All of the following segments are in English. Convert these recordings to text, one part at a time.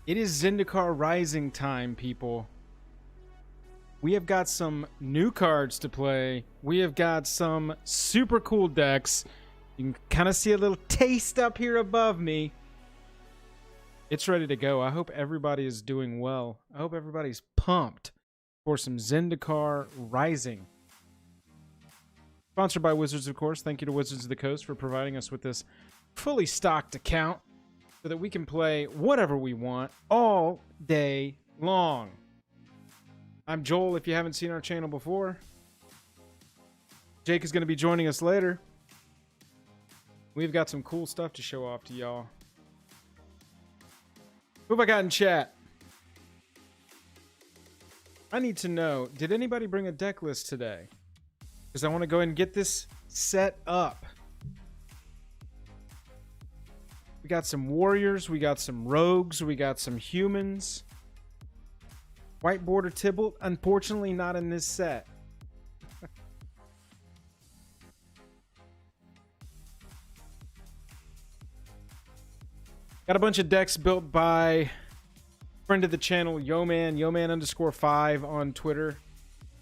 It is Zendikar Rising time, people. We have got some new cards to play. We have got some super cool decks. You can kind of see a little taste up here above me. It's ready to go. I hope everybody is doing well. I hope everybody's pumped for some Zendikar Rising. Sponsored by Wizards, of course. Thank you to Wizards of the Coast for providing us with this fully stocked account so that we can play whatever we want all day long. I'm Joel, if you haven't seen our channel before. Jake is going to be joining us later. We've got some cool stuff to show off to y'all. Who have I got in chat? I need to know, did anybody bring a deck list today? Because I want to go ahead and get this set up. We got some warriors, we got some rogues, we got some humans. White border Tibble, unfortunately not in this set. Got a bunch of decks built by friend of the channel, Yoman_5 on Twitter.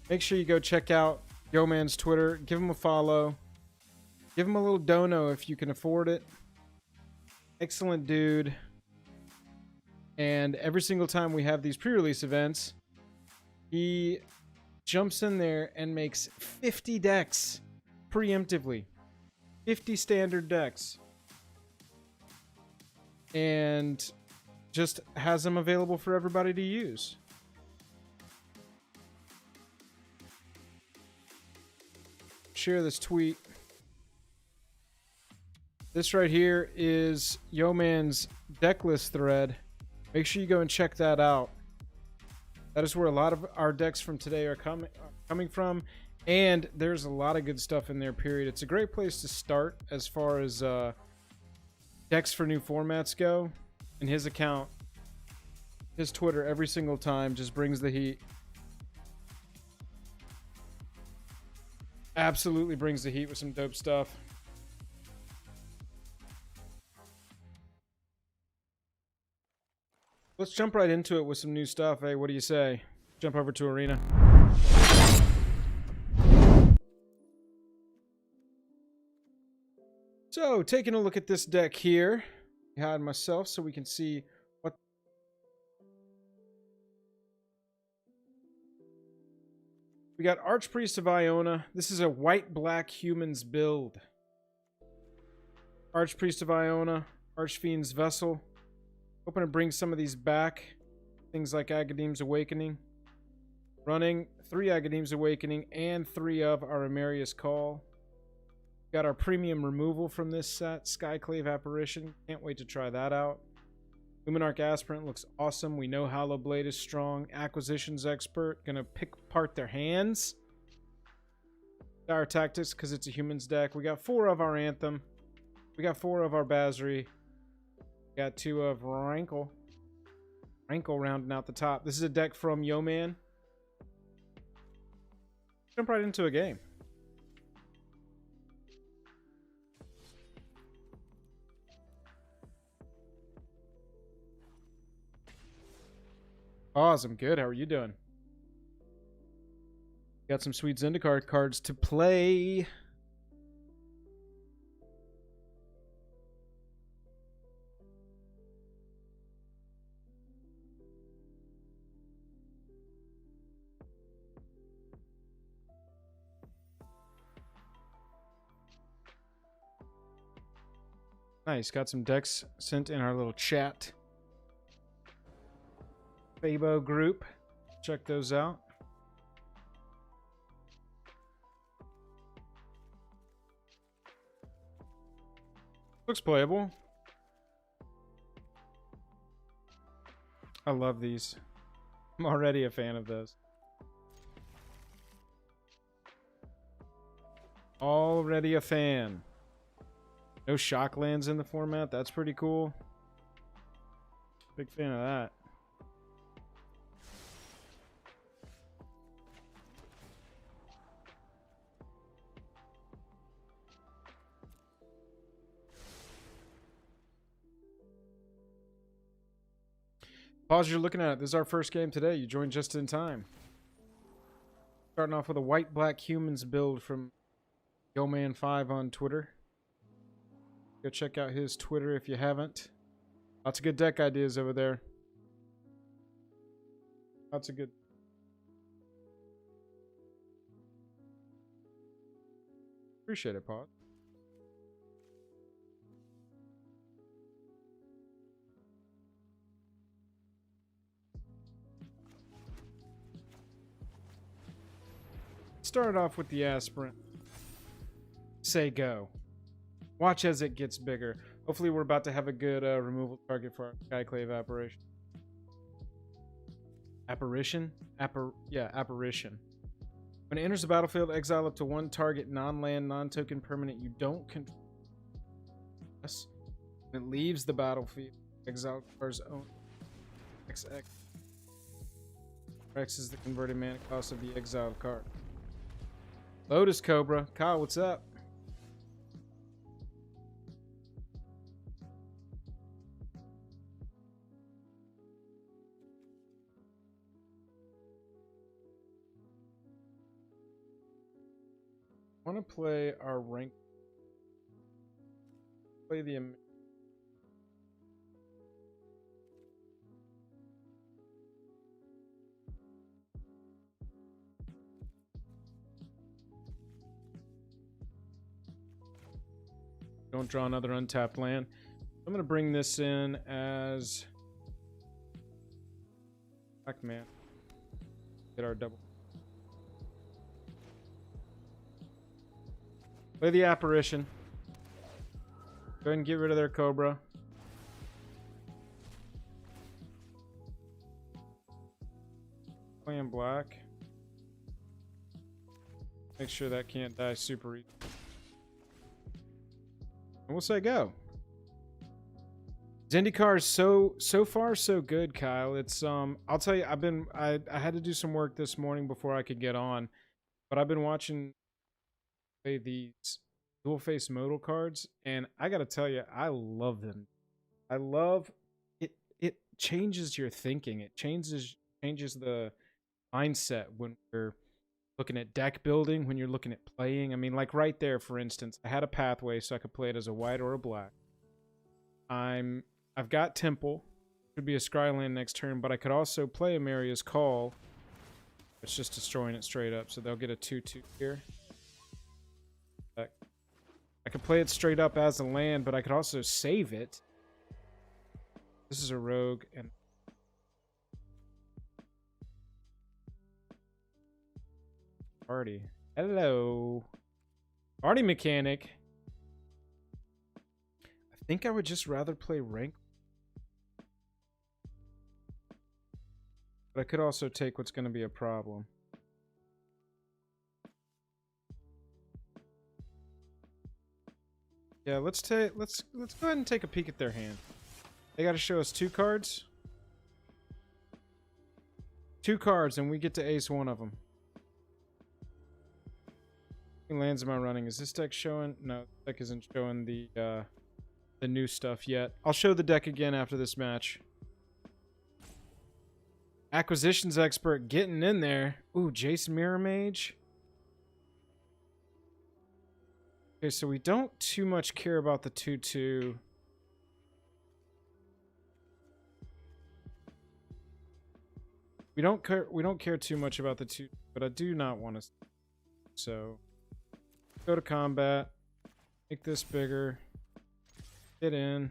Make sure you go check out Yoman's Twitter. Give him a follow. Give him a little dono if you can afford it. Excellent dude. And every single time we have these pre-release events, he jumps in there and makes 50 decks preemptively. 50 standard decks. And just has them available for everybody to use. Share this tweet. This right here is Yoman's deck list thread. Make sure you go and check that out. That is where a lot of our decks from today are coming from, and there's a lot of good stuff in there, period. It's a great place to start as far as decks for new formats go. And his account, his Twitter, every single time just brings the heat. Absolutely brings the heat with some dope stuff. Let's jump right into it with some new stuff. Hey, what do you say? Jump over to Arena. So, taking a look at this deck here, behind myself, so we can see what. We got Archpriest of Iona. This is a white-black humans build. Archpriest of Iona, Archfiend's Vessel. Hoping to bring some of these back. Things like Agadeem's Awakening. Running 3 Agadeem's Awakening and 3 of our Amarius Call. Got our premium removal from this set. Skyclave Apparition. Can't wait to try that out. Luminarch Aspirant looks awesome. We know Hollowblade is strong. Acquisitions Expert. Gonna pick apart their hands. Dire Tactics because it's a humans deck. We got 4 of our Anthem. We got 4 of our Basri. Got 2 of Rankle. Rankle rounding out the top. This is a deck from Yoman. Jump right into a game. Awesome. Good. How are you doing? Got some sweet Zendikar cards to play. Nice. Got some decks sent in our little chat. Fabo group. Check those out. Looks playable. I love these. I'm already a fan of those. Already a fan. No shock lands in the format. That's pretty cool. Big fan of that. Pause, you're looking at it. This is our first game today. You joined just in time. Starting off with a white-black humans build from YoMan5 on Twitter. Go check out his Twitter if you haven't. Lots of good deck ideas over there. Lots of good. Appreciate it, Pod. Started off with the aspirant. Say go. Watch as it gets bigger. Hopefully we're about to have a good removal target for our Skyclave apparition. Apparition? Yeah, apparition. When it enters the battlefield, exile up to one target non-land, non-token permanent you don't control. Yes. When it leaves the battlefield, exile card's own XX. X is the converted mana cost of the exiled card. Lotus Cobra. Kyle, what's up? I want to play our rank. Play the. Don't draw another untapped land. I'm going to bring this in as Pac-Man. Get our double. Play the apparition. Go ahead and get rid of their Cobra. Playing black. Make sure that can't die super easy. And we'll say go. Zendikar is so far so good, Kyle. It's I'll tell you, I had to do some work this morning before I could get on, but I've been watching play these dual face modal cards, and I gotta tell you, I love them. I love it. It changes your thinking. It changes the mindset when we're looking at deck building, when you're looking at playing. I mean, like right there, for instance, I had a pathway so I could play it as a white or a black. I've got Temple. Could be a Scryland next turn, but I could also play a Maria's Call. It's just destroying it straight up, so they'll get a 2/2 here. I could play it straight up as a land, but I could also save it. This is a rogue, and party. Hello. Party mechanic. I think I would just rather play rank. But I could also take what's going to be a problem. Yeah, let's go ahead and take a peek at their hand. They got to show us 2 cards. 2 cards, and we get to ace one of them. How many lands am I running? Is this deck showing? No, this deck isn't showing the new stuff yet. I'll show the deck again after this match. Acquisitions expert getting in there. Ooh, Jason Mirror Mage. Okay, so we don't too much care about the 2/2. We don't care too much about the 2, but I do not want to. So go to combat. Make this bigger. Get in.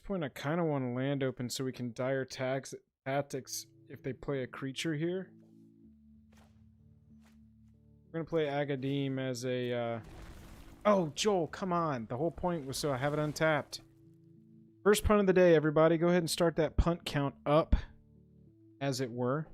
Point I kind of want to land open so we can dire tactics if they play a creature here. We're gonna play Agadim as a oh, Joel, come on. The whole point was so I have it untapped. First punt of the day, everybody. Go ahead and start that punt count up, as it were.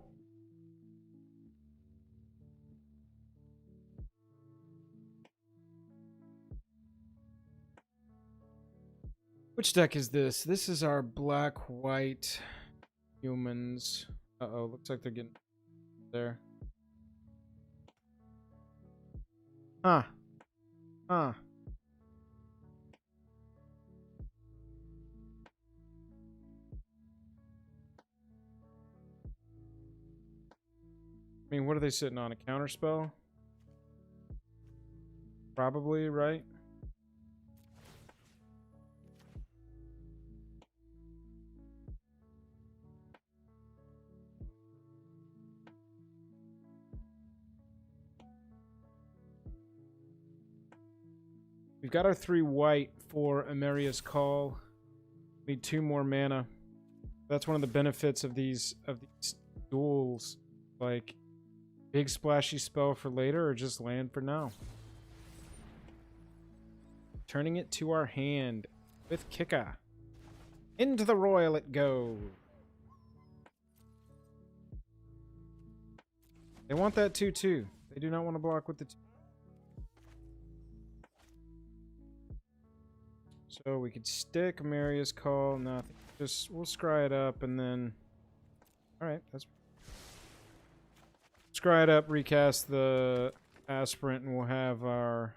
Which deck is this? This is our black-white humans. Uh-oh, looks like they're getting there. Huh. Huh. I mean, what are they sitting on? A counterspell? Probably, right? We've got our 3 white for Ameria's Call. Need 2 more mana. That's one of the benefits of these duels. Like, big splashy spell for later or just land for now. Turning it to our hand with Kika. Into the roil it goes. They want that 2/2. They do not want to block with the 2. So we could stick Maria's Call. Nothing. Just we'll scry it up and then. All right, that's. Scry it up, recast the aspirant, and we'll have our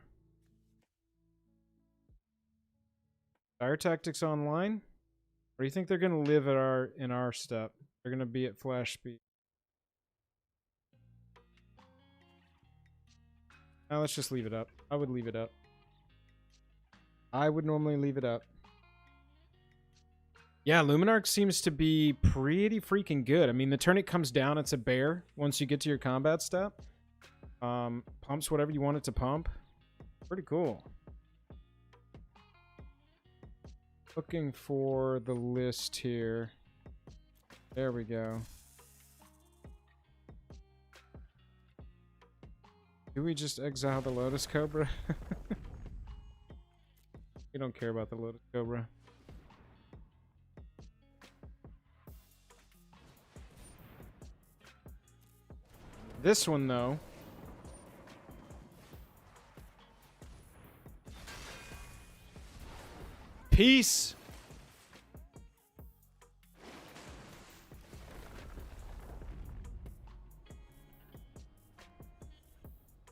Dire Tactics online. Or do you think they're gonna live at in our step? They're gonna be at flash speed. Now let's just leave it up. I would leave it up. I would normally leave it up. Yeah, Luminarch seems to be pretty freaking good. I mean, the turn it comes down, it's a bear once you get to your combat step. Pumps whatever you want it to pump. Pretty cool. Looking for the list here. There we go. Do we just exile the Lotus Cobra? We don't care about the Lotus Cobra. This one, though. Peace!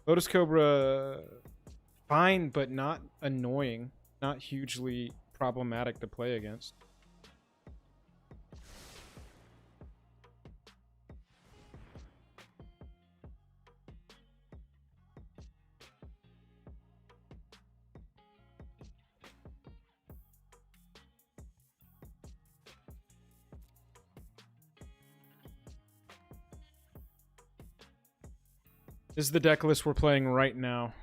Lotus Cobra, fine, but not annoying. Not hugely problematic to play against. This is the deck list we're playing right now.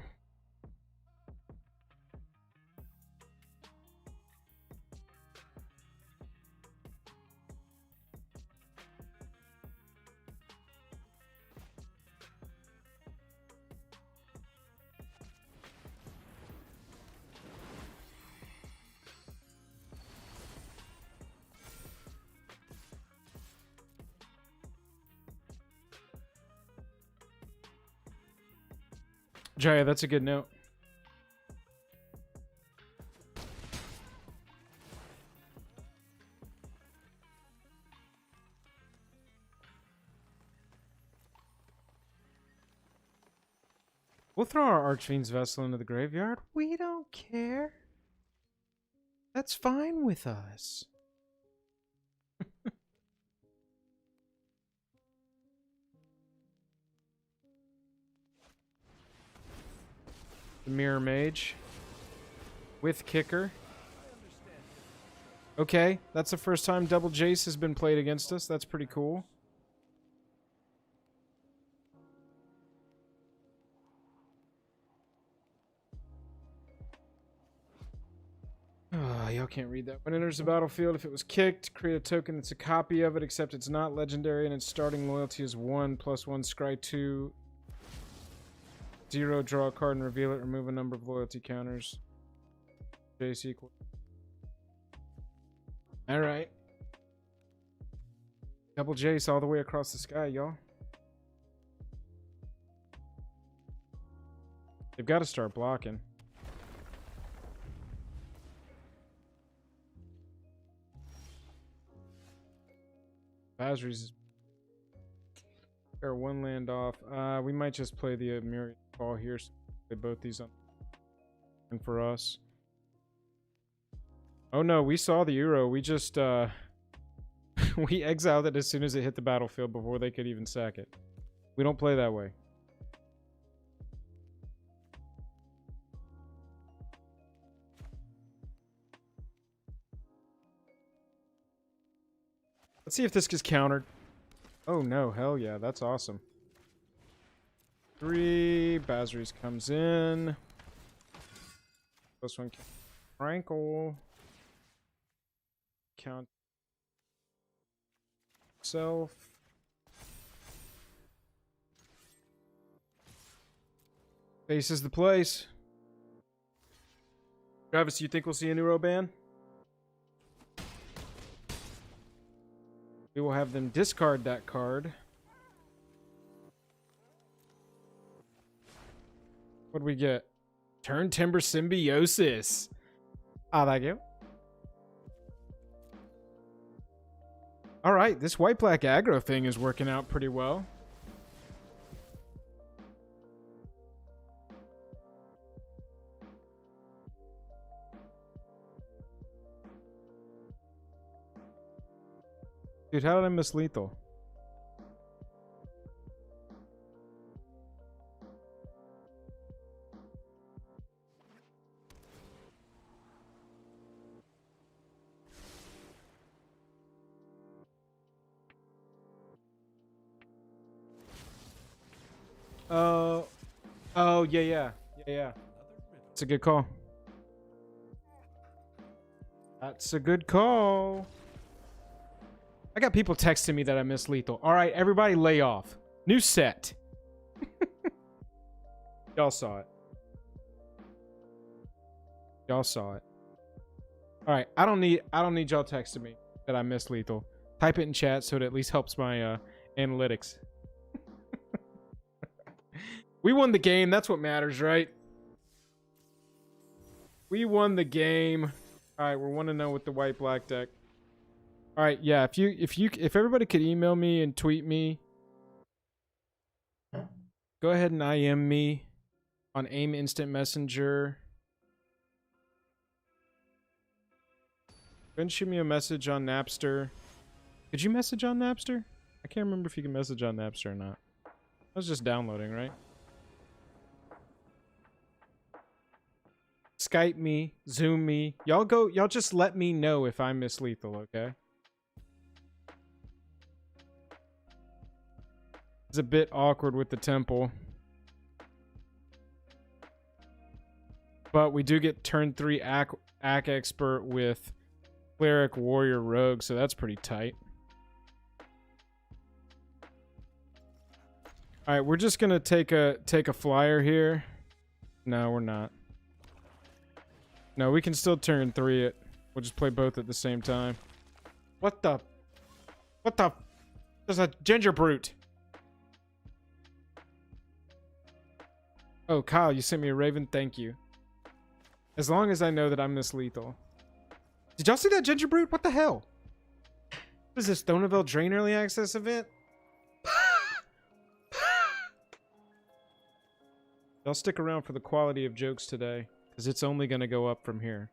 Jaya, that's a good note. We'll throw our Archfiend's Vessel into the graveyard. We don't care. That's fine with us. The Mirror Mage. With Kicker. Okay, that's the first time Double Jace has been played against us. That's pretty cool. Oh, y'all can't read that. When it enters the battlefield, if it was kicked, create a token that's a copy of it, except it's not legendary and its starting loyalty is 1 + 1, scry 2. 0, draw a card and reveal it. Remove a number of loyalty counters. Jace equal. Alright. Double Jace all the way across the sky, y'all. They've got to start blocking. Bazri's are 1 land off. We might just play the Muriel Call here. Play both these on. And for us. Oh no, we saw the Euro. We just we exiled it as soon as it hit the battlefield before they could even sack it. We don't play that way. Let's see if this gets countered. Oh no, hell yeah, that's awesome. 3, Bazries comes in. This one, Frankel. Count self. Base is the place. Travis, you think we'll see a Neuro ban? We will have them discard that card. What'd we get? Turn Timber Symbiosis. Ah, thank you. Alright, this white-black aggro thing is working out pretty well. Dude, how did I miss lethal? Oh, yeah. That's a good call. That's a good call. I got people texting me that I missed lethal. All right, everybody lay off. New set. Y'all saw it. Y'all saw it. All right, I don't need y'all texting me that I missed lethal. Type it in chat so it at least helps my analytics. We won the game. That's what matters, right? We won the game. All right, we're 1-0 with the white-black deck. All right, yeah. If everybody could email me and tweet me, go ahead and IM me on AIM Instant Messenger. Go and shoot me a message on Napster. Could you message on Napster? I can't remember if you can message on Napster or not. I was just downloading, right? Skype me, Zoom me. Y'all just let me know if I miss lethal, okay? It's a bit awkward with the temple. But we do get turn 3 Ack Expert with Cleric, Warrior, Rogue, so that's pretty tight. Alright, we're just gonna take a flyer here. No, we're not. No, we can still turn 3 it. We'll just play both at the same time. What the? There's a ginger brute. Oh, Kyle, you sent me a Raven? Thank you. As long as I know that I'm this lethal. Did y'all see that ginger brute? What the hell? What is this, Stonevel Drain Early Access event? Y'all stick around for the quality of jokes today, because it's only going to go up from here.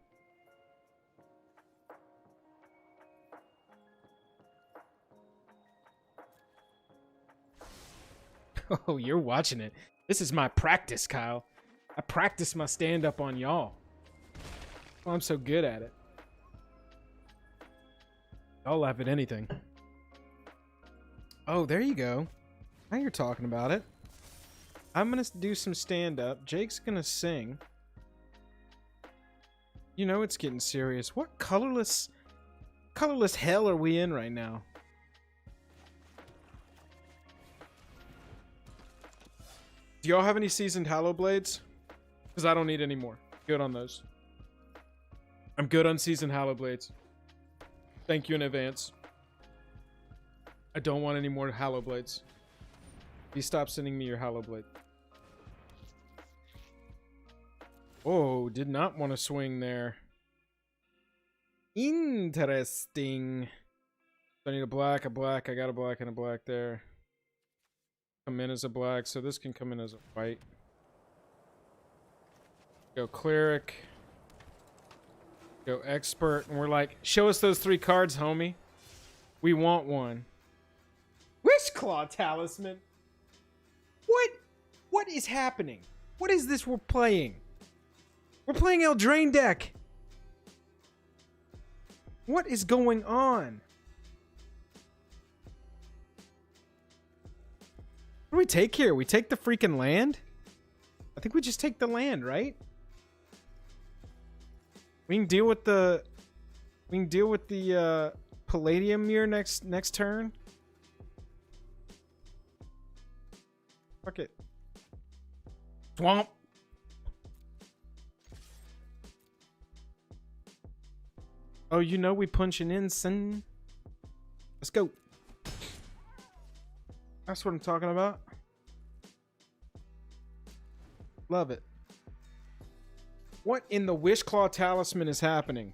Oh, you're watching it. This is my practice, Kyle. I practice my stand-up on y'all. Well, I'm so good at it. I'll laugh at anything. Oh, there you go. Now you're talking about it. I'm going to do some stand-up. Jake's going to sing. You know it's getting serious. What colorless hell are we in right now? Do y'all have any seasoned Hallow Blades? Because I don't need any more. Good on those. I'm good on seasoned Hallow Blades. Thank you in advance. I don't want any more Hallow Blades. Please stop sending me your Hallow Blade. Oh, did not want to swing there. Interesting. I need a black. I got a black and a black there. Come in as a black, so this can come in as a white. Go Cleric. Go Expert. And we're like, show us those 3 cards, homie. We want one. Wishclaw Talisman. What is happening? What is this we're playing? We're playing Eldraine deck. What is going on? What do we take here? We take the freaking land? I think we just take the land, right? We can deal with the Palladium Mirror next turn. Fuck it. Swamp. Oh, you know we punching in, son. Let's go. That's what I'm talking about. Love it. What in the Wishclaw Talisman is happening?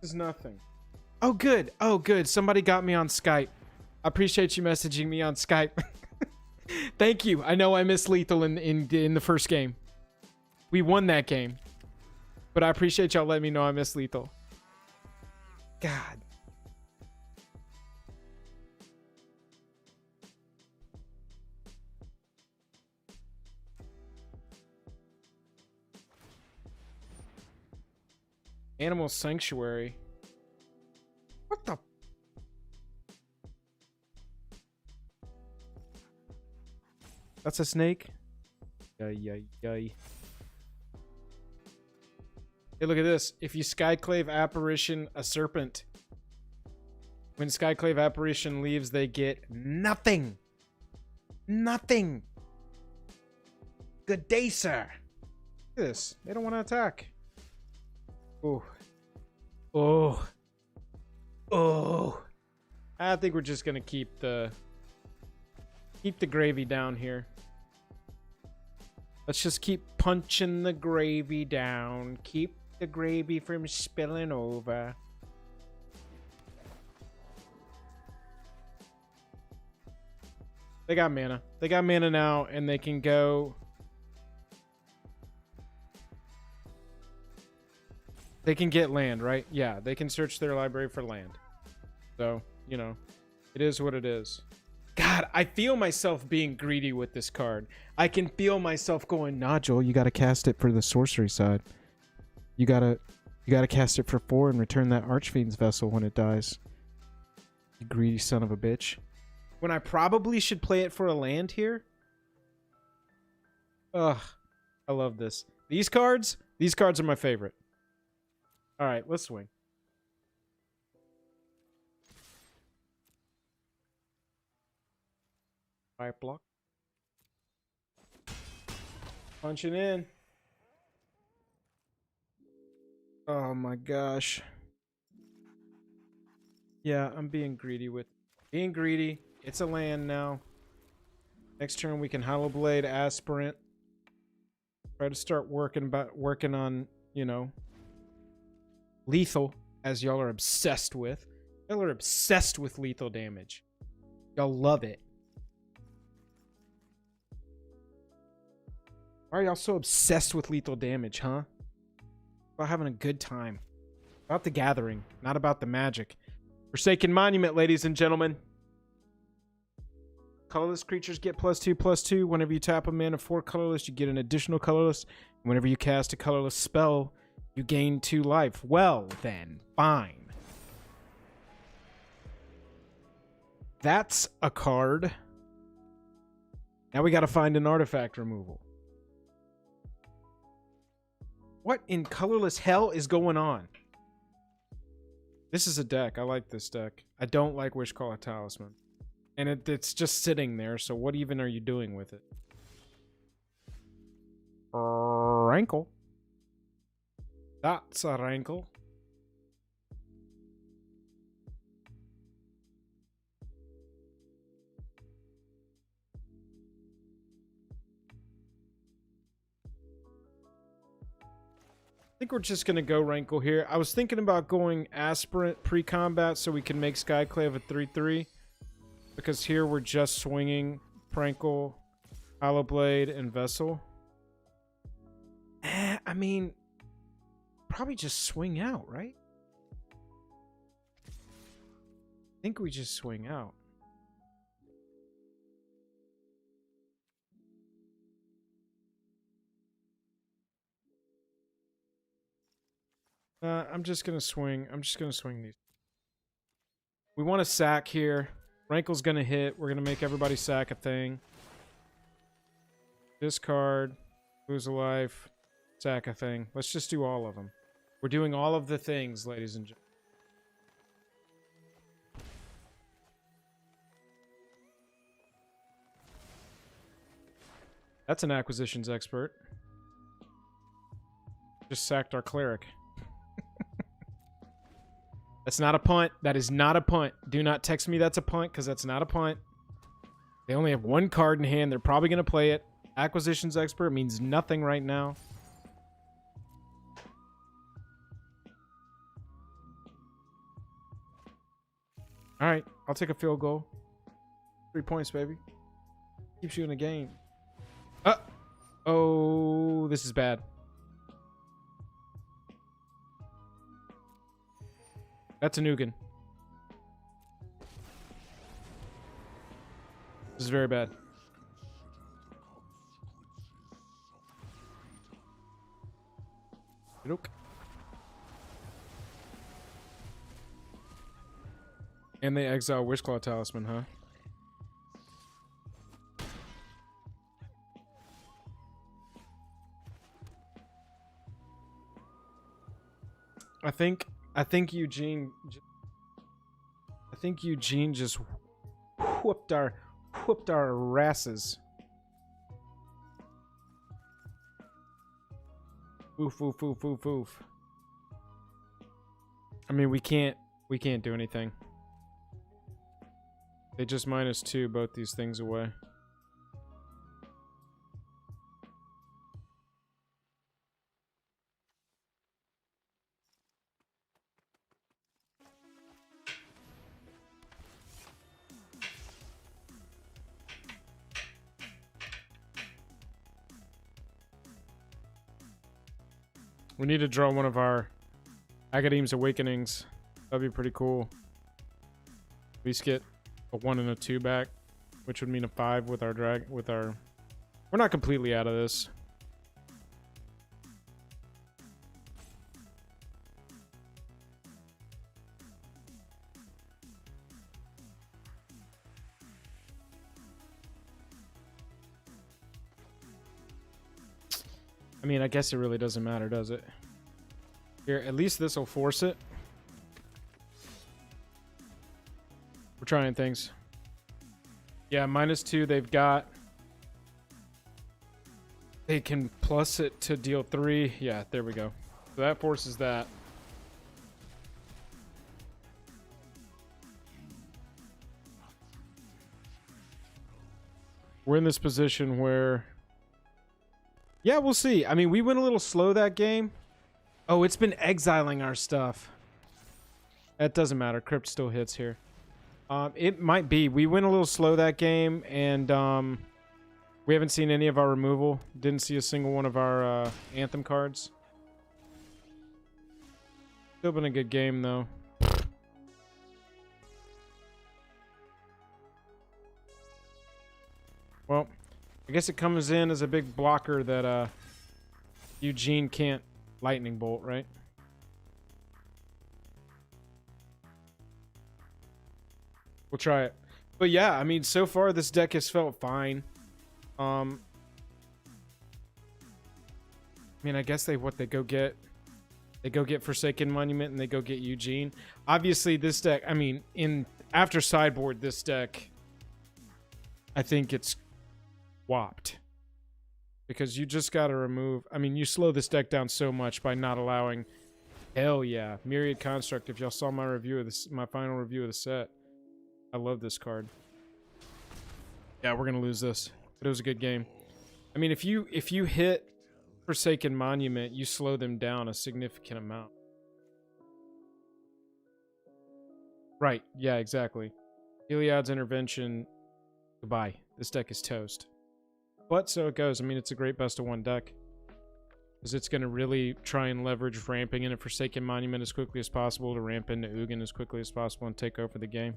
This is nothing. Oh, good. Oh, good. Somebody got me on Skype. I appreciate you messaging me on Skype. Thank you. I know I missed lethal in the first game. We won that game. But I appreciate y'all letting me know I missed lethal. God. Animal Sanctuary. What the? That's a snake? Yay. Hey, look at this. If you Skyclave Apparition a serpent, when Skyclave Apparition leaves, they get nothing. Nothing. Good day, sir. Look at this. They don't want to attack. Oh. Oh. Oh. I think we're just gonna keep the gravy down here. Let's just keep punching the gravy down. Keep the gravy from spilling over. They got mana. They got mana now, and they can go. They can get land, right? Yeah, they can search their library for land. So, you know, it is what it is. God, I feel myself being greedy with this card. I can feel myself going, nah, Joel, you gotta cast it for the sorcery side. You gotta cast it for 4 and return that Archfiend's Vessel when it dies. You greedy son of a bitch. When I probably should play it for a land here. Ugh, I love this. These cards are my favorite. All right, let's swing. Fire block. Punching in. Oh my gosh. Yeah, I'm being greedy with... Being greedy. It's a land now. Next turn we can Hollow Blade, Aspirant. Try to start working on, you know, lethal, as y'all are obsessed with. Y'all are obsessed with lethal damage. Y'all love it. Why are y'all so obsessed with lethal damage, huh? About having a good time. About the gathering, not about the magic. Forsaken Monument, ladies and gentlemen. Colorless creatures get +2/+2. Whenever you tap a mana 4 colorless, you get an additional colorless. And whenever you cast a colorless spell, you gain 2 life. Well, then, fine. That's a card. Now we gotta find an artifact removal. What in colorless hell is going on? This is a deck. I like this deck. I don't like Wishclaw Talisman. And it's just sitting there, so what even are you doing with it? Rankle. That's a rankle. I think we're just going to go Rankle here. I was thinking about going Aspirant pre-combat so we can make Skyclave a 3/3. Because here we're just swinging Prankle, Hollow Blade, and Vessel. I mean, probably just swing out, right? I think we just swing out. I'm just gonna swing. I'm just gonna swing these. We want to sack here. Rankle's gonna hit. We're gonna make everybody sack a thing. Discard. Lose a life. Sack a thing. Let's just do all of them. We're doing all of the things, ladies and gentlemen. That's an acquisitions expert. Just sacked our cleric. That's not a punt. That is not a punt. Do not text me that's a punt, because that's not a punt. They only have one card in hand. They're probably going to play it. Acquisitions expert means nothing right now. All right. I'll take a field goal. 3 points, baby. Keeps you in the game. Oh, this is bad. That's a Nugan. This is very bad. Nope. And they exile Wishclaw Talisman, huh? I think Eugene just whooped our rasses. Oof, oof, oof, oof, oof. I mean, we can't do anything. They just -2 both these things away. We need to draw one of our Agadeem's Awakenings. That'd be pretty cool. We just get a 1 and a 2 back, which would mean a 5 with our We're not completely out of this. I mean, I guess it really doesn't matter, does it? Here, at least this will force it. We're trying things. Yeah, -2 they've got. They can plus it to deal 3. Yeah, there we go. So that forces that. We're in this position where... Yeah, we'll see. I mean, we went a little slow that game. Oh, it's been exiling our stuff. That doesn't matter. Crypt still hits here. It might be. We went a little slow that game, and we haven't seen any of our removal. Didn't see a single one of our Anthem cards. Still been a good game, though. Well, I guess it comes in as a big blocker that Eugene can't lightning bolt, right? We'll try it. But yeah, I mean, so far this deck has felt fine. I mean, I guess they go get Forsaken Monument and they go get Eugene. Obviously, this deck, I mean, after sideboard, this deck, I think it's whopped. Because you just got to remove... I mean, you slow this deck down so much by not allowing... Hell yeah. Myriad Construct. If y'all saw my review of this, my final review of the set. I love this card. Yeah, we're going to lose this. But it was a good game. I mean, if you hit Forsaken Monument, you slow them down a significant amount. Right. Yeah, exactly. Heliod's Intervention. Goodbye. This deck is toast. But so it goes. I mean, it's a great best of 1 deck. Because it's going to really try and leverage ramping in a Forsaken Monument as quickly as possible to ramp into Ugin as quickly as possible and take over the game.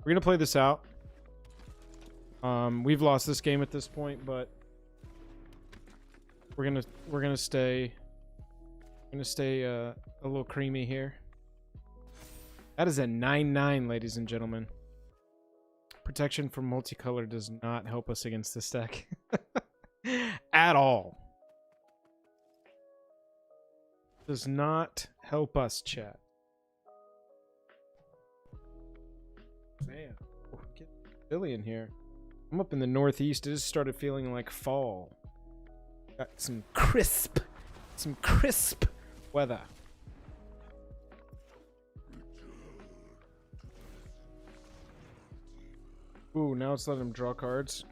We're going to play this out. We've lost this game at this point, but we're gonna stay a little creamy here. That is a 9/9, ladies and gentlemen. Protection from multicolor does not help us against this deck at all. Does not help us, chat. Man, get chilly in here. I'm up in the northeast. It just started feeling like fall. Got some crisp weather. Ooh, now it's letting him draw cards.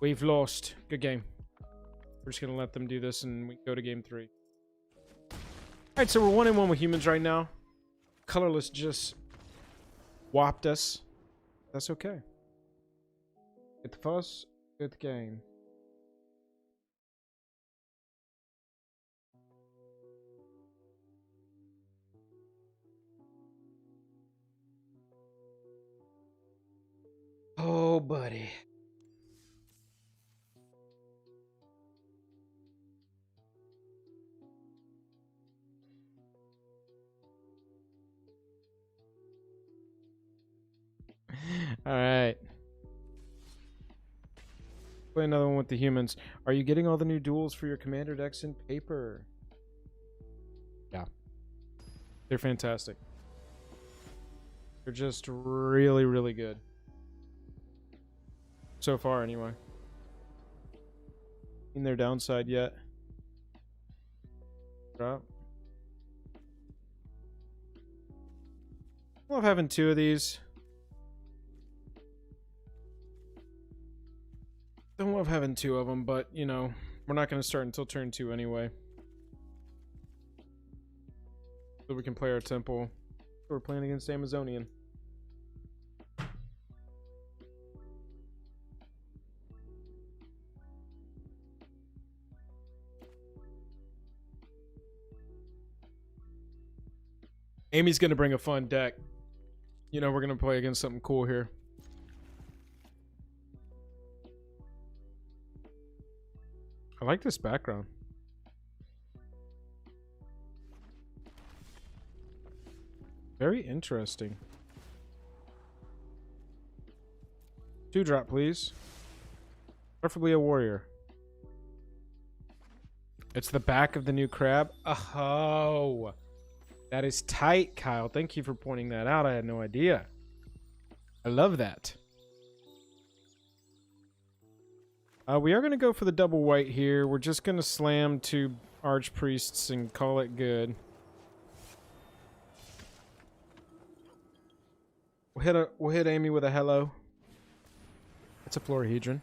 We've lost. Good game. We're just gonna let them do this and we go to game 3. Alright, so we're 1-1 with humans right now. Colorless just whopped us. That's okay. Good fuss, good game. Oh, buddy. All right. Play another one with the humans. Are you getting all the new duels for your commander decks in paper? Yeah. They're fantastic. They're just really, really good. So far, anyway. In their downside yet. Drop. I love having 2 of these. Don't love having 2 of them, but, you know, we're not going to start until turn 2 anyway. So we can play our temple. We're playing against Amazonian. Amy's going to bring a fun deck. You know, we're going to play against something cool here. I like this background. Very interesting. 2-drop, please. Preferably a warrior. It's the back of the new crab. Oh, that is tight, Kyle. Thank you for pointing that out. I had no idea. I love that. We are going to go for the double white here. We're just going to slam 2 archpriests and call it good. We'll hit Amy with a hello. It's a Florahedron.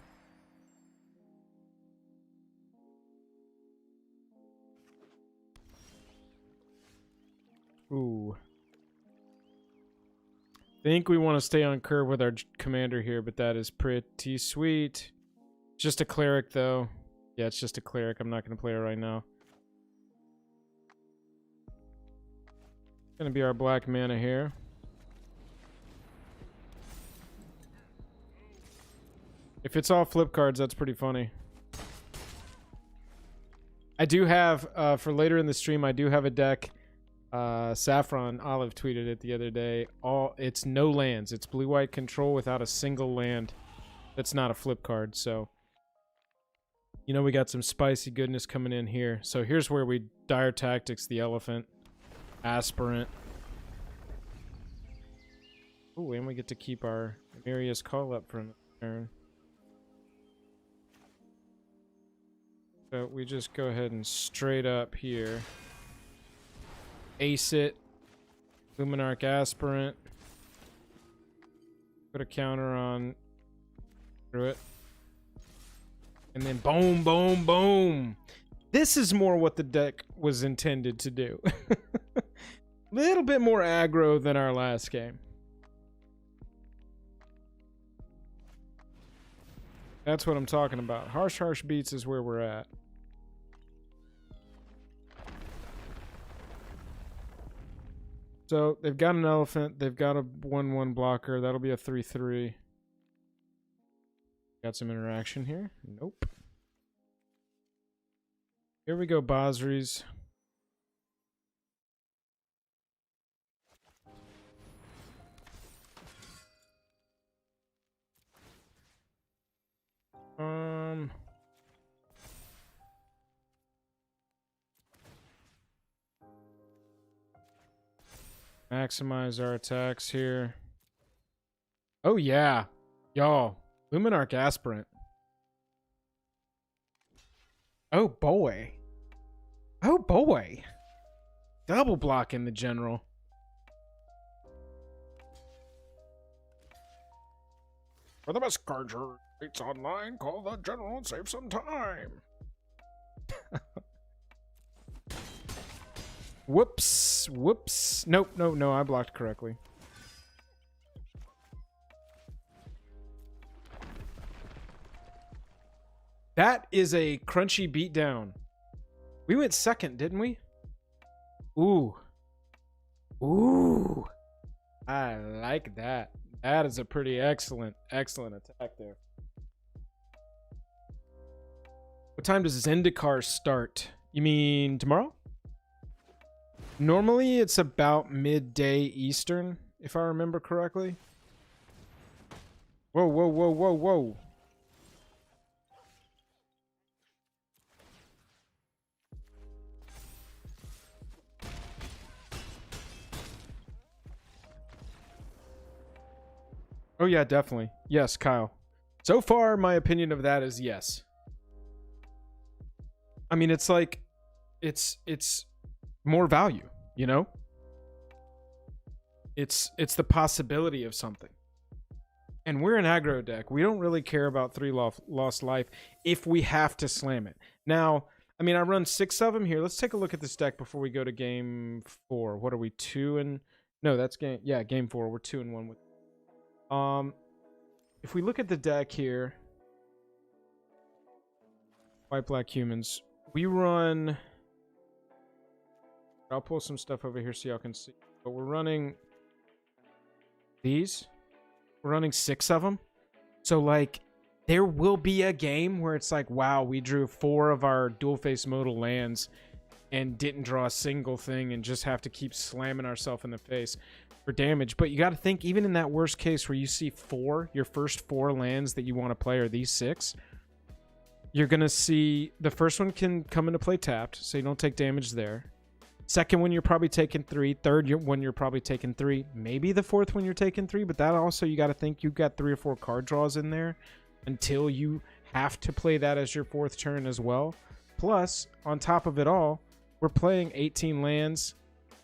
Ooh. Think we want to stay on curve with our commander here, but that is pretty sweet. Just a cleric, though. Yeah, it's just a cleric. I'm not going to play it right now. Going to be our black mana here. If it's all flip cards, that's pretty funny. I do have, for later in the stream, I do have a deck. Saffron Olive tweeted it the other day. It's no lands. It's blue-white control without a single land. That's not a flip card, so... You know, we got some spicy goodness coming in here. So here's where we Dire Tactics the elephant. Aspirant. Ooh, and we get to keep our Marius call up for a turn. So we just go ahead and straight up here. Ace it. Luminarch Aspirant. Put a counter on through it. And then boom, boom, boom. This is more what the deck was intended to do. Little bit more aggro than our last game. That's what I'm talking about. Harsh beats is where we're at. So they've got an elephant. They've got a 1/1 blocker. That'll be a 3/3. Got some interaction here. Nope. Here we go, Basris. Maximize our attacks here. Oh yeah, y'all. Luminarch Aspirant. Oh boy. Oh boy. Double block in the general. For the best card rates online, call the general and save some time. Whoops. Whoops. Nope, no, I blocked correctly. That is a crunchy beatdown. We went second, didn't we? Ooh. Ooh. I like that. That is a pretty excellent attack there. What time does Zendikar start? You mean tomorrow? Normally it's about midday Eastern, if I remember correctly. Whoa, whoa, whoa, whoa, whoa. Oh yeah, definitely. Yes, Kyle. So far, my opinion of that is yes. I mean, it's like, it's more value, you know? It's the possibility of something. And we're an aggro deck. We don't really care about 3 lost life if we have to slam it. Now, I mean, I run 6 of them here. Let's take a look at this deck before we go to game 4. What are we, 2 and... No, that's game... Yeah, game 4. We're 2 and 1 with... If we look at the deck here, white black humans, we run. I'll pull some stuff over here so y'all can see. But we're running these. We're running 6 of them. So like, there will be a game where it's like, wow, we drew 4 of our dual face modal lands and didn't draw a single thing and just have to keep slamming ourselves in the face for damage. But you got to think, even in that worst case where you see 4, your first 4 lands that you want to play are these 6, you're going to see the first one can come into play tapped, so you don't take damage there. Second one, you're probably taking 3. Third one, you're probably taking 3. Maybe the fourth one, you're taking 3. But that also, you got to think you've got 3 or 4 card draws in there until you have to play that as your 4th turn as well. Plus, on top of it all, we're playing 18 lands.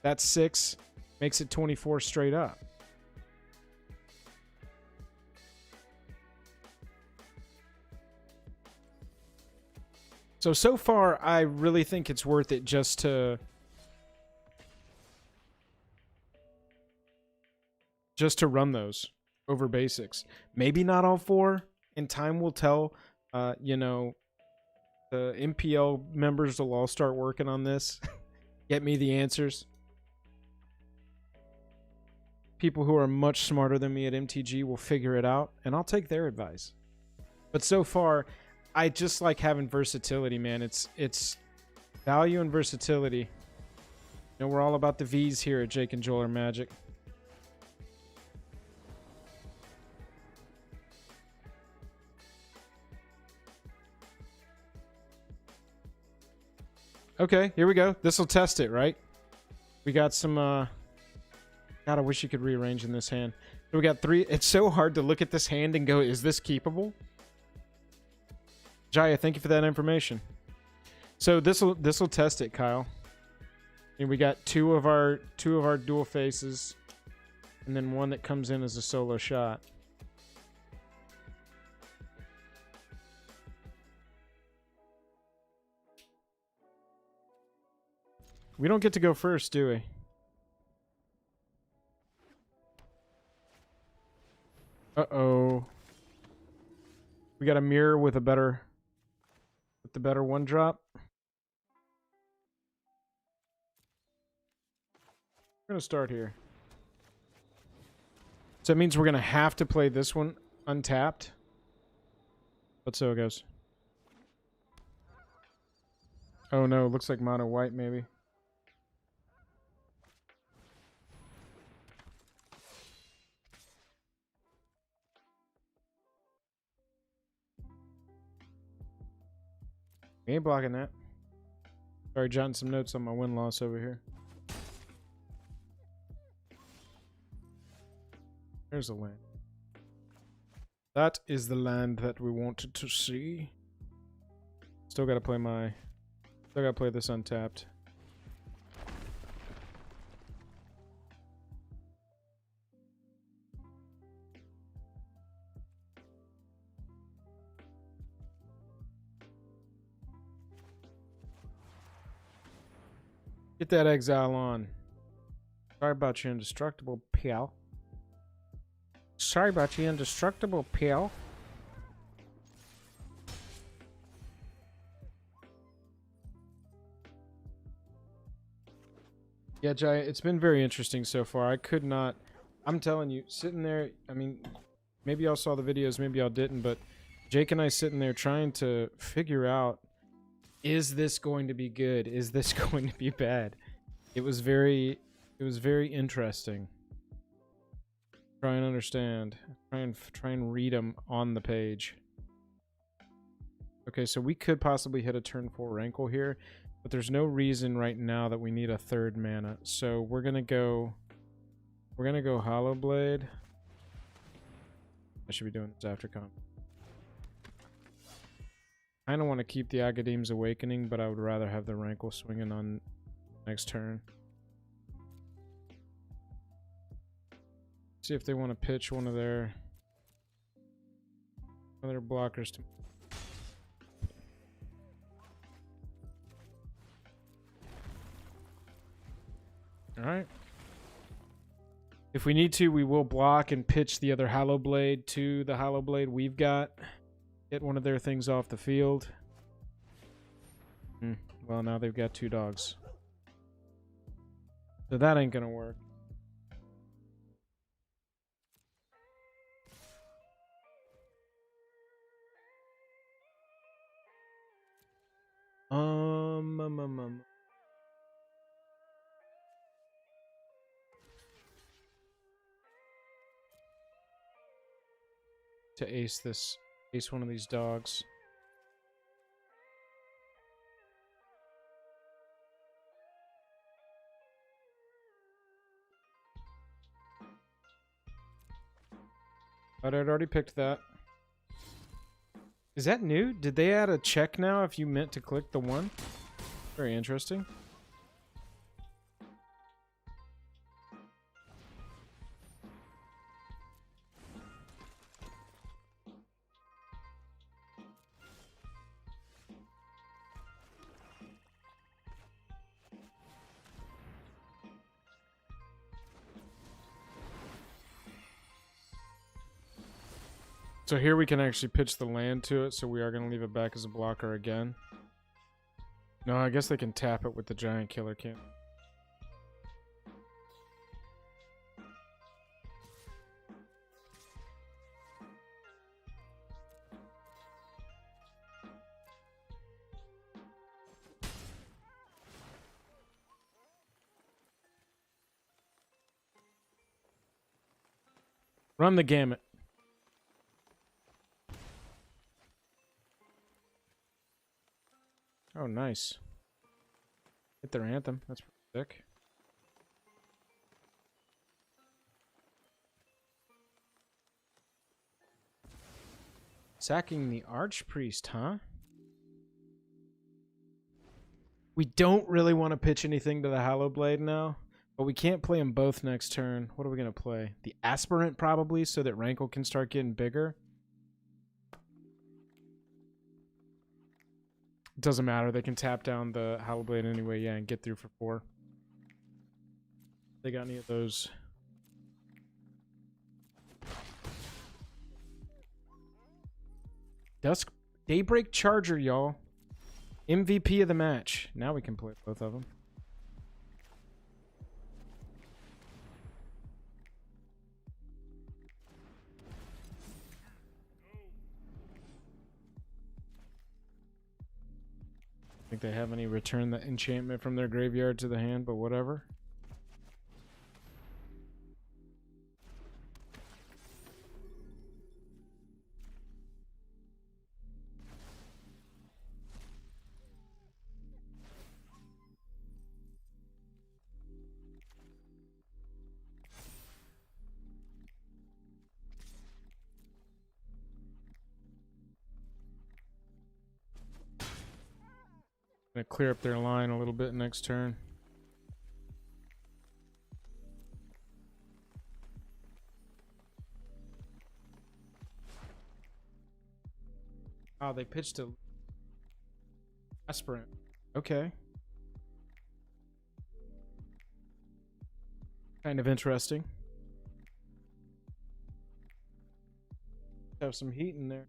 That's 6. Makes it 24 straight up. So far, I really think it's worth it just to run those over basics. Maybe not all 4, and time will tell. You know, the MPL members will all start working on this. Get me the answers. People who are much smarter than me at MTG will figure it out, and I'll take their advice. But so far, I just like having versatility, man. It's value and versatility. You know, we're all about the V's here at Jake and Joel are Magic. Okay, here we go. This will test it, right? We got some... God, I wish you could rearrange in this hand. So we got 3. It's so hard to look at this hand and go, is this keepable? Jaya, thank you for that information. So this will test it, Kyle. And we got 2 of our dual faces, and then 1 that comes in as a solo shot. We don't get to go first, do we? Uh-oh. We got a mirror with a better, with the better one drop. We're gonna start here. So that means we're gonna have to play this one untapped. But so it goes. Oh no, looks like mono white maybe. We ain't blocking that. Sorry, jotting some notes on my win-loss over here. There's the land. That is the land that we wanted to see. Still gotta play my... Still gotta play this untapped. Get that exile on. Sorry about your indestructible, pal. Sorry about your indestructible, pal. Yeah, Jai, it's been very interesting so far. I could not... I'm telling you, sitting there... I mean, maybe y'all saw the videos, maybe y'all didn't, but Jake and I sitting there trying to figure out, is this going to be good? Is this going to be bad? It was very interesting. Try and understand. Try and read them on the page. Okay, so we could possibly hit a turn 4 rankle here, but there's no reason right now that we need a third mana. So we're gonna go Hollow Blade. I should be doing this after comp. I don't want to keep the Agadeem's Awakening, but I would rather have the Rankle swinging on next turn. See if they want to pitch one of their blockers to... Alright. If we need to, we will block and pitch the other Hollow Blade to the Hollow Blade we've got. Get one of their things off the field. Well, now they've got 2 dogs. So that ain't gonna work. To ace one of these dogs. But I'd already picked that. Is that new? Did they add a check now if you meant to click the 1? Very interesting. So here we can actually pitch the land to it, so we are going to leave it back as a blocker again. No, I guess they can tap it with the giant killer cannon. Run the gamut. Oh, nice. Hit their anthem. That's pretty sick. Sacking the Archpriest, huh? We don't really want to pitch anything to the Hollow Blade now, but we can't play them both next turn. What are we going to play? The Aspirant, probably, so that Rankle can start getting bigger. It doesn't matter. They can tap down the Hollow Blade anyway, yeah, and get through for 4. They got any of those? Dusk Daybreak Charger, y'all. MVP of the match. Now we can play both of them. Think they have any return the enchantment from their graveyard to the hand, but whatever. Gonna clear up their line a little bit next turn. Oh, they pitched a aspirant. Okay. Kind of interesting. Have some heat in there.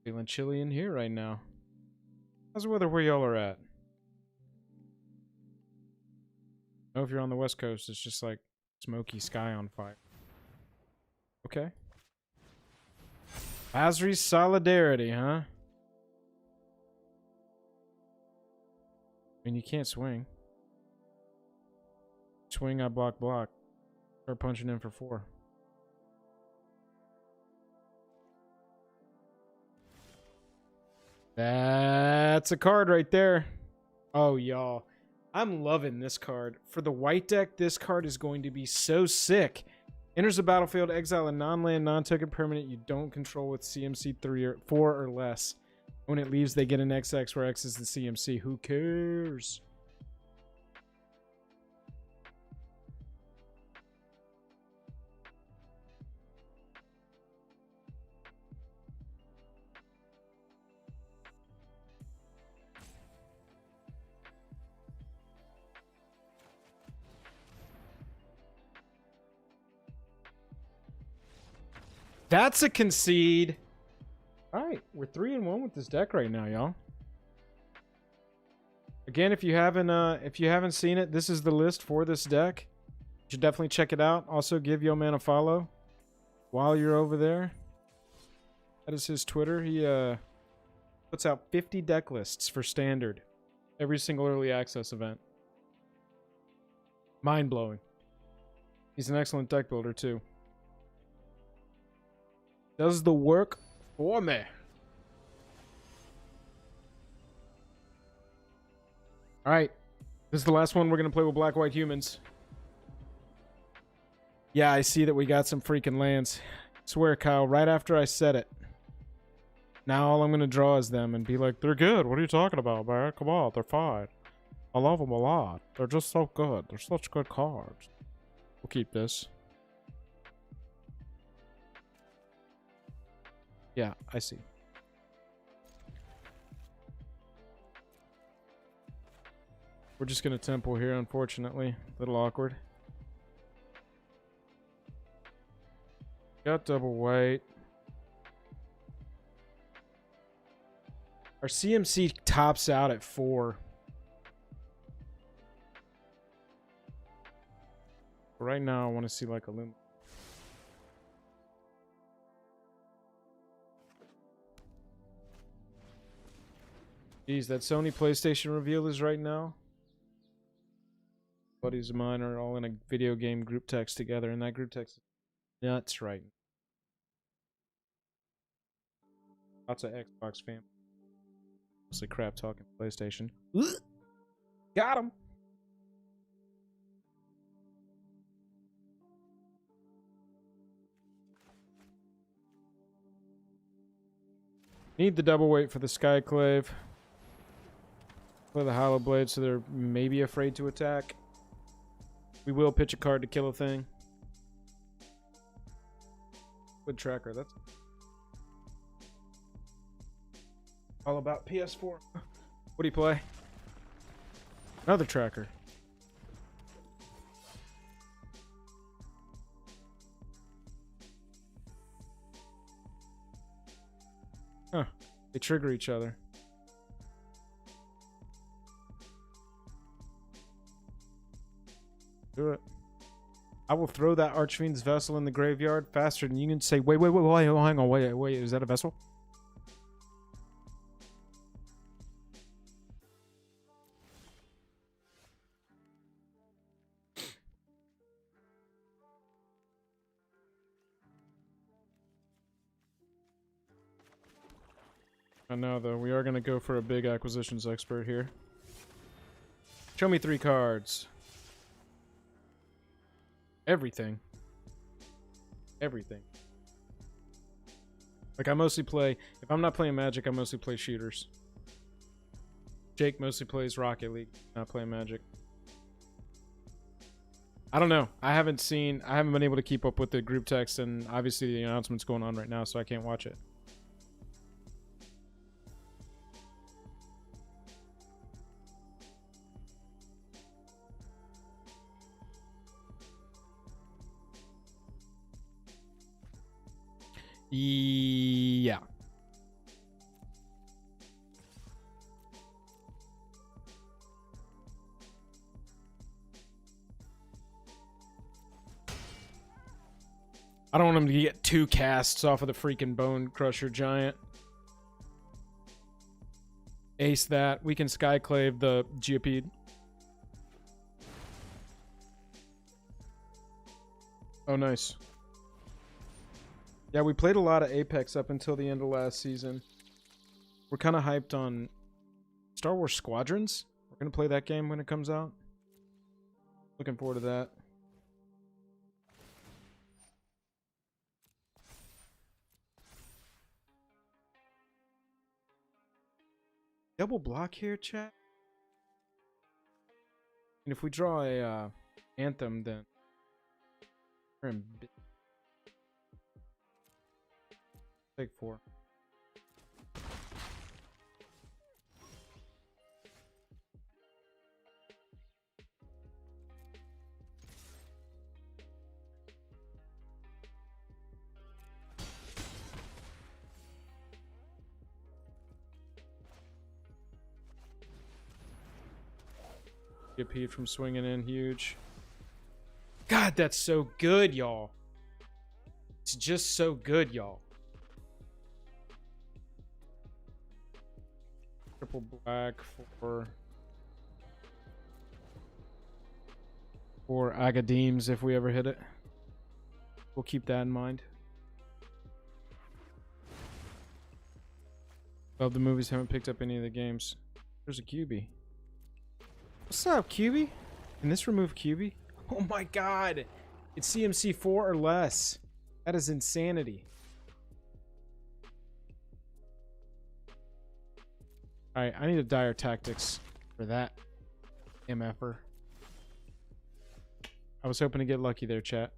Feeling chilly in here right now. How's the weather where y'all are at? I know if you're on the West Coast, it's just like smoky sky on fire. Okay. Azri's Solidarity, huh? I mean, you can't swing. Swing, I block. Start punching in for 4. That's a card right there. Oh, y'all. I'm loving this card. For the white deck, this card is going to be so sick. Enters the battlefield, exile a non-land, non-token permanent you don't control with CMC 3 or 4 or less. When it leaves, they get an XX where X is the CMC. Who cares? That's a concede. All right, we're 3-1 with this deck right now, y'all. Again, if you haven't seen it, this is the list for this deck. You should definitely check it out. Also, give Yo Man a follow while you're over there. That is his Twitter. He puts out 50 deck lists for standard every single early access event. Mind blowing. He's an excellent deck builder too. Does the work for me. All right. This is the last one we're going to play with Black White Humans. Yeah, I see that we got some freaking lands. I swear, Kyle, right after I said it. Now all I'm going to draw is them and be like, they're good. What are you talking about, man? Come on, they're fine. I love them a lot. They're just so good. They're such good cards. We'll keep this. Yeah, I see. We're just going to temple here, unfortunately. A little awkward. Got double white. Our CMC tops out at 4. Right now, I want to see like a limit. Geez, that Sony PlayStation reveal is right now. Buddies of mine are all in a video game group text together, and that group text is nuts right now. Lots of Xbox fam. Mostly crap talking PlayStation. Got him. Need the double weight for the Skyclave. Play the Hollow Blade so they're maybe afraid to attack. We will pitch a card to kill a thing. Good tracker, that's all about PS4. What do you play? Another tracker. They trigger each other. Do it. I will throw that Archfiend's Vessel in the graveyard faster than you can say, wait, hang on, wait, is that a vessel? I know, though. We are going to go for a big acquisitions expert here. Show me 3 cards. Everything. Everything. Like, I mostly play... If I'm not playing Magic, I mostly play shooters. Jake mostly plays Rocket League, not playing Magic. I don't know. I haven't been able to keep up with the group text, and obviously the announcement's going on right now, so I can't watch it. Yeah. I don't want him to get 2 casts off of the freaking Bone Crusher Giant. Ace that. We can Skyclave the Geopede. Oh, nice. Yeah, we played a lot of Apex up until the end of last season. We're kind of hyped on Star Wars Squadrons. We're going to play that game when it comes out. Looking forward to that. Double block here, chat? And if we draw a Anthem, then we're in take 4. Get Pete from swinging in huge. God, that's so good, y'all. It's just so good, y'all. Triple black for Agadeems if we ever hit it. We'll keep that in mind. Love the movies, haven't picked up any of the games. There's a QB. What's up, QB? Can this remove QB? Oh my god! It's CMC 4 or less. That is insanity. Alright, I need a dire tactics for that MFer. I was hoping to get lucky there, chat.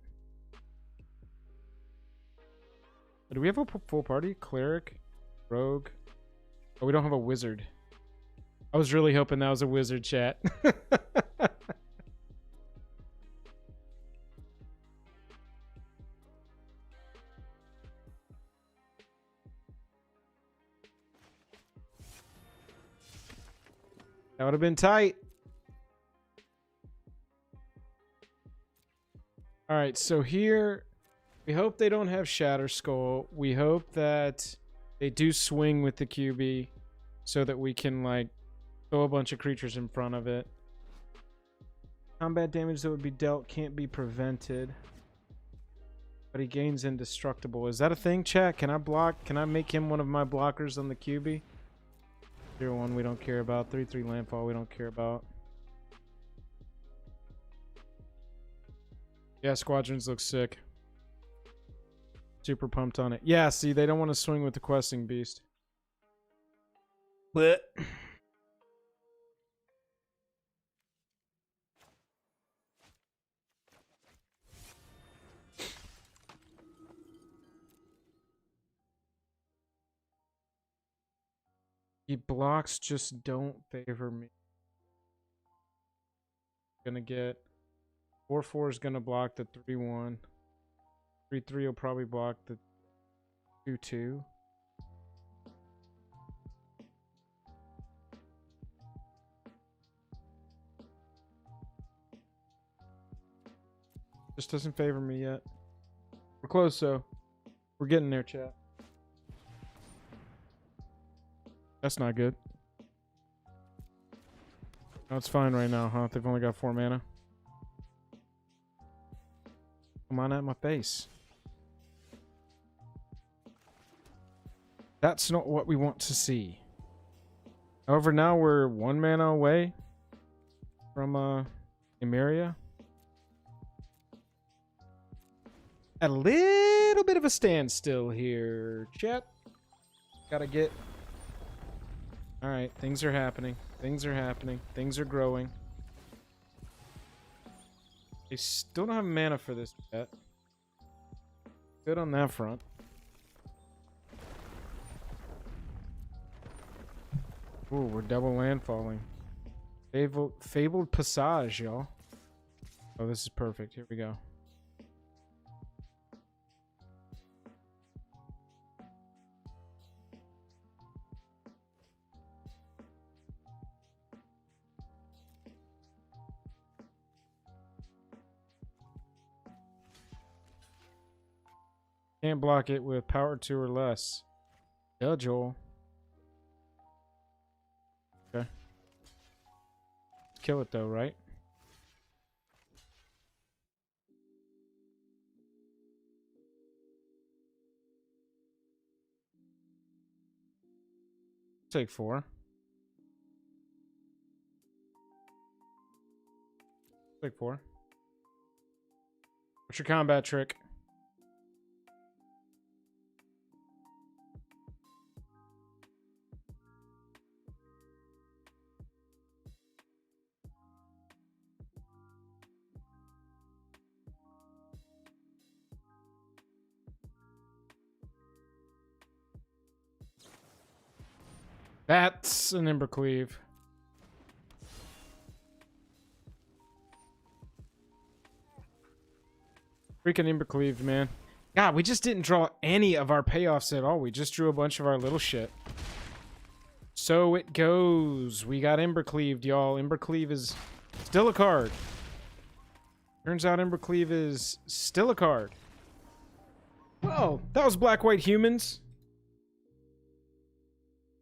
Do we have a full party? Cleric? Rogue? Oh, we don't have a wizard. I was really hoping that was a wizard, chat. That would have been tight. All right, so here we hope they don't have Shatter Skull. We hope that they do swing with the QB so that we can like throw a bunch of creatures in front of it. Combat damage that would be dealt can't be prevented. But he gains indestructible. Is that a thing, chat? Can I block? Can I make him one of my blockers on the QB? 0-1 we don't care about. 3-3 landfall we don't care about. Yeah, Squadrons look sick. Super pumped on it. Yeah, see, they don't want to swing with the questing beast. But the blocks just don't favor me. Gonna get 4-4 is gonna block the 3-1. 3-3 will probably block the 2-2. Just doesn't favor me yet. We're close, though. We're getting there, chat. That's not good. No, it's fine right now, huh? They've only got 4 mana. Come on at my face. That's not what we want to see. However, now we're 1 mana away from Emeria. At a little bit of a standstill here, chat. Gotta get... Alright, things are happening. Things are happening. Things are growing. They still don't have mana for this yet. Good on that front. Ooh, we're double landfalling. Fabled Passage, y'all. Oh, this is perfect. Here we go. Can't block it with power 2 or less. Yeah, Joel. Okay. Kill it though, right? Take 4. Take 4. What's your combat trick? That's an Embercleave. Freaking Embercleave, man. God, we just didn't draw any of our payoffs at all. We just drew a bunch of our little shit. So it goes. We got Embercleaved, y'all. Embercleave is still a card. Turns out Embercleave is still a card. Well, that was Black-White Humans.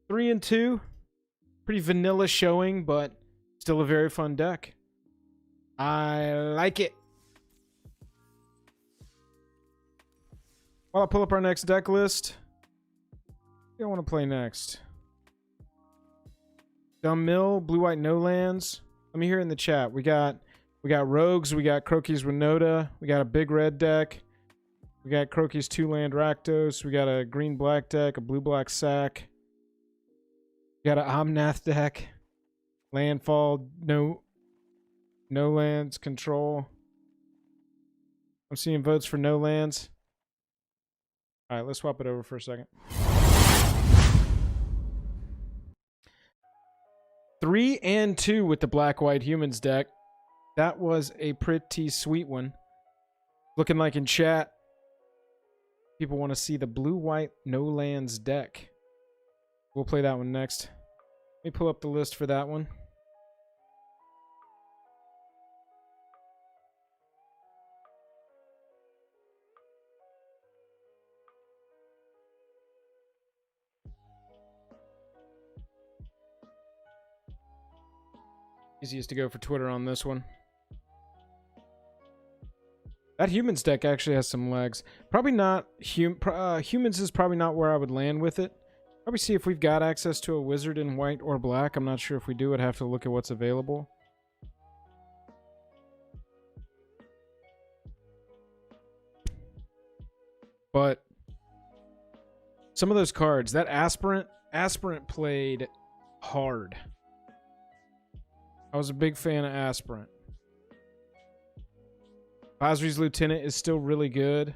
3 and 2. Pretty vanilla showing, but still a very fun deck. I like it. While I pull up our next deck list, what do I want to play next? Dumb Mill, Blue-White No Lands. Let me hear it in the chat. We got Rogues, we got Croaky's Winota, we got a big red deck. We got Croaky's 2-land Rakdos, we got a green-black deck, a blue-black sack. We got an Omnath deck. Landfall, no lands, control. I'm seeing votes for no lands. Alright, let's swap it over for a second. 3 and 2 with the Black-White Humans deck. That was a pretty sweet one. Looking like in chat, people want to see the Blue-White No Lands deck. We'll play that one next. Let me pull up the list for that one. Easiest to go for Twitter on this one. That Humans deck actually has some legs. Probably not... Humans is probably not where I would land with it. Probably see if we've got access to a wizard in white or black. I'm not sure if we do. I'd have to look at what's available. But some of those cards, that Aspirant played hard. I was a big fan of Aspirant. Basri's Lieutenant is still really good.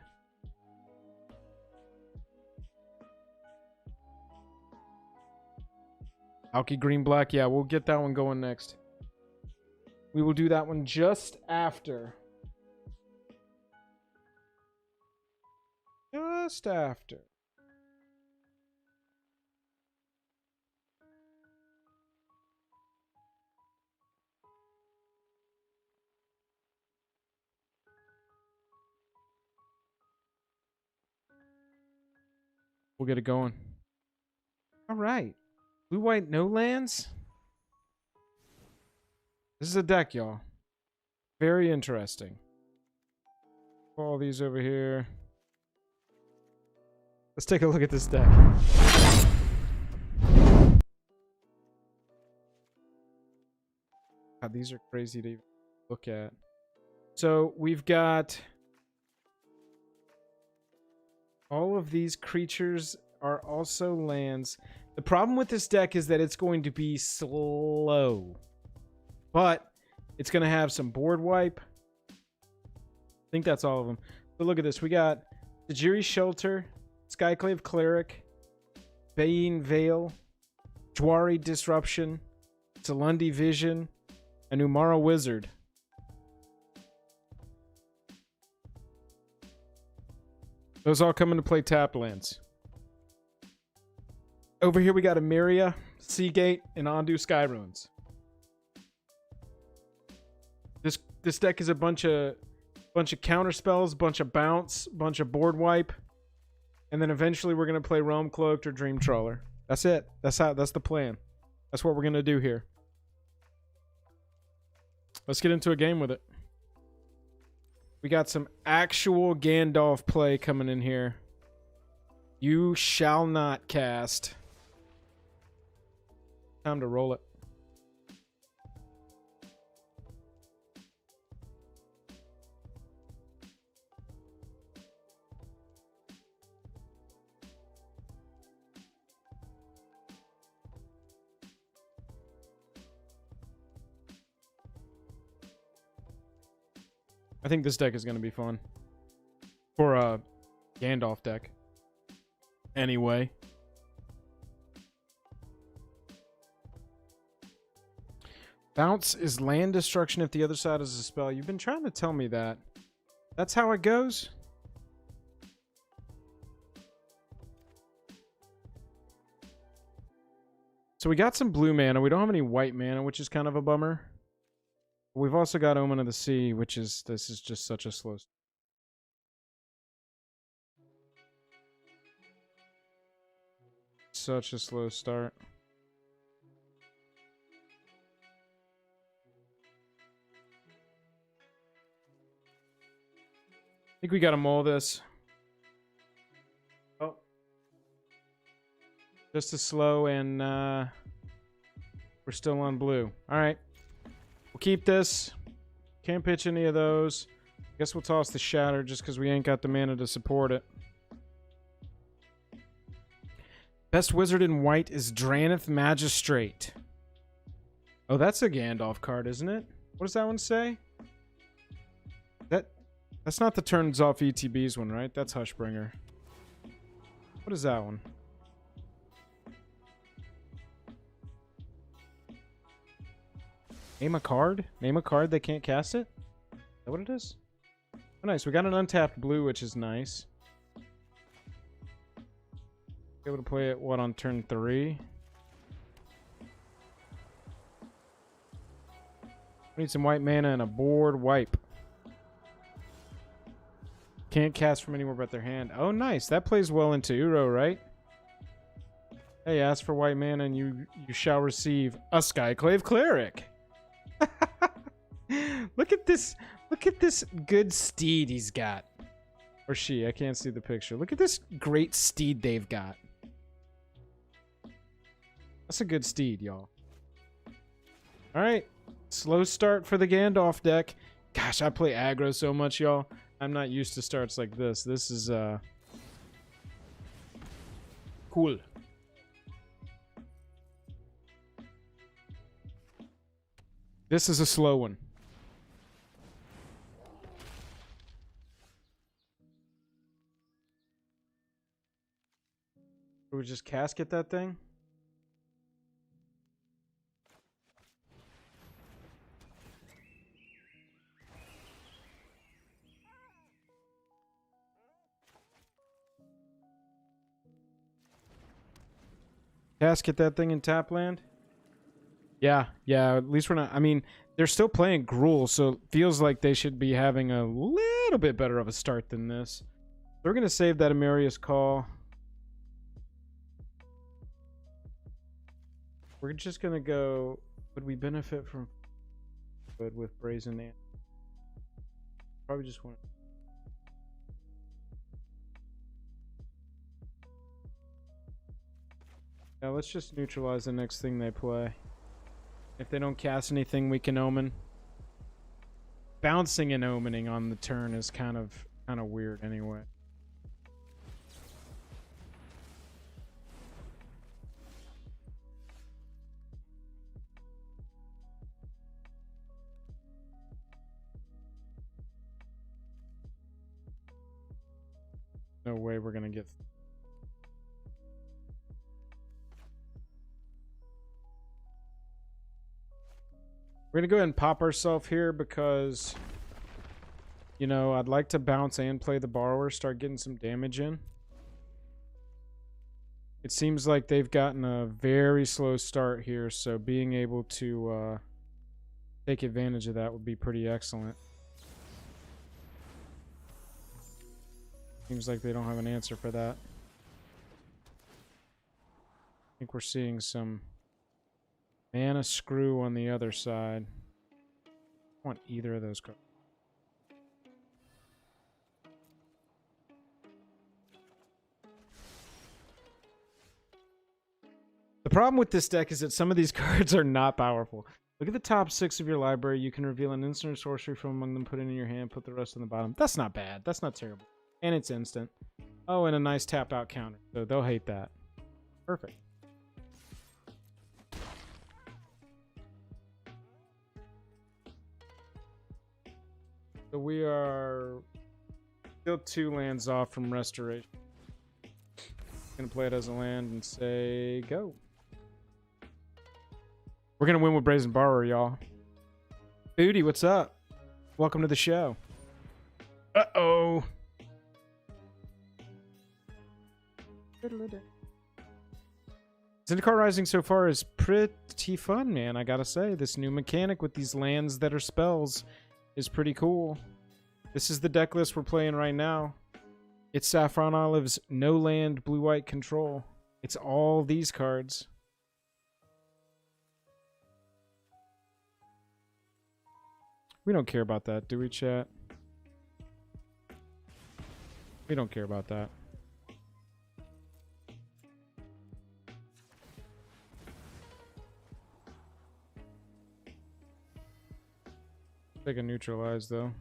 Alki Green Black, yeah, we'll get that one going next. We will do that one just after. Just after. We'll get it going. All right. Blue, white, no lands. This is a deck, y'all. Very interesting. Put all these over here. Let's take a look at this deck. God, these are crazy to look at. So we've got all of these creatures are also lands. The problem with this deck is that it's going to be slow, but it's going to have some board wipe. I think that's all of them. So look at this. We got Tajiri Shelter, Skyclave Cleric, Bayeen Veil, Jwari Disruption, Salundi Vision, and Umara Wizard. Those all come into play tapped lands. Over here we got Emeria, Seagate, and Ondu Sky Ruins. This deck is a bunch of counter spells, bunch of bounce, bunch of board wipe, and then eventually we're gonna play Realm Cloaked or Dream Trawler. That's it. That's the plan. That's what we're gonna do here. Let's get into a game with it. We got some actual Gandalf play coming in here. You shall not cast. Time to roll it. I think this deck is going to be fun. For a Gandalf deck. Anyway. Bounce is land destruction if the other side is a spell. You've been trying to tell me that. That's how it goes? So we got some blue mana. We don't have any white mana, which is kind of a bummer. We've also got Omen of the Sea, which is, this is just such a slow. Such a slow start. I think we gotta mull this. Oh. Just as slow, and we're still on blue. Alright. We'll keep this. Can't pitch any of those. Guess we'll toss the Shatter just because we ain't got the mana to support it. Best wizard in white is Draneth Magistrate. Oh, that's a Gandalf card, isn't it? What does that one say? That's not the turns off ETBs one, right? That's Hushbringer. What is that one? Name a card? Name a card they can't cast it? Is that what it is? Oh, nice. We got an untapped blue, which is nice. Be able to play it, what, on turn 3? We need some white mana and a board wipe. Can't cast from anywhere but their hand. Oh, nice. That plays well into Uro, right? Hey, ask for white mana and you shall receive a Skyclave Cleric. Look at this. Look at this good steed he's got. Or she. I can't see the picture. Look at this great steed they've got. That's a good steed, y'all. Alright. Slow start for the Gandalf deck. Gosh, I play aggro so much, y'all. I'm not used to starts like this. This is, cool. This is a slow one. Do we just casket that thing? Casket that thing in tap land? Yeah, at least we're not... I mean, they're still playing Gruul, so it feels like they should be having a little bit better of a start than this. We're going to save that Emeria's Call. We're just gonna go. Would we benefit from good with Brazen Ant? Probably just want. Yeah, let's just neutralize the next thing they play. If they don't cast anything, we can omen. Bouncing and omening on the turn is kind of weird anyway. No way we're gonna get. We're gonna go ahead and pop ourselves here because, you know, I'd like to bounce and play the borrower, start getting some damage in. It seems like they've gotten a very slow start here, so being able to take advantage of that would be pretty excellent. Seems like they don't have an answer for that. I think we're seeing some mana screw on the other side. I don't want either of those cards. The problem with this deck is that some of these cards are not powerful. Look at the top 6 of your library. You can reveal an instant or sorcery from among them, put it in your hand, put the rest on the bottom. That's not bad. That's not terrible. And it's instant. Oh, and a nice tap out counter. So they'll hate that. Perfect. So we are still 2 lands off from restoration. Gonna play it as a land and say go. We're gonna win with Brazen Borrower, y'all. Booty, what's up? Welcome to the show. Uh-oh. Zendikar Rising so far is pretty fun, man. I gotta say, this new mechanic with these lands that are spells is pretty cool. This is the deck list we're playing right now. It's Saffron Olive's no land blue-white control. It's all these cards. We don't care about that, do we, chat? We don't care about that. Take a neutralize, though.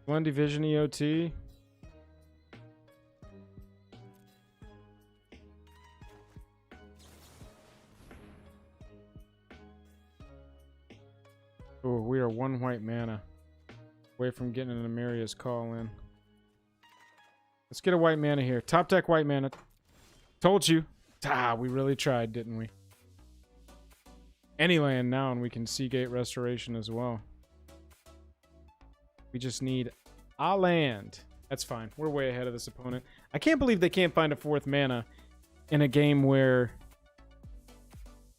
One division EOT. Oh, we are 1 white mana away from getting an Amaria's call in. Let's get a white mana here. Top deck white mana. Told you. Ah, we really tried, didn't we? Any land now, and we can Seagate Restoration as well. We just need a land. That's fine. We're way ahead of this opponent. I can't believe they can't find a 4th mana in a game where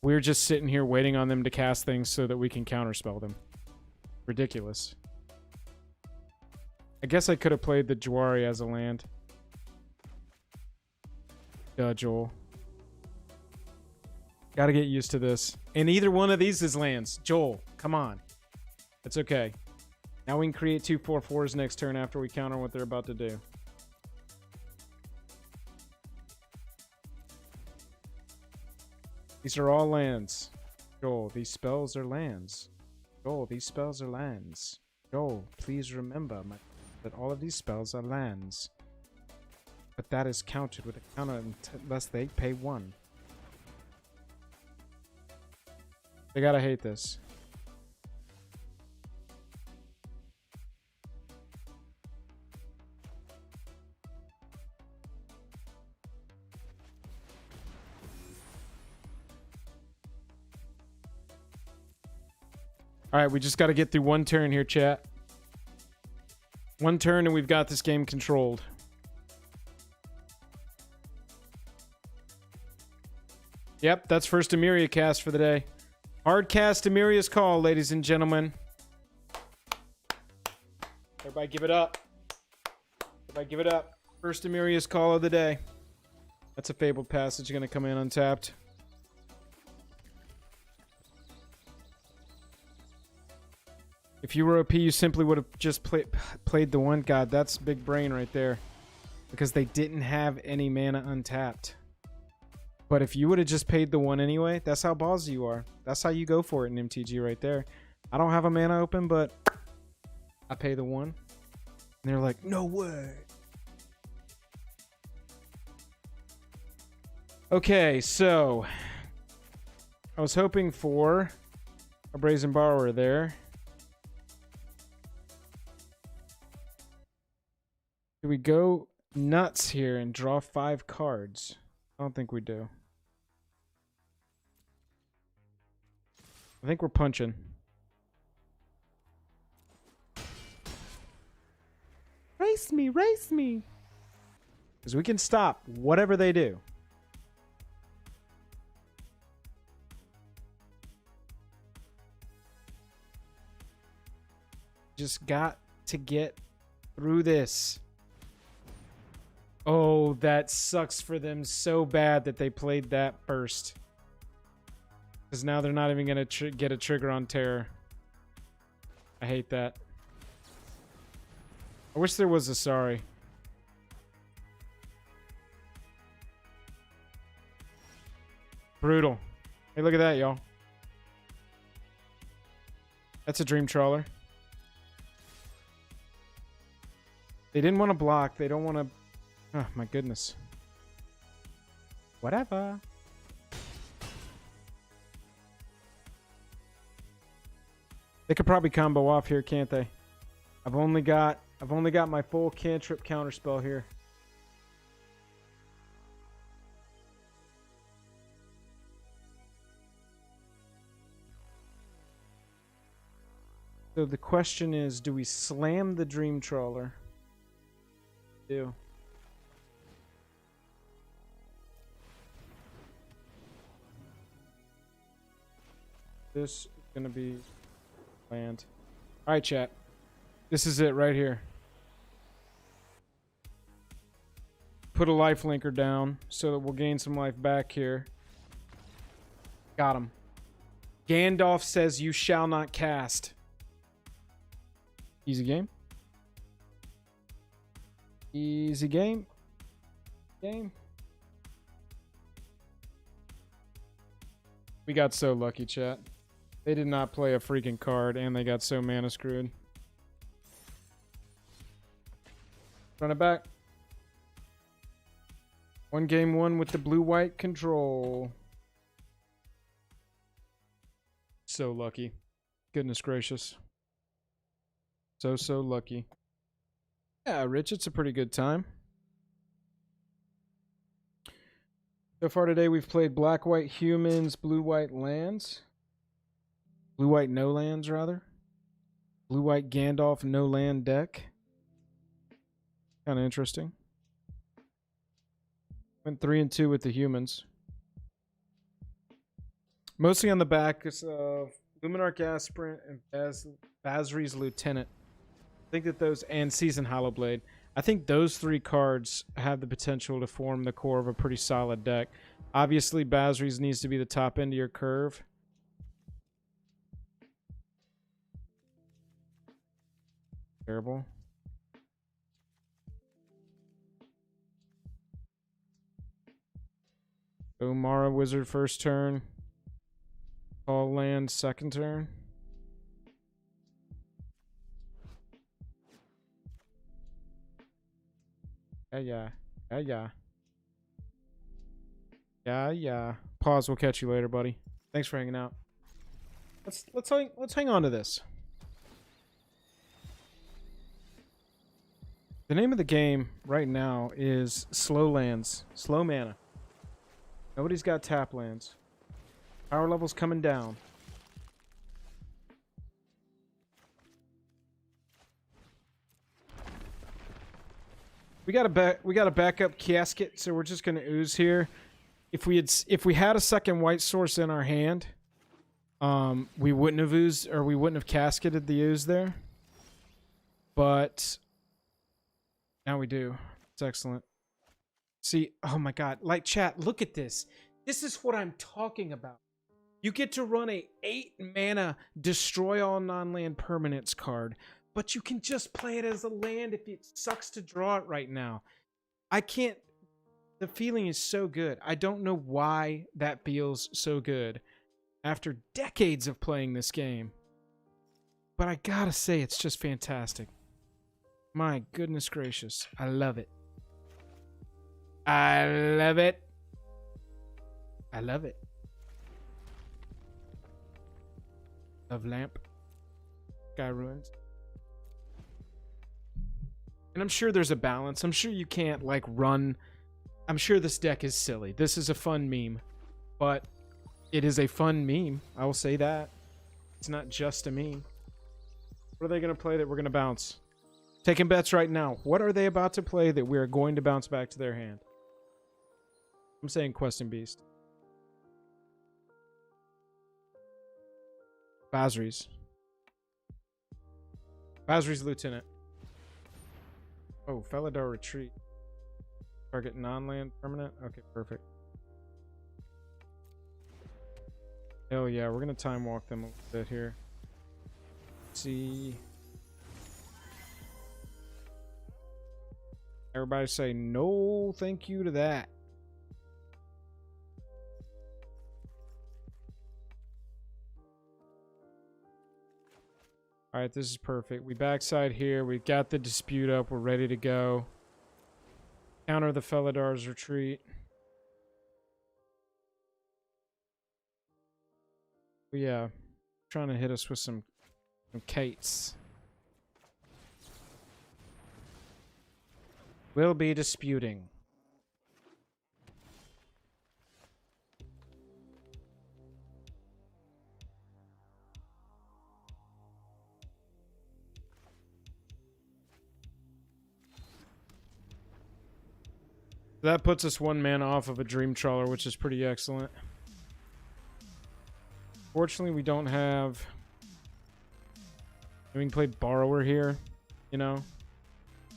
we're just sitting here waiting on them to cast things so that we can counterspell them. Ridiculous. I guess I could have played the Jwari as a land. Duh, Joel. Gotta get used to this. And either one of these is lands. Joel, come on. It's okay. Now we can create 2 4/4s next turn after we counter what they're about to do. These are all lands. Joel, these spells are lands. Joel, these spells are lands. Joel, please remember that all of these spells are lands. But that is counted with a counter unless they pay 1. They gotta hate this. All right, we just got to get through 1 turn here, chat. 1 turn and we've got this game controlled. Yep, that's first Emiria cast for the day. Hard cast Emiria's call, ladies and gentlemen. Everybody give it up. Everybody give it up. First Amirius call of the day. That's a Fabled Passage going to come in untapped. If you were OP, you simply would have just played the one. God, that's big brain right there. Because they didn't have any mana untapped. But if you would have just paid the one anyway, that's how ballsy you are. That's how you go for it in MTG right there. I don't have a mana open, but I pay the one. And they're like, no way. Okay, so I was hoping for a Brazen Borrower there. Do we go nuts here and draw 5 cards? I don't think we do. I think we're punching. Race me, race me. Because we can stop whatever they do. Just got to get through this. Oh, that sucks for them so bad that they played that first. Because now they're not even going to get a trigger on Terror. I hate that. I wish there was a sorry. Brutal. Hey, look at that, y'all. That's a Dream Trawler. They didn't want to block. They don't want to... Oh, my goodness. Whatever. They could probably combo off here, can't they? I've only got my full cantrip counterspell here. So the question is, do we slam the Dream Trawler? Do. This is going to be land. All right, chat. This is it right here. Put a life linker down so that we'll gain some life back here. Got him. Gandalf says you shall not cast. Easy game. Easy game. Game. We got so lucky, chat. They did not play a freaking card, and they got so mana screwed. Run it back. 1 game 1 with the blue-white control. So lucky. Goodness gracious. So lucky. Yeah, Rich, it's a pretty good time. So far today, we've played black-white humans, blue-white lands. Blue-white no lands, rather. Blue-white Gandalf no land deck. Kind of interesting. Went 3 and 2 with the humans. Mostly on the back of Luminarch Aspirant and Basri's Lieutenant. I think that those, and Season Hollowblade. I think those 3 cards have the potential to form the core of a pretty solid deck. Obviously, Basri's needs to be the top end of your curve. Terrible. Omara Wizard first turn. Call land second turn. Yeah. Pause. We'll catch you later, buddy. Thanks for hanging out. Let's hang on to this. The name of the game right now is slow lands, slow mana. Nobody's got tap lands. Power level's coming down. We got a backup casket, so we're just gonna ooze here. If we had a second white source in our hand, we wouldn't have oozed, or we wouldn't have casketed the ooze there. But now we do. It's excellent. See, oh my god. Like, chat, look at this. This is what I'm talking about. You get to run a 8 mana destroy all non-land permanents card, but you can just play it as a land if it sucks to draw it right now. I can't... The feeling is so good. I don't know why that feels so good after decades of playing this game. But I gotta say, it's just fantastic. My goodness gracious. I love it. I love it. I love it. Love lamp. Sky ruins. And I'm sure there's a balance. I'm sure you can't, like, run... I'm sure this deck is silly. This is a fun meme. But it is a fun meme. I will say that. It's not just a meme. What are they going to play that we're going to bounce? Taking bets right now. What are they about to play that we are going to bounce back to their hand? I'm saying Questing Beast. Basri's. Basri's Lieutenant. Oh, Felidar Retreat. Target non-land permanent? Okay, perfect. Hell yeah, we're gonna time walk them a little bit here. Let's see. Everybody say no thank you to that. Alright, this is perfect. We backside here. We've got the dispute up. We're ready to go. Counter the Felidar's retreat. But yeah, trying to hit us with some Kates. We'll be disputing. That puts us 1 mana off of a Dream Trawler, which is pretty excellent. Fortunately, we don't have... We can play Borrower here, you know?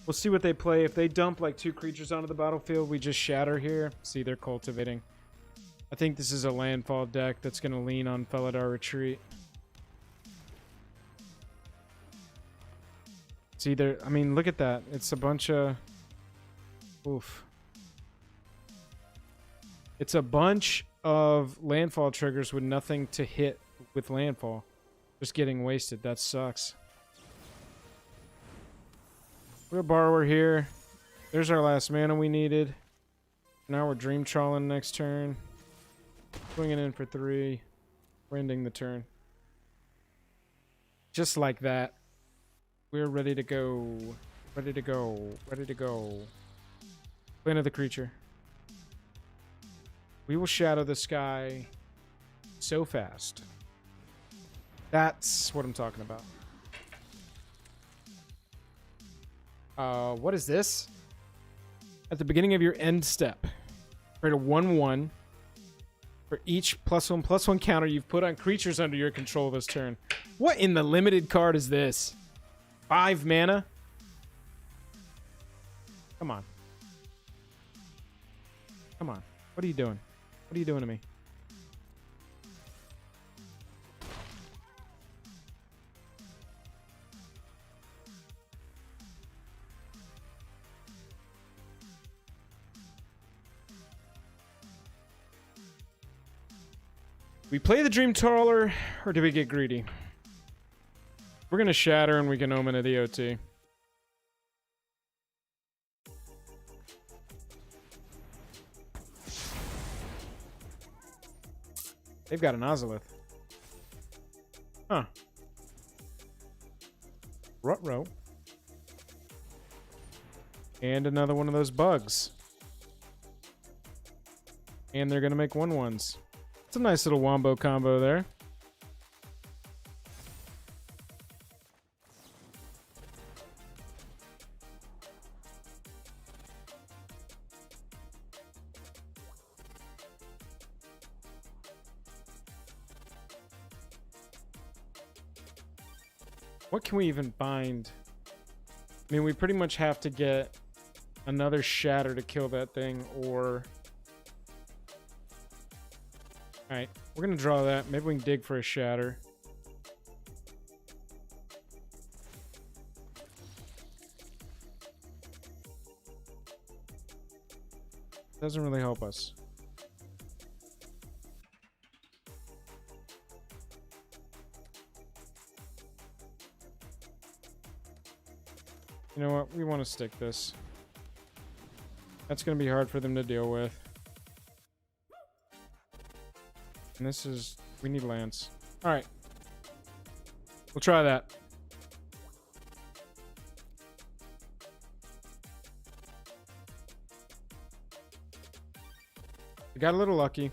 We'll see what they play. If they dump like 2 creatures onto the battlefield, we just shatter here. See, they're cultivating. I think this is a landfall deck that's going to lean on Felidar Retreat. It's either... I mean, look at that. It's a bunch of... Oof. It's a bunch of landfall triggers with nothing to hit with landfall. Just getting wasted. That sucks. We're a Borrower here. There's our last mana we needed. Now we're Dream Trawling next turn. Swinging in for 3. We're ending the turn. Just like that. We're ready to go. Ready to go. Ready to go. Play another creature. We will shadow the sky so fast. That's what I'm talking about. What is this? At the beginning of your end step, create a 1/1 for each +1/+1 counter you've put on creatures under your control this turn. What in the limited card is this? 5 mana? Come on. Come on. What are you doing? What are you doing to me? We play the Dream Trawler, or do we get greedy? We're going to shatter and we can omen a DOT. They've got an Ozolith. Huh. Ruh-roh. And another one of those bugs. And they're going to make 1/1s. It's a nice little wombo combo there. What can we even bind I mean, we pretty much have to get another shatter to kill that thing, or... Alright, we're gonna draw that. Maybe we can dig for a shatter. Doesn't really help us. You know what? We want to stick this. That's going to be hard for them to deal with. And this is... We need lands. Alright. We'll try that. We got a little lucky.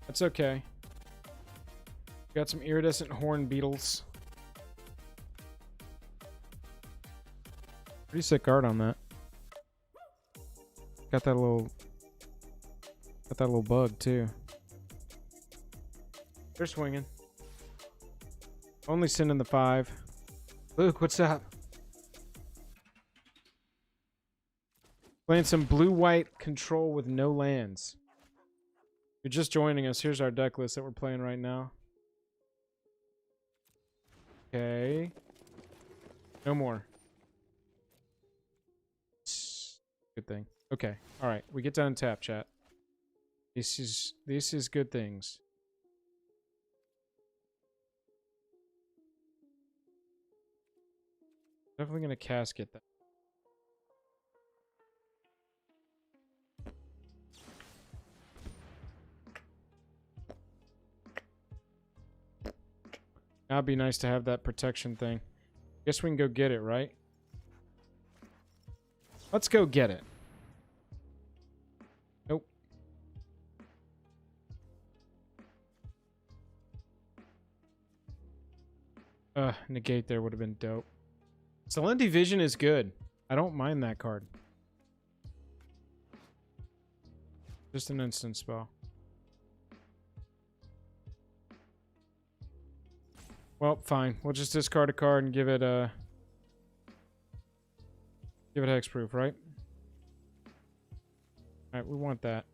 That's okay. Got some iridescent horn beetles. Pretty sick art on that. Got that little bug too. They're swinging. Only sending the 5. Luke, what's up? Playing some blue-white control with no lands. If you're just joining us, here's our deck list that we're playing right now. Okay. No more. Good thing. Okay. All right. We get to untap, chat. This is good things. Definitely gonna casket that. Now it'd be nice to have that protection thing. Guess we can go get it, right? Let's go get it. Nope. Negate there would have been dope. Selendi Vision is good. I don't mind that card. Just an instant spell. Well, fine. We'll just discard a card and give it hexproof, right? Alright, we want that.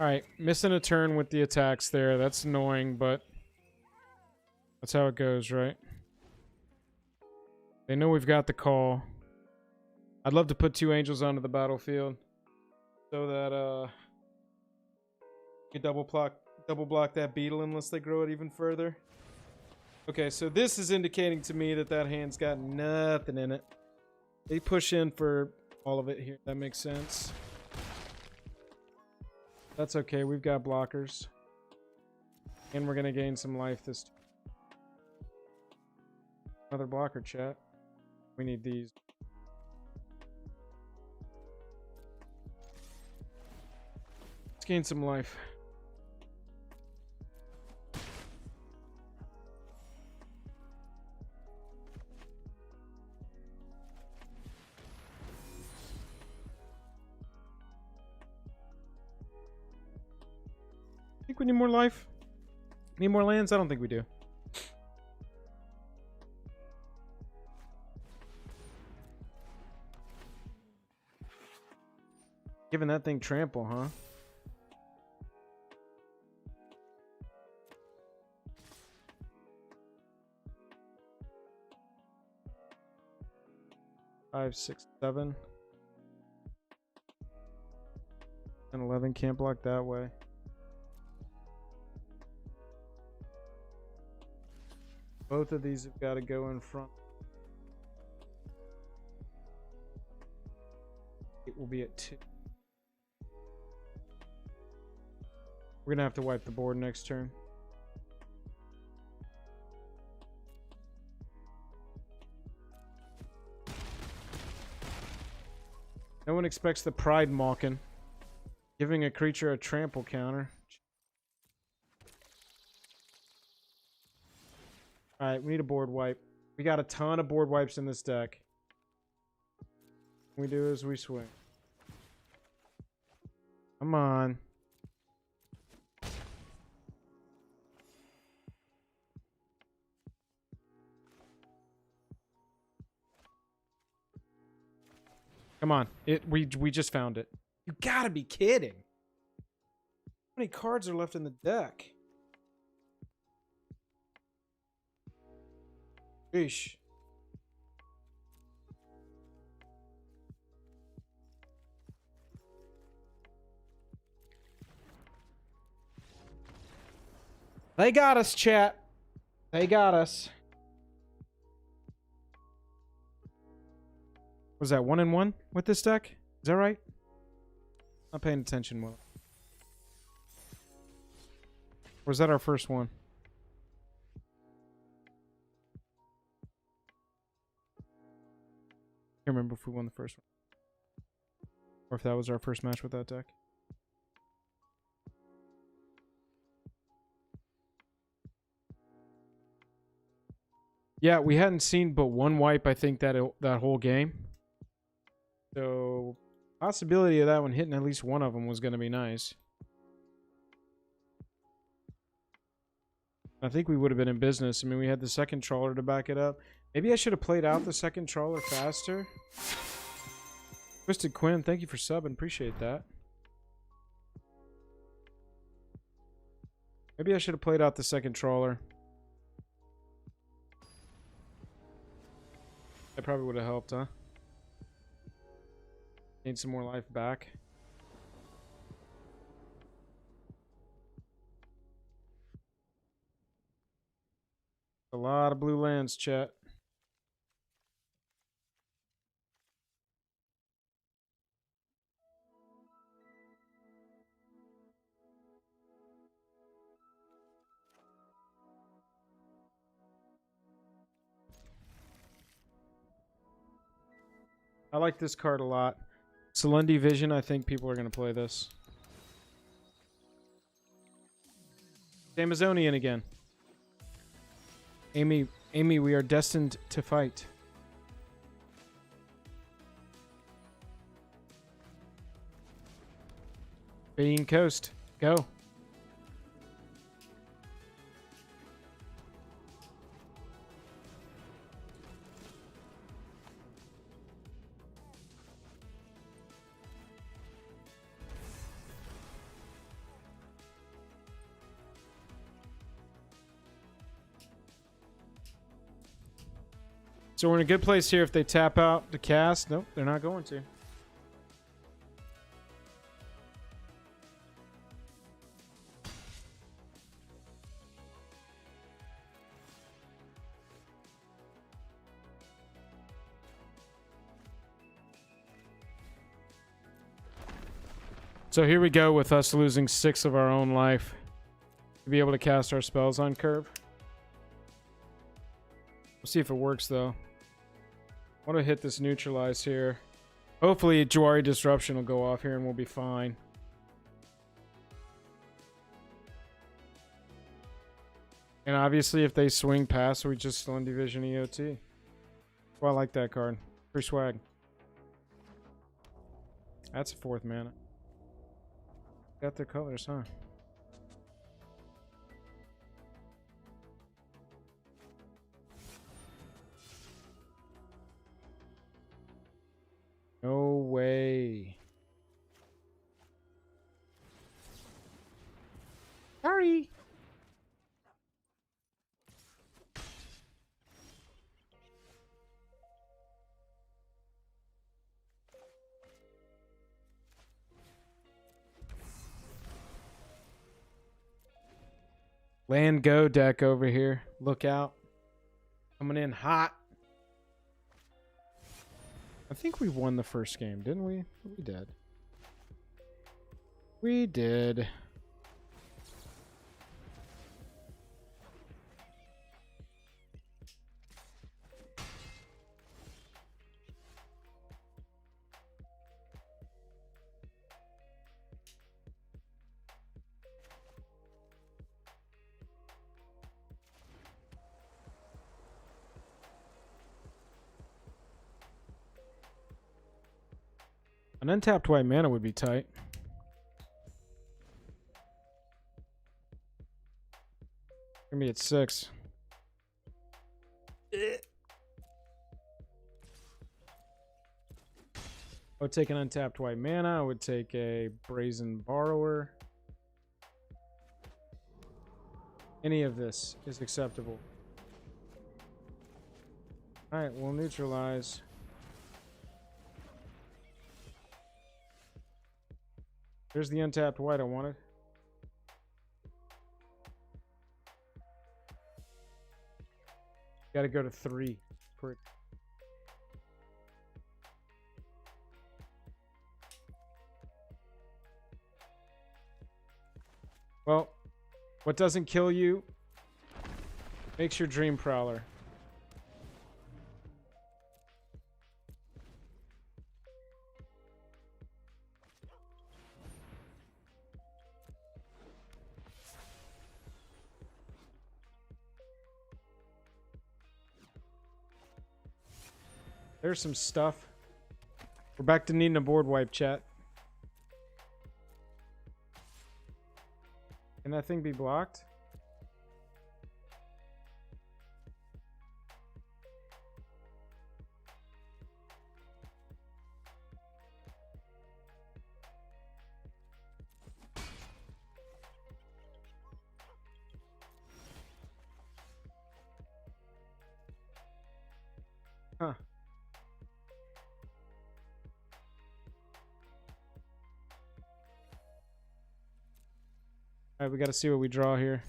Alright, missing a turn with the attacks there. That's annoying, but that's how it goes, right? They know we've got the call. I'd love to put 2 angels onto the battlefield so that you double block that beetle unless they grow it even further. Okay, so this is indicating to me that hand's got nothing in it. They push in for all of it here. That makes sense. That's okay. We've got blockers. And we're going to gain some life this time. Another blocker, chat. We need these. Let's gain some life. Think we need more life? Need more lands? I don't think we do. Giving that thing trample, huh? Five, 6, 7. And 11 can't block that way. Both of these have got to go in front. It will be at 2. We're gonna have to wipe the board next turn. No one expects the Pride Malkin. Giving a creature a trample counter. Alright, we need a board wipe. We got a ton of board wipes in this deck. What we do is we swing. Come on. Come on. We just found it. You gotta be kidding. How many cards are left in the deck? Sheesh. They got us, chat. They got us. Was that 1-1 with this deck? Is that right? Not paying attention well. Or was that our first one? Can't remember if we won the first one. Or if that was our first match with that deck. Yeah, we hadn't seen but one wipe, I think, that whole game. So, possibility of that one hitting at least one of them was going to be nice. I think we would have been in business. I mean, we had the second trawler to back it up. Maybe I should have played out the second trawler faster. Twisted Quinn, thank you for subbing. Appreciate that. Maybe I should have played out the second trawler. That probably would have helped, huh? Need some more life back. A lot of blue lands, chat. I like this card a lot. Selendi Vision, I think people are going to play this. Amazonian again. Amy, we are destined to fight. Bean Coast, go. So we're in a good place here if they tap out the cast. Nope, they're not going to. So here we go with us losing 6 of our own life to be able to cast our spells on curve. We'll see if it works though. I want to hit this neutralize here. Hopefully Jawari Disruption will go off here and we'll be fine. And obviously if they swing past, we just Selendi Vision EOT. Well, I like that card. Free swag. That's a 4th mana. Got their colors, huh? No way. Sorry. Land go deck over here. Look out. Coming in hot. I think we won the first game, didn't we? We did. We did. An untapped white mana would be tight. Gonna be at 6. I would take an untapped white mana. I would take a Brazen Borrower. Any of this is acceptable. Alright, we'll neutralize. There's the untapped white I wanted. Gotta go to 3. Quick. Well, what doesn't kill you makes your Dream Prowler. There's some stuff. We're back to needing a board wipe, chat. Can that thing be blocked? Huh. Alright, we gotta see what we draw here.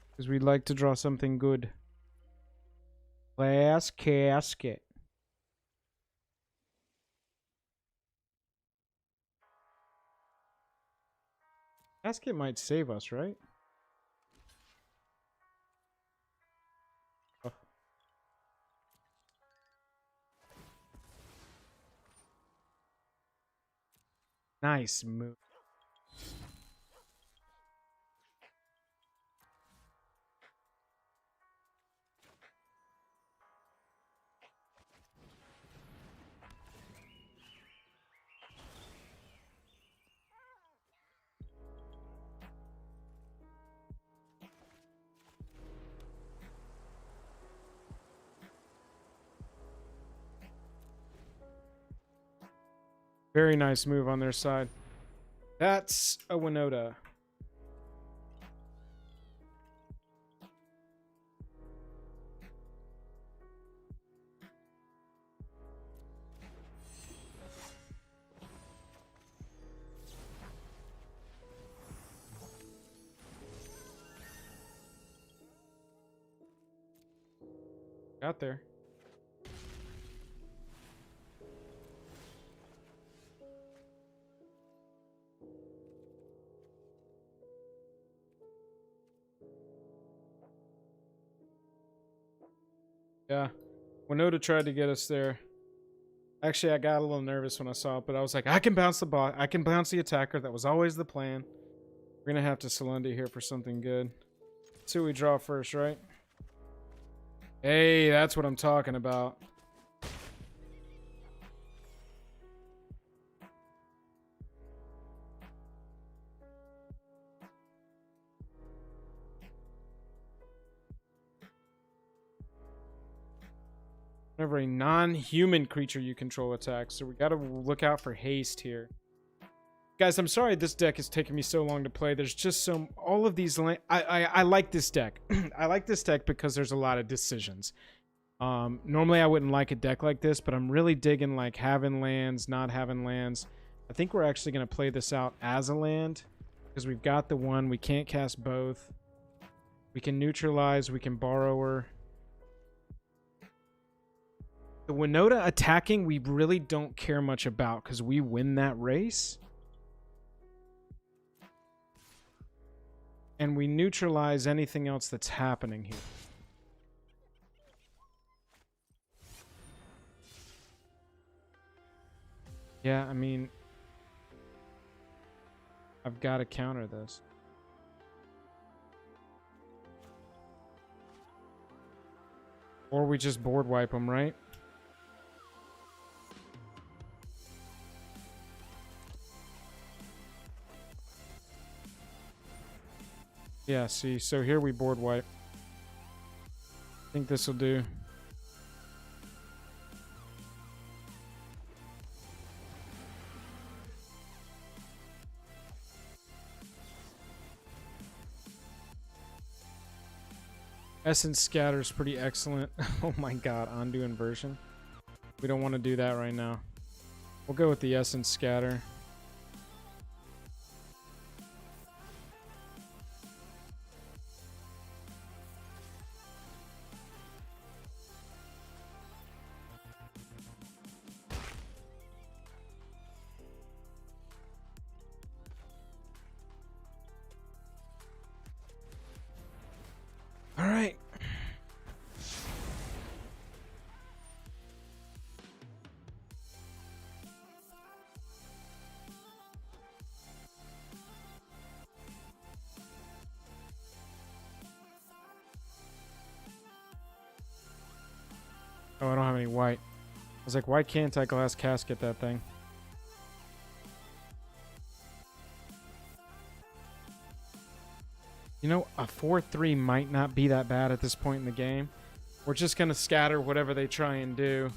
Because we'd like to draw something good. Glass Casket. Casket might save us, right? Oh. Nice move. Very nice move on their side. That's a Winota. Got there. Yeah. Winota tried to get us there. Actually, I got a little nervous when I saw it, but I was like, I can bounce the bot. I can bounce the attacker. That was always the plan. We're going to have to Selendi here for something good. Let's see what we draw first, right? Hey, that's what I'm talking about. Whenever a non-human creature you control attacks, so we got to look out for haste here. Guys, I'm sorry this deck is taking me so long to play. There's just so... all of these... I like this deck. I like this deck because there's a lot of decisions. Normally I wouldn't like a deck like this, but I'm really digging like having lands, not having lands. I think we're actually going to play this out as a land because we've got the one. We can't cast both. We can neutralize. We can borrower. The Winota attacking, we really don't care much about because we win that race. And we neutralize anything else that's happening here. Yeah, I mean, I've got to counter this. Or we just board wipe them, right? Yeah, see, so here we board wipe. I think this will do. Essence Scatter is pretty excellent. Oh my god, undo inversion. We don't want to do that right now. We'll go with the Essence Scatter. All right. Oh, I don't have any white. I was like, why can't I glass casket that thing? You know, a 4-3 might not be that bad at this point in the game. We're just gonna scatter whatever they try and do,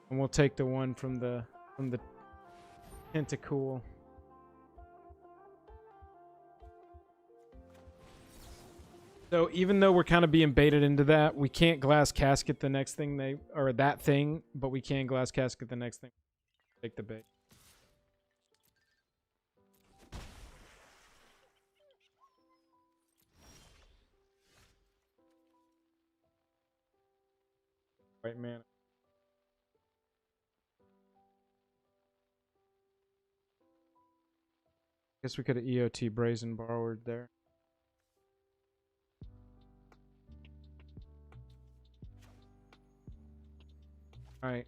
and we'll take the one from the Tentacool. So even though we're kind of being baited into that, we can't glass casket the next thing they or that thing, but we can glass casket the next thing. Take the bait. Right, man. Guess we could have EOT Brazen Borrowed there. Alright.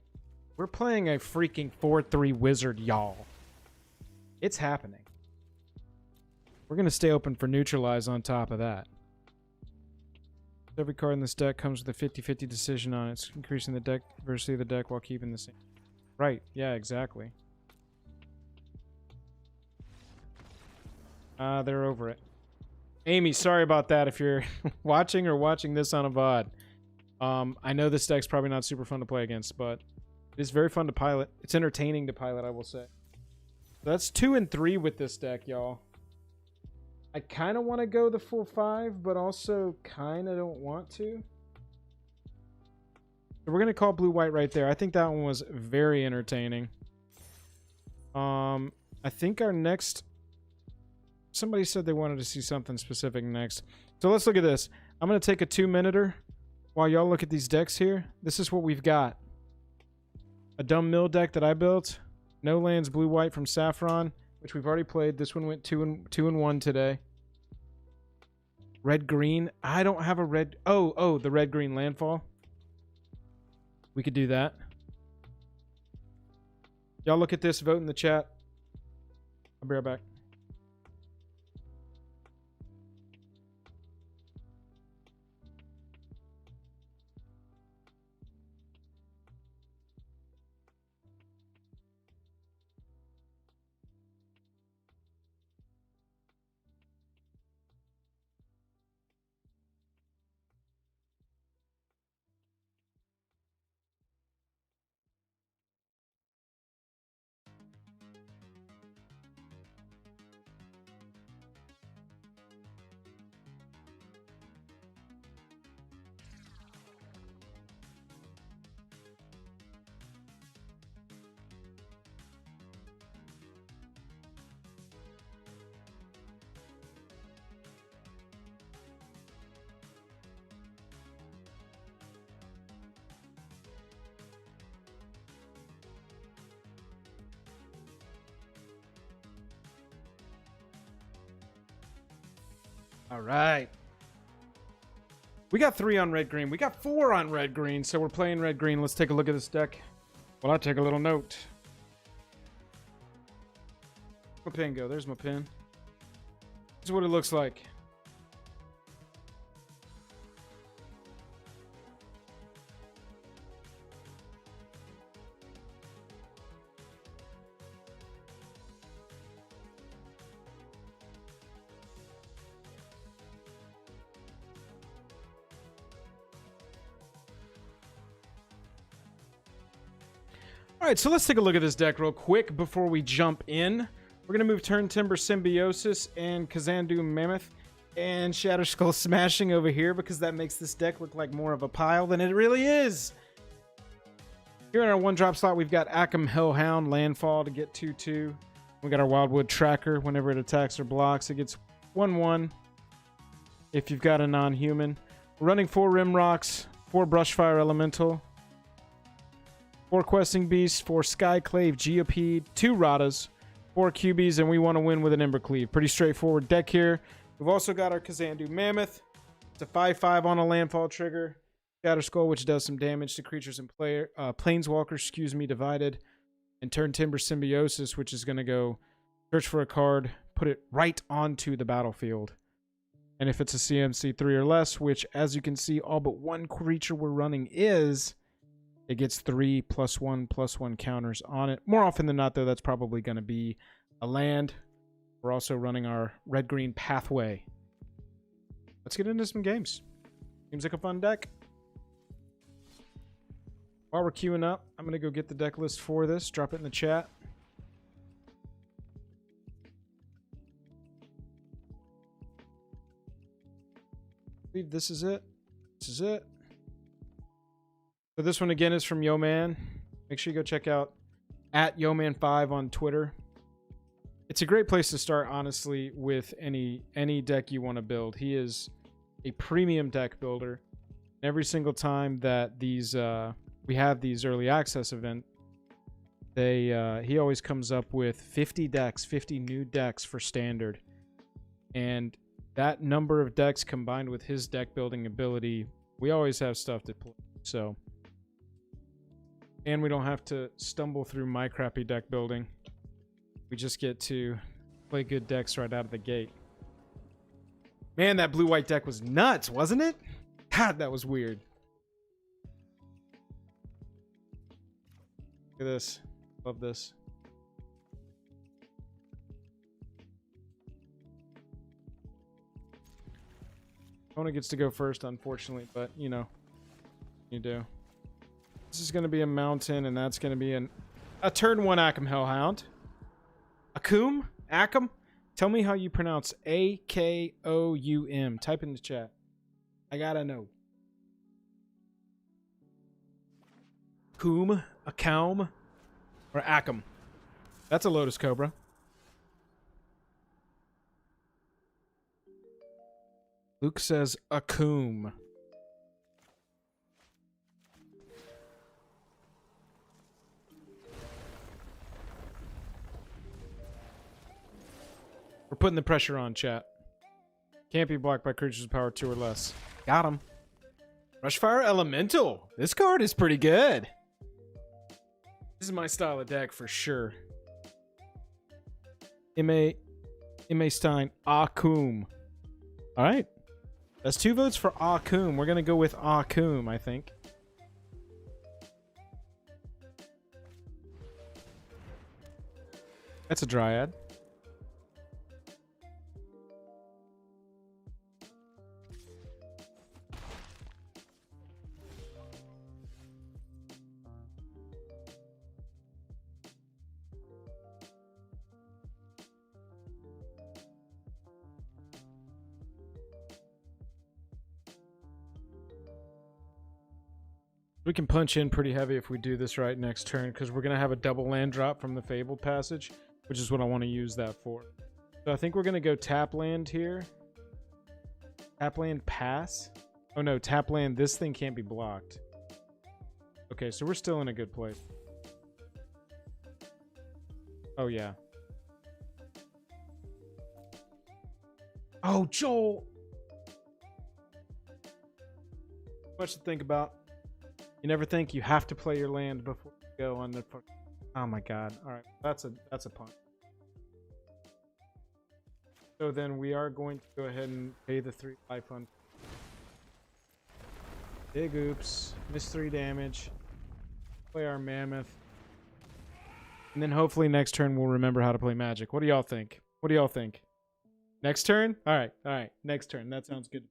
We're playing a freaking 4-3 wizard, y'all. It's happening. We're going to stay open for neutralize on top of that. Every card in this deck comes with a 50-50 decision on it. It's increasing the deck diversity of the deck while keeping the same. Right. Yeah, exactly. They're over it. Amy, sorry about that if you're watching this on a VOD. I know this deck's probably not super fun to play against, but it's very fun to pilot. It's entertaining to pilot, I will say. So that's 2 and 3 with this deck, y'all. I kind of want to go the full 5, but also kind of don't want to. So we're going to call blue-white right there. I think that one was very entertaining. I think our next... Somebody said they wanted to see something specific next. So let's look at this. I'm going to take a 2-minuter while y'all look at these decks here. This is what we've got. A dumb mill deck that I built. No lands blue-white from Saffron, which we've already played. This one went 2 and 1 today. Red-green. I don't have a red... Oh, the red-green landfall. We could do that. Y'all look at this. Vote in the chat. I'll be right back. All right. We got 3 on red-green. We got 4 on red-green, so we're playing red-green. Let's take a look at this deck. Well, I'll take a little note. Where'd my pen go? There's my pen. This is what it looks like. All right, so let's take a look at this deck real quick before we jump in. We're going to move Turn Timber Symbiosis and Kazandu Mammoth and Shatter Skull Smashing over here because that makes this deck look like more of a pile than it really is. Here in our 1-drop slot, we've got Akum Hellhound Landfall to get 2/2. We got our Wildwood Tracker. Whenever it attacks or blocks, it gets 1/1 if you've got a non-human. We're running 4 Rimrocks, 4 Brushfire Elemental, 4 Questing Beasts, 4 Skyclave Geopede, 2 Radas, 4 QBs, and we want to win with an Embercleave. Pretty straightforward deck here. We've also got our Kazandu Mammoth. It's a 5/5 on a landfall trigger. Shatter Skull, which does some damage to creatures and planeswalkers, divided. And Turn Timber Symbiosis, which is going to go search for a card, put it right onto the battlefield. And if it's a CMC 3 or less, which as you can see, all but one creature we're running is, it gets 3+1/+1 counters on it. More often than not, though, that's probably going to be a land. We're also running our red-green pathway. Let's get into some games. Seems like a fun deck. While we're queuing up, I'm going to go get the deck list for this. Drop it in the chat. I believe this is it. This is it. So this one again is from Yoman. Make sure you go check out @Yoman5 on Twitter. It's a great place to start, honestly, with any deck you want to build. He is a premium deck builder. Every single time that these we have these early access events, he always comes up with 50 decks, 50 new decks for standard. And that number of decks combined with his deck building ability, we always have stuff to play. So, and we don't have to stumble through my crappy deck building. We just get to play good decks right out of the gate. Man, that blue-white deck was nuts, wasn't it? God, that was weird. Look at this. Love this. Opponent gets to go first, unfortunately, but, you know, you do. This is going to be a mountain, and that's going to be a turn 1 Akum Hellhound. Akum? Akum? Tell me how you pronounce Akoum. Type in the chat. I gotta know. Akum? Akaum? Or Akum? That's a Lotus Cobra. Luke says Akum. We're putting the pressure on, chat. Can't be blocked by creatures with power 2 or less. Got him. Rushfire Elemental. This card is pretty good. This is my style of deck for sure. M.A. Stein. Akum. Alright. That's 2 votes for Akum. We're going to go with Akum, I think. That's a Dryad. We can punch in pretty heavy if we do this right next turn, because we're going to have a double land drop from the Fabled Passage, which is what I want to use that for. So I think we're going to go tap land here. Tap land pass? Oh no, tap land. This thing can't be blocked. Okay, so we're still in a good place. Oh yeah. Oh, Joel! Much to think about. You never think you have to play your land before you go on the... Oh my god. Alright, that's a punt. So then we are going to go ahead and pay the 3 life on. Big oops. Miss 3 damage. Play our Mammoth. And then hopefully next turn we'll remember how to play Magic. What do y'all think? What do y'all think? Next turn? Alright, alright. Next turn. That sounds good.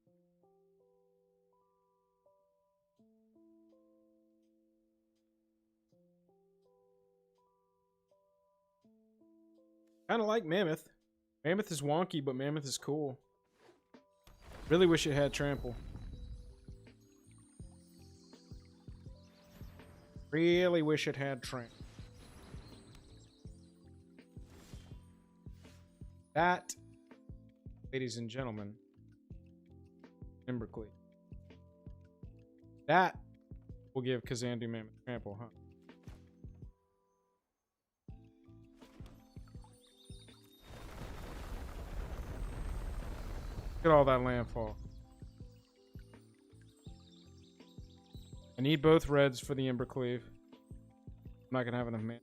Kind of like Mammoth. Mammoth is wonky, but Mammoth is cool. Really wish it had trample. Really wish it had trample. That, ladies and gentlemen, Embercleave. That will give Kazandu Mammoth trample, huh? Look at all that landfall. I need both reds for the Embercleave. I'm not gonna have enough mana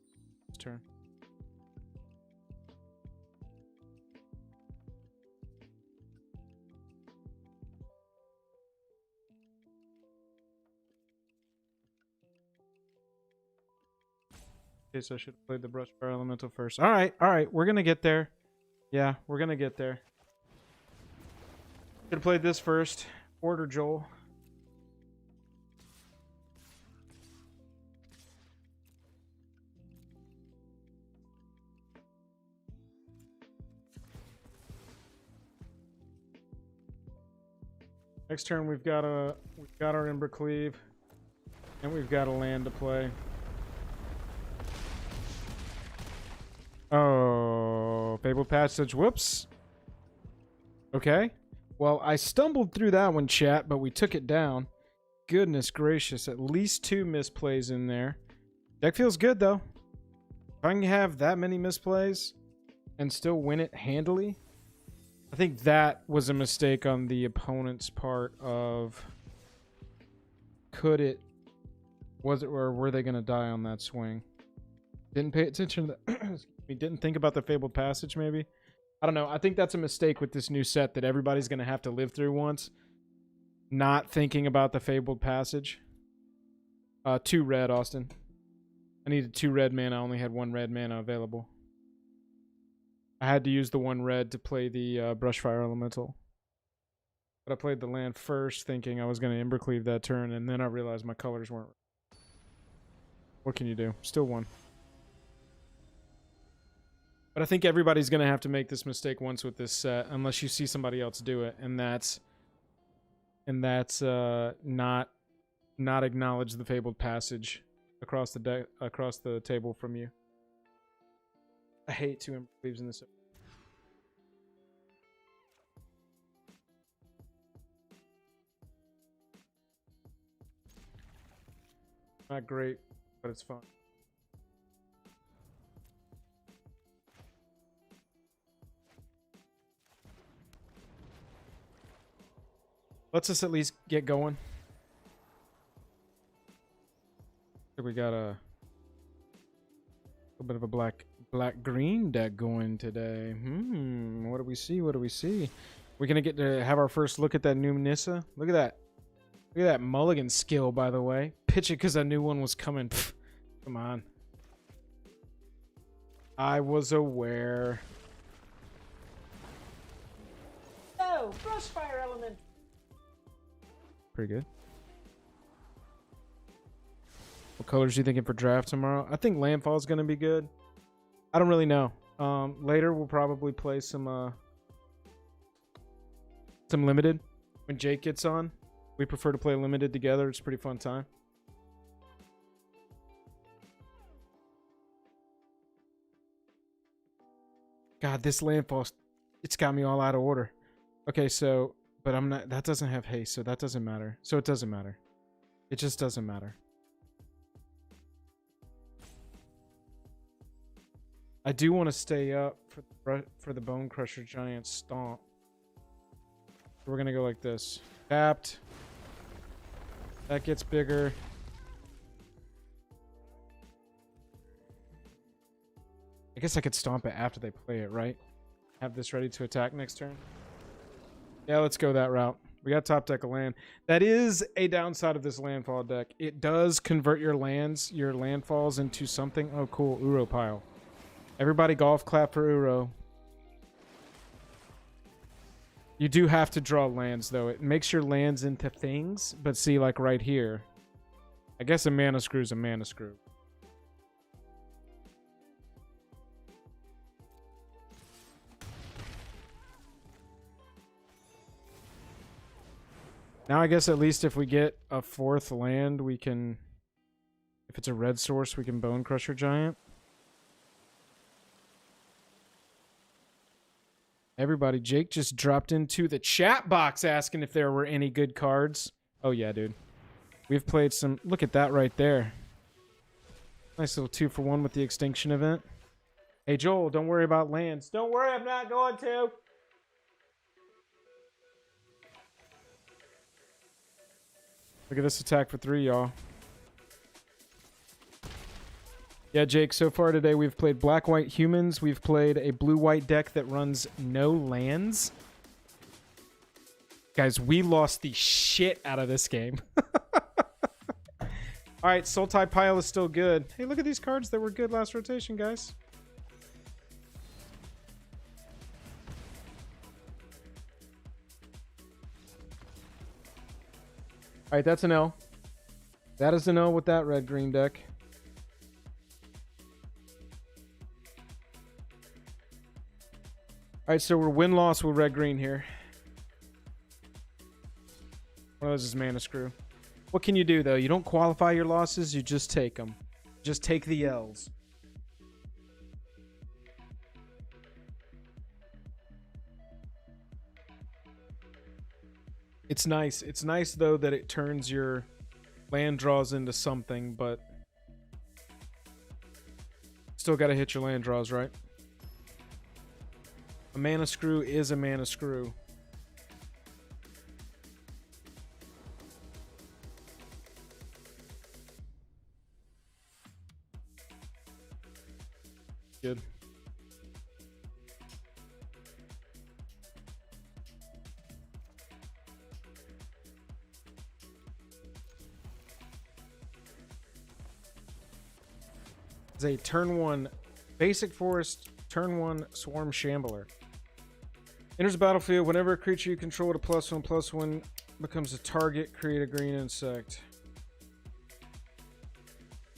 this turn. Okay, so I should have played the Brushfire Elemental first. Alright, we're gonna get there. Yeah, we're gonna get there. Should have played this first. Order Joel. Next turn we've got our Embercleave, and we've got a land to play. Oh, Fabled Passage. Whoops. Okay. Well, I stumbled through that one, chat, but we took it down. Goodness gracious, at least 2 misplays in there. Deck feels good, though. If I can have that many misplays and still win it handily, I think that was a mistake on the opponent's part of was it, or were they going to die on that swing? Didn't pay attention to that. We didn't think about the Fabled Passage, maybe? I don't know. I think that's a mistake with this new set that everybody's going to have to live through once. Not thinking about the Fabled Passage. 2 red, Austin. I needed 2 red mana. I only had 1 red mana available. I had to use the 1 red to play the Brushfire Elemental. But I played the land first thinking I was going to Embercleave that turn, and then I realized my colors weren't. What can you do? Still 1. But I think everybody's going to have to make this mistake once with this set, unless you see somebody else do it, and that's not acknowledge the Fabled Passage across the table from you. I hate 2 Embercleaves in this. Not great, but it's fun. Let's just at least get going. I think we got a little bit of a black-green deck going today. What do we see? What do we see? We're going to get to have our first look at that new Nissa. Look at that. Look at that mulligan skill, by the way. Pitch it because I knew one was coming. Pfft, come on. I was aware. Oh, Brushfire Element. Pretty good. What colors are you thinking for draft tomorrow? I think Landfall is going to be good. I don't really know. Later we'll probably play some limited when Jake gets on. We prefer to play limited together. It's a pretty fun time. God, this Landfall, it's got me all out of order. Okay, so, but I'm not, that doesn't have haste, so that doesn't matter. So it doesn't matter. It just doesn't matter. I do want to stay up for the Bone Crusher Giant Stomp. We're going to go like this. Tapped. That gets bigger. I guess I could stomp it after they play it, right? Have this ready to attack next turn. Yeah, let's go that route. We got top deck a land. That is a downside of this landfall deck. It does convert your landfalls into something. Oh, cool. Uro pile. Everybody golf clap for Uro. You do have to draw lands, though. It makes your lands into things. But see, like right here. I guess a mana screw is a mana screw. Now I guess at least if we get a 4th land, we can... If it's a red source, we can Bone Crusher Giant. Everybody, Jake just dropped into the chat box asking if there were any good cards. Oh yeah, dude. We've played some... Look at that right there. Nice little 2-for-1 with the Extinction event. Hey, Joel, don't worry about lands. Don't worry, I'm not going to. Look at this attack for 3, y'all. Yeah, Jake, so far today we've played black-white humans. We've played a blue-white deck that runs no lands. Guys, we lost the shit out of this game. All right, Sultai Pile is still good. Hey, look at these cards that were good last rotation, guys. All right, that's an L. That is an L with that red-green deck. All right, so we're win-loss with red-green here. One of those is Mana Screw. What can you do, though? You don't qualify your losses, you just take them. Just take the L's. It's nice. It's nice, though, that it turns your land draws into something, but still got to hit your land draws, right? A Mana Screw is a Mana Screw. Good. It's a turn 1 basic forest, turn 1 swarm shambler. Enters the battlefield whenever a creature you control with a +1/+1 becomes a target, create a green insect.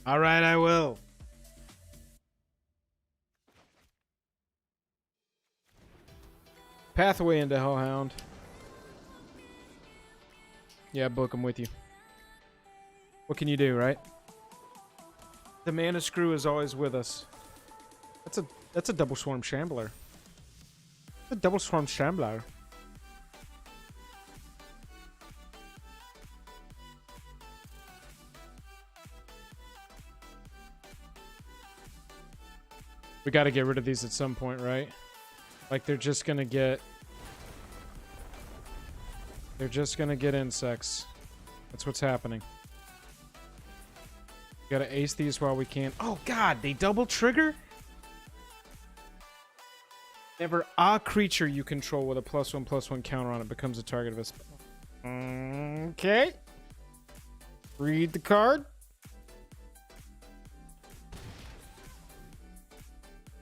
All right, I will. Pathway into Hellhound. Yeah, book, I'm with you. What can you do, right? The Mana Screw is always with us. That's a double swarm shambler. A double swarm shambler. We got to get rid of these at some point, right? Like they're just gonna get insects. That's what's happening. Gotta ace these while we can. Oh god, they double trigger? Never a creature you control with a +1/+1 counter on it becomes a target of a spell. Okay. Read the card.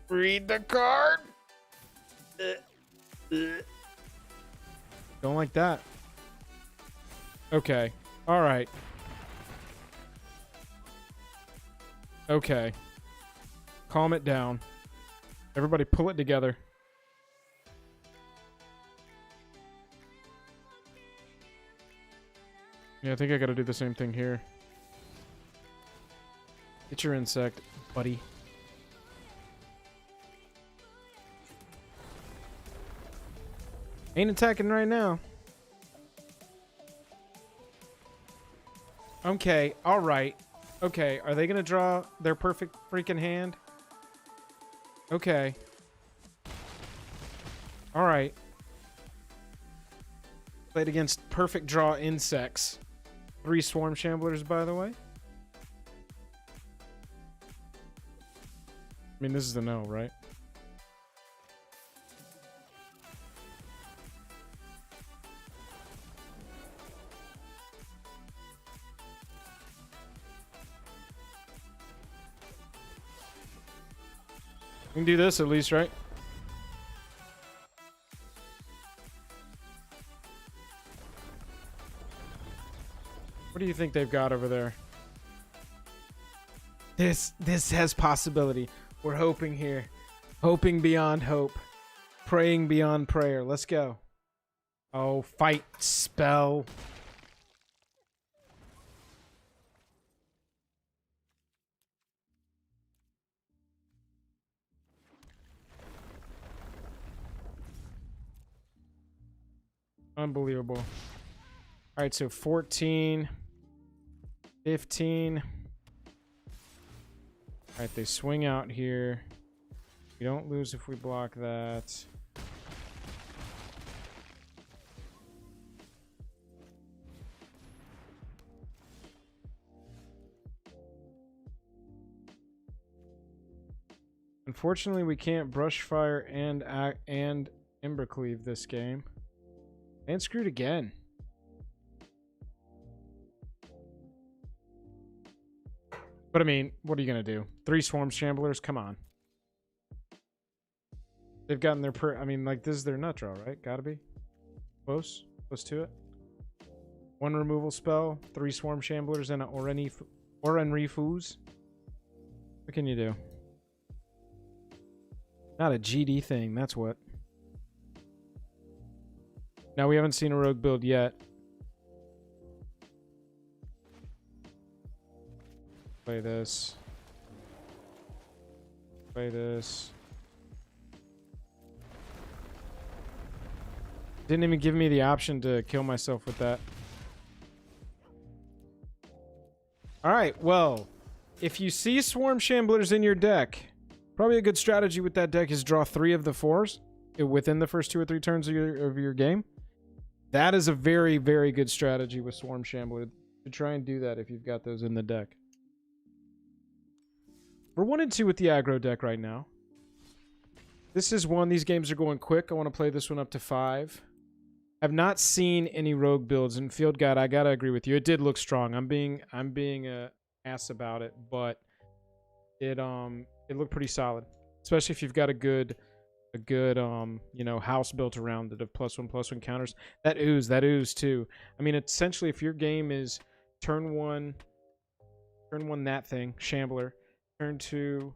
Read the card. Don't like that. Okay. All right. Okay. Calm it down. Everybody pull it together. Yeah, I think I gotta do the same thing here. Get your insect, buddy. Ain't attacking right now. Okay, alright. Okay, are they gonna draw their perfect freaking hand? Okay. Alright. Played against perfect draw insects. 3 swarm shamblers, by the way. I mean, this is the no, right? We can do this at least, right? What do you think they've got over there? This has possibility. We're hoping here. Hoping beyond hope. Praying beyond prayer. Let's go. Oh, fight spell. Unbelievable. All right, so 14, 15. All right, they swing out here. We don't lose if we block that. Unfortunately, we can't brush fire and Embercleave this game. And screwed again. But I mean, what are you going to do? 3 Swarm Shamblers? Come on. They've gotten their I mean, like, this is their nut draw, right? Gotta be. Close. Close to it. 1 removal spell, 3 Swarm Shamblers, and an Orenrifus. What can you do? Not a GD thing, that's what. Now, we haven't seen a rogue build yet. Play this. Play this. Didn't even give me the option to kill myself with that. Alright, well, if you see Swarm Shamblers in your deck, probably a good strategy with that deck is draw 3 of the 4s within the first 2 or 3 turns of your game. That is a very, very good strategy with Swarm Shambler to try and do that if you've got those in the deck. We're 1 and 2 with the aggro deck right now. This is one. These games are going quick. I want to play this one up to 5. I've not seen any rogue builds in Field Guide. I gotta agree with you. It did look strong. I'm being a ass about it, but it looked pretty solid, especially if you've got a good you know, house built around it of +1/+1 counters. That ooze too. I mean, essentially, if your game is turn one that thing Shambler, turn 2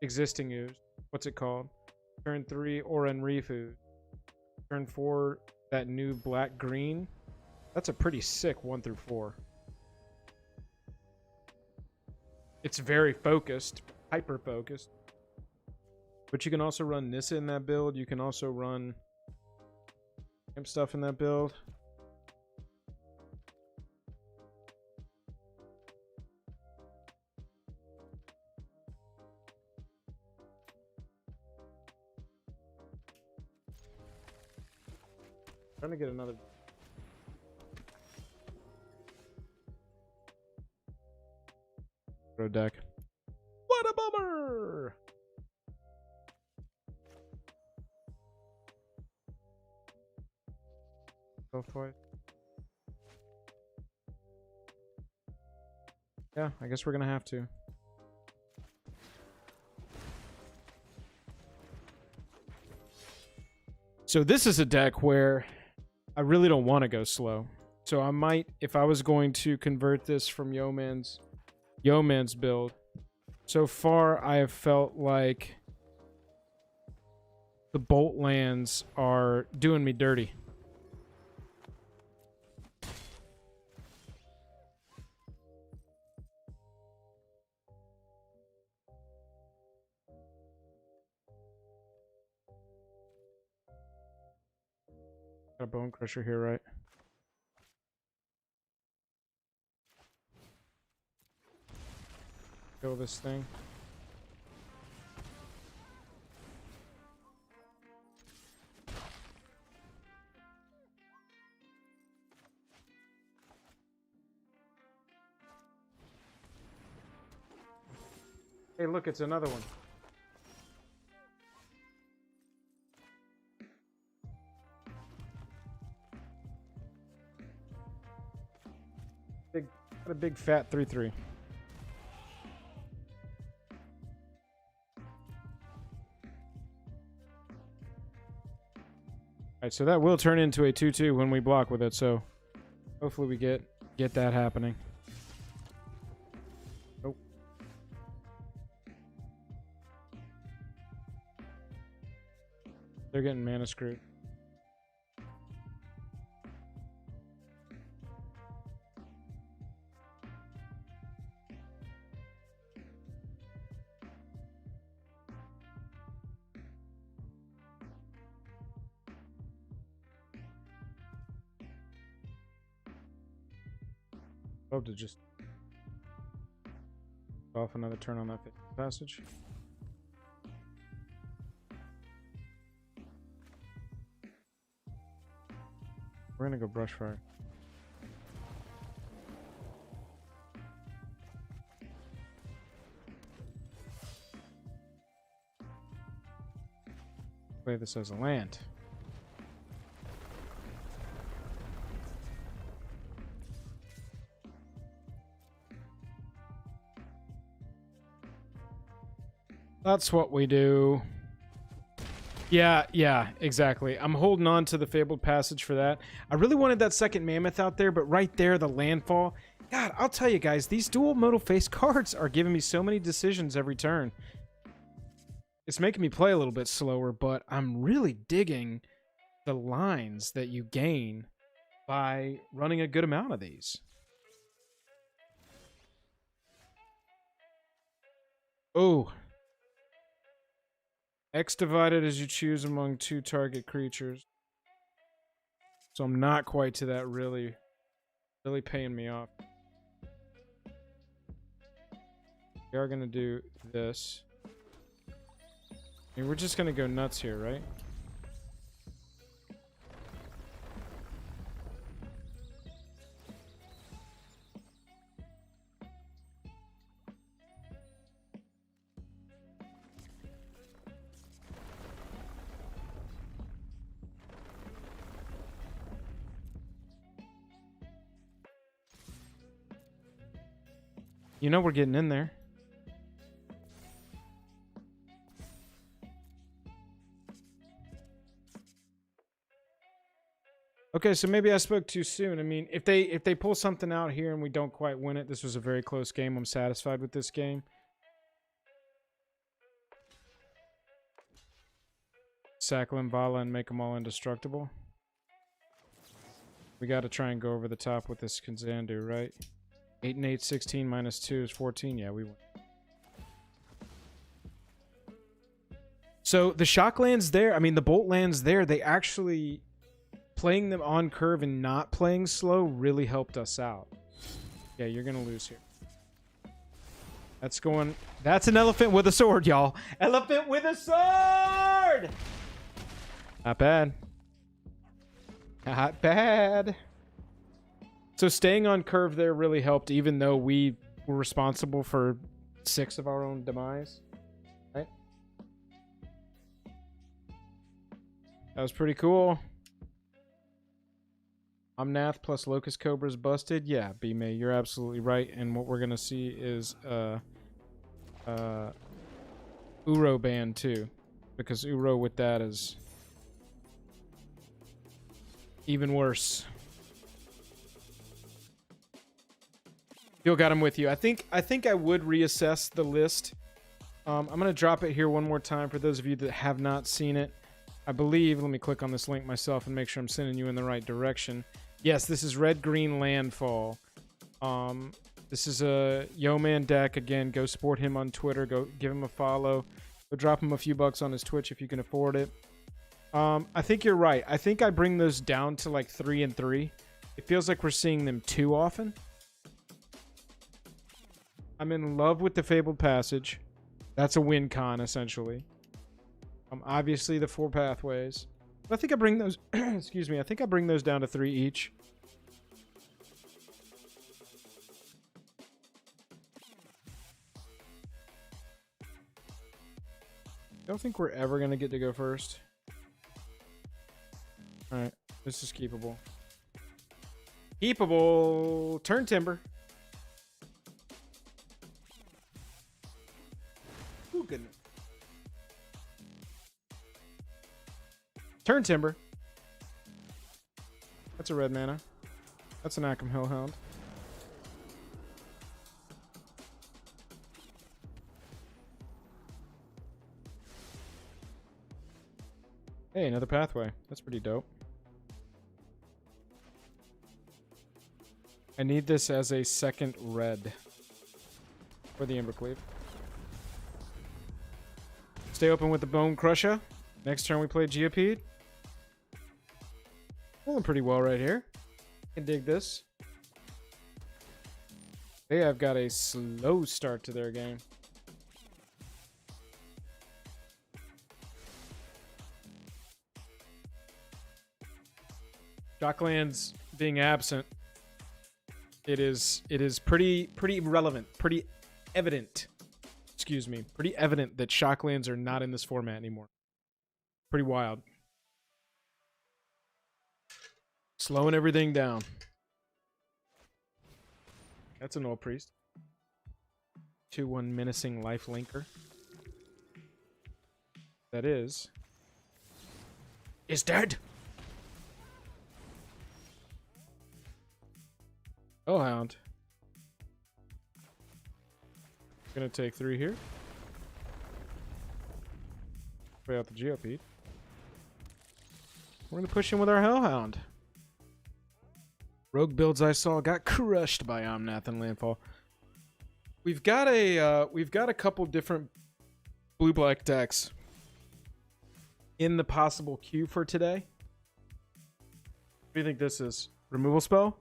existing ooze. What's it called? Turn 3 Orenrifu. Turn 4 that new black green. That's a pretty sick 1 through 4. It's very focused, hyper focused. But you can also run Nissa in that build. You can also run imp stuff in that build. Trying to get another. Deck. What a bummer! Twice. Yeah, I guess we're gonna have to. So this is a deck where I really don't want to go slow. So I might, if I was going to convert this from Yeoman's build, so far I have felt like the bolt lands are doing me dirty. Got a Bone Crusher here, right? Kill this thing. Hey, look, it's another one. Got a big fat 3/3. Alright, so that will turn into a 2/2 when we block with it, so hopefully we get that happening. Nope. They're getting mana screwed. Love to just off another turn on that passage. We're gonna go brush fire. Play this as a land. That's what we do. Yeah, exactly. I'm holding on to the Fabled Passage for that. I really wanted that second Mammoth out there, but right there, the landfall. God, I'll tell you guys, these dual modal face cards are giving me so many decisions every turn. It's making me play a little bit slower, but I'm really digging the lines that you gain by running a good amount of these. Oh. X divided as you choose among 2 target creatures. So I'm not quite to that really paying me off. We are going to do this. I mean, we're just going to go nuts here, right? You know we're getting in there. Okay, so maybe I spoke too soon. I mean, if they pull something out here and we don't quite win it, this was a very close game. I'm satisfied with this game. Sack Limbala and make them all indestructible. We got to try and go over the top with this Kanzandu, right? 8 and 8, 16 minus 2 is 14. Yeah, we win. So the shock lands there, I mean, the bolt lands there, they actually, playing them on curve and not playing slow really helped us out. Yeah, you're going to lose here. That's an elephant with a sword, y'all. Elephant with a sword! Not bad. Not bad. So staying on curve there really helped, even though we were responsible for 6 of our own demise. Right? That was pretty cool. Omnath plus Locust Cobra's busted. Yeah, B-May, you're absolutely right. And what we're going to see is Uro ban too. Because Uro with that is even worse. Still got him with you. I think I would reassess the list. I'm going to drop it here one more time for those of you that have not seen it. I believe, let me click on this link myself and make sure I'm sending you in the right direction. Yes, this is Red-Green Landfall. This is a Yo-Man deck. Again, go support him on Twitter. Go give him a follow. Go drop him a few bucks on his Twitch if you can afford it. I think you're right. I think I bring those down to like 3 and 3. It feels like we're seeing them too often. I'm in love with the Fabled Passage. That's a win con, essentially. Obviously, the 4 pathways. But I think I bring those... excuse me. I think I bring those down to 3 each. I don't think we're ever going to get to go first. Alright. This is keepable. Keepable! Turn Timber. Ooh, goodness. Turn Timber. That's a red mana. That's an Ackham Hellhound. Hey, another pathway. That's pretty dope. I need this as a second red for the Embercleave. Stay open with the Bone Crusher. Next turn we play Geopede. Pulling pretty well right here. Can dig this. They have got a slow start to their game. Shocklands being absent, it is pretty relevant, pretty evident. Excuse me, pretty evident that Shocklands are not in this format anymore. Pretty wild. Slowing everything down. That's an old priest. 2/1 menacing life linker. That is dead. Oh, hound. Gonna take 3 here. Play out the GOP. We're gonna push in with our Hellhound. Rogue builds I saw got crushed by Omnath and Landfall. We've got a couple different blue-black decks in the possible queue for today. What do you think this is? Removal spell?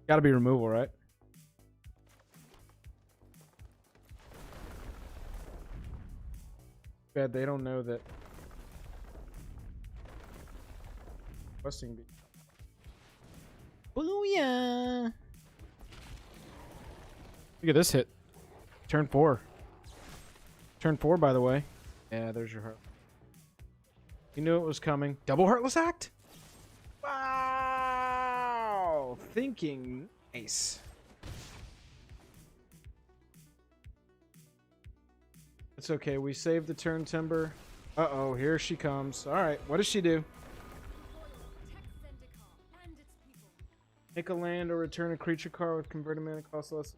Gotta be removal, right? Bad they don't know that questing be. Booyah! Look at this hit. Turn 4. Turn 4, by the way. Yeah, there's your heart. You knew it was coming. Double Heartless Act? Wow! Thinking nice. It's okay. We saved the turn timber. Uh-oh, here she comes. Alright, what does she do? Make a land or return a creature card with converted mana cost less.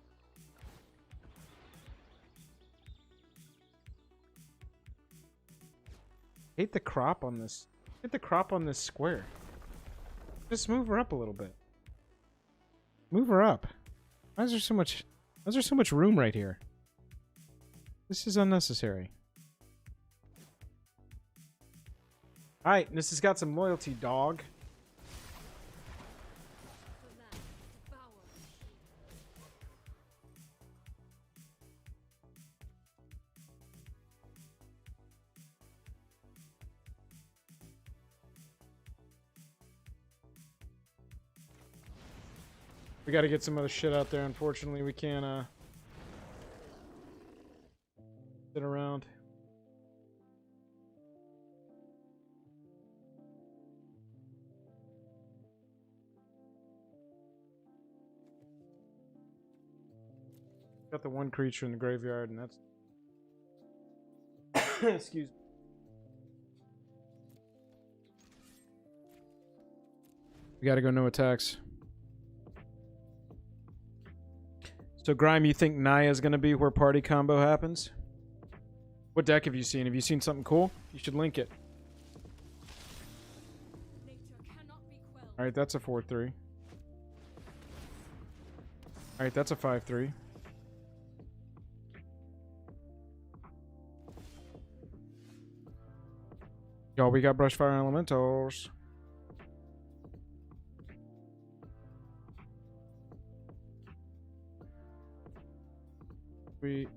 Hate the crop on this. Hate the crop on this square. Just move her up a little bit. Move her up. Why is there so much room right here? This is unnecessary. Alright, this has got some loyalty, dog. We gotta get some other shit out there. Unfortunately, we can't sit around. Got the one creature in the graveyard, and that's excuse me. We gotta go no attacks. So, Grime, you think Naya's going to be where party combo happens? What deck have you seen? Have you seen something cool? You should link it. Alright, that's a 4-3. Alright, that's a 5-3. Y'all, we got Brushfire Elementals. We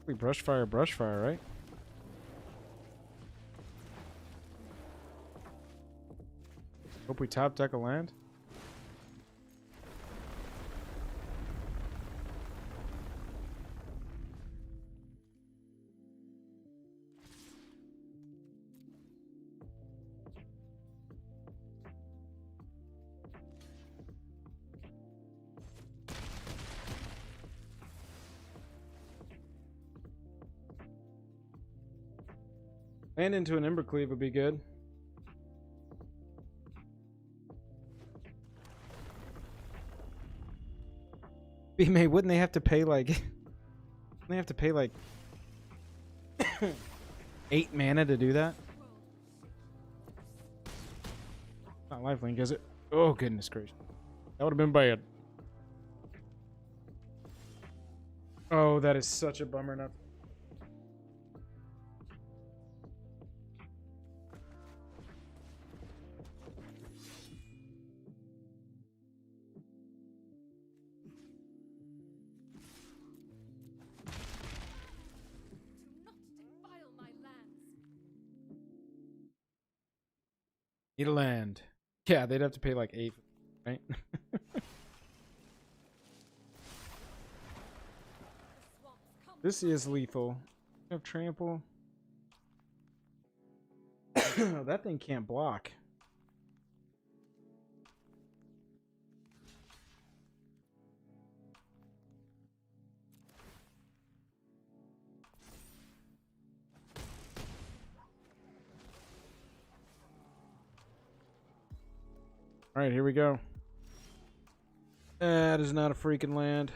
brushfire, right? Hope we top deck a land. And into an Embercleave would be good. B-May, wouldn't they have to pay like... wouldn't they have to pay like... 8 mana to do that? Not lifelink, is it? Oh, goodness gracious. That would have been bad. Oh, that is such a bummer. Not. Need a land. Yeah, they'd have to pay like 8, right? This is lethal. I have trample. That thing can't block. All right, here we go. That is not a freaking land.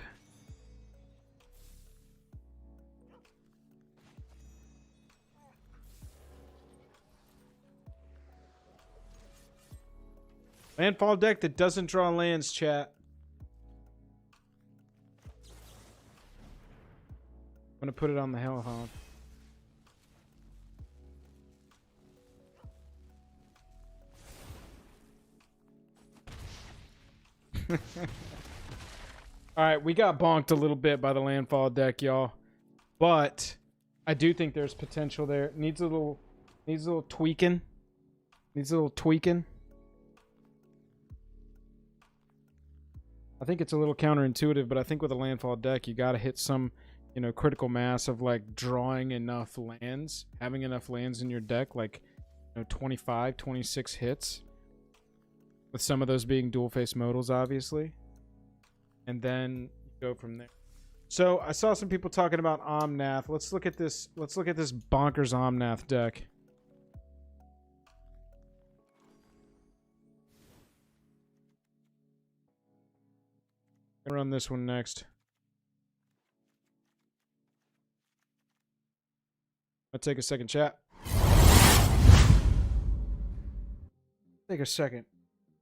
Landfall deck that doesn't draw lands, chat. I'm gonna put it on the Hellhound. Alright, we got bonked a little bit by the landfall deck, y'all. But I do think there's potential there. Needs a little tweaking. Needs a little tweaking. I think it's a little counterintuitive, but I think with a landfall deck, you gotta hit some, you know, critical mass of like drawing enough lands, having enough lands in your deck, like, you know, 25, 26 hits. With some of those being dual face modals, obviously. And then go from there. So I saw some people talking about Omnath. Let's look at this bonkers Omnath deck. I'll run this one next. I'll take a second, chat. Take a second.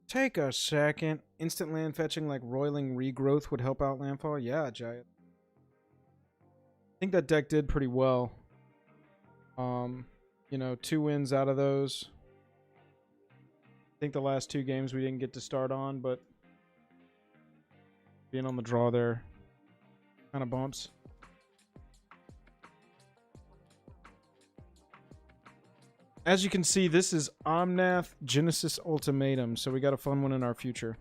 Take a second. Instant land fetching like roiling regrowth would help out landfall. Yeah, Giant. I think that deck did pretty well. You know, 2 wins out of those. I think the last 2 games we didn't get to start on, but being on the draw there kind of bumps. As you can see, this is Omnath Genesis Ultimatum, so we got a fun one in our future.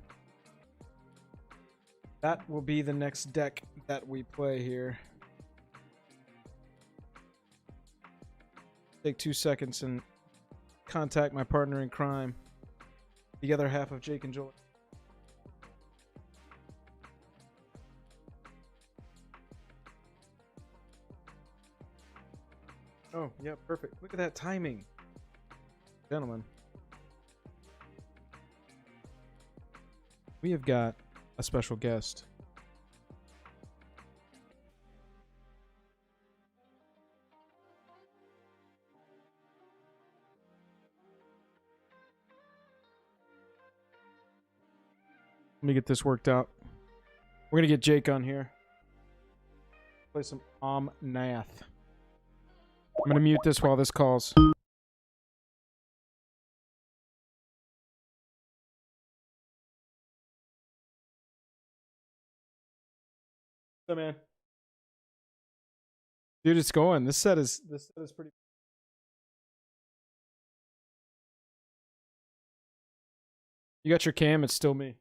That will be the next deck that we play here. Take 2 seconds and contact my partner in crime, the other half of Jake and Joel. Oh, yeah, perfect. Look at that timing. Gentlemen, we have got a special guest. Let me get this worked out. We're going to get Jake on here. Play some Omnath. I'm going to mute this while this calls. So, man. Dude, it's going. This set is pretty. You got your cam, it's still me.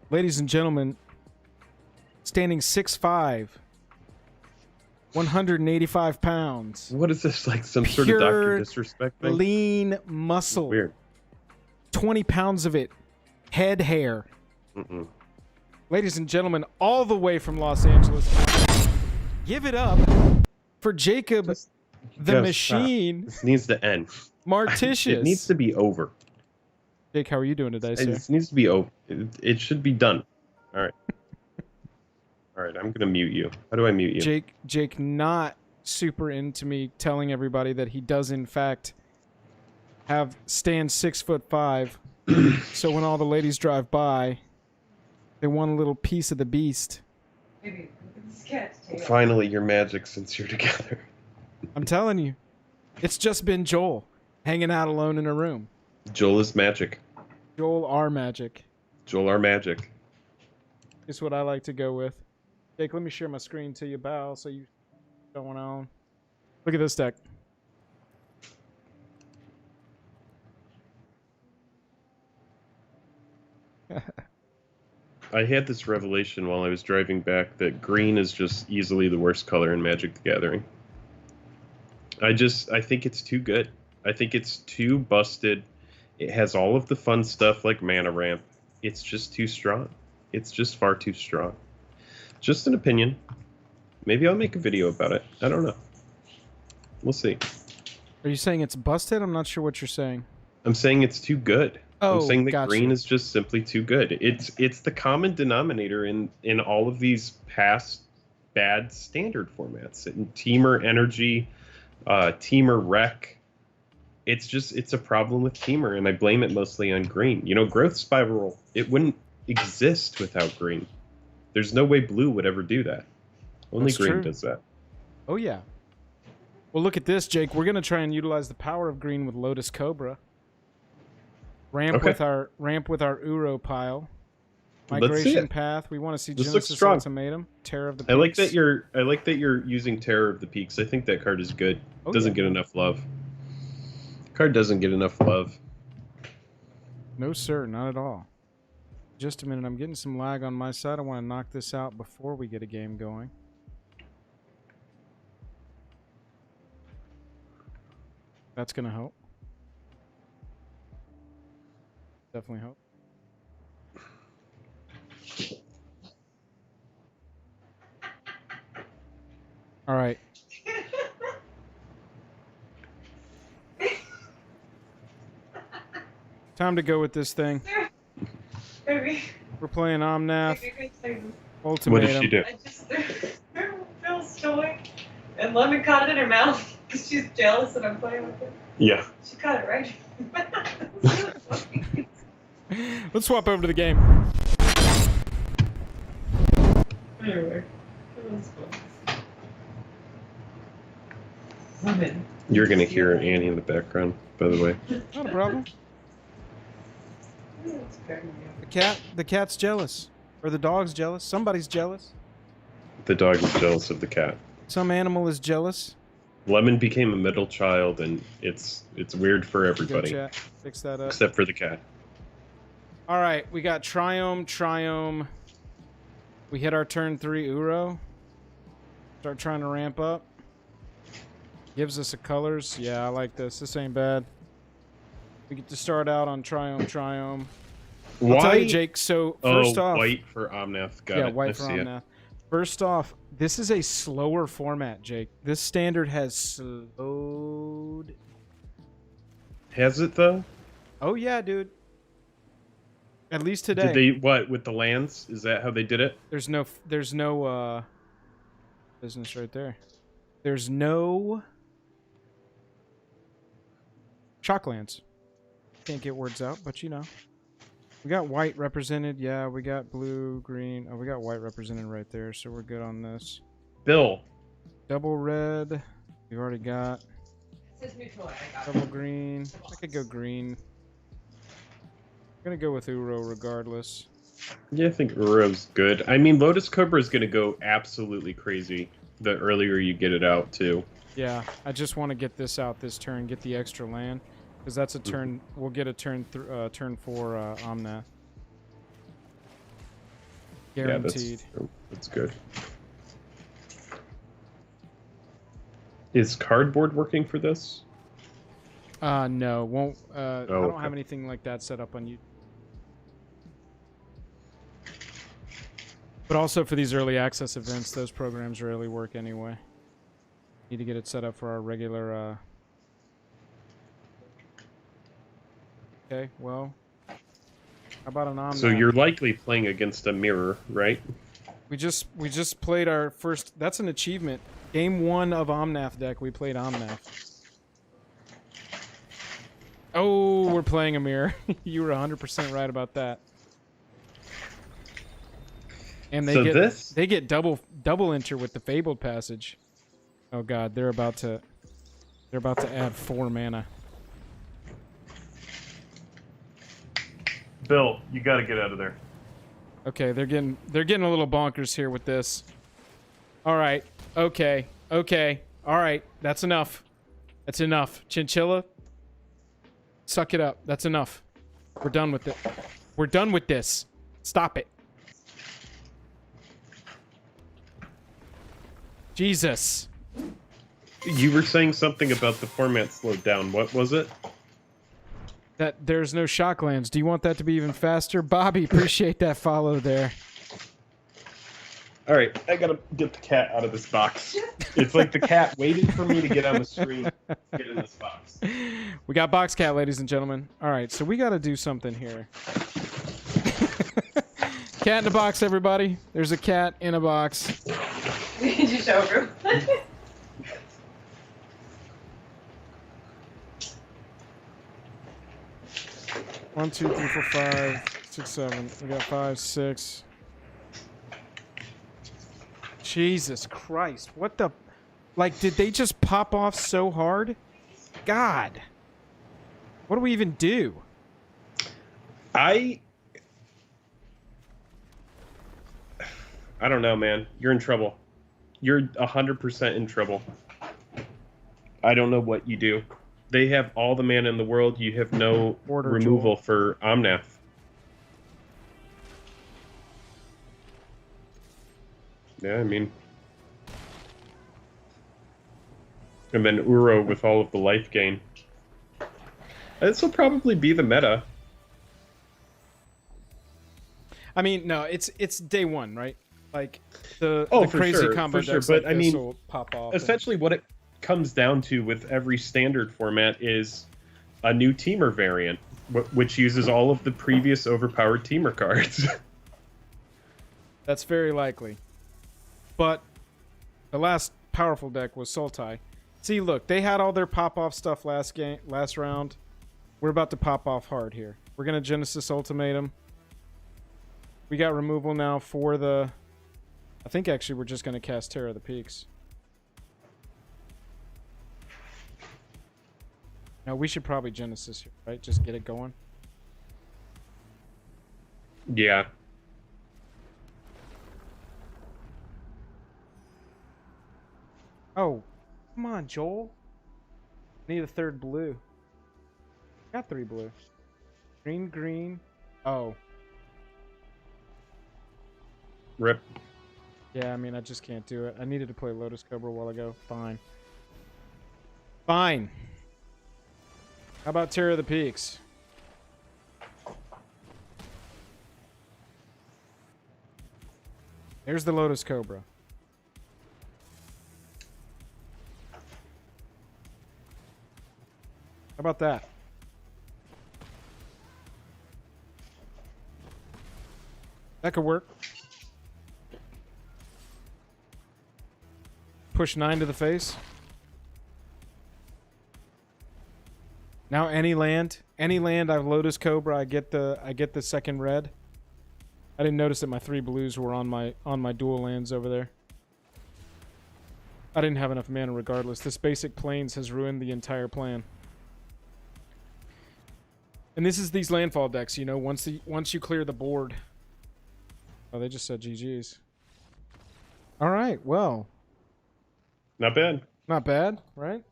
Ladies and gentlemen, standing 6'5", 185 pounds. What is this, like some sort of Dr. Disrespect thing? Lean muscle. Weird. 20 pounds of it. Head hair. Ladies and gentlemen, all the way from Los Angeles, give it up for Jacob the Machine. This needs to end. Martitius. It needs to be over. Jake, how are you doing today, sir? It needs to be over. It should be done. All right. All right, I'm going to mute you. How do I mute you? Jake not super into me telling everybody that he does, in fact, stand 6'5". So when all the ladies drive by, they want a little piece of the beast. Maybe this cat's tail. Finally, your magic since you're together. I'm telling you. It's just been Joel hanging out alone in a room. Joel is magic. Joel are magic. Joel are magic. Is what I like to go with. Jake, let me share my screen to you, Bow, so you going on. Look at this deck. I had this revelation while I was driving back that green is just easily the worst color in Magic the Gathering. I think it's too good. I think it's too busted. It has all of the fun stuff like mana ramp. It's just too strong. It's just far too strong. Just an opinion. Maybe I'll make a video about it. I don't know. We'll see. Are you saying it's busted? I'm not sure what you're saying. I'm saying it's too good. Oh, I'm saying that gotcha. green is just simply too good. It's the common denominator in all of these past bad standard formats. In Teamer Energy, Teamer Rec. It's a problem with Teamer, and I blame it mostly on green. You know, Growth Spiral, it wouldn't exist without green. There's no way blue would ever do that. Only That's green true. does that. Oh, yeah. Well, look at this, Jake. We're going to try and utilize the power of green with Lotus Cobra. Ramp with our Uro pile. Migration Path. We want to see Genesis Ultimatum. Terror of the Peaks. I like that you're using Terror of the Peaks. I think that card is good. Doesn't get enough love. Card doesn't get enough love. No, sir, not at all. Just a minute. I'm getting some lag on my side. I want to knock this out before we get a game going. That's going to help. Definitely help. All right. Time to go with this thing. We're playing Omnath. Ultimatum. What did she do? I just Phil's toy, and Lemon caught it in her mouth because she's jealous that I'm playing with it. Yeah. She caught it right. Let's swap over to the game. Anyway, it was fun. Lemon. You're gonna hear Annie in the background, by the way. Not a problem. The cat's jealous. Or the dog's jealous. Somebody's jealous. The dog is jealous of the cat. Some animal is jealous. Lemon became a middle child, and it's weird for everybody. Go chat. Fix that up. Except for the cat. Alright, we got Triome. We hit our turn 3 Uro. Start trying to ramp up. Gives us a colors. Yeah, I like this. This ain't bad. We get to start out on Triome. I'll tell you, Jake, so first off... white for Omnath. Got it. Yeah, white for Omnath. First off, this is a slower format, Jake. This standard has slowed. Has it, though? Oh, yeah, dude. At least today. Did they, what, with the lands? Is that how they did it? There's no business right there. There's no Shocklands. Can't get words out, but you know. We got white represented. Yeah, we got blue, green. Oh, we got white represented right there, so we're good on this. Bill. Double red. We've already got. It says new toy. I got Double green. I could go green. I'm gonna go with Uro regardless. Yeah, I think Uro's good. I mean, Lotus Cobra is gonna go absolutely crazy the earlier you get it out, too. Yeah, I just want to get this out this turn, get the extra land. Because that's a turn, we'll get a turn 4 Omnath. Guaranteed. Yeah, that's good. Is cardboard working for this? No, won't. I don't okay. have anything like that set up on you. But also for these early access events, those programs rarely work anyway. Need to get it set up for our regular. Okay, well, how about an Omnath? So you're likely playing against a mirror, right? We just played our first. That's an achievement. Game 1 of Omnath deck. We played Omnath. Oh, we're playing a mirror. You were 100% right about that. And they get double enter with the Fabled Passage. Oh god, they're about to add 4 mana. Bill, you got to get out of there. Okay, they're getting a little bonkers here with this. All right. Okay. Okay. All right. That's enough. That's enough. Chinchilla, suck it up. That's enough. We're done with it. We're done with this. Stop it. Jesus. You were saying something about the format slowed down. What was it? That there's no shocklands. Do you want that to be even faster? Bobby, appreciate that follow there. All right, I gotta get the cat out of this box. It's like the cat waited for me to get on the screen to get in this box. We got box cat, ladies and gentlemen. All right, so we got to do something here. Cat in a box, everybody. There's a cat in a box. Did you show her? 1, 2, 3, 4, 5, 6, 7. We got 5, 6. Jesus Christ. What the... Like, did they just pop off so hard? God. What do we even do? I don't know, man. You're in trouble. You're 100% in trouble. I don't know what you do. They have all the mana in the world. You have no removal for Omnath. Yeah, I mean... And then Uro with all of the life gain. This will probably be the meta. I mean, no, it's day one, right? Like, the for crazy sure, combo for sure. decks But like I this mean, will pop off. Essentially what it comes down to with every standard format is a new teamer variant, which uses all of the previous overpowered teamer cards. That's very likely. But the last powerful deck was Sultai. See, look, they had all their pop-off stuff last round. We're about to pop off hard here. We're going to Genesis Ultimatum. We got removal now for the... I think actually we're just going to cast Terror of the Peaks. Now, we should probably Genesis here, right? Just get it going. Yeah. Oh, come on, Joel. I need a third blue. Got 3 blue. Green, green. Oh. Rip. Yeah, I mean, I just can't do it. I needed to play Lotus Cobra a while ago. Fine. Fine. How about Terror of the Peaks? There's the Lotus Cobra. How about that? That could work. Push 9 to the face. Now any land I've Lotus Cobra, I get the second red. I didn't notice that my 3 blues were on my dual lands over there. I didn't have enough mana regardless. This basic plains has ruined the entire plan. And this is these landfall decks, you know, once you clear the board. Oh, they just said GG's. All right, well. Not bad. Not bad, right?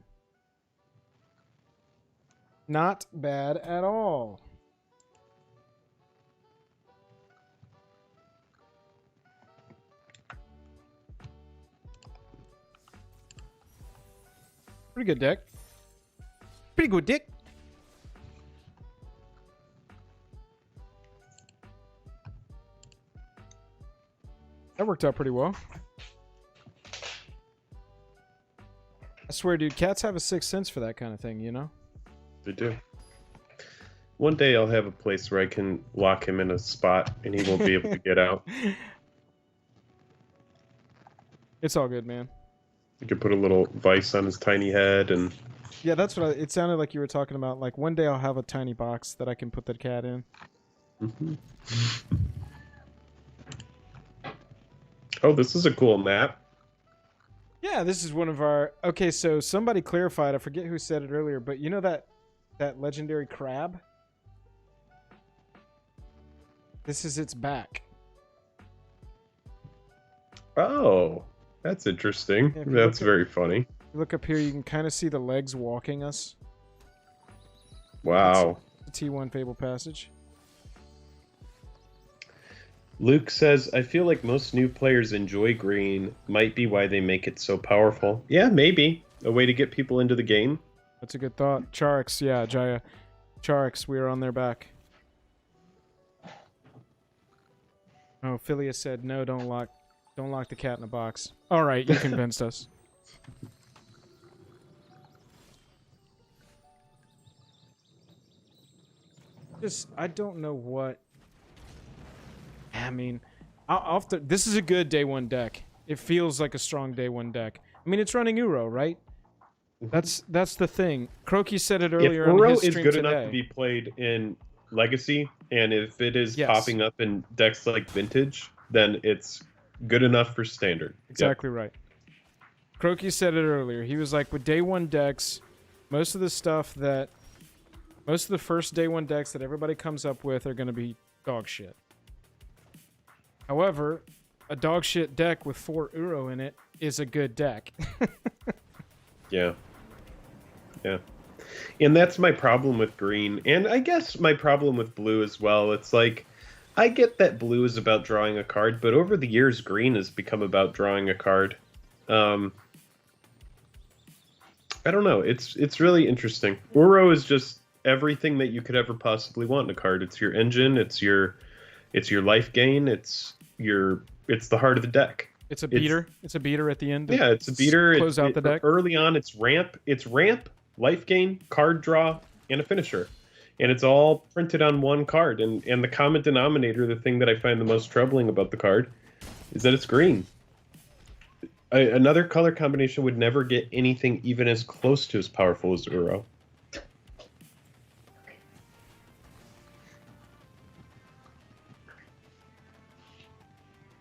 Not bad at all. Pretty good deck. Pretty good deck. That worked out pretty well. I swear, dude, cats have a sixth sense for that kind of thing, you know? They do. One day I'll have a place where I can lock him in a spot and he won't be able to get out. It's all good, man. You could put a little vice on his tiny head and... Yeah, that's what it sounded like you were talking about. Like, one day I'll have a tiny box that I can put that cat in. Mm-hmm. Oh, this is a cool map. Yeah, this is one of our... Okay, so somebody clarified. I forget who said it earlier, but you know that legendary crab? This is its back. Oh. That's interesting. Yeah, if you That's look at- very funny. Look up here, you can kind of see the legs walking us. Wow. The T1 Fable Passage. Luke says, I feel like most new players enjoy green. Might be why they make it so powerful. Yeah, maybe. A way to get people into the game. That's a good thought. Charix, yeah, Jaya. Charix, we are on their back. Oh, Phileas said, no, don't lock the cat in a box. All right, you convinced us. I don't know what. I mean, this is a good day one deck. It feels like a strong day one deck. I mean, it's running Uro, right? That's the thing. Croaky said it earlier If on Uro his is stream good today. enough to be played in Legacy, and if it is Yes. popping up in decks like Vintage, then it's good enough for Standard. Exactly right. Croaky said it earlier. He was like, with day one decks, most of the first day one decks that everybody comes up with are going to be dog shit. However, a dog shit deck with 4 Uro in it is a good deck. Yeah. Yeah. And that's my problem with green. And I guess my problem with blue as well. It's like, I get that blue is about drawing a card, but over the years, green has become about drawing a card. I don't know. It's really interesting. Uro is just everything that you could ever possibly want in a card. It's your engine. It's your life gain. It's the heart of the deck. It's a beater. It's a beater at the end. Yeah, it's a beater. Close out the deck. Early on, it's ramp, life gain, card draw, and a finisher. And it's all printed on one card. And the common denominator, the thing that I find the most troubling about the card, is that it's green. Another color combination would never get anything even as close to as powerful as Uro.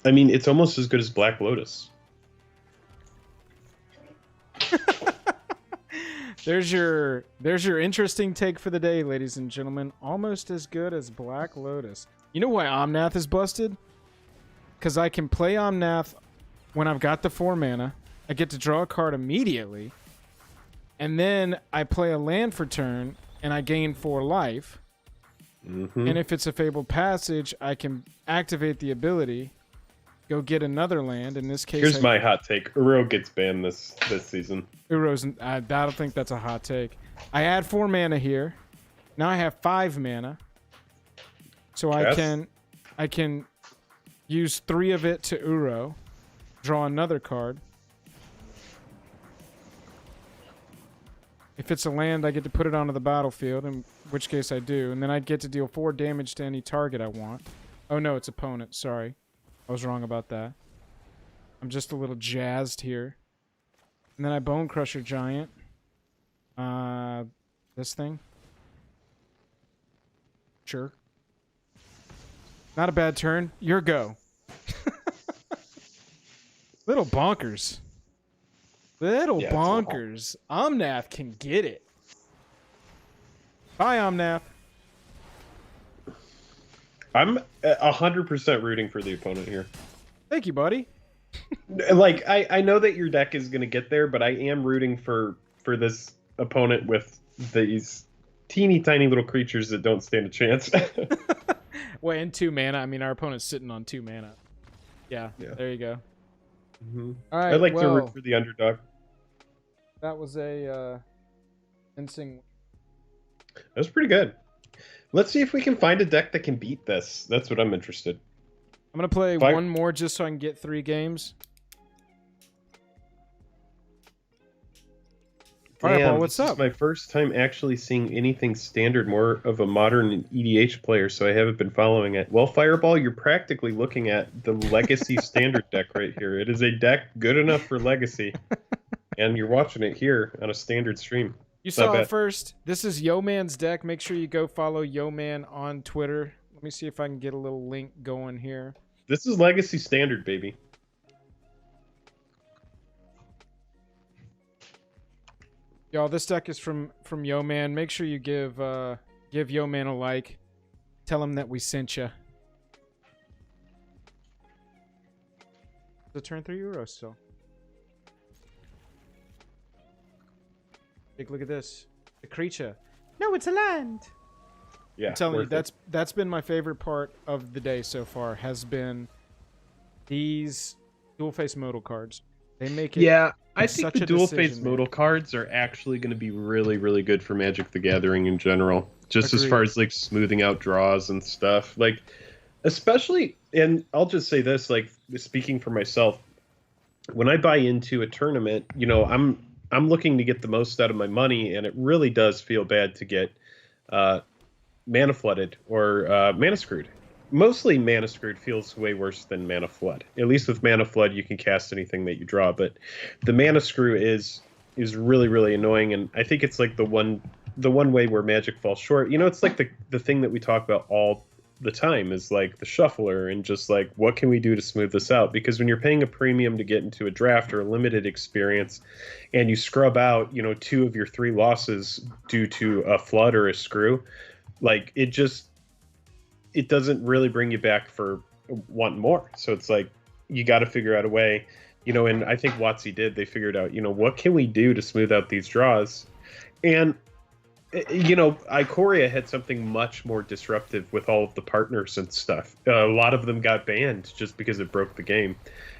I mean, it's almost as good as Black Lotus. There's your interesting take for the day, ladies and gentlemen. Almost as good as Black Lotus. You know why Omnath is busted? Because I can play Omnath when I've got the 4 mana. I get to draw a card immediately. And then I play a land for turn, and I gain 4 life. Mm-hmm. And if it's a Fabled Passage, I can activate the ability, go get another land. In this case, Here's my hot take. Uro gets banned this season. Uro's, I don't think that's a hot take. I add 4 mana here. Now I have 5 mana. So Yes. I can use 3 of it to Uro, draw another card. If it's a land, I get to put it onto the battlefield, in which case I do. And then I get to deal 4 damage to any target I want. Oh no, it's opponent. Sorry. I was wrong about that. I'm just a little jazzed here. And then I Bone Crusher Giant. This thing. Sure. Not a bad turn. Your go. Little bonkers. Little Yeah, bonkers. Omnath can get it. Bye, Omnath. I'm 100% rooting for the opponent here. Thank you, buddy. Like, I know that your deck is going to get there, but I am rooting for this opponent with these teeny tiny little creatures that don't stand a chance. Well, and 2 mana. I mean, our opponent's sitting on 2 mana. Yeah. There you go. Mm-hmm. All right. I like to well, root for the underdog. That was a fencing. That was pretty good. Let's see if we can find a deck that can beat this. That's what I'm interested. I'm gonna play Five. one more just so I can get 3 games. All right, Paul, what's this up? is my first time actually seeing anything standard, more of a modern EDH player, so I haven't been following it. Well, Fireball, you're practically looking at the Legacy standard deck right here. It is a deck good enough for Legacy, and you're watching it here on a standard stream. You It's not saw it bad. first. This is Yo Man's deck. Make sure you go follow Yo Man on Twitter. Let me see if I can get a little link going here. This is Legacy standard, baby. Y'all, this deck is from Yo Man. Make sure you give Yo Man a like. Tell him that we sent you. The turn 3 Euros still. Take a look at this. A creature. No, it's a land. Yeah, I'm telling you, worth it. that's been my favorite part of the day so far. Has been these dual face modal cards. They make it. Yeah, I think such the a dual decision, face man. modal cards are actually going to be really, really good for Magic the Gathering in general. Just as far Agreed. as like smoothing out draws and stuff. Like, especially, and I'll just say this, like speaking for myself, when I buy into a tournament, you know, I'm looking to get the most out of my money, and it really does feel bad to get mana flooded or mana screwed. Mostly mana screwed feels way worse than mana flood. At least with mana flood, you can cast anything that you draw, but the mana screw is really, really annoying, and I think it's like the one way where Magic falls short. You know, it's like the thing that we talk about all the time is like the shuffler and just like what can we do to smooth this out, because when you're paying a premium to get into a draft or a limited experience and you scrub out, you know, 2 of your 3 losses due to a flood or a screw, like it doesn't really bring you back for wanting more. So it's like you got to figure out a way, you know, and I think WotC did. They figured out, you know, what can we do to smooth out these draws? And you know, Ikoria had something much more disruptive with all of the partners and stuff. A lot of them got banned just because it broke the game.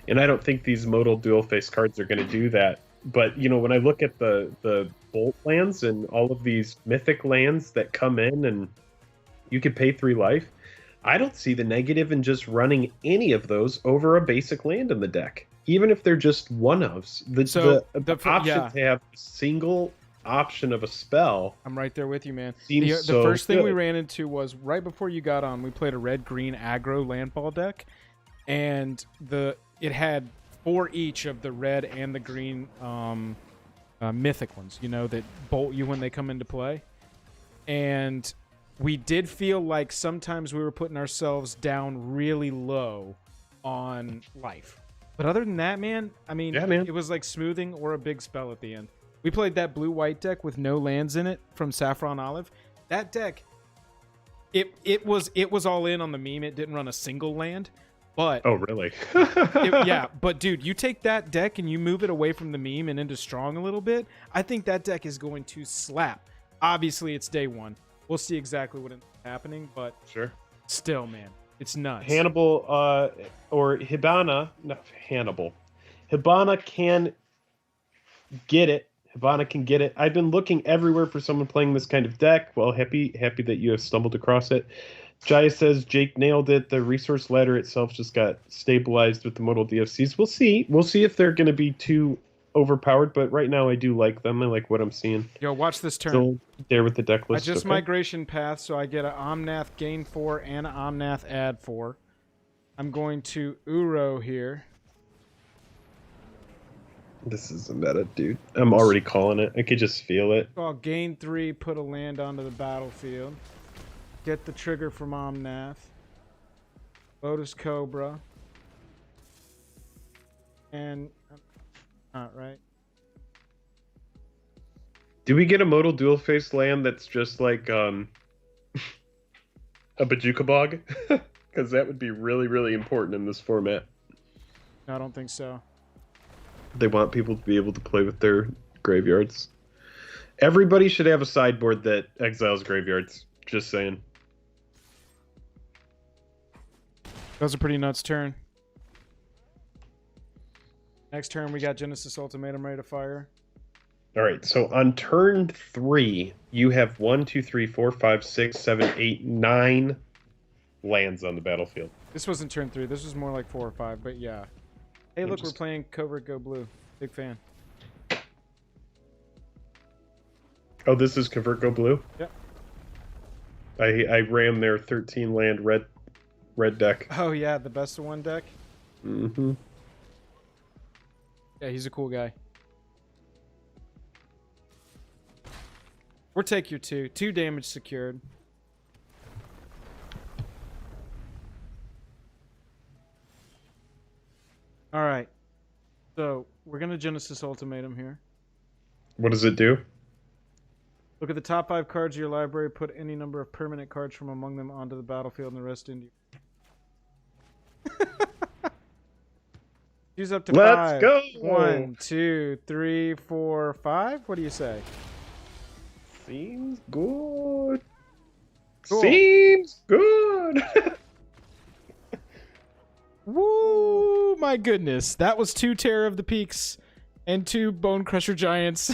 And I don't think these modal dual face cards are going to do that. But, you know, when I look at the Bolt lands and all of these mythic lands that come in and you could pay 3 life, I don't see the negative in just running any of those over a basic land in the deck. Even if they're just one-ofs. The option to have a single option of a spell. I'm right there with you, man. The first thing we ran into was right before you got on. We played a red-green aggro landfall deck, and it had 4 each of the red and the green mythic ones. You know, that bolt you when they come into play. And we did feel like sometimes we were putting ourselves down really low on life. But other than that, man, I mean, it was like smoothing or a big spell at the end. We played that blue-white deck with no lands in it from Saffron Olive. That deck, it was all in on the meme. It didn't run a single land, but oh really? Yeah. But dude, you take that deck and you move it away from the meme and into strong a little bit. I think that deck is going to slap. Obviously, it's day one. We'll see exactly what is happening, but sure. Still, man, it's nuts. Hannibal or Hibana, not Hannibal. Hibana can get it. Hibana can get it. I've been looking everywhere for someone playing this kind of deck. Well, happy that you have stumbled across it. Jaya says Jake nailed it. The resource ladder itself just got stabilized with the modal DFCs. We'll see. We'll see if they're going to be too overpowered, but right now I do like them. I like what I'm seeing. Yo, watch this turn. Still there with the deck list. I just migration path, so I get an Omnath gain 4 and an Omnath add 4. I'm going to Uro here. This is a meta, dude. I'm already calling it. I could just feel it. So I'll gain 3, put a land onto the battlefield. Get the trigger from Omnath. Lotus Cobra. And... not right. Do we get a modal dual face land that's just like a Bajuka Bog? Because that would be really, really important in this format. No, I don't think so. They want people to be able to play with their graveyards. Everybody should have a sideboard that exiles graveyards. Just saying. That was a pretty nuts turn. Next turn, we got Genesis Ultimatum ready to fire. All right, so on turn 3, you have 1, 2, 3, 4, 5, 6, 7, 8, 9 lands on the battlefield. This wasn't turn 3. This was more like 4 or 5, but yeah. Hey, look, we're playing Covert Go Blue. Big fan. Oh, this is Convert Go Blue? Yep. I ran their 13 land red deck. Oh, yeah, the best of one deck? Mm-hmm. Yeah, he's a cool guy. Or take your 2. 2 damage secured. Alright. So, we're going to Genesis Ultimatum here. What does it do? Look at the top 5 cards of your library. Put any number of permanent cards from among them onto the battlefield and the rest into you. Use up to 5. Let's go! 1, 2, 3, 4, 5. What do you say? Seems good. Cool. Seems good. Woo! My goodness, that was 2 Terror of the Peaks and 2 Bone Crusher Giants.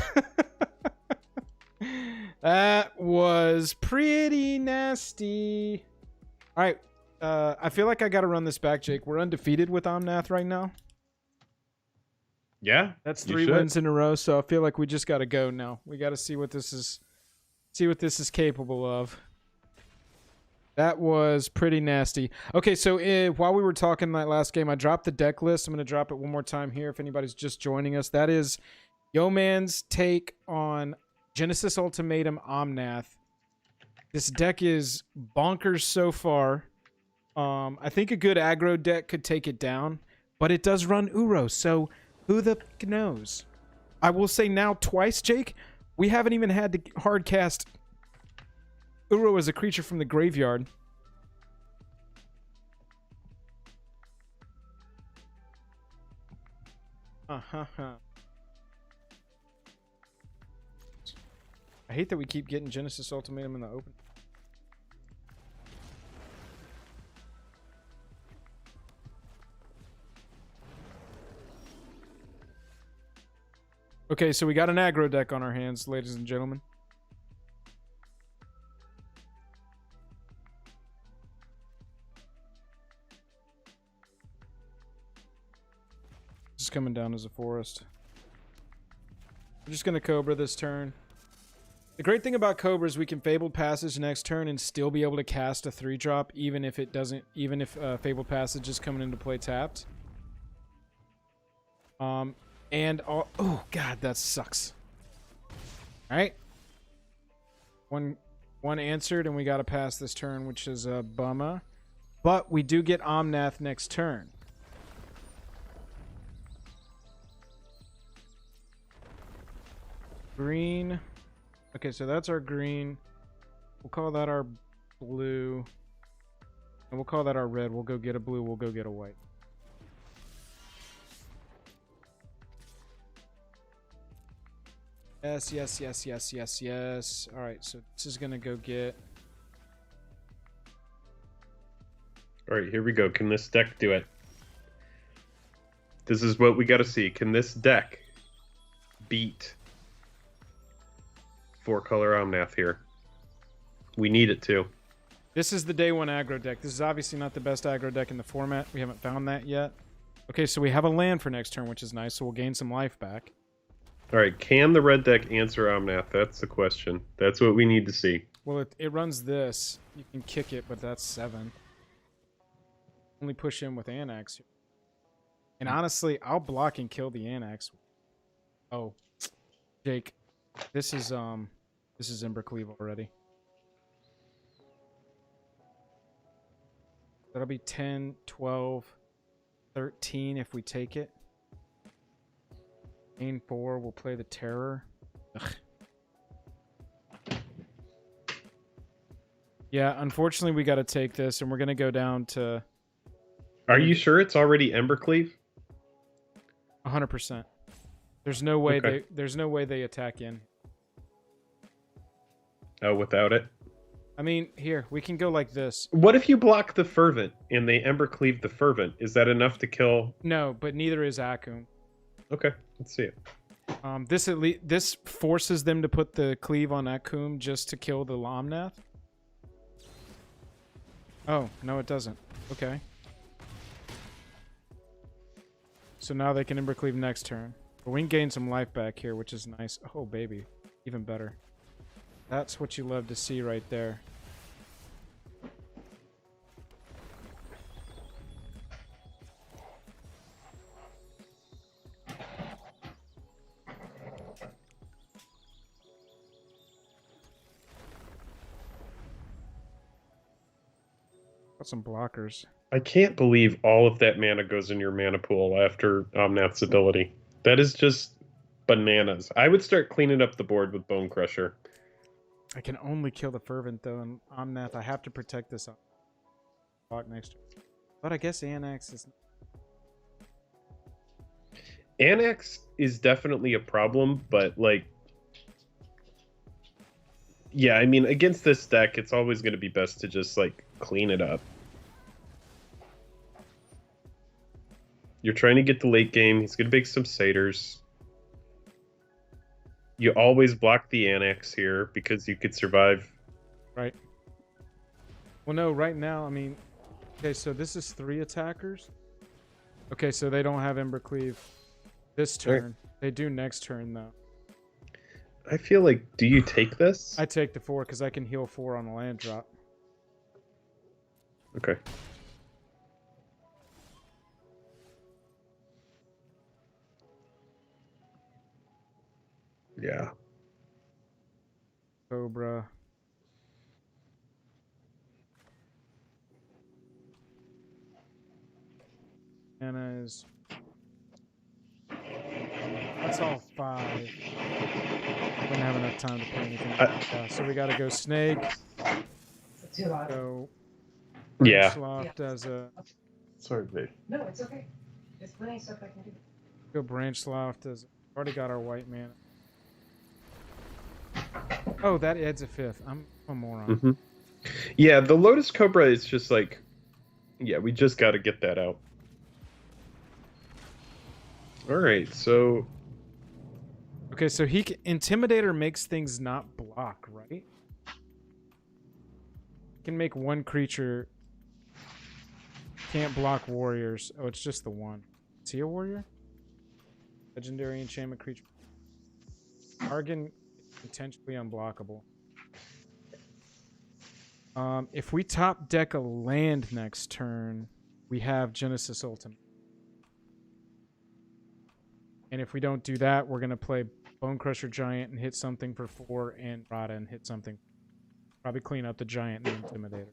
That was pretty nasty. All right, I feel like I got to run this back, Jake. We're undefeated with Omnath right now. Yeah, That's you 3 should. wins in a row, so I feel like we just got to go now. We got to see what this is capable of. That was pretty nasty. Okay, so while we were talking that last game, I dropped the deck list. I'm going to drop it one more time here if anybody's just joining us. That is Yeoman's take on Genesis Ultimatum Omnath. This deck is bonkers so far. I think a good aggro deck could take it down, but it does run Uro, so who the f*** knows? I will say now twice, Jake, we haven't even had to hard cast Uro as a creature from the graveyard. I hate that we keep getting Genesis Ultimatum in the open. Okay, so we got an aggro deck on our hands, ladies and gentlemen. Just coming down as a forest. We're just gonna Cobra this turn. The great thing about Cobra is we can Fabled Passage next turn and still be able to cast a 3-drop, even if Fabled Passage is coming into play tapped. Oh god, that sucks. All right, one answered, and we got to pass this turn, which is a bummer. But we do get Omnath next turn. Green. Okay, so that's our green. We'll call that our blue. And we'll call that our red. We'll go get a blue. We'll go get a white. Yes, yes, yes, yes, yes, yes. All right, so this is going to go get... All right, here we go. Can this deck do it? This is what we got to see. Can this deck beat 4-color Omnath here? We need it to. This is the day 1 aggro deck. This is obviously not the best aggro deck in the format. We haven't found that yet. Okay, so we have a land for next turn, which is nice, so we'll gain some life back. All right, can the red deck answer Omnath? That's the question. That's what we need to see. Well, it runs this. You can kick it, but that's 7. Only push in with Anax. And honestly, I'll block and kill the Anax. Oh, Jake, this is Embercleave already. That'll be 10, 12, 13 if we take it. Gain 4, we'll play the Terror. Ugh. Yeah, unfortunately we got to take this, and we're going to go down to... Are you sure it's already Embercleave? 100%. There's no way Okay. there's no way they attack in. Oh, without it? I mean, here, we can go like this. What if you block the Fervent and they Embercleave the Fervent? Is that enough to kill? No, but neither is Akum. Okay, let's see it. This forces them to put the cleave on Akum just to kill the Omnath. Oh, no it doesn't. Okay. So now they can Embercleave next turn. But we can gain some life back here, which is nice. Oh, baby. Even better. That's what you love to see right there. Got some blockers. I can't believe all of that mana goes in your mana pool after Omnath's ability. That is just bananas. I would start cleaning up the board with Bone Crusher. I can only kill the Fervent, though, and Omnath, I have to protect this block next turn. But I guess Anax is... Anax is definitely a problem, but, like... Yeah, I mean, against this deck, it's always going to be best to just, like, clean it up. You're trying to get the late game. He's going to make some satyrs. You always block the annex here because you could survive. Right. Well, no, right now, I mean... Okay, so this is 3 attackers. Okay, so they don't have Ember Cleave this turn. Right. They do next turn, though. I feel like, do you take this? I take the 4 because I can heal 4 on a land drop. Okay. Yeah. Cobra. Anna is... That's all 5. Wouldn't have enough time to play anything. So we gotta go Snake. Too hot. Go Yeah. Sloft as a... Sorry, babe. No, it's okay. There's plenty of stuff I can do. Go Branch Loft as... Already got our white mana. Oh, that adds a 5th. I'm a moron. Mm-hmm. Yeah, the Lotus Cobra is just like... Yeah, we just got to get that out. Alright, so... Okay, so Intimidator makes things not block, right? Can make one creature... Can't block warriors. Oh, it's just the one. Is he a warrior? Legendary enchantment creature. Argon is potentially unblockable. If we top deck a land next turn, we have Genesis Ultimate. And if we don't do that, we're going to play Bone Crusher Giant and hit something for 4 and Rada and hit something. Probably clean up the Giant and the Intimidator.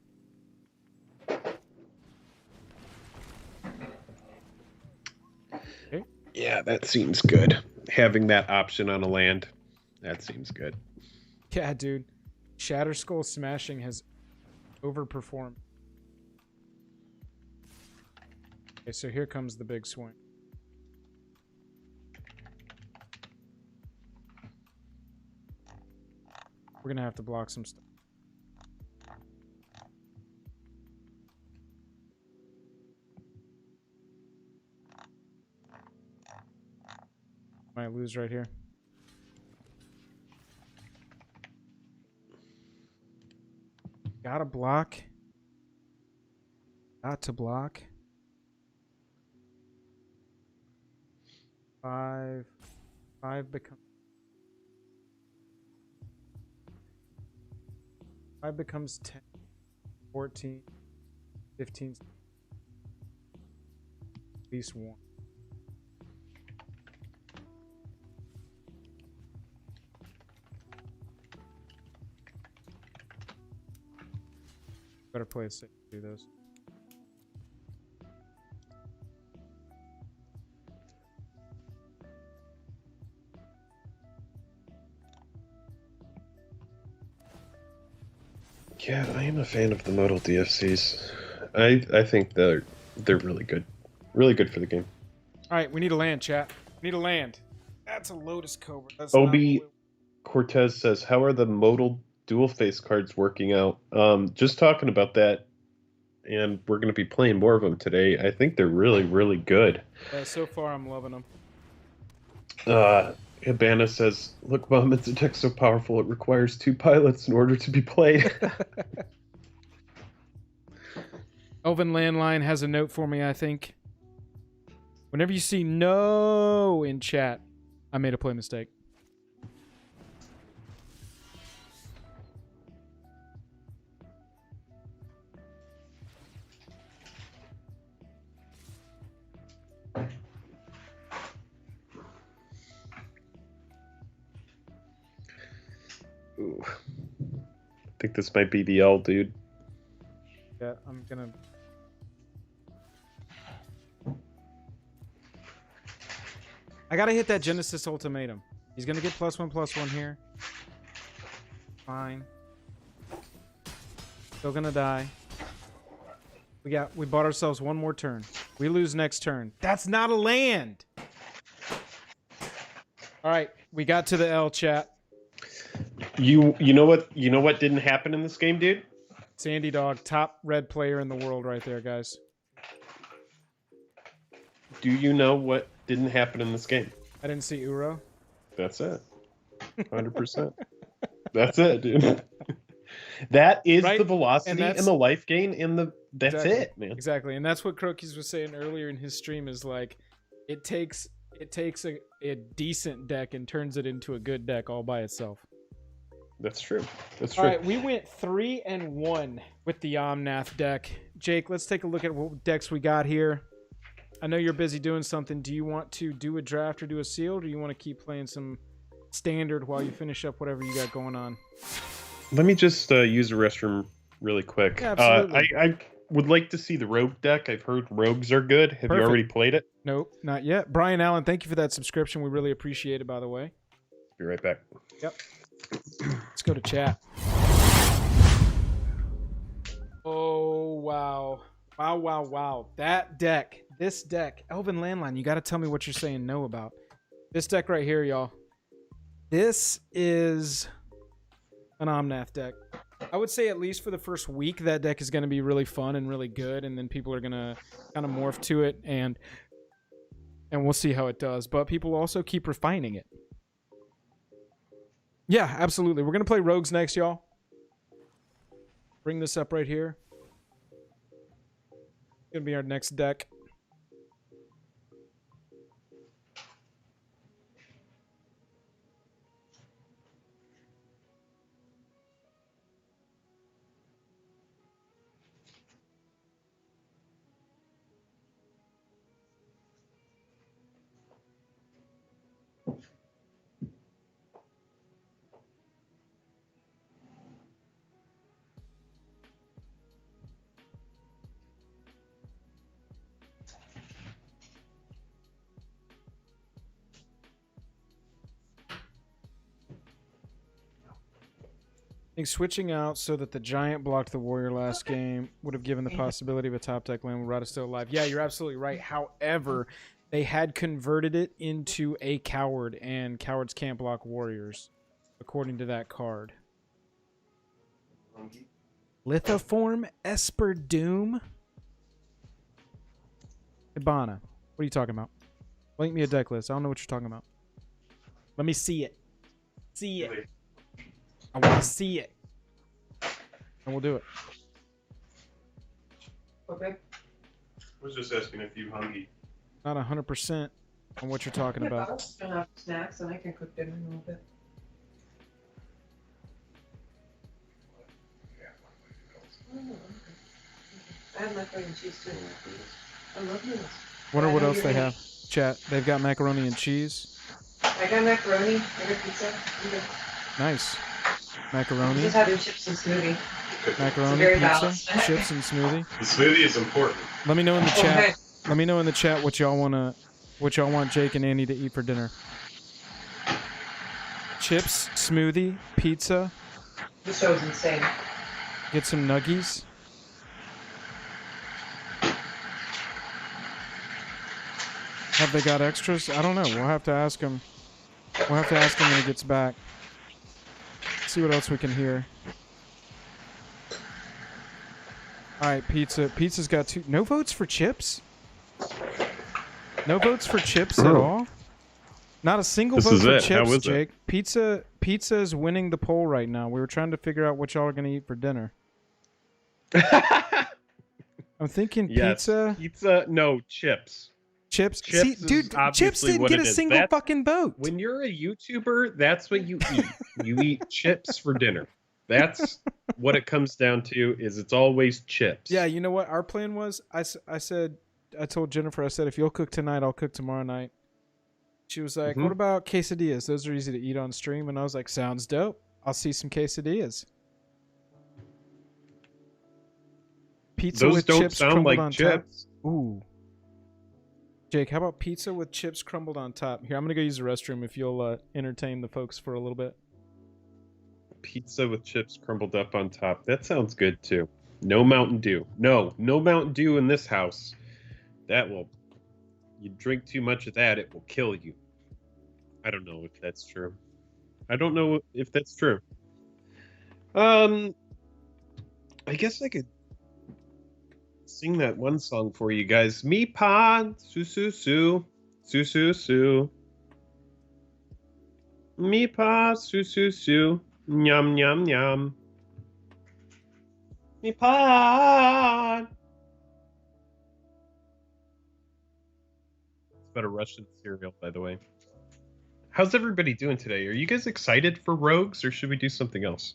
Okay. Yeah, that seems good. Having that option on a land, that seems good. Yeah, dude. Shatter Skull Smashing has overperformed. Okay, so here comes the big swing. We're going to have to block some stuff. Might lose right here. Gotta block. Got to block. 5. 5 becomes... 5 becomes 10, 14, 15, at least 1. Better play it safe to do those. Yeah, I am a fan of the modal DFCs. I think they're really good. Really good for the game. Alright, we need a land, chat. We need a land. That's a Lotus Cobra. That's Obi not... Cortez says, how are the modal dual face cards working out? Just talking about that, and we're going to be playing more of them today. I think they're really, really good. Yeah, so far I'm loving them. Hibana says, look, Mom, it's a deck so powerful it requires 2 pilots in order to be played. Elven Landline has a note for me, I think. Whenever you see no in chat, I made a play mistake. Ooh. I think this might be the L, dude. Yeah, I'm gonna... I gotta hit that Genesis Ultimatum. He's gonna get +1/+1 here. Fine. Still gonna die. We bought ourselves one more turn. We lose next turn. That's not a land! Alright, we got to the L, chat. You know what didn't happen in this game, dude? Sandy Dog, top red player in the world right there, guys. Do you know what didn't happen in this game? I didn't see Uro. That's it. 100%. That's it, dude. That is Right? the velocity And and the life gain and that's exactly, it, man. Exactly. And that's what Crokies was saying earlier in his stream is like it takes a decent deck and turns it into a good deck all by itself. That's true. That's All true. right, we went 3-1 with the Omnath deck. Jake, let's take a look at what decks we got here. I know you're busy doing something. Do you want to do a draft or do a seal, or do you want to keep playing some standard while you finish up whatever you got going on? Let me just use the restroom really quick. Yeah, absolutely. I would like to see the rogue deck. I've heard rogues are good. Have you already played it? Nope, not yet. Brian Allen, thank you for that subscription. We really appreciate it, by the way. Be right back. Yep. Let's go to chat. Oh, wow. Wow. That deck, this deck, Elven Landline, you got to tell me what you're saying no about. This deck right here, y'all. This is an Omnath deck. I would say at least for the first week, that deck is going to be really fun and really good, and then people are going to kind of morph to it, and we'll see how it does. But people also keep refining it. Yeah, absolutely. We're going to play Rogues next, y'all. Bring this up right here. It's going to be our next deck. I think switching out so that the Giant blocked the Warrior last game would have given the possibility of a top deck land with Rada still alive. Yeah, you're absolutely right. However, they had converted it into a Coward, and Cowards can't block Warriors, according to that card. Lithoform Esper Doom? Ibana, what are you talking about? Link me a deck list. I don't know what you're talking about. Let me see it. See it. I want to see it. And we'll do it. Okay. I was just asking if you hungry. Not 100% on what you're talking about. I'll spin off snacks and I can cook dinner in a little bit. I have macaroni and cheese too. I love noodles. Wonder what else they have. Chat. They've got macaroni and cheese. I got macaroni. I got pizza. Nice. Macaroni. Just having chips and smoothie. Macaroni, very pizza, balanced. chips, and smoothie. The smoothie is important. Let me know in the chat. Okay. Let me know in the chat what y'all want Jake and Andy to eat for dinner. Chips, smoothie, pizza. This show's insane. Get some nuggies. Have they got extras? I don't know. We'll have to ask him. We'll have to ask him when he gets back. See what else we can hear. All right, pizza. Pizza's got two. No votes for chips? No votes for chips at all? Not a single vote for chips, Jake. Pizza is winning the poll right now. We were trying to figure out what y'all are going to eat for dinner. I'm thinking pizza. Pizza, no, chips. Chips. Chips See, dude, Chips didn't get a single fucking vote. When you're a YouTuber, that's what you eat. You eat chips for dinner. That's what it comes down to, is it's always chips. Yeah, you know what our plan was? I told Jennifer, I said, if you'll cook tonight, I'll cook tomorrow night. She was like, what about quesadillas? Those are easy to eat on stream. And I was like, sounds dope. I'll see some quesadillas. Pizza Those with don't chips sound crumbled like on chips. top. Ooh. Jake, how about pizza with chips crumbled on top? Here, I'm going to go use the restroom if you'll entertain the folks for a little bit. Pizza with chips crumbled up on top. That sounds good, too. No Mountain Dew. No Mountain Dew in this house. That will... You drink too much of that, it will kill you. I don't know if that's true. I don't know if that's true. I guess I could sing that one song for you guys. Me pa, su su su, su su su. Me pa, su su su, nyam nyam nyam. Me pa. It's about a Russian cereal, by the way. How's everybody doing today? Are you guys excited for Rogues, or should we do something else?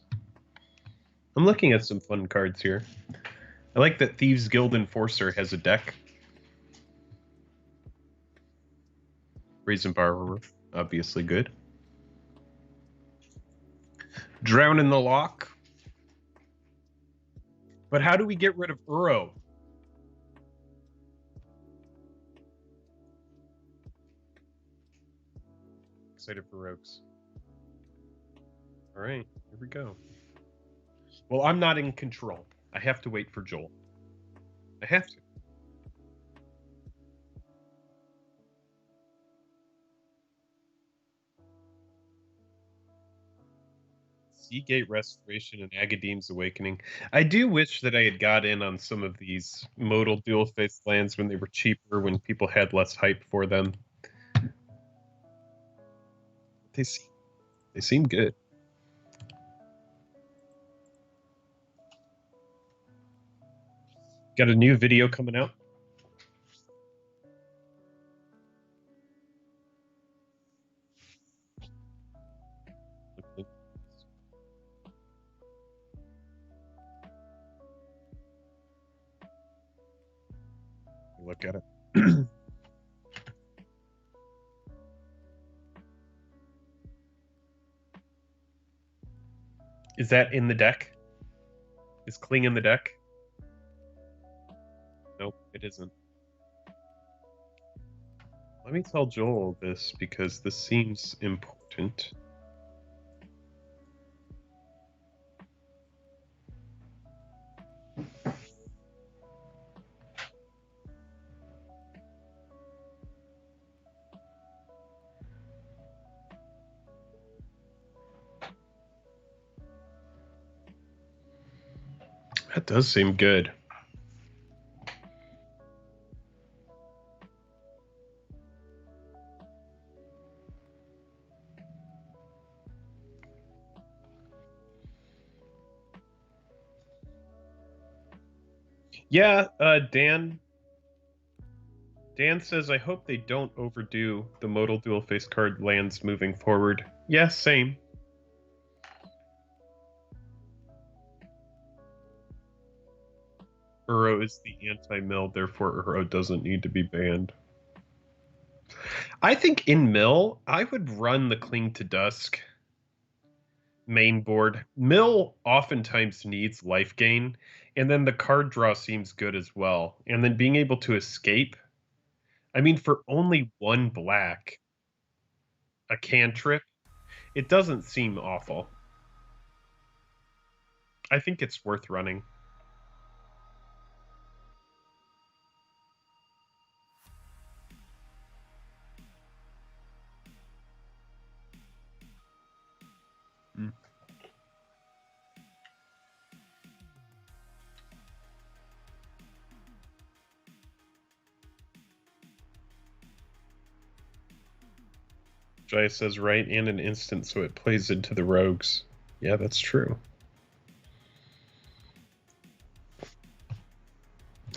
I'm looking at some fun cards here. I like that Thieves Guild Enforcer has a deck. Brazen Borrower, obviously good. Drown in the Lock. But how do we get rid of Uro? Excited for Rogues. All right, here we go. Well, I'm not in control. I have to wait for Joel. I have to. Seagate Restoration and Agadeem's Awakening. I do wish that I had got in on some of these modal dual-face lands when they were cheaper, when people had less hype for them. They seem good. Got a new video coming out. Look at it. Is that in the deck? Is Kling in the deck? Nope, it isn't. Let me tell Joel this because this seems important. That does seem good. Yeah, Dan. Dan says, I hope they don't overdo the modal dual face card lands moving forward. Yeah, same. Uro is the anti-mill, therefore Uro doesn't need to be banned. I think in mill, I would run the Cling to Dusk main board. Mill oftentimes needs life gain, and then the card draw seems good as well. And then being able to escape. I mean, for only one black, a cantrip, it doesn't seem awful. I think it's worth running. Jai says right in an instant, so it plays into the rogues. Yeah, that's true.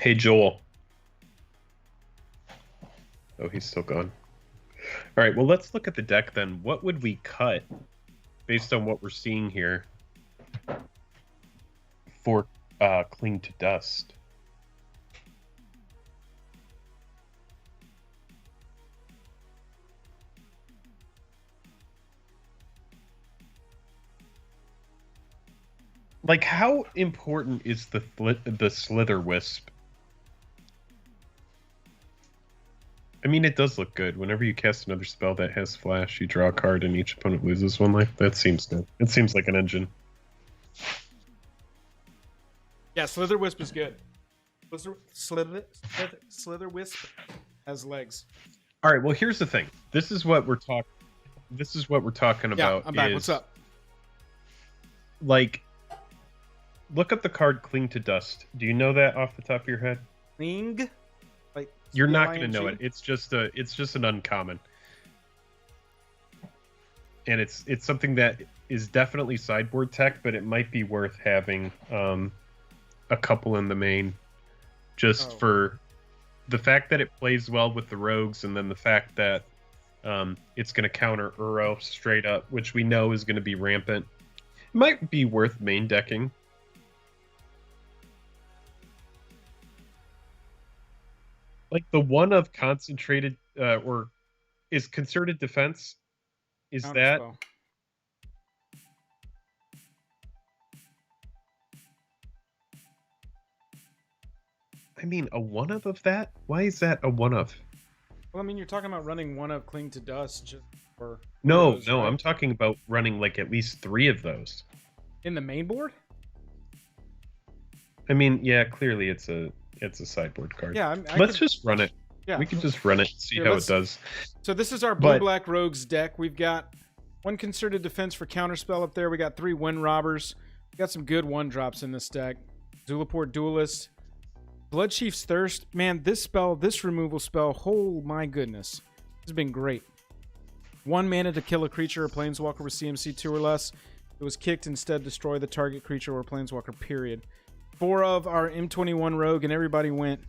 Hey, Joel. Oh, he's still gone. All right, well, let's look at the deck then. What would we cut based on what we're seeing here for Cling to Dust? Like, how important is the Slither Wisp? I mean, it does look good. Whenever you cast another spell that has flash, you draw a card and each opponent loses one life. That seems good. It seems like an engine. Yeah, Slither Wisp is good. Slither Wisp has legs. All right, well, here's the thing. This is what we're talking about. I'm back. What's up? Like, Look up the card Cling to Dust. Do you know that off the top of your head? Ling? Like You're not going to know C-L-I-N-G? it. It's just an uncommon. And it's something that is definitely sideboard tech, but it might be worth having a couple in the main just for the fact that it plays well with the rogues, and then the fact that it's going to counter Uro straight up, which we know is going to be rampant. It might be worth main decking. Like the one of concentrated or is concerted defense. Is that Counterspell. I mean a one of that? Why is that a one of? Well, I mean, you're talking about running one of Cling to Dust just for No, those, no, right? I'm talking about running like at least 3 of those. In the main board? I mean, yeah, clearly it's a sideboard card. Yeah, Let's just run it. Yeah. We can just run it and see Here, how it does. So this is our blue-black rogues deck. We've got 1 concerted defense for counterspell up there. We got 3 wind robbers. We got some good 1-drops in this deck. Zulaport Duelist. Bloodchief's Thirst. Man, this spell, this removal spell, oh my goodness. This has been great. 1 mana to kill a creature or planeswalker with CMC 2 or less. It was kicked, instead destroy the target creature or planeswalker, period. 4 of our M21 rogue, and everybody went,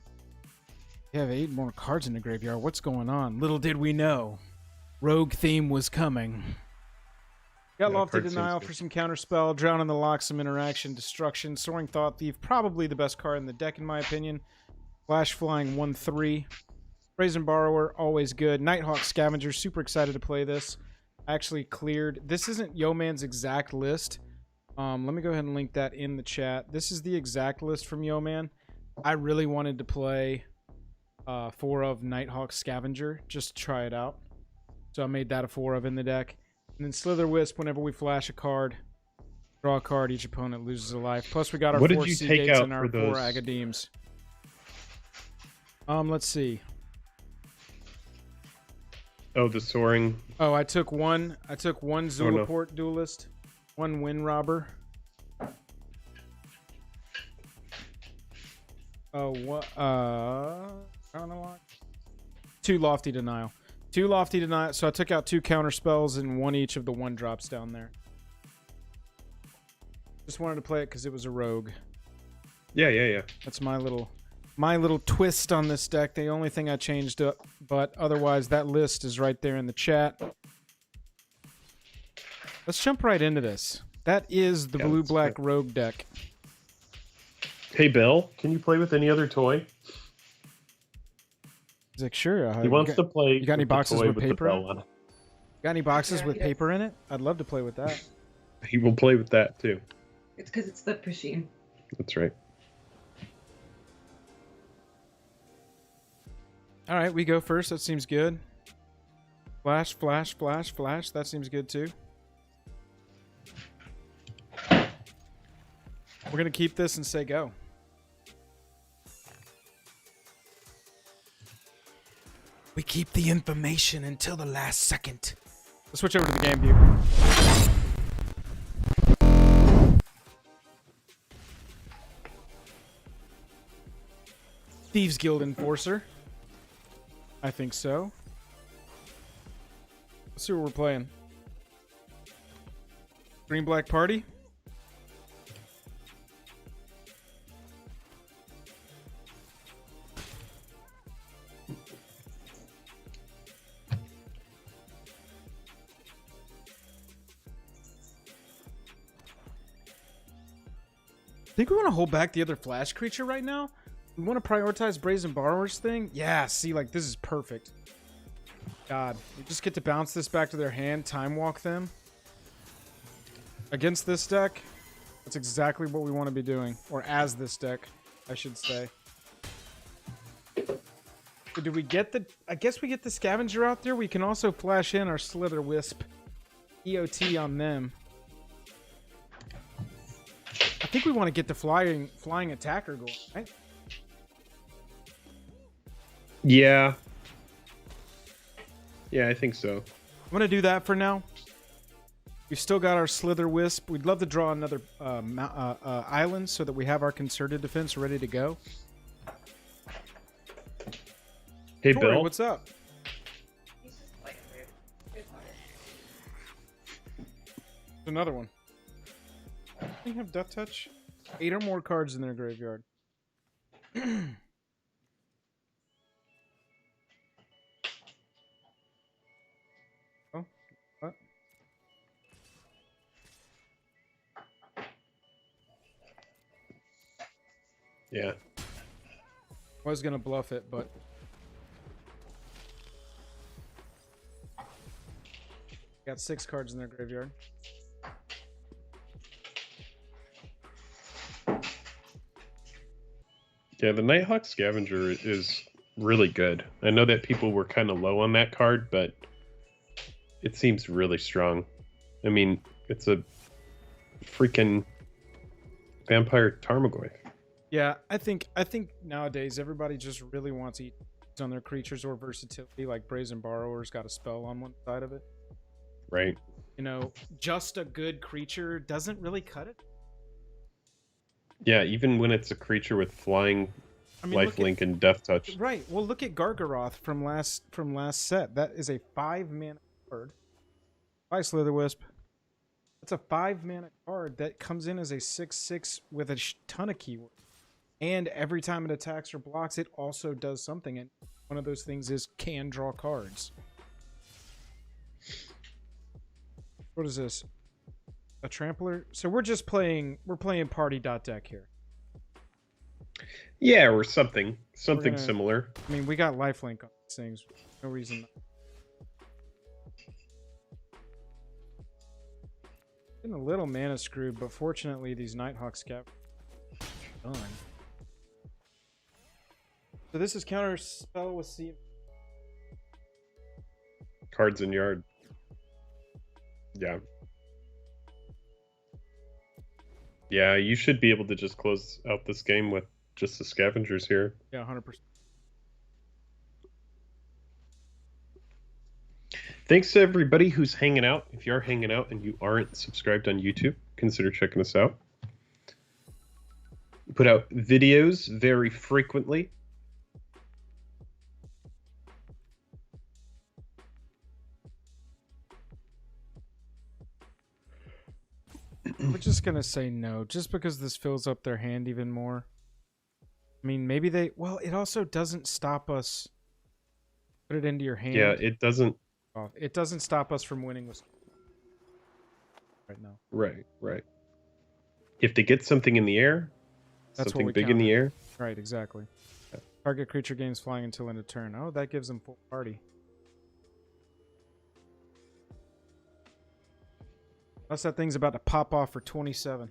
you have 8 more cards in the graveyard. What's going on? Little did we know. Rogue theme was coming. Got Lofty Denial for some counterspell. Drown in the Lock, some interaction. Destruction. Soaring Thought Thief, probably the best card in the deck in my opinion. Flash Flying 1/3. Brazen Borrower, always good. Nighthawk Scavenger, super excited to play this. Actually cleared. This isn't Yeoman's exact list. Let me go ahead and link that in the chat. This is the exact list from Yeoman. I really wanted to play 4 of Nighthawk Scavenger just to try it out. So I made that a 4 of in the deck. And then Slither Wisp, whenever we flash a card, draw a card, each opponent loses a life. Plus we got our 4 Sea Gates and our 4 Agadeems. Let's see. Oh, the soaring. Oh, I took one Zulaport Duelist, 1 Wind Robber. Oh, what? I don't know why. 2 Lofty Denial. 2 Lofty Denial. So I took out 2 counter spells and 1 each of the 1-drops down there. Just wanted to play it because it was a rogue. Yeah. That's my little twist on this deck. The only thing I changed up, but otherwise that list is right there in the chat. Let's jump right into this. That is the blue-black rogue deck. Hey, Bill, can you play with any other toy? He's like, sure. He wants to play. You got any boxes with paper in it? on it? Got any boxes with paper in it? I'd love to play with that. He will play with that too. It's because it's the machine. That's right. All right, we go first. That seems good. Flash, flash, flash, flash. That seems good too. We're going to keep this and say go. We keep the information until the last second. Let's switch over to the game view. Thieves Guild Enforcer. I think so. Let's see what we're playing. Green Black Party. Think we want to hold back the other flash creature right now? We want to prioritize Brazen Borrower's thing? Yeah, see, like, this is perfect. God, we just get to bounce this back to their hand, time walk them. Against this deck, that's exactly what we want to be doing. Or as this deck, I should say. So do we get the... I guess we get the Scavenger out there. We can also flash in our Slither Wisp EOT on them. I think we want to get the flying attacker going, right? Yeah. Yeah, I think so. I'm going to do that for now. We've still got our Slither Wisp. We'd love to draw another island so that we have our concerted defense ready to go. Hey, Tori, Bill. what's up? He's just playing weird. It's fine. Another one. They have Death Touch. 8 or more cards in their graveyard. Oh, what? Yeah. I was gonna bluff it, but got 6 cards in their graveyard. Yeah, the Nighthawk Scavenger is really good. I know that people were kind of low on that card, but it seems really strong. I mean, it's a freaking vampire Tarmogoyf. Yeah, I think nowadays everybody just really wants to eat on their creatures or versatility. Like Brazen Borrower's got a spell on one side of it. Right. You know, just a good creature doesn't really cut it. Yeah, even when it's a creature with flying, lifelink, and death touch. Right. Well, look at Gargaroth from last set. That is a 5-mana card. Bye, Slitherwisp. That's a 5-mana card that comes in as a 6/6 with a ton of keywords. And every time it attacks or blocks, it also does something. And one of those things is can draw cards. What is this? A trampler? So we're playing party.deck here. Yeah, or something Gonna- similar. I mean, we got lifelink on these things. No reason. Getting a little mana screwed, but fortunately these Nighthawk Scav done. So this is counter spell with C. Cards in yard. Yeah. Yeah, you should be able to just close out this game with just the scavengers here. Yeah, 100%. Thanks to everybody who's hanging out. If you are hanging out and you aren't subscribed on YouTube, consider checking us out. We put out videos very frequently. We're just gonna say no, just because this fills up their hand even more. I mean, maybe they. Well, it also doesn't stop us. Put it into your hand. Yeah, it doesn't. It doesn't stop us from winning with. Right now. Right. If they get something in the air, That's something what we big in the counter. air. Right, exactly. Yeah. Target creature gains flying until end of turn. Oh, that gives them full party. Unless that thing's about to pop off for 27.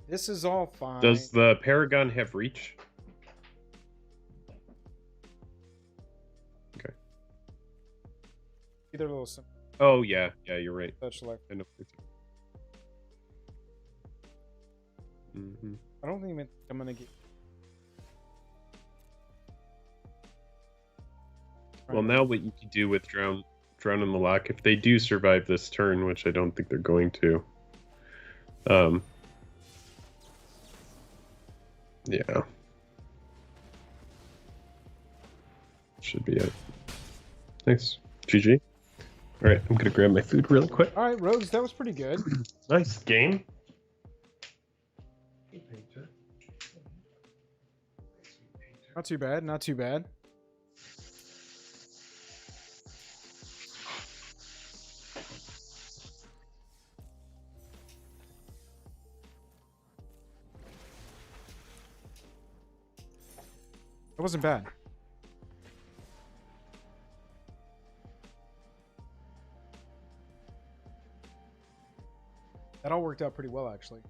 This is all fine. Does the Paragon have reach? Okay. Either little simple Oh yeah, you're right. touch like. I know. Mm-hmm. I don't even think I'm gonna get. Well, now what you can do with drown in the lock, if they do survive this turn, which I don't think they're going to. Yeah. Should be it. Thanks. GG. All right, I'm gonna grab my food really quick. All right, Rogues, that was pretty good. Nice game. Not too bad. Not too bad. That wasn't bad. That all worked out pretty well, actually.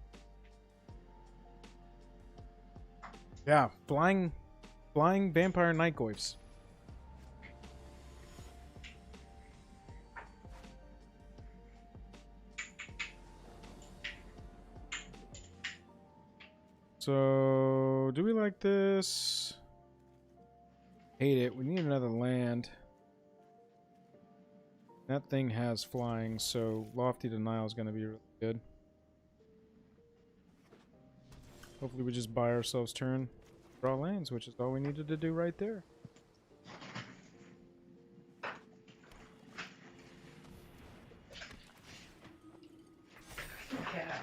Yeah, flying vampire Nightgoyfs. So, do we like this? Hate it. We need another land. That thing has flying, so Lofty Denial is going to be really good. Hopefully we just buy ourselves turn, draw lands, which is all we needed to do right there. Yeah.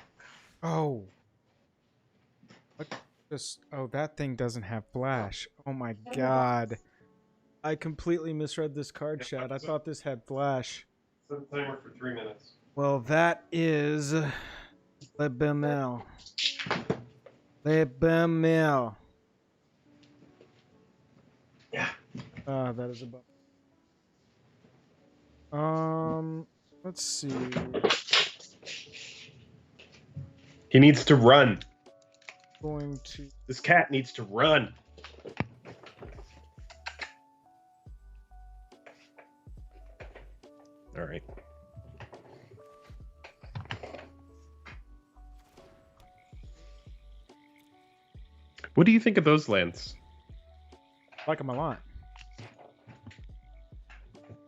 Oh. What just oh, that thing doesn't have flash. Oh my god. I completely misread this card chat. I thought this had flash. Set the timer for 3 minutes. Well, that is Le Bemel. Le Bemel. Yeah. Ah, that is a bummer. Let's see. He needs to run. Going to This cat needs to run. All right. What do you think of those lands? like him a lot.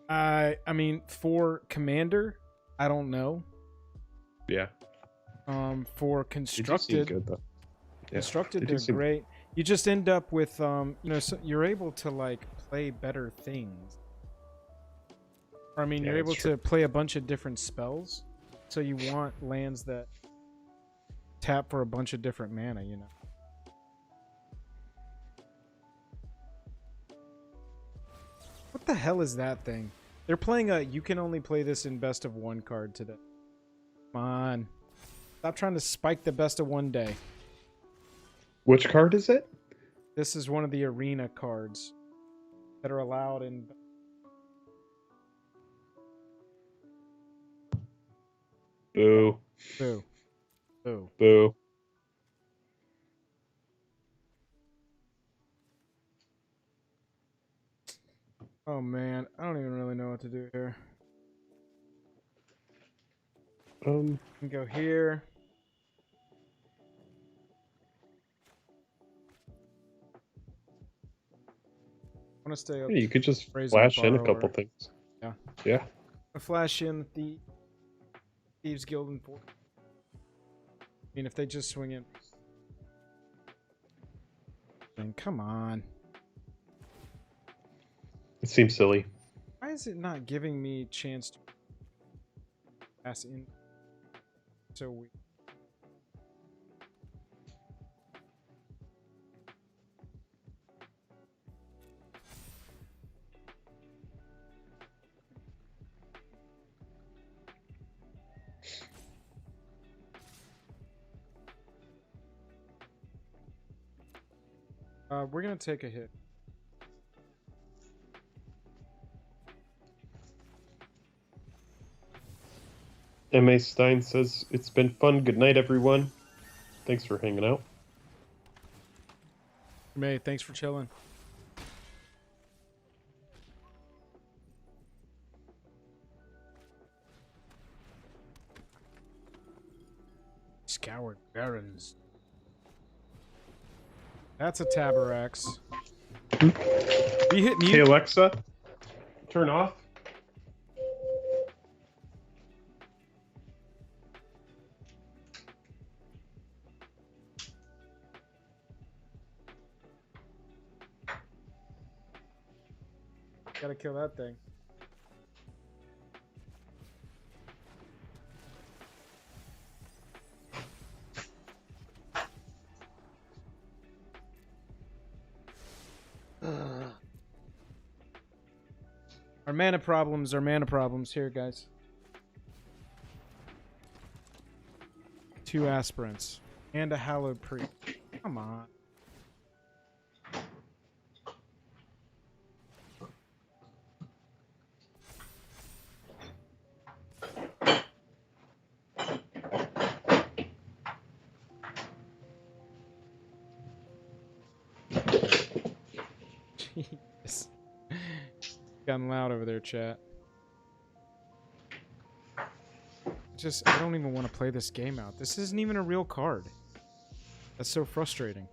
I mean, for commander, I don't know. Yeah. For They do seem constructed, good, though. Yeah, constructed, they do they're seem- great. You just end up with, you know, so you're able to like play better things. Or, I mean, Yeah, you're able that's true. to play a bunch of different spells. So you want lands that tap for a bunch of different mana, you know. What the hell is that thing? They're playing a you can only play this in best of one card today. Come on. Stop trying to spike the best of one day. Which card is it? This is one of the arena cards that are allowed in. Boo. Boo. Boo. Boo. Oh man, I don't even really know what to do here. Um. We can go here. I want to stay up. Yeah, you could just Brazen flash in a couple Borrower. things. Yeah. Yeah. I flash in the Thieves Guild and Fort. I mean, if they just swing in. Then come on. It seems silly. Why is it not giving me chance to pass in? So weird. We're gonna take a hit. M.A. Stein says, it's been fun. Good night, everyone. Thanks for hanging out. May, thanks for chilling. Scoured Barons. That's a Tabarax. We hit Hey, mute. Alexa, turn off. Gotta kill that thing. Our mana problems are mana problems here, guys. 2 aspirants and a hallowed priest. Come on. Yes. Gotten loud over there, chat. I don't even want to play this game out. This isn't even a real card. That's so frustrating.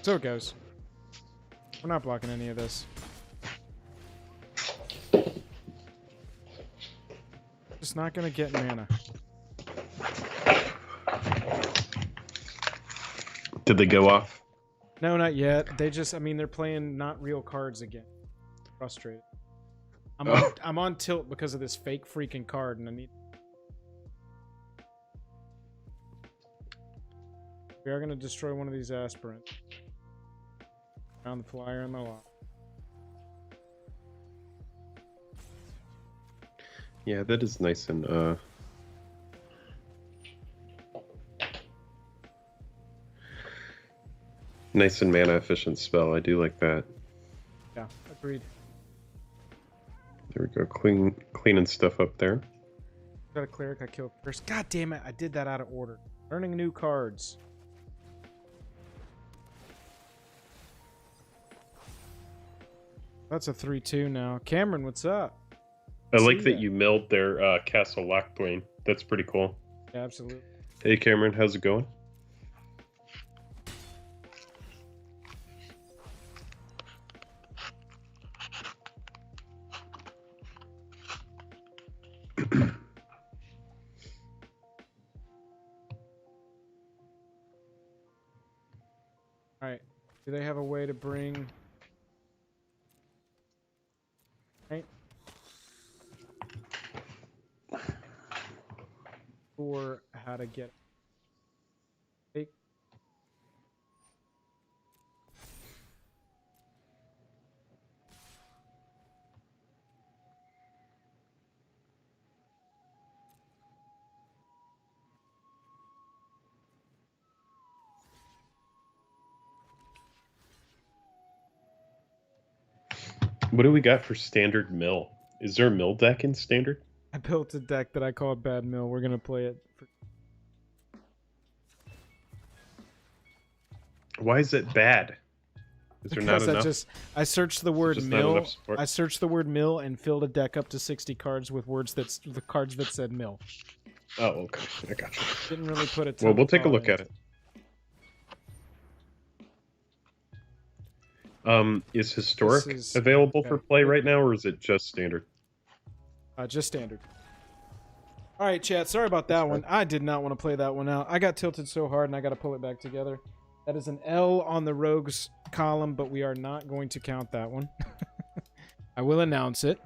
So it goes. We're not blocking any of this. Just not gonna get mana. Did they go off? No, not yet. They just, I mean, they're playing not real cards again. Frustrated. I'm on tilt because of this fake freaking card, and I need. We are gonna destroy one of these aspirants. Found the flyer in the lot. Yeah, that is nice and nice and mana efficient spell. I do like that. Yeah, agreed. There we go, cleaning stuff up there. Got a cleric I killed first. God damn it, I did that out of order. Learning new cards. That's a 3-2 now. Cameron, what's up? I like that you milled their Castle Lockthwain. That's pretty cool. Yeah, absolutely. Hey Cameron, how's it going? Alright. Do they have a way to bring... Right? Or how to get... Take... What do we got for standard mill? Is there a mill deck in standard? I built a deck that I call Bad Mill. We're gonna play it. Why is it bad? Is there not Because enough? I searched the word just not mill. enough support? I searched the word mill and filled a deck up to 60 cards with the cards that said mill. Oh, okay. I got you. Didn't really put it. Well, we'll take a look at it. Is historic available for play right now, or is it just standard? Just standard. All right, chat. Sorry about that one. I did not want to play that one out. I got tilted so hard, and I got to pull it back together. That is an L on the rogues column, but we are not going to count that one. I will announce it.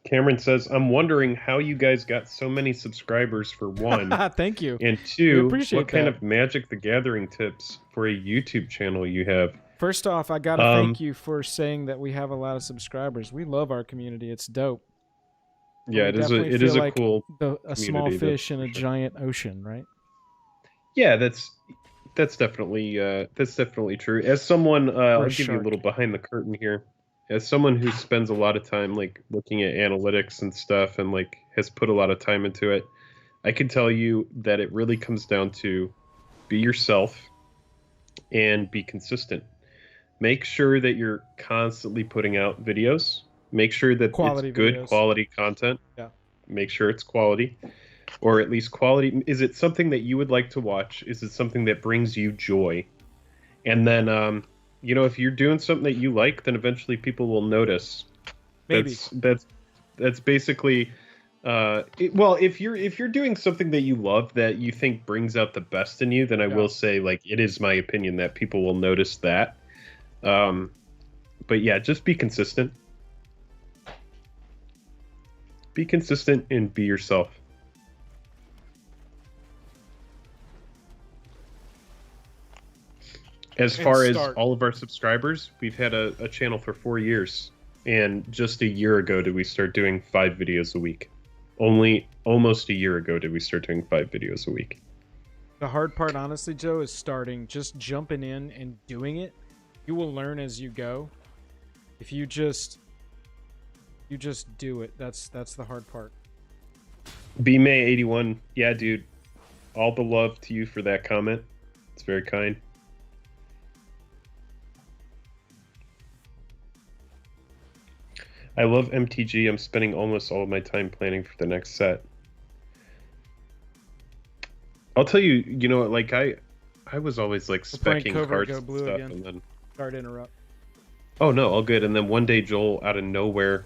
Cameron says, "I'm wondering how you guys got so many subscribers for one, Thank you. and two, appreciate what kind that. of Magic the Gathering tips for a YouTube channel you have." First off, I gotta thank you for saying that we have a lot of subscribers. We love our community. It's dope. Yeah, We it is definitely feel a cool a small community, fish in a for sure. giant ocean, right? Yeah, that's definitely true. As someone, I'll give you a shark. little behind the curtain here. As someone who spends a lot of time like looking at analytics and stuff, and like has put a lot of time into it, I can tell you that it really comes down to be yourself and be consistent. Make sure that you're constantly putting out videos. Make sure that Quality it's good videos. quality content. Yeah. Make sure it's quality, or at least quality. Is it something that you would like to watch? Is it something that brings you joy? And then, if you're doing something that you like, then eventually people will notice. Maybe. That's basically. If you're doing something that you love that you think brings out the best in you, then I will say, like, it is my opinion that people will notice that. But yeah, just be consistent. Be consistent and be yourself. As far as all of our subscribers, we've had a channel for 4 years. And just a year ago did we start doing 5 videos a week. Almost a year ago did we start doing 5 videos a week. The hard part, honestly, Joe, is just jumping in and doing it. You will learn as you go. If you just do it, that's the hard part. B-May81, yeah, dude. All the love to you for that comment. It's very kind. I love MTG. I'm spending almost all of my time planning for the next set. I'll tell you, you know, like I was always like Frank specking Covert cards go and blue stuff, again. and then Sorry to interrupt. oh no, all good. And then one day Joel out of nowhere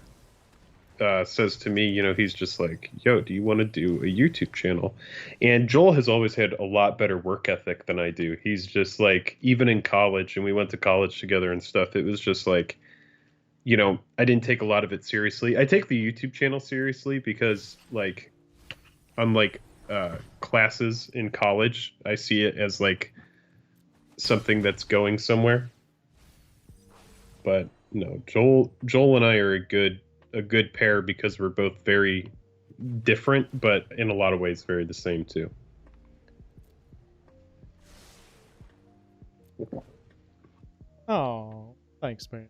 says to me, you know, he's just like, "Yo, do you want to do a YouTube channel?" And Joel has always had a lot better work ethic than I do. He's just like, even in college, and we went to college together and stuff. It was just like, you know, I didn't take a lot of it seriously. I take the YouTube channel seriously because, like, unlike classes in college, I see it as like something that's going somewhere. But no, Joel and I are a good pair because we're both very different, but in a lot of ways very the same too. Oh, thanks, man.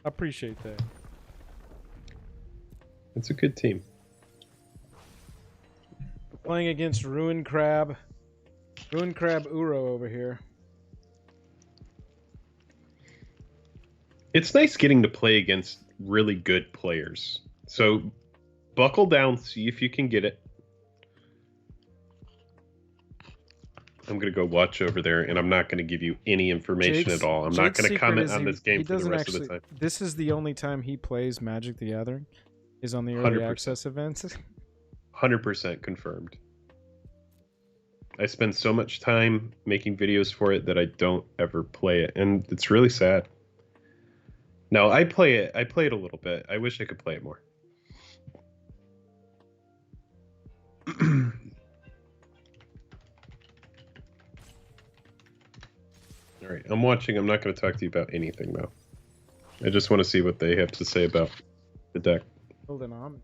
I appreciate that. It's a good team. Playing against Ruin Crab Uro over here. It's nice getting to play against really good players. So buckle down, see if you can get it. I'm going to go watch over there, and I'm not going to give you any information at all. I'm not going to comment on this game for the rest of the time. This is the only time he plays Magic the Gathering, is on the early 100%. access events. 100% confirmed. I spend so much time making videos for it that I don't ever play it, and it's really sad. No, I play it a little bit. I wish I could play it more. All right, I'm watching. I'm not going to talk to you about anything, though. I just want to see what they have to say about the deck. Holding on.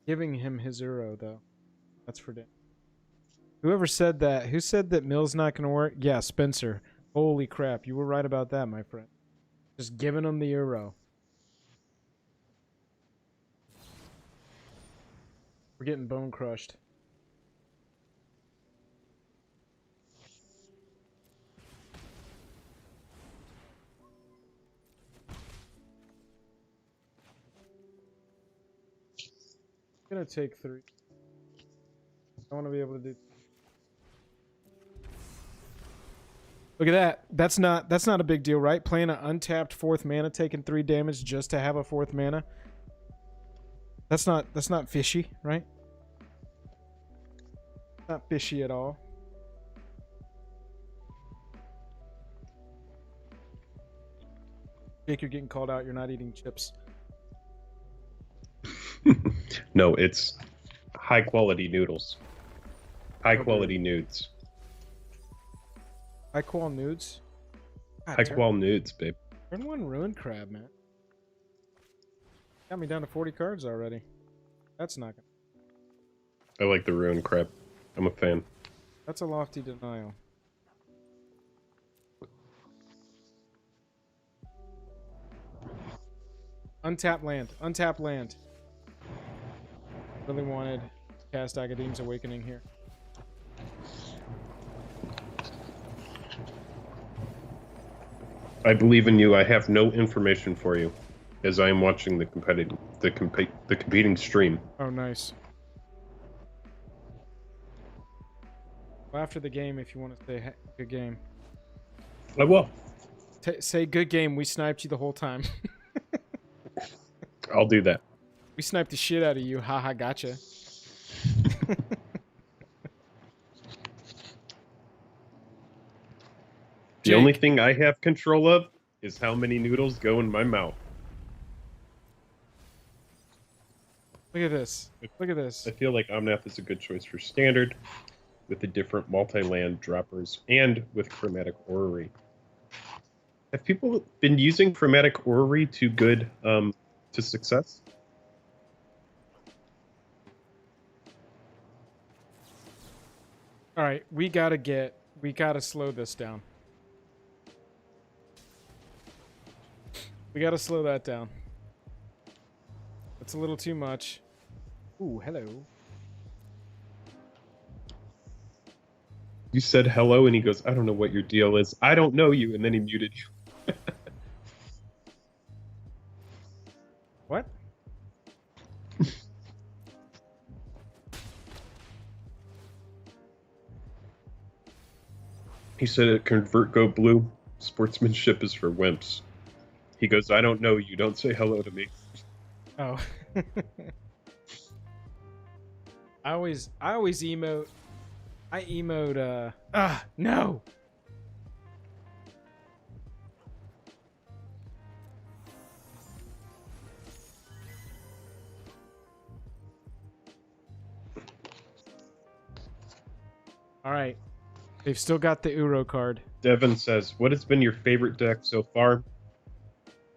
Giving him his Uro, though. That's for damn. Whoever said that? Who said that Mill's not going to work? Yeah, Spencer. Holy crap. You were right about that, my friend. Just giving him the Uro. We're getting bone crushed. I'm going to take 3. I want to be able to do. Look at that. That's not a big deal, right? Playing an untapped 4th mana, taking 3 damage just to have a 4th mana. That's not fishy, right? Not fishy at all. Jake, you're getting called out. You're not eating chips. No, it's high quality noodles. High quality nudes. High qual nudes. God, High qual nudes, babe. Turn 1 Ruin Crab, man. Got me down to 40 cards already. That's not gonna. I like the ruin crab. I'm a fan. That's a lofty denial. Untap land. Untap land. Really wanted to cast Agadeem's Awakening here. I believe in you. I have no information for you, as I am watching the competing stream. Oh, nice. Well, after the game, if you want to say good game. I will. Say good game. We sniped you the whole time. I'll do that. We sniped the shit out of you. Haha, gotcha. The only thing I have control of is how many noodles go in my mouth. Look at this. Look at this. I feel like Omnath is a good choice for standard, with the different multi-land droppers, and with Chromatic Orrery. Have people been using Chromatic Orrery to good to success? All right, we gotta slow this down. We gotta slow that down. That's a little too much. Ooh, hello. You said hello, and he goes, "I don't know what your deal is. I don't know you," and then he muted you. What? He said, "Convert, go blue. Sportsmanship is for wimps." He goes, "I don't know you. Don't say hello to me." Oh. I always emote. I emote, no! Alright. They've still got the Uro card. Devin says, "What has been your favorite deck so far?"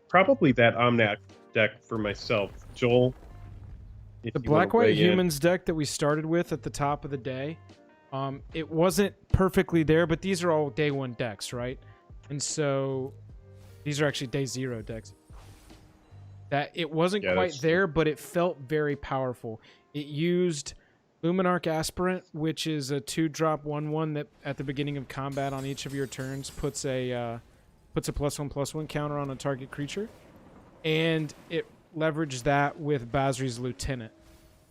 Probably that Omnac deck for myself. Joel, if The you wanna Black-White weigh in. Humans deck that we started with at the top of the day, it wasn't perfectly there, but these are all day one decks, right? And so these are actually day zero decks. That it wasn't quite there, but it felt very powerful. It used Luminarch Aspirant, which is a 2-drop 1/1 that at the beginning of combat on each of your turns puts a +1/+1 counter on a target creature, and it leveraged that with Basri's Lieutenant,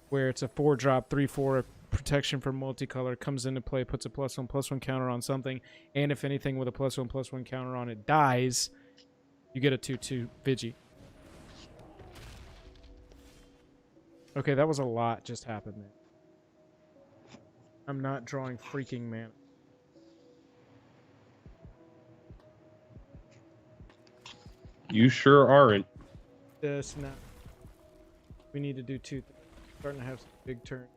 where it's a 4-drop 3/4 protection for multicolor, comes into play, puts a +1/+1 counter on something, and if anything with a +1/+1 counter on it dies, you get a 2/2 Vigi. Okay, that was a lot just happened there. I'm not drawing freaking mana. You sure aren't. Snap. We need to do 2 things. Starting to have some big turns.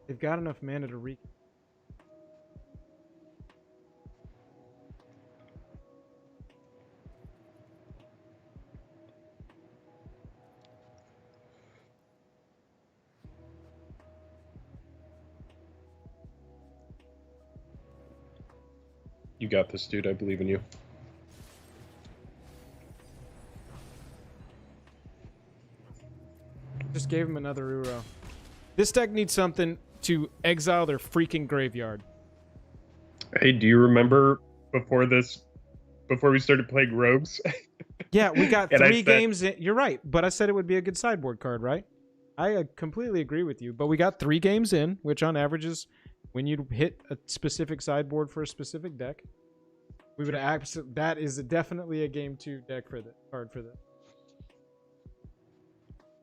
They've got enough mana to re. You got this, dude. I believe in you. Just gave him another Uro. This deck needs something to exile their freaking graveyard. Hey, do you remember before we started playing Rogues? Yeah, we got And 3 games in. You're right, but I said it would be a good sideboard card, right? I completely agree with you, but we got 3 games in, which on average is when you hit a specific sideboard for a specific deck. We would that is definitely a game 2 deck for the card for that.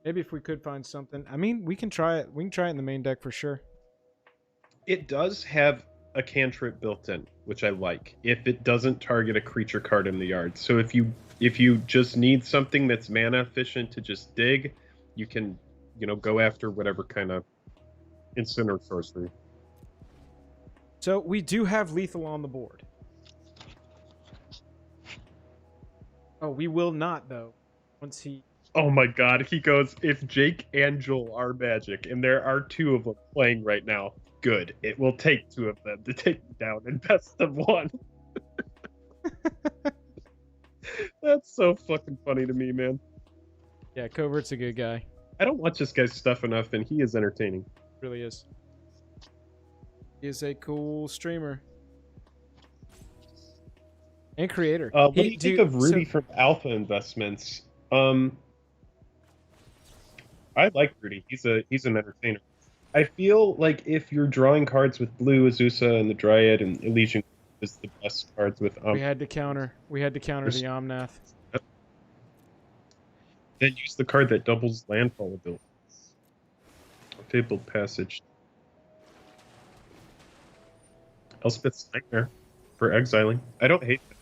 Maybe if we could find something. I mean, we can try it. We can try it in the main deck for sure. It does have a cantrip built in, which I like. If it doesn't target a creature card in the yard, so if you just need something that's mana efficient to just dig, you can, go after whatever kind of instant or sorcery. So we do have lethal on the board. Oh, we will not though. Once he. Oh my god, he goes, "If Jake and Joel are magic, and there are 2 of them playing right now, good. It will take 2 of them to take me down in best of 1. That's so fucking funny to me, man. Yeah, Covert's a good guy. I don't watch this guy's stuff enough, and he is entertaining. Really is. He is a cool streamer. And creator. What do you think of Rudy from Alpha Investments? I like Rudy. He's an entertainer. I feel like if you're drawing cards with blue, Azusa and the Dryad and Elysian is the best cards with we had to counter the Omnath. Then use the card that doubles landfall abilities. Fabled Passage. Elspeth's Nightmare for exiling. I don't hate that.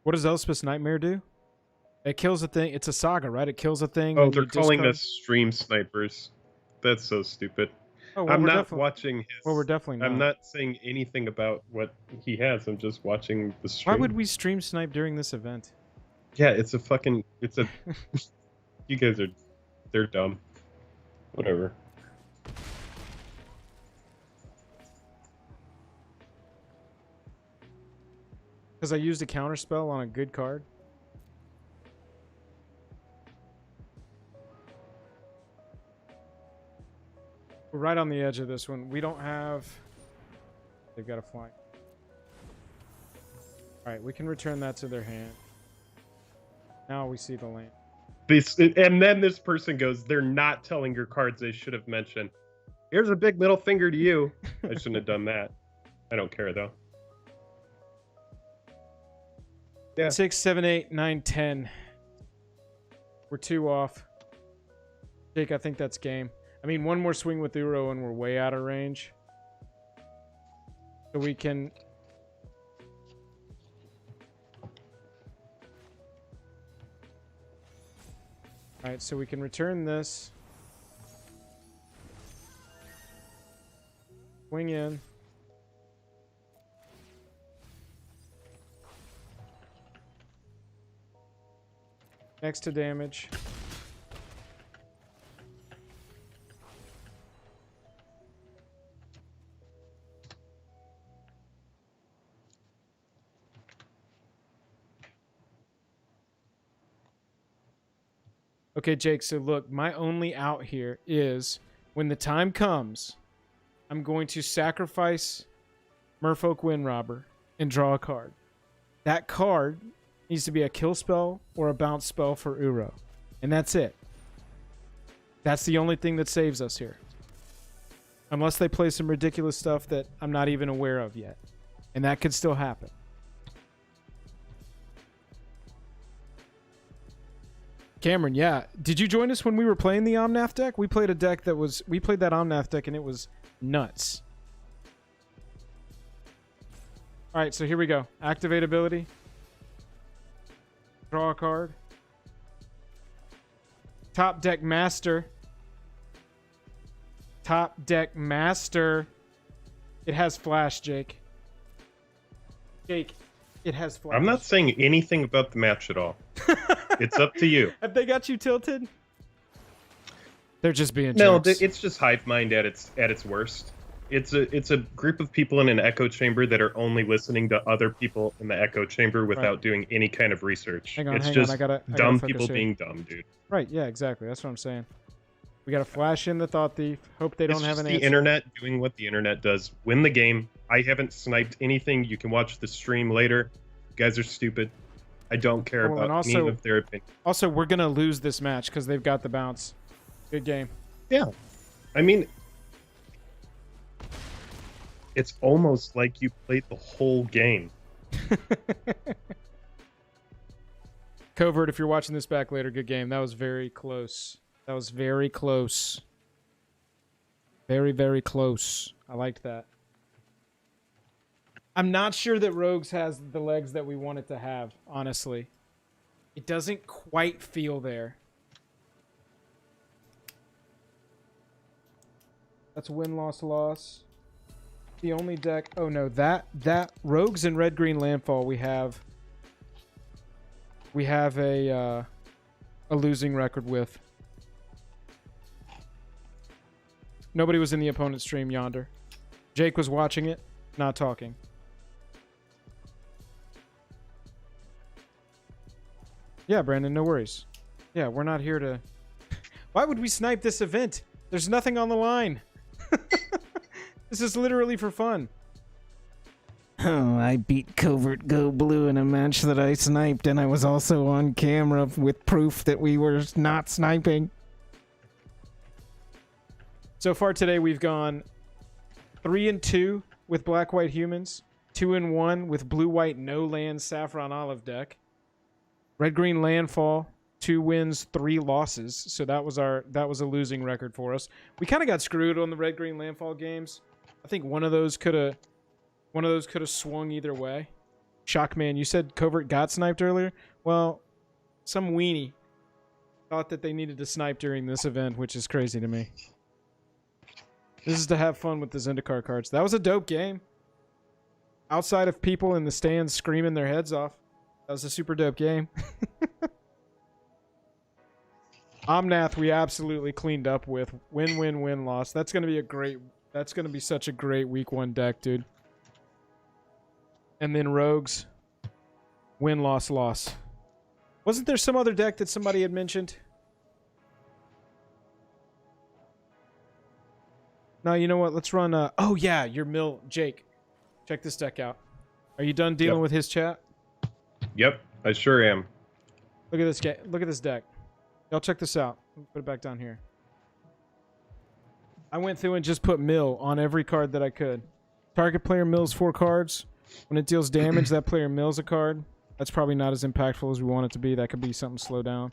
What does Elspeth's Nightmare do? It kills a thing. It's a saga, right? It kills a thing. Oh, they're calling us stream snipers. That's so stupid. Oh, well, I'm not watching his. Well, we're definitely not. I'm not saying anything about what he has. I'm just watching the stream. Why would we stream snipe during this event? Yeah, it's a. You guys they're dumb. Whatever. Because I used a counter spell on a good card. We're right on the edge of this one. We don't have... They've got a flank. Alright, we can return that to their hand. Now we see the land. And then this person goes, they're not telling your cards they should have mentioned. Here's a big middle finger to you. I shouldn't have done that. I don't care, though. Yeah. 6, 7, 8, 9, 10. We're 2 off. Jake, I think that's game. I mean, one more swing with Uro and we're way out of range. So we can... Alright, so we can return this. Swing in. Next to damage. Okay, Jake, so look, my only out here is when the time comes, I'm going to sacrifice Merfolk Wind Robber and draw a card. That card needs to be a kill spell or a bounce spell for Uro. And that's it. That's the only thing that saves us here. Unless they play some ridiculous stuff that I'm not even aware of yet. And that could still happen. Cameron, yeah. Did you join us when we were playing the Omnath deck? We played a deck that was... We played that Omnath deck and it was nuts. Alright, so here we go. Activate ability. Draw a card. Top deck master. Top deck master. It has flash, Jake. Jake, it has flash. I'm not saying anything about the match at all. It's up to you. Have they got you tilted? They're just being No, jerks. it's just hive mind at its worst. It's a group of people in an echo chamber that are only listening to other people in the echo chamber without doing any kind of research. Hang on, it's hang just on. I gotta dumb focus people here. being dumb, dude. Right, yeah, exactly. That's what I'm saying. We got to flash in the Thought Thief. Hope they don't It's have just an the answer. internet doing what the internet does. Win the game. I haven't sniped anything. You can watch the stream later. You guys are stupid. I don't care Oh, and about any also- of their opinions. Also, we're going to lose this match because they've got the bounce. Good game. Yeah. I mean, it's almost like you played the whole game. Covert, if you're watching this back later, good game. That was very close. That was very close. Very, very close. I liked that. I'm not sure that Rogues has the legs that we want it to have, honestly. It doesn't quite feel there. That's win, loss, loss. The only deck... Oh, no. That Rogues and Red-Green Landfall we have a losing record with. Nobody was in the opponent's stream yonder. Jake was watching it, not talking. Yeah, Brandon, no worries. Yeah, we're not here to... Why would we snipe this event? There's nothing on the line. This is literally for fun. Oh, I beat Covert Go Blue in a match that I sniped, and I was also on camera with proof that we were not sniping. So far today, we've gone 3-2 with Black-White Humans, 2-1 with Blue-White No Land Saffron Olive deck, Red-Green Landfall, 2 wins, 3 losses. So that was a losing record for us. We kind of got screwed on the Red-Green Landfall games. I think one of those could have swung either way. Shockman, you said Covert got sniped earlier? Well, some weenie thought that they needed to snipe during this event, which is crazy to me. This is to have fun with the Zendikar cards. That was a dope game. Outside of people in the stands screaming their heads off. That was a super dope game. Omnath we absolutely cleaned up with. Win, win, win, loss. That's going to be such a great week 1 deck, dude. And then Rogues. Win, loss, loss. Wasn't there some other deck that somebody had mentioned? No, you know what? Let's run. Oh yeah, your mill, Jake. Check this deck out. Are you done dealing Yep. with his chat? Yep, I sure am. Look at this guy. Look at this deck. Y'all check this out. Put it back down here. I went through and just put mill on every card that I could. Target player mills 4 cards. When it deals damage, that player mills a card. That's probably not as impactful as we want it to be. That could be something slow down.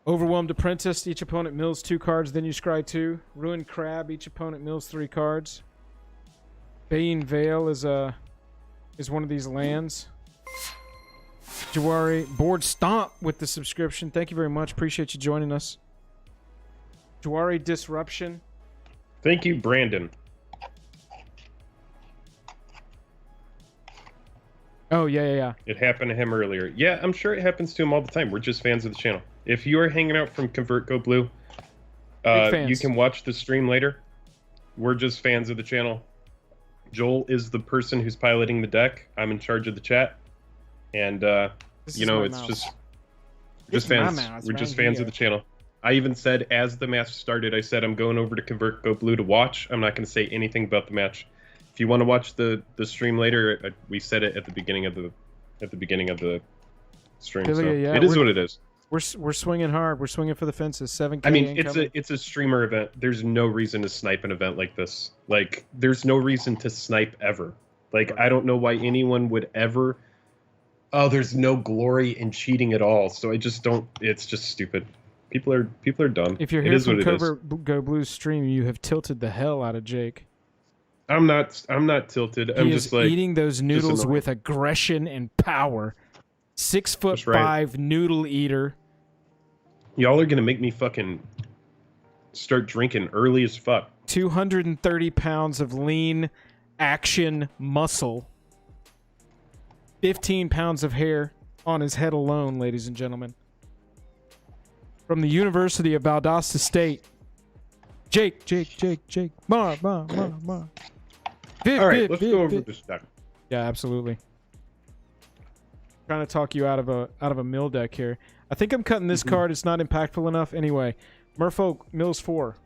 Overwhelmed Apprentice. Each opponent mills 2 cards, then you scry 2. Ruined Crab. Each opponent mills 3 cards. Baying Veil is one of these lands. Jawari. Board Stomp with the subscription. Thank you very much. Appreciate you joining us. Jawari Disruption. Thank you, Brandon. Oh, yeah. It happened to him earlier. Yeah, I'm sure it happens to him all the time. We're just fans of the channel. If you are hanging out from Convert Go Blue, you can watch the stream later. We're just fans of the channel. Joel is the person who's piloting the deck. I'm in charge of the chat. And, you know, it's just fans. We're just fans of the channel. I even said, as the match started, I said, I'm going over to Convert Go Blue to watch. I'm not going to say anything about the match. If you want to watch the stream later, we said it at the beginning of the stream. So yeah, it is what it is. We're swinging hard. We're swinging for the fences. 7K. I mean, incoming. it's a streamer event. There's no reason to snipe an event like this. Like, there's no reason to snipe ever. Like, I don't know why anyone would ever. Oh, there's no glory in cheating at all. So I just don't. It's just stupid. People are dumb. If you're here from Covert Go Blue's stream, you have tilted the hell out of Jake. I'm not tilted. I'm He is just like eating those noodles with aggression and power. 6'5" noodle eater. Y'all are gonna make me fucking start drinking early as fuck. 230 pounds of lean action muscle. 15 pounds of hair on his head alone, ladies and gentlemen. From the University of Valdosta State. Jake. Mar. All right, let's go over this deck. Yeah, absolutely. Trying to talk you out of a mill deck here. I think I'm cutting this card. It's not impactful enough. Anyway, Merfolk mills 4.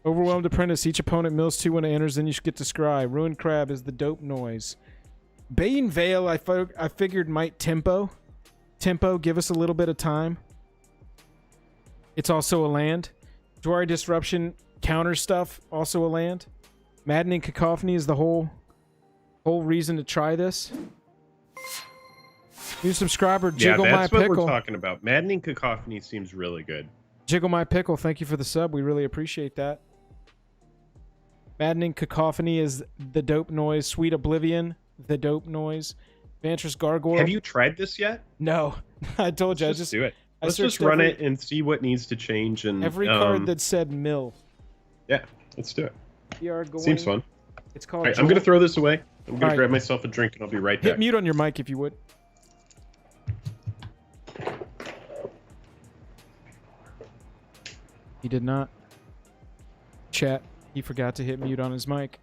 Overwhelmed Apprentice. Each opponent mills 2 when it enters. Then you should get to scry. Ruined Crab is the dope noise. Baying Veil, I figured might tempo. Give us a little bit of time. It's also a land. Jawari Disruption, counter stuff, also a land. Maddening Cacophony is the whole reason to try this. New subscriber, Jiggle My Pickle. Yeah, that's what we're talking about. Maddening Cacophony seems really good. Jiggle My Pickle, thank you for the sub. We really appreciate that. Maddening Cacophony is the dope noise. Sweet Oblivion, the dope noise. Vantress Gargoyle. Have you tried this yet? No. I told you. Let's just do it. Let's just run it and see what needs to change. And every card that said mill. Yeah, let's do it. We are going, seems fun. It's called. All right, I'm going to throw this away. I'm going to grab myself a drink and I'll be right back. Hit mute on your mic if you would. He did not. Chat. He forgot to hit mute on his mic.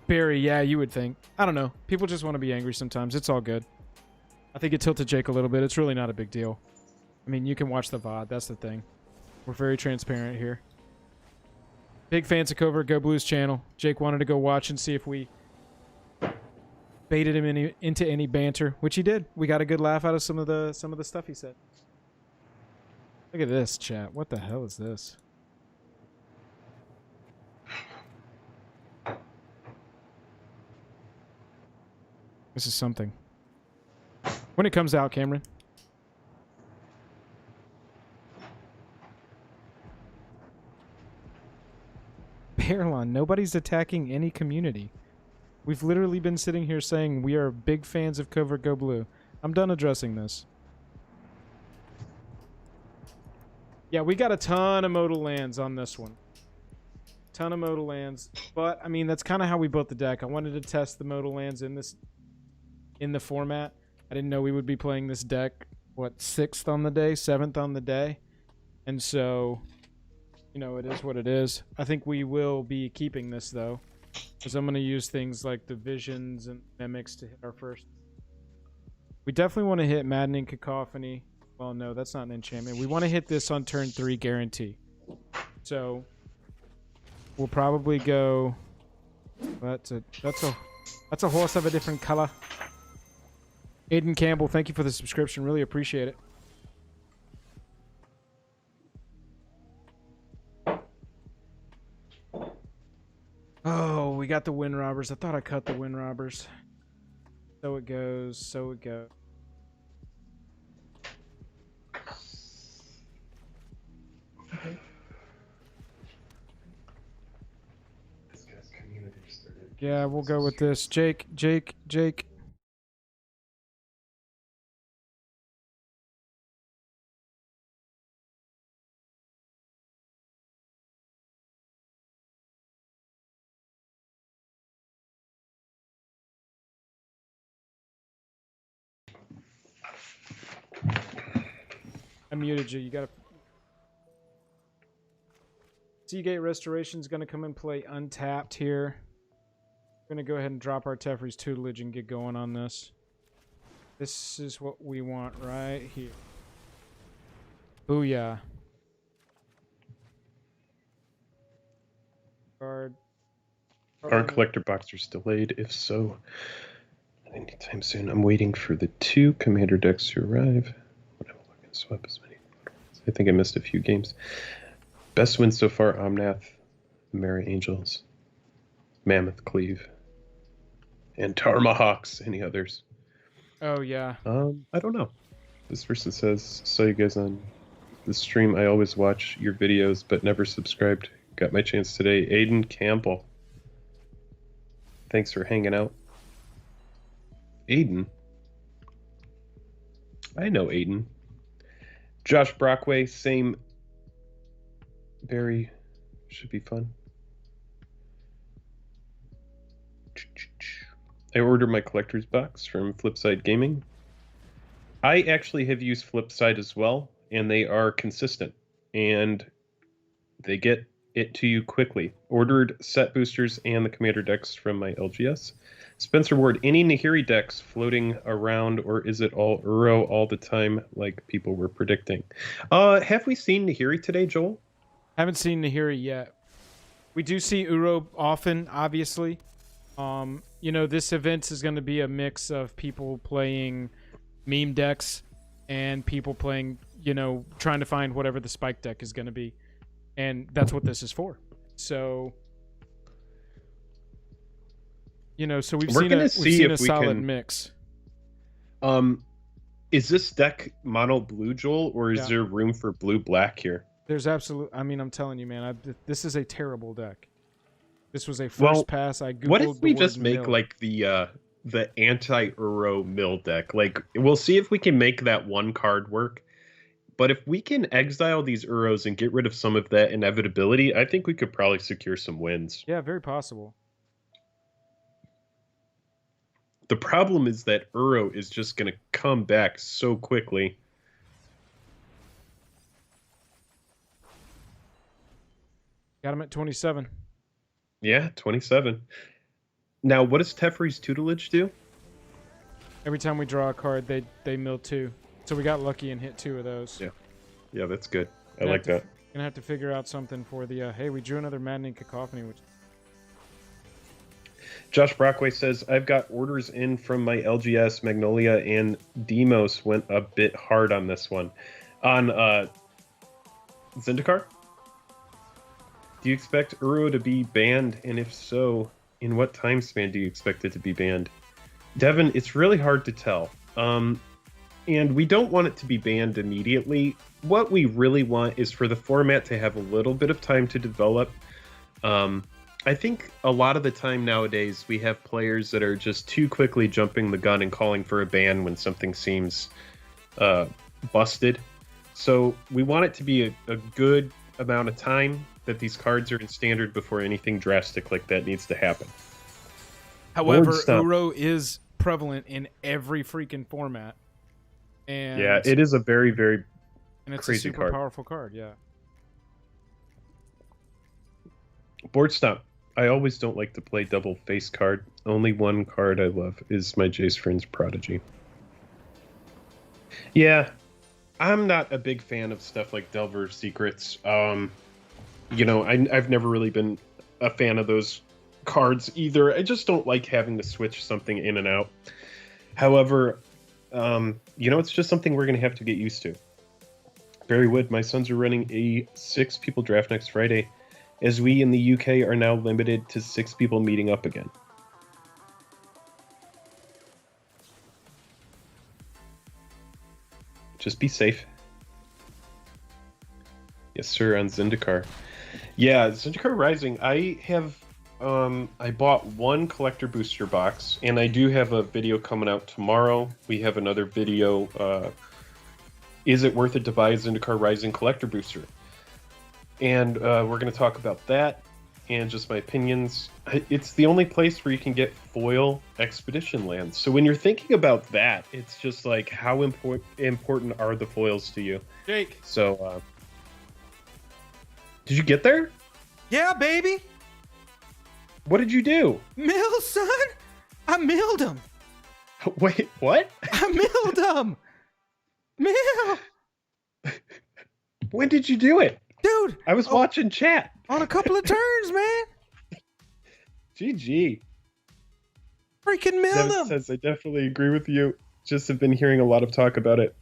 Barry, yeah, you would think. I don't know. People just want to be angry sometimes. It's all good. I think it tilted Jake a little bit. It's really not a big deal. I mean, you can watch the VOD. That's the thing. We're very transparent here. Big fans of Covert Go Blues channel. Jake wanted to go watch and see if we baited him into any banter, which he did. We got a good laugh out of some of the stuff he said. Look at this, chat. What the hell is this? This is something. When it comes out, Cameron. Pearlon, nobody's attacking any community. We've literally been sitting here saying we are big fans of Covert Go Blue. I'm done addressing this. Yeah, we got a ton of modal lands on this one. Ton of modal lands. But, I mean, that's kind of how we built the deck. I wanted to test the modal lands in the format. I didn't know we would be playing this deck, what, 6th on the day, 7th on the day. And so, you know, it is what it is. I think we will be keeping this, though, because I'm going to use things like the Visions and Mimics to hit our first. We definitely want to hit Maddening Cacophony. Well, no, that's not an enchantment. We want to hit this on turn 3 guarantee. So we'll probably go. That's a horse of a different color. Aiden Campbell, thank you for the subscription. Really appreciate it. Oh, we got the Wind Robbers. I thought I cut the Wind Robbers. So it goes. So it goes. Yeah, we'll go with this. Jake. I muted you. You gotta. Seagate Restoration's gonna come and play untapped here. We're gonna go ahead and drop our Teferi's tutelage and get going on this. This is what we want right here. Booyah. Card. Aren't collector boxers delayed? If so, anytime soon. I'm waiting for the 2 commander decks to arrive. When I will look and swap as many. I think I missed a few games. Best wins so far: Omnath, Mary Angels, Mammoth Cleave, and Tarmahawks. Any others? Oh yeah. I don't know. This person says, saw you guys on the stream. I always watch your videos, but never subscribed. Got my chance today. Aiden Campbell. Thanks for hanging out. Aiden. I know Aiden. Josh Brockway, same. Barry. Should be fun. I ordered my collector's box from Flipside Gaming. I actually have used Flipside as well, and they are consistent. And they get it to you quickly. Ordered set boosters and the commander decks from my LGS. Spencer Ward, any Nahiri decks floating around, or is it all Uro all the time like people were predicting? Have we seen Nahiri today, Joel? Haven't seen Nahiri yet. We do see Uro often, obviously. You know, this event is going to be a mix of people playing meme decks and people playing, you know, trying to find whatever the spike deck is going to be. And that's what this is for. So, you know, so we've seen a solid mix. Is this deck mono blue, Joel, or is there room for blue black here? There's I mean, I'm telling you, man, this is a terrible deck. This was a first pass. I googled. What if we just make mill. like the anti-Uro mill deck? Like, we'll see if we can make that one card work. But if we can exile these Uros and get rid of some of that inevitability, I think we could probably secure some wins. Yeah, very possible. The problem is that Uro is just going to come back so quickly. Got him at 27. Yeah, 27. Now, what does Teferi's tutelage do? Every time we draw a card, they mill 2. So we got lucky and hit 2 of those. Yeah, that's good. I like that. Gonna have to figure out something for the. Hey, we drew another Maddening Cacophony. Which... Josh Brockway says, I've got orders in from my LGS. Magnolia and Demos went a bit hard on this one. On Zendikar? Do you expect Uro to be banned? And if so, in what time span do you expect it to be banned? Devin, it's really hard to tell. And we don't want it to be banned immediately. What we really want is for the format to have a little bit of time to develop. I think a lot of the time nowadays we have players that are just too quickly jumping the gun and calling for a ban when something seems busted. So we want it to be a good amount of time that these cards are in standard before anything drastic like that needs to happen. However, Uro is prevalent in every freaking format. And yeah, it is a very, very and it's crazy a super card. Powerful card, yeah. Board Stomp. I always don't like to play double face card. Only one card I love is my Jace Friends Prodigy. Yeah. I'm not a big fan of stuff like Delver Secrets. I've never really been a fan of those cards either. I just don't like having to switch something in and out. However, it's just something we're going to have to get used to. Barry Wood, my sons are running a 6-people draft next Friday, as we in the UK are now limited to 6 people meeting up again. Just be safe. Yes, sir, on Zendikar. Yeah, Zendikar Rising, I bought one collector booster box, and I do have a video coming out tomorrow. We have another video, is it worth it to buy a Zendikar Rising collector booster? And we're going to talk about that and just my opinions. It's the only place where you can get foil expedition lands. So when you're thinking about that, it's just like, how important are the foils to you? Jake. So, did you get there? Yeah, baby. What did you do? Mill, son. I milled him. Wait, what? I milled him. Mill. When did you do it? Dude. I was watching chat. On a couple of turns, man. GG. Freaking milled Devin him. says, I definitely agree with you. Just have been hearing a lot of talk about it.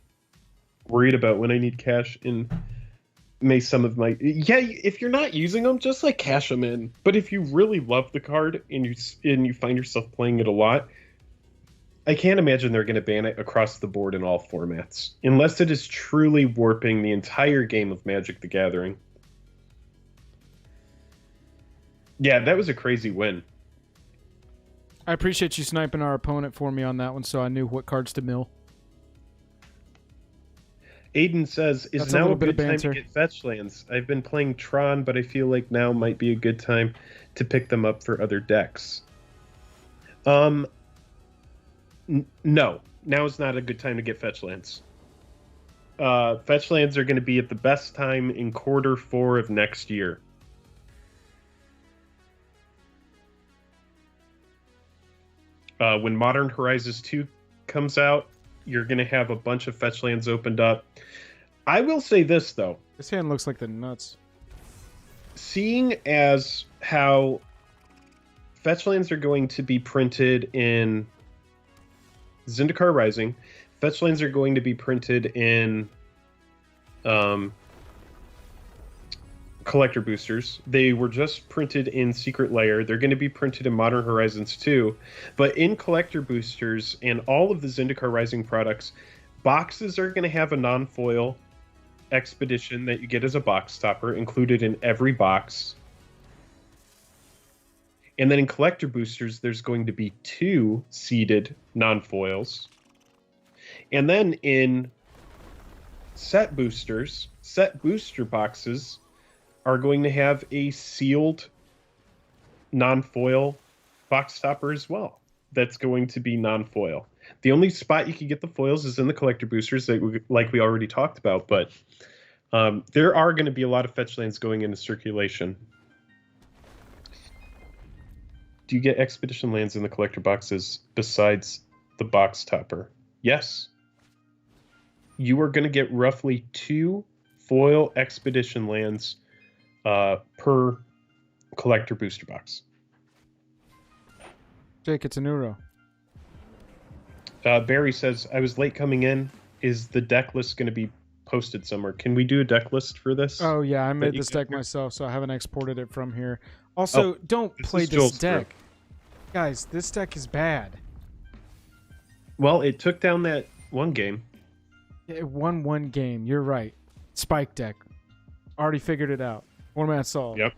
Worried about when I need cash in May some of my... Yeah, if you're not using them, just like cash them in. But if you really love the card and you find yourself playing it a lot, I can't imagine they're going to ban it across the board in all formats. Unless it is truly warping the entire game of Magic the Gathering. Yeah, that was a crazy win. I appreciate you sniping our opponent for me on that one, so I knew what cards to mill. Aiden says, is That's a now little a bit of good time banter. to get fetch lands? I've been playing Tron, but I feel like now might be a good time to pick them up for other decks. No. Now is not a good time to get fetch lands. Fetch lands are going to be at the best time in Q4 of next year. When Modern Horizons 2 comes out, you're going to have a bunch of fetch lands opened up. I will say this, though. This hand looks like the nuts. Seeing as how fetch lands are going to be printed in Zendikar Rising, fetch lands are going to be printed in collector boosters. They were just printed in Secret Lair. They're going to be printed in Modern Horizons 2. But in collector boosters and all of the Zendikar Rising products, boxes are going to have a non-foil expedition that you get as a box topper included in every box. And then in collector boosters, there's going to be 2 seeded non-foils. And then in set boosters, set booster boxes are going to have a sealed non-foil box topper as well. That's going to be non-foil. The only spot you can get the foils is in the collector boosters, like we already talked about. But there are going to be a lot of fetch lands going into circulation. Do you get expedition lands in the collector boxes besides the box topper? Yes. You are going to get roughly 2 foil expedition lands per collector booster box. Jake, it's an Uro. Barry says, I was late coming in. Is the deck list going to be posted somewhere? Can we do a deck list for this? Oh, yeah, I made you this can deck hear? myself, so I haven't exported it from here. Also, don't this play is this Joel's deck. group. Guys, this deck is bad. Well, it took down that one game. It won one game. You're right. Spike deck. Already figured it out. Format solved. Yep.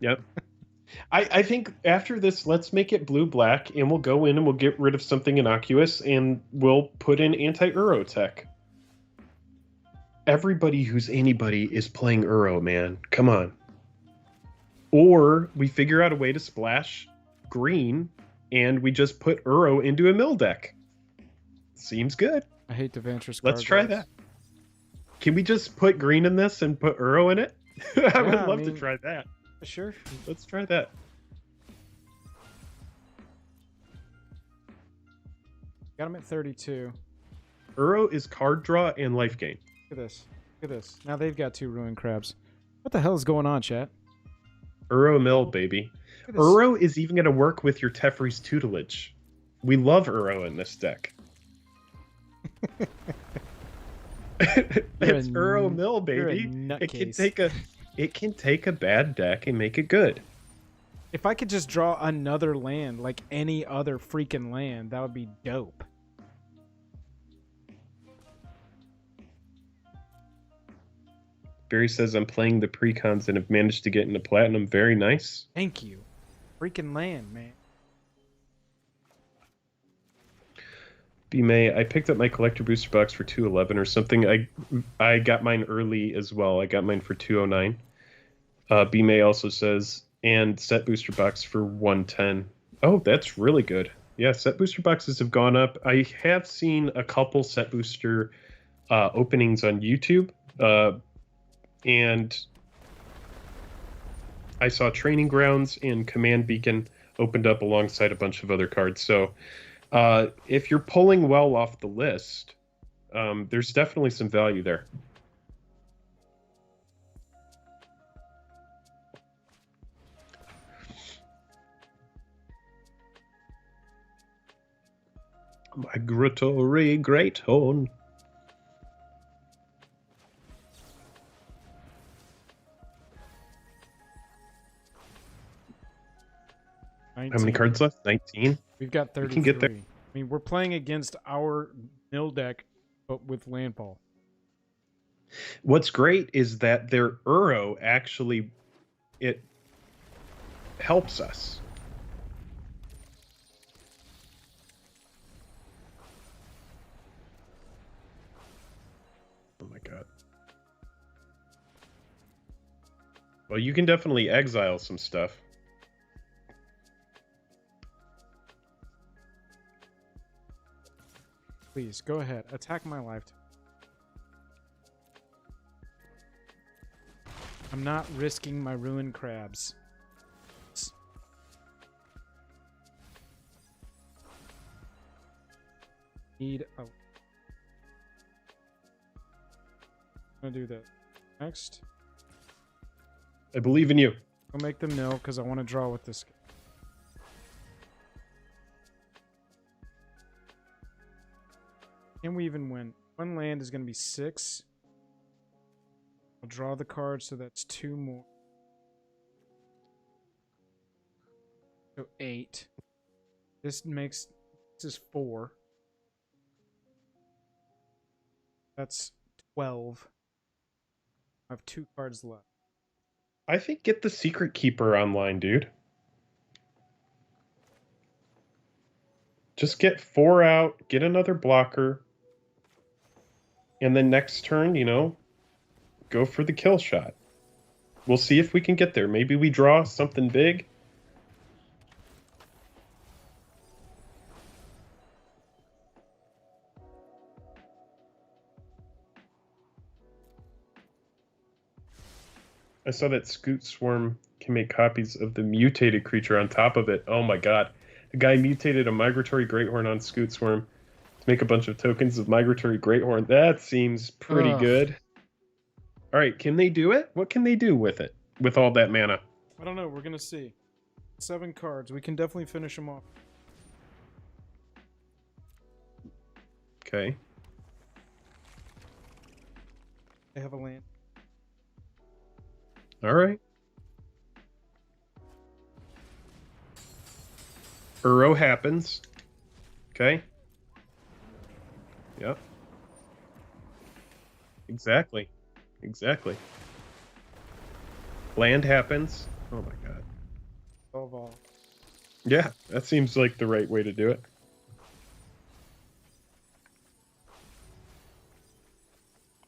Yep. I think after this, let's make it blue-black, and we'll go in and we'll get rid of something innocuous, and we'll put in anti-Uro tech. Everybody who's anybody is playing Uro, man. Come on. Or we figure out a way to splash green, and we just put Uro into a mill deck. Seems good. I hate the Vantress Let's card try decks. that. Can we just put green in this and put Uro in it? I would love to try that. Sure. Let's try that. Got him at 32. Uro is card draw and life gain. Look at this. Look at this. Now they've got 2 ruined crabs. What the hell is going on, chat? Uro mill, baby. Look at this. Uro is even going to work with your Teferi's tutelage. We love Uro in this deck. It's Uro mill, baby. It can take a bad deck and make it good. If I could just draw another land, like any other freaking land, that would be dope. Barry says, I'm playing the precons and have managed to get into platinum. Very nice. Thank you. Freaking land, man. B May, I picked up my collector booster box for 211 or something. I got mine early as well. I got mine for 209. B May also says, and set booster box for 110. Oh, that's really good. Yeah, set booster boxes have gone up. I have seen a couple set booster openings on YouTube. And I saw Training Grounds and Command Beacon opened up alongside a bunch of other cards. So if you're pulling well off the list, there's definitely some value there. Migratory Great Horn. How many cards left? 19? We've got 33. We can get there. I mean, we're playing against our mill deck, but with landfall. What's great is that their Uro actually, it helps us. Oh my god. Well, you can definitely exile some stuff. Please, go ahead. Attack my life. I'm not risking my ruined crabs. Need a... I'm gonna do that. Next. I believe in you. I'll make the mill because I want to draw with this guy. Can we even win? One land is going to be 6. I'll draw the card, so that's 2 more. So 8. This is 4. That's 12. I have 2 cards left. I think get the Secret Keeper online, dude. Just get 4 out, get another blocker, and then next turn, you know, go for the kill shot. We'll see if we can get there. Maybe we draw something big. I saw that Scoot Swarm can make copies of the mutated creature on top of it. Oh my god. The guy mutated a Migratory Greathorn on Scoot Swarm to make a bunch of tokens of Migratory Greathorn. That seems pretty good. All right, can they do it? What can they do with it? With all that mana? I don't know. We're going to see. 7 cards. We can definitely finish them off. Okay. They have a land. All right. Uro happens. Okay. Yep. Exactly. Exactly. Land happens. Oh my god. Solve all. Yeah, that seems like the right way to do it.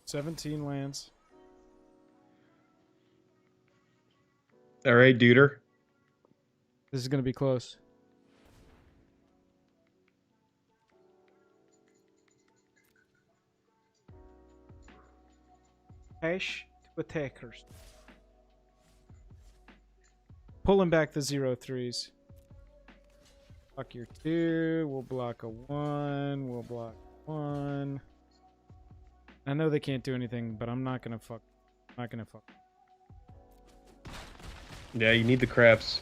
$17 lands. All right, Duder. This is going to be close. Cash to attackers. Pulling back the 0-3s. Block your 2. We'll block a 1. We'll block 1. I know they can't do anything, but I'm not gonna fuck. Not gonna fuck. Yeah, you need the crabs.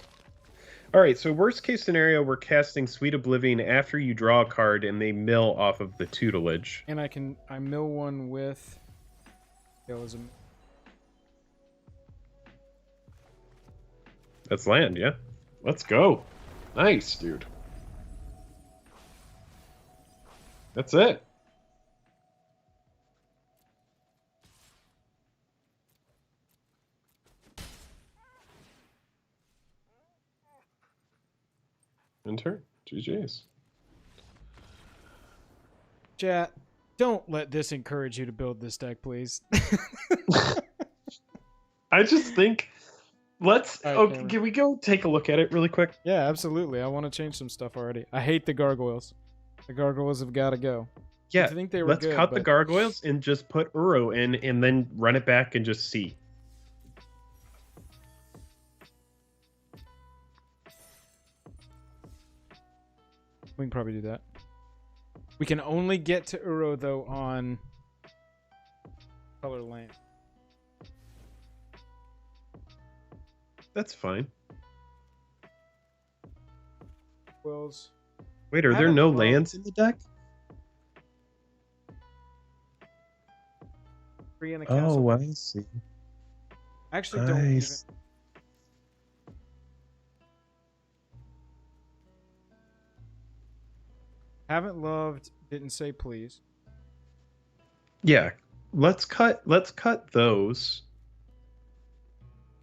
All right, so worst case scenario, we're casting Sweet Oblivion after you draw a card and they mill off of the tutelage. And I mill one with. That's land, yeah. Let's go. Nice, dude. That's it. Enter. GG's. Chat, don't let this encourage you to build this deck, please. I just think let's All right, okay, Cameron. can we go take a look at it really quick? Yeah, absolutely. I want to change some stuff already. I hate the gargoyles. The gargoyles have got to go. Yeah. I think they were Let's good, cut the but- gargoyles and just put Uro in and then run it back and just see. We can probably do that. We can only get to Uro though on color land. That's fine. Wells. Wait, are there Haven't no loved- lands in the deck? Free in a castle. Oh, I see. I actually don't even. Nice. Haven't loved. Didn't say please. Yeah. Let's cut those.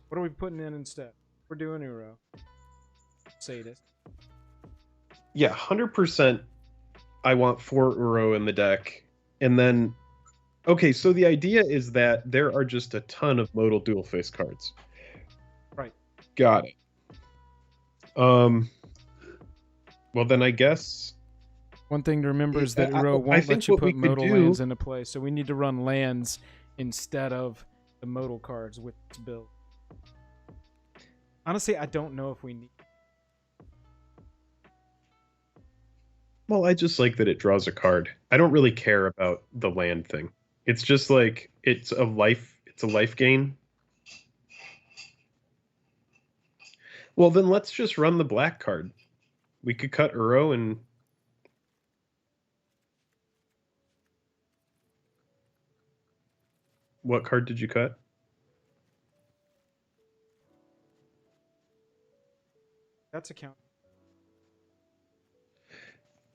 What are we putting in instead? We're doing Uro. Sadist. Yeah, 100% I want 4 Uro in the deck. And then okay, so the idea is that there are just a ton of modal dual face cards. Right. Got it. Well then I guess One thing to remember is that I Uro won't think let you what we put could modal do- lands into play, so we need to run lands instead of the modal cards with this build. Honestly, I don't know if we need. well, I just like that it draws a card. I don't really care about the land thing. It's just like it's a life gain. Well, then let's just run the black card. We could cut Uro and what card did you cut? That's a count.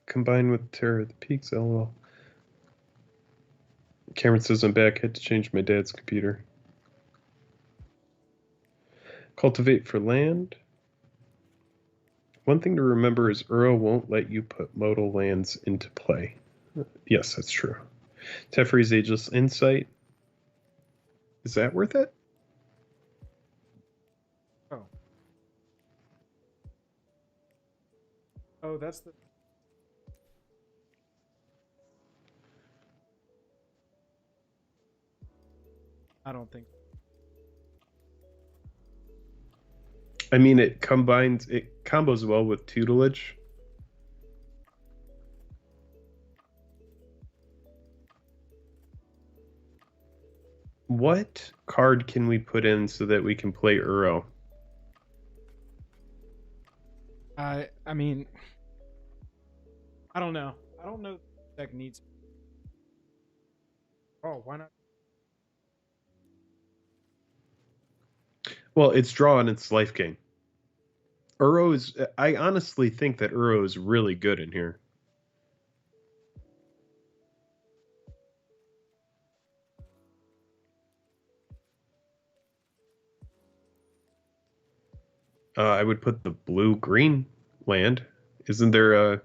Combined with Terror at the Peaks, LOL. Cameron says I'm back. Had to change my dad's computer. Cultivate for land. One thing to remember is Uro won't let you put modal lands into play. Yes, that's true. Teferi's Ageless Insight. Is that worth it? Oh. Oh, that's the. I don't think. I mean, it combos well with tutelage. What card can we put in so that we can play Uro? I mean, I don't know. I don't know if the deck needs. Oh, why not? Well, it's draw and it's life gain. Uro is. I honestly think that Uro is really good in here. I would put the blue-green land. Isn't there a...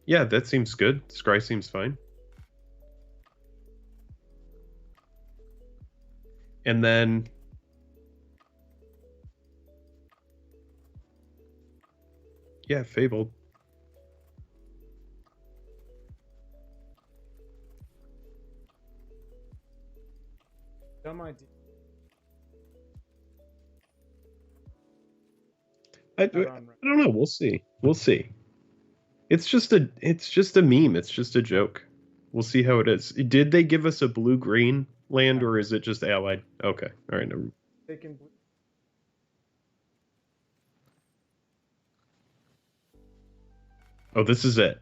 Yeah, that seems good. Scry seems fine. And then... Yeah, Fabled. Dumb idea. I don't know. We'll see. We'll see. It's just a meme. It's just a joke. We'll see how it is. Did they give us a blue-green land, or is it just allied? Okay. All right. Never. Taking Oh, this is it.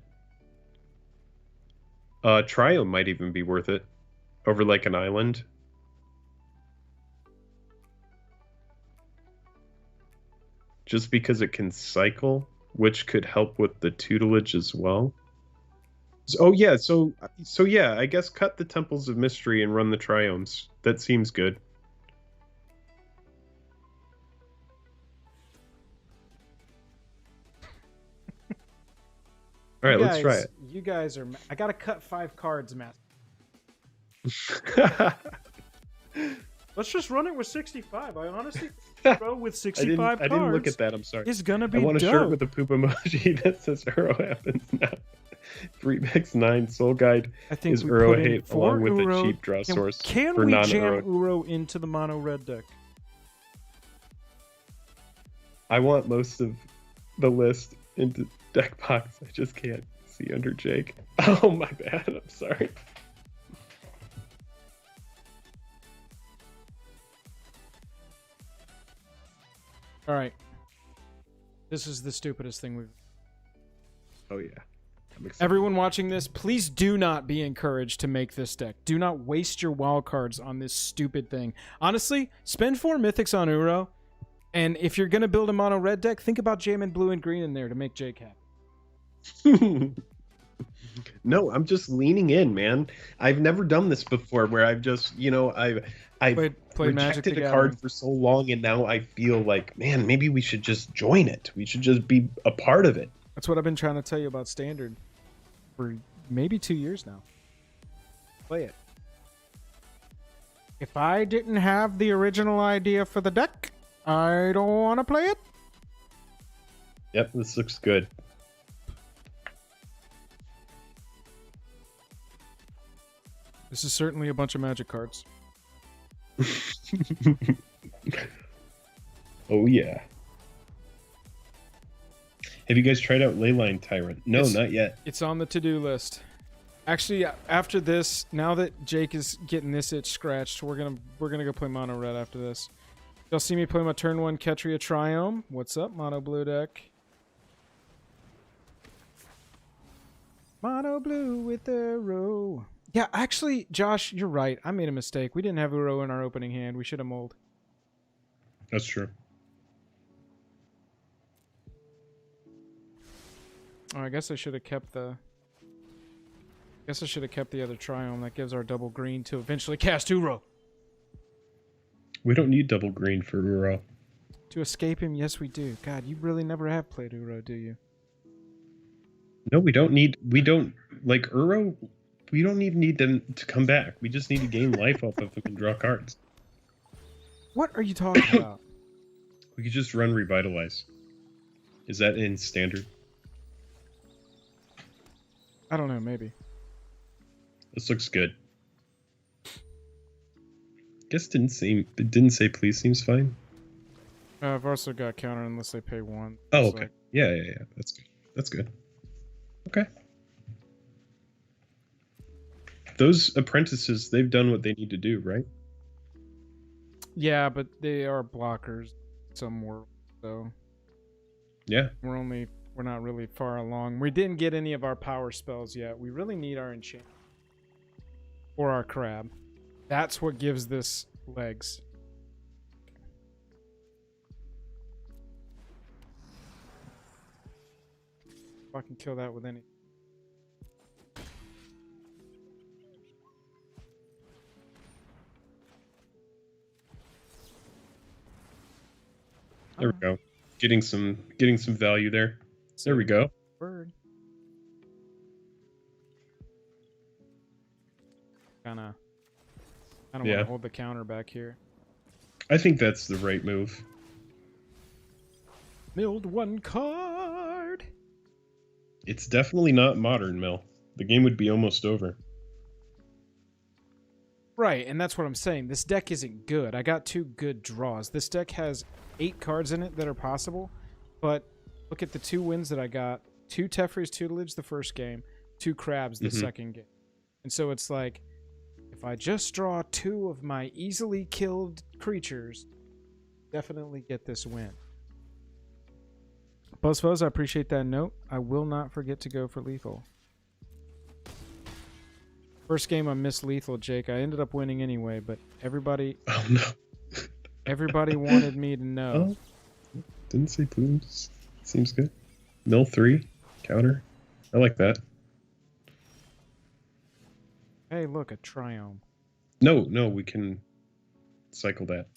Trio might even be worth it. Over like an island. Just because it can cycle, which could help with the tutelage as well. Oh yeah, so yeah, I guess cut the Temples of Mystery and run the Triomes. That seems good. All right, let's try it. You guys are. I gotta cut 5 cards, Matt. Let's just run it with 65. I honestly throw with 65 cards. I didn't look at that. I'm sorry. It's gonna be I want a dope. shirt with a poop emoji that says Uro happens now. 3x9 Soul Guide I think is we Uro put in hate 4 along with Uro. a cheap draw source Can for we non-Uro. jam Uro into the mono red deck? I want most of the list into deck box. I just can't see under Jake. Oh my bad. I'm sorry. All right. This is the stupidest thing we've. Oh yeah. I'm excited. Everyone watching this, please do not be encouraged to make this deck. Do not waste your wild cards on this stupid thing. Honestly, spend 4 mythics on Uro, and if you're gonna build a mono red deck, think about jamming blue and green in there to make Jake happy. No, I'm just leaning in, man. I've never done this before where I've just, I've Played Magic the rejected a Gathering. card for so long, and now I feel like, man, maybe we should just join it. We should just be a part of it. That's what I've been trying to tell you about Standard for maybe 2 years now. Play it. If I didn't have the original idea for the deck, I don't want to play it. Yep, this looks good. This is certainly a bunch of Magic cards. Oh yeah. Have you guys tried out Leyline Tyrant? No, not yet. It's on the to-do list. Actually, after this, now that Jake is getting this itch scratched, we're gonna go play mono red after this. Y'all see me play my turn 1 Ketria Triome. What's up, mono blue deck? Mono blue with Uro. Yeah, actually, Josh, you're right. I made a mistake. We didn't have Uro in our opening hand. We should have mulled. That's true. Oh, I guess I should have kept the. Guess I should have kept the other Triome. That gives our double green to eventually cast Uro. We don't need double green for Uro. To escape him, yes we do. God, you really never have played Uro, do you? No, we don't like Uro. We don't even need them to come back. We just need to gain life off of them and draw cards. What are you talking about? We could just run Revitalize. Is that in Standard? I don't know, maybe. This looks good. Guess it didn't say please seems fine. I've also got counter unless they pay 1. Oh, So- okay. Yeah. That's good. That's good. Okay. Those apprentices, they've done what they need to do, right? Yeah, but they are blockers somewhere, so Yeah. we're not really far along. We didn't get any of our power spells yet. We really need our enchant or our crab. That's what gives this legs. I can kill that with any. There we go. Getting some value there. There we go. Bird. Kinda. I don't want Yeah. to hold the counter back here. I think that's the right move. Milled 1 card. It's definitely not modern, Mill. The game would be almost over. Right, and that's what I'm saying. This deck isn't good. I got 2 good draws. This deck has 8 cards in it that are possible, but look at the 2 wins that I got 2 Teferi's tutelage the first game, 2 crabs the Mhm. second game. And so it's like, if I just draw 2 of my easily killed creatures, definitely get this win. Buzzfuzz, I appreciate that note. I will not forget to go for lethal. First game I missed lethal, Jake. I ended up winning anyway, but everybody Oh no. everybody wanted me to know. Oh, didn't say plumes. Seems good. Mill 3 counter. I like that. Hey, look, a triome. No, we can cycle that.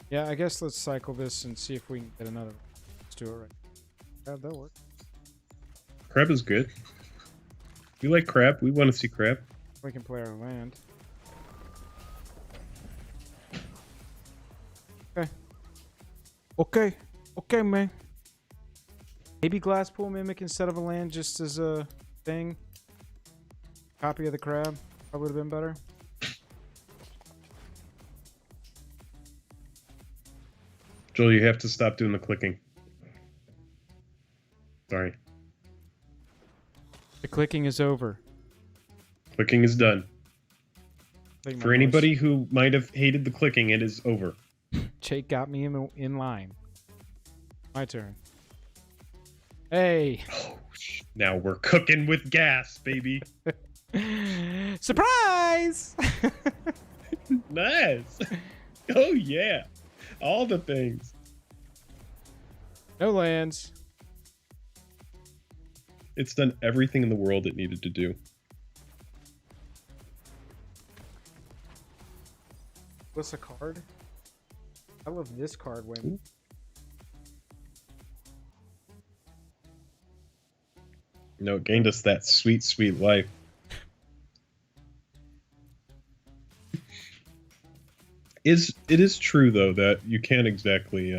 Yeah, I guess let's cycle this and see if we can get another. Let's do it right. Yeah, that'll work. Crab is good. We like crab. We want to see crab. We can play our land. Okay, man. Maybe Glasspool Mimic instead of a land just as a thing. Copy of the crab. Probably would have been better. Joel, you have to stop doing the clicking. Sorry. The clicking is over. Clicking is done. Like my For anybody who might have hated the clicking, it is over. voice. Jake got me in line. My turn. Hey. Oh, now we're cooking with gas, baby. Surprise! Nice. Oh, yeah. All the things. No lands. It's done everything in the world it needed to do. What's a card? I love this card when. Ooh. No, it gained us that sweet, sweet life. It is true though that you can't exactly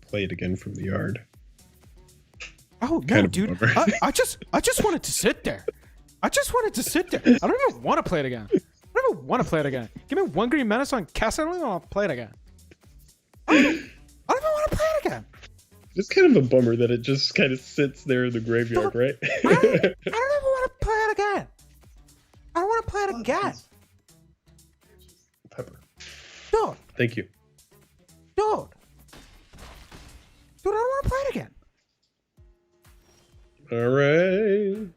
play it again from the yard. Oh no, Kind of dude! bummer. I just wanted to sit there. I just wanted to sit there. I don't even want to play it again. I don't even want to play it again. Give me 1 green menace on cast and I'll play it again. I don't even want to play it again. It's kind of a bummer that it just kind of sits there in the graveyard, right? I don't even want to play it again. I don't want to play it again. Pepper. Dude, Thank you. dude. Dude, I don't want to play it again. All right.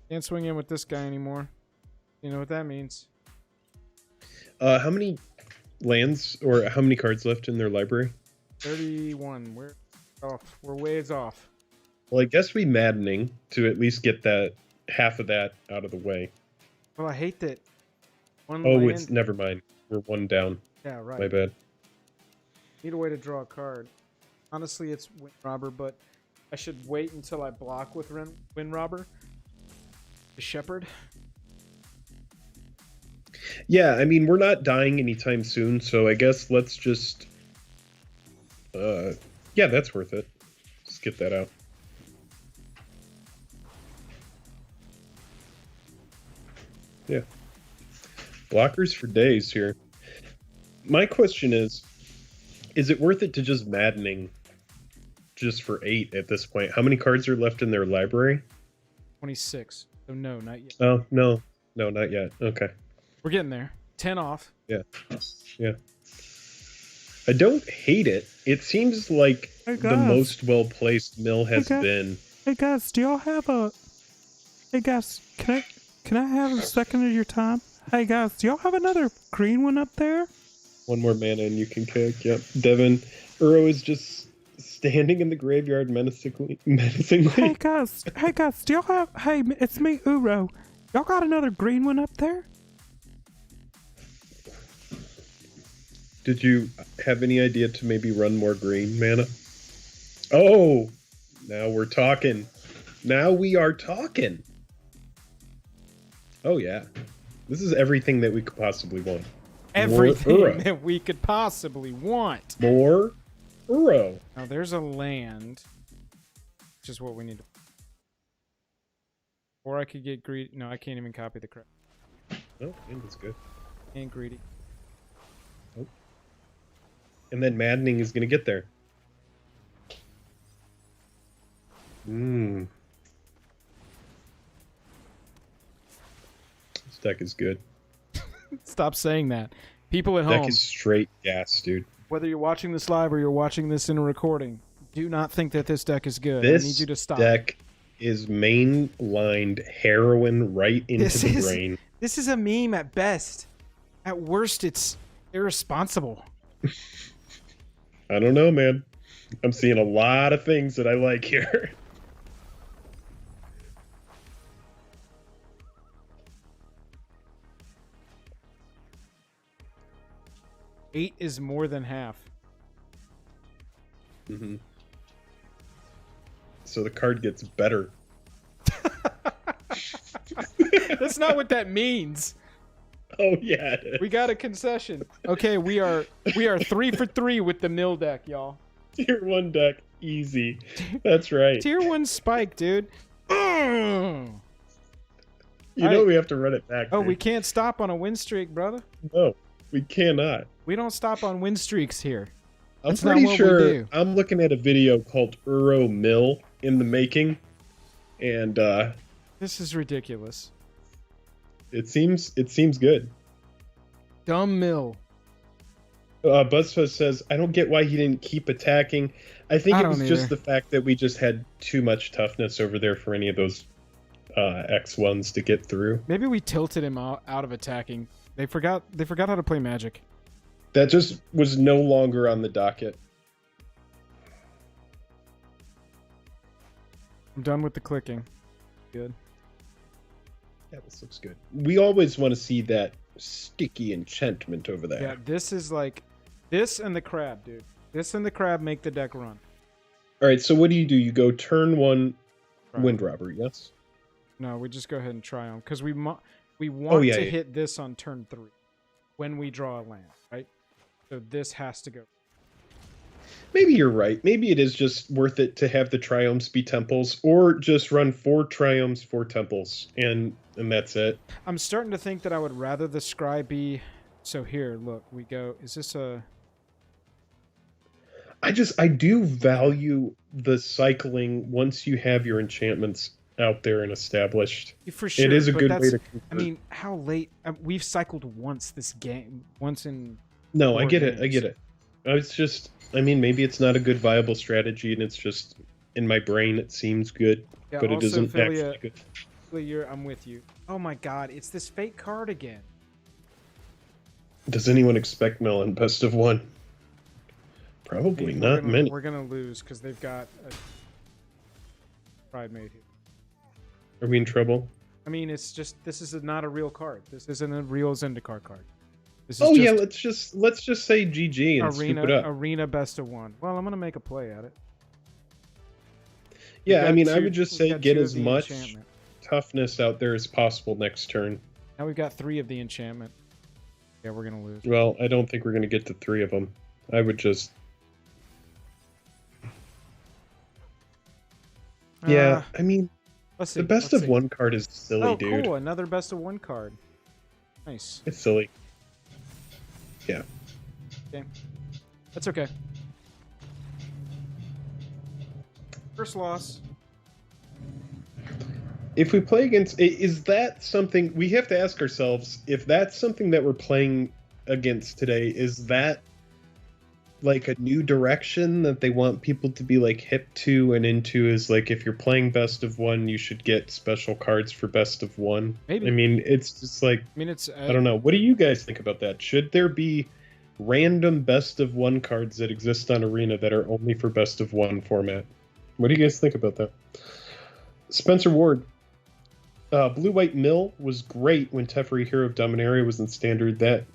Can't swing in with this guy anymore. You know what that means. How many lands or how many cards left in their library? 31. We're off. We're ways off. Well, I guess we maddening to at least get that half of that out of the way. Well, I hate that. One Oh, land. it's never mind. We're 1 down. Yeah, right. My bad. Need a way to draw a card. Honestly, it's Wind Robber, but I should wait until I block with Wind Robber. The Shepherd. Yeah, I mean, we're not dying anytime soon, so I guess let's just... yeah, that's worth it. Just get that out. Yeah. Blockers for days here. My question is it worth it to just maddening just for 8 at this point? How many cards are left in their library? 26. So no, not yet. Oh, no. No, not yet. Okay. We're getting there. 10 off. Yeah. Yeah. I don't hate it. It seems like Hey, the guys. most well-placed mill has Hey, guys. been. Hey guys, do y'all have a? Hey guys, can I have a second of your time? Hey guys, do y'all have another green one up there? One more mana and you can kick. Yep. Devin. Uro is just standing in the graveyard menacingly. Hey guys, do y'all have? Hey, it's me, Uro. Y'all got another green one up there? Did you have any idea to maybe run more green mana? Oh! Now we're talking. Now we are talking. Oh yeah, this is everything that we could possibly want. Everything Uro. that we could possibly want. More Uro. Now there's a land, which is what we need to. Or I could get greedy. No, I can't even copy the crap. Oh, that's good. And greedy. Oh. And then maddening is gonna get there. Mmm. This deck is good. Stop saying that. People at Deck home, is straight gas, dude. whether you're watching this live or you're watching this in a recording, do not think that this deck is good. This I need you to stop. deck is mainlined heroin right into the brain. This is a meme at best. At worst, it's irresponsible. I don't know, man. I'm seeing a lot of things that I like here. Eight is more than half. Mm-hmm. So the card gets better. That's not what that means. Oh yeah. It is. We got a concession. Okay, we are 3 for 3 with the mill deck, y'all. Tier 1 deck, easy. That's right. Tier 1 spike, dude. Mm. You know Alright. we have to run it back. Oh, dude. we can't stop on a win streak, brother. No, we cannot. We don't stop on win streaks here. I'm That's not pretty what we sure do. I'm looking at a video called Uro Mill in the making, and This is ridiculous. it seems good. Dumb mill. Buzzfuzz says, I don't get why he didn't keep attacking. I think I it was don't just either. the fact that we just had too much toughness over there for any of those X1s to get through. Maybe we tilted him out of attacking. They forgot how to play Magic. That just was no longer on the docket. I'm done with the clicking. Good. Yeah, this looks good. We always want to see that sticky enchantment over there. Yeah, this is like this and the crab, dude. This and the crab make the deck run. All right, so what do? You go turn 1 Crab. Wind Robber, yes? No, we just go ahead and try them because we want yeah, to yeah. hit this on turn 3 when we draw a land, right? So this has to go. Maybe you're right. Maybe it is just worth it to have the Triomes be temples, or just run 4 Triomes, 4 temples, and that's it. I'm starting to think that I would rather the scry be. So here, look, we go. Is this a? I do value the cycling once you have your enchantments out there and established. For sure, it is a but good way that's- to convert. I mean, how late? We've cycled once this game. Once in. No, I 4 get it. I games. get it. It's just, I mean, maybe it's not a good viable strategy, and it's just in my brain it seems good, Yeah, but it also, isn't Philia, actually good. I'm with you. Oh my God, it's this fake card again. Does anyone expect Melon best of 1? Probably not many. We're gonna lose because they've got a Pride Mate here. Are we in trouble? I mean, it's just this is not a real card. This isn't a real Zendikar card. This is Oh yeah, just let's just say GG and scoop it up. arena best of 1. Well, I'm gonna make a play at it. Yeah, We've I got mean, I two- would just we've say got get 2 of as the much enchantment. toughness out there as possible next turn. Now we've got 3 of the enchantment. Yeah, we're gonna lose. Well, I don't think we're going to get to 3 of them. I would just... Yeah, I mean, Let's see. the best let's of see. 1 card is silly, Oh, dude. cool! Another best of 1 card. Nice. It's silly. Yeah. Okay, that's okay. First loss. If we play against... Is that something... We have to ask ourselves, if that's something that we're playing against today, is that like a new direction that they want people to be like hip to and into? Is like, if you're playing best of 1, you should get special cards for best of 1? Maybe. I mean, it's just like... I mean, it's. I don't know. What do you guys think about that? Should there be random best of 1 cards that exist on Arena that are only for best of 1 format? What do you guys think about that? Spencer Ward. Blue-White Mill was great when Teferi Hero of Dominaria was in Standard. That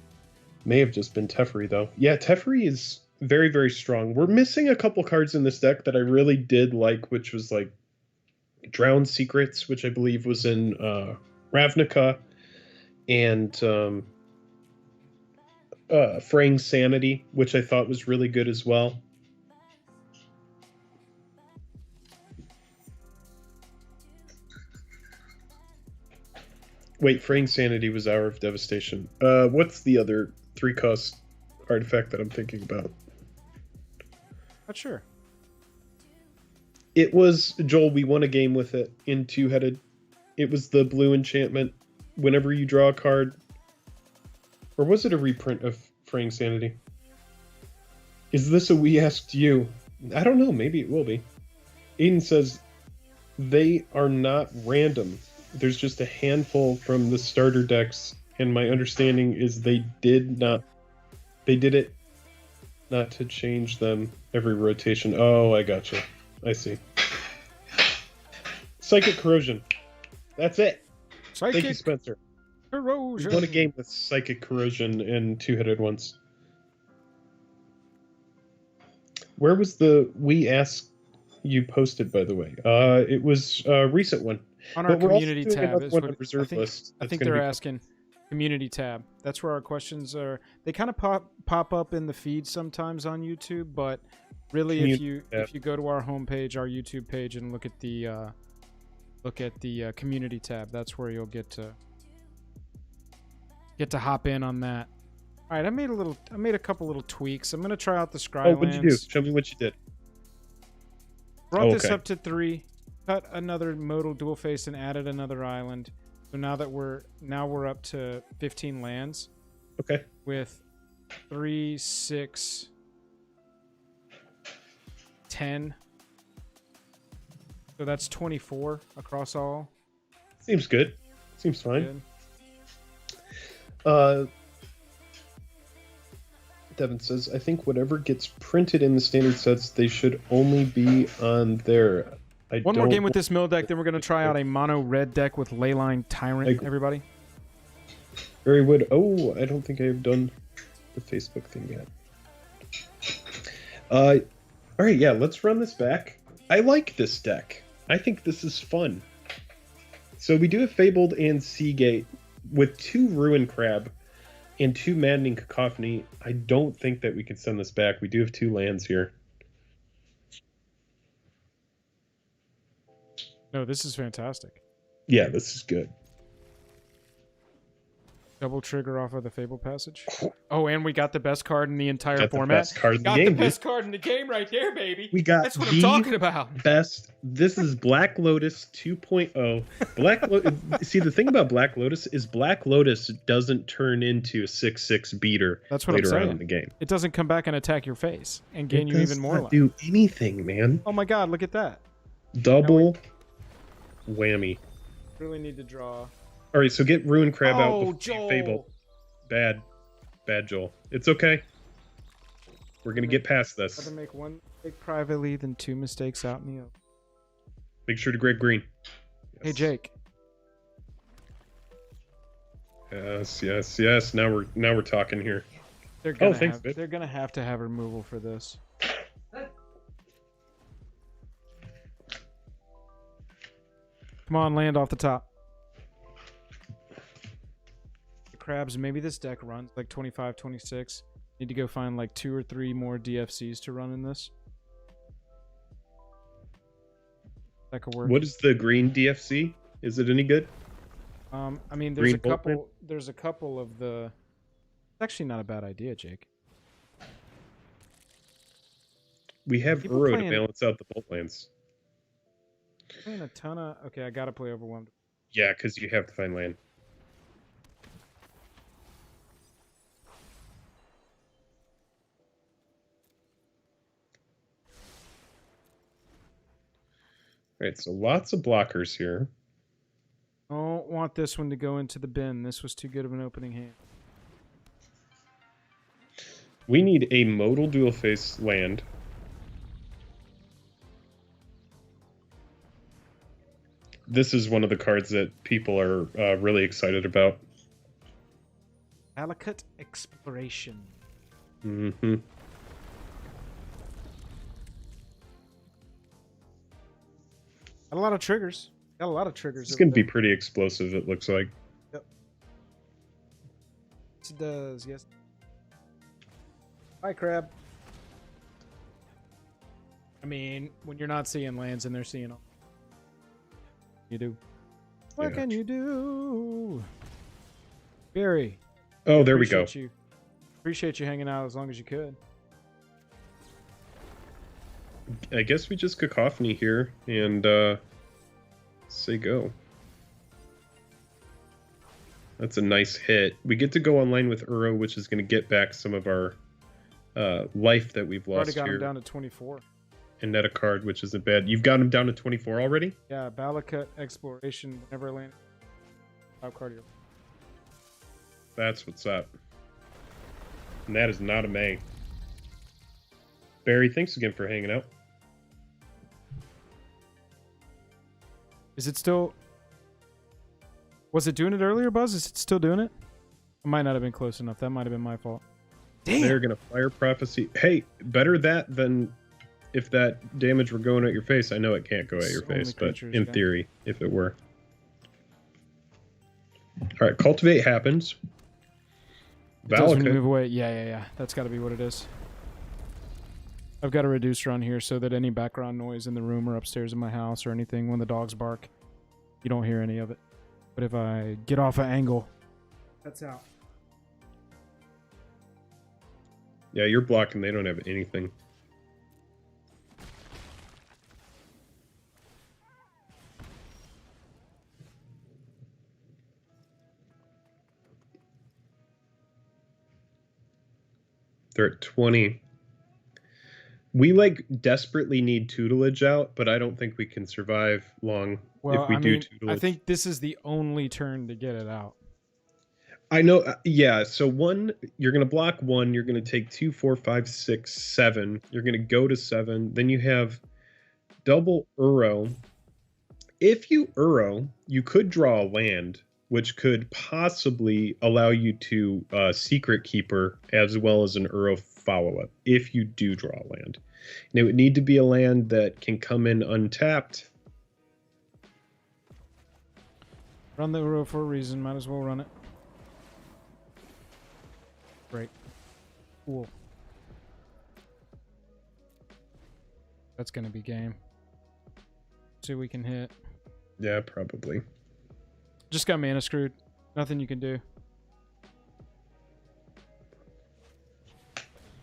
may have just been Teferi, though. Yeah, Teferi is very, very strong. We're missing a couple cards in this deck that I really did like, which was like Drowned Secrets, which I believe was in Ravnica, and Fraying Sanity, which I thought was really good as well. Wait, Fraying Sanity was Hour of Devastation. What's the other 3-cost artifact that I'm thinking about? Not sure. It was, Joel, we won a game with it in two-headed. It was the blue enchantment. Whenever you draw a card... Or was it a reprint of Fraying Sanity? Is this a We Asked You? I don't know, maybe it will be. Aiden says, they are not random. There's just a handful from the starter decks, and my understanding is they did it not to change them every rotation. Oh, I gotcha. I see. Psychic Corrosion. That's it. Psychic Thank you, Spencer. Corrosion. We won a game with Psychic Corrosion and two-headed ones. Where was the We Ask You posted, by the way? It was a recent one. On our But we're also community doing tab another is one what on reserve I list that's think gonna they're be- asking. Community tab. That's where our questions are. They kind of pop up in the feed sometimes on YouTube, but really, Community if you go to our homepage, our YouTube page, and look at the community tab, that's where you'll get to hop in on that. All right, I made a couple little tweaks. I'm gonna try out the Scrylands. Oh, what'd you do? Show me what you did. Brought this okay. up to 3, cut another modal dual face, and added another island. So now that we're up to 15 lands Okay. with 3, 6, 10. So that's 24 across all. Seems good. Seems fine. Good. Devin says, I think whatever gets printed in the standard sets, they should only be on there. One more game with this mill deck, then we're going to try out a mono red deck with Leyline Tyrant, everybody. Very wood. Oh, I don't think I have done the Facebook thing yet. All right, yeah, let's run this back. I like this deck. I think this is fun. So we do have Fabled and Seagate with 2 Ruin Crab and 2 Maddening Cacophony. I don't think that we can send this back. We do have 2 lands here. No, this is fantastic. Yeah, this is good. Double trigger off of the Fable Passage. Oh, and we got the best card in the entire Got format. the best card in the got game, the dude. best card in the game right there, baby. We got That's what I'm talking about. Best. This is Black Lotus 2.0. See, the thing about Black Lotus is Black Lotus doesn't turn into a 6/6 beater. That's what later I'm saying. on in the game. It doesn't come back and attack your face and gain you even more It life. does not do anything, man. Oh my god, look at that. Double whammy. Really need to draw. All right, so get Ruin Crab out Oh, before Joel. Fable. Bad, Joel. It's okay. We're gonna get past this. Rather make one mistake privately than 2 mistakes out in the open. Make sure to grab green. Hey Jake. Yes. Now we're talking here. They're Oh, gonna thanks, babe. they're gonna have to have removal for this. Come on, land off the top. The crabs, maybe this deck runs like 25, 26. Need to go find like 2 or 3 more DFCs to run in this. That could work. What is the green DFC? Is it any good? I mean, Green Boltman? there's a couple of the. It's actually not a bad idea, Jake. We have People Uro to playing- balance out the bolt lands. Playing a ton of. Okay, I gotta play Overwhelmed. Yeah, because you have to find land. Alright, so lots of blockers here. Don't want this one to go into the bin. This was too good of an opening hand. We need a modal dual face land. This is one of the cards that people are really excited about. Alikut Exploration. Mm-hmm. Got a lot of triggers. Got a lot of triggers. It's over going to be there. pretty explosive, it looks like. Yep. It does, yes. Hi, Crab. I mean, when you're not seeing lands and they're seeing them. You do. What Yeah. can you do? Barry. Oh, there we go. Appreciate you hanging out as long as you could. I guess we just cacophony here and say go. That's a nice hit. We get to go online with Uro, which is going to get back some of our life that we've lost Already got here. him down to 24. And net a card, which isn't bad. You've got him down to 24 already? Yeah, Balakut Exploration. Whenever I land, top card here. That's what's up. And that is not a May. Barry, thanks again for hanging out. Is it still? Was it doing it earlier, Buzz? Is it still doing it? I might not have been close enough. That might have been my fault. Damn. They're gonna fire prophecy. Hey, better that than if that damage were going at your face. I know it can't go at your face, but in theory, if it were. All right, cultivate happens. It does when you Valakut. move away. Yeah. That's got to be what it is. I've got a reducer on here so that any background noise in the room or upstairs in my house or anything when the dogs bark, you don't hear any of it. But if I get off an angle, that's out. Yeah, you're blocking. They don't have anything. They're at 20. We like desperately need tutelage out, but I don't think we can survive long if we do tutelage. I think this is the only turn to get it out. I know, yeah. So one, you're gonna block one. You're gonna take 2, 4, 5, 6, 7. You're gonna go to 7. Then you have double Uro. If you Uro, you could draw a land, which could possibly allow you to Secret Keeper as well as an Uro follow-up if you do draw a land. And it would need to be a land that can come in untapped. Run the Uro for a reason. Might as well run it. Great. Cool. That's going to be game. See what we can hit. Yeah, probably. Just got mana screwed. Nothing you can do.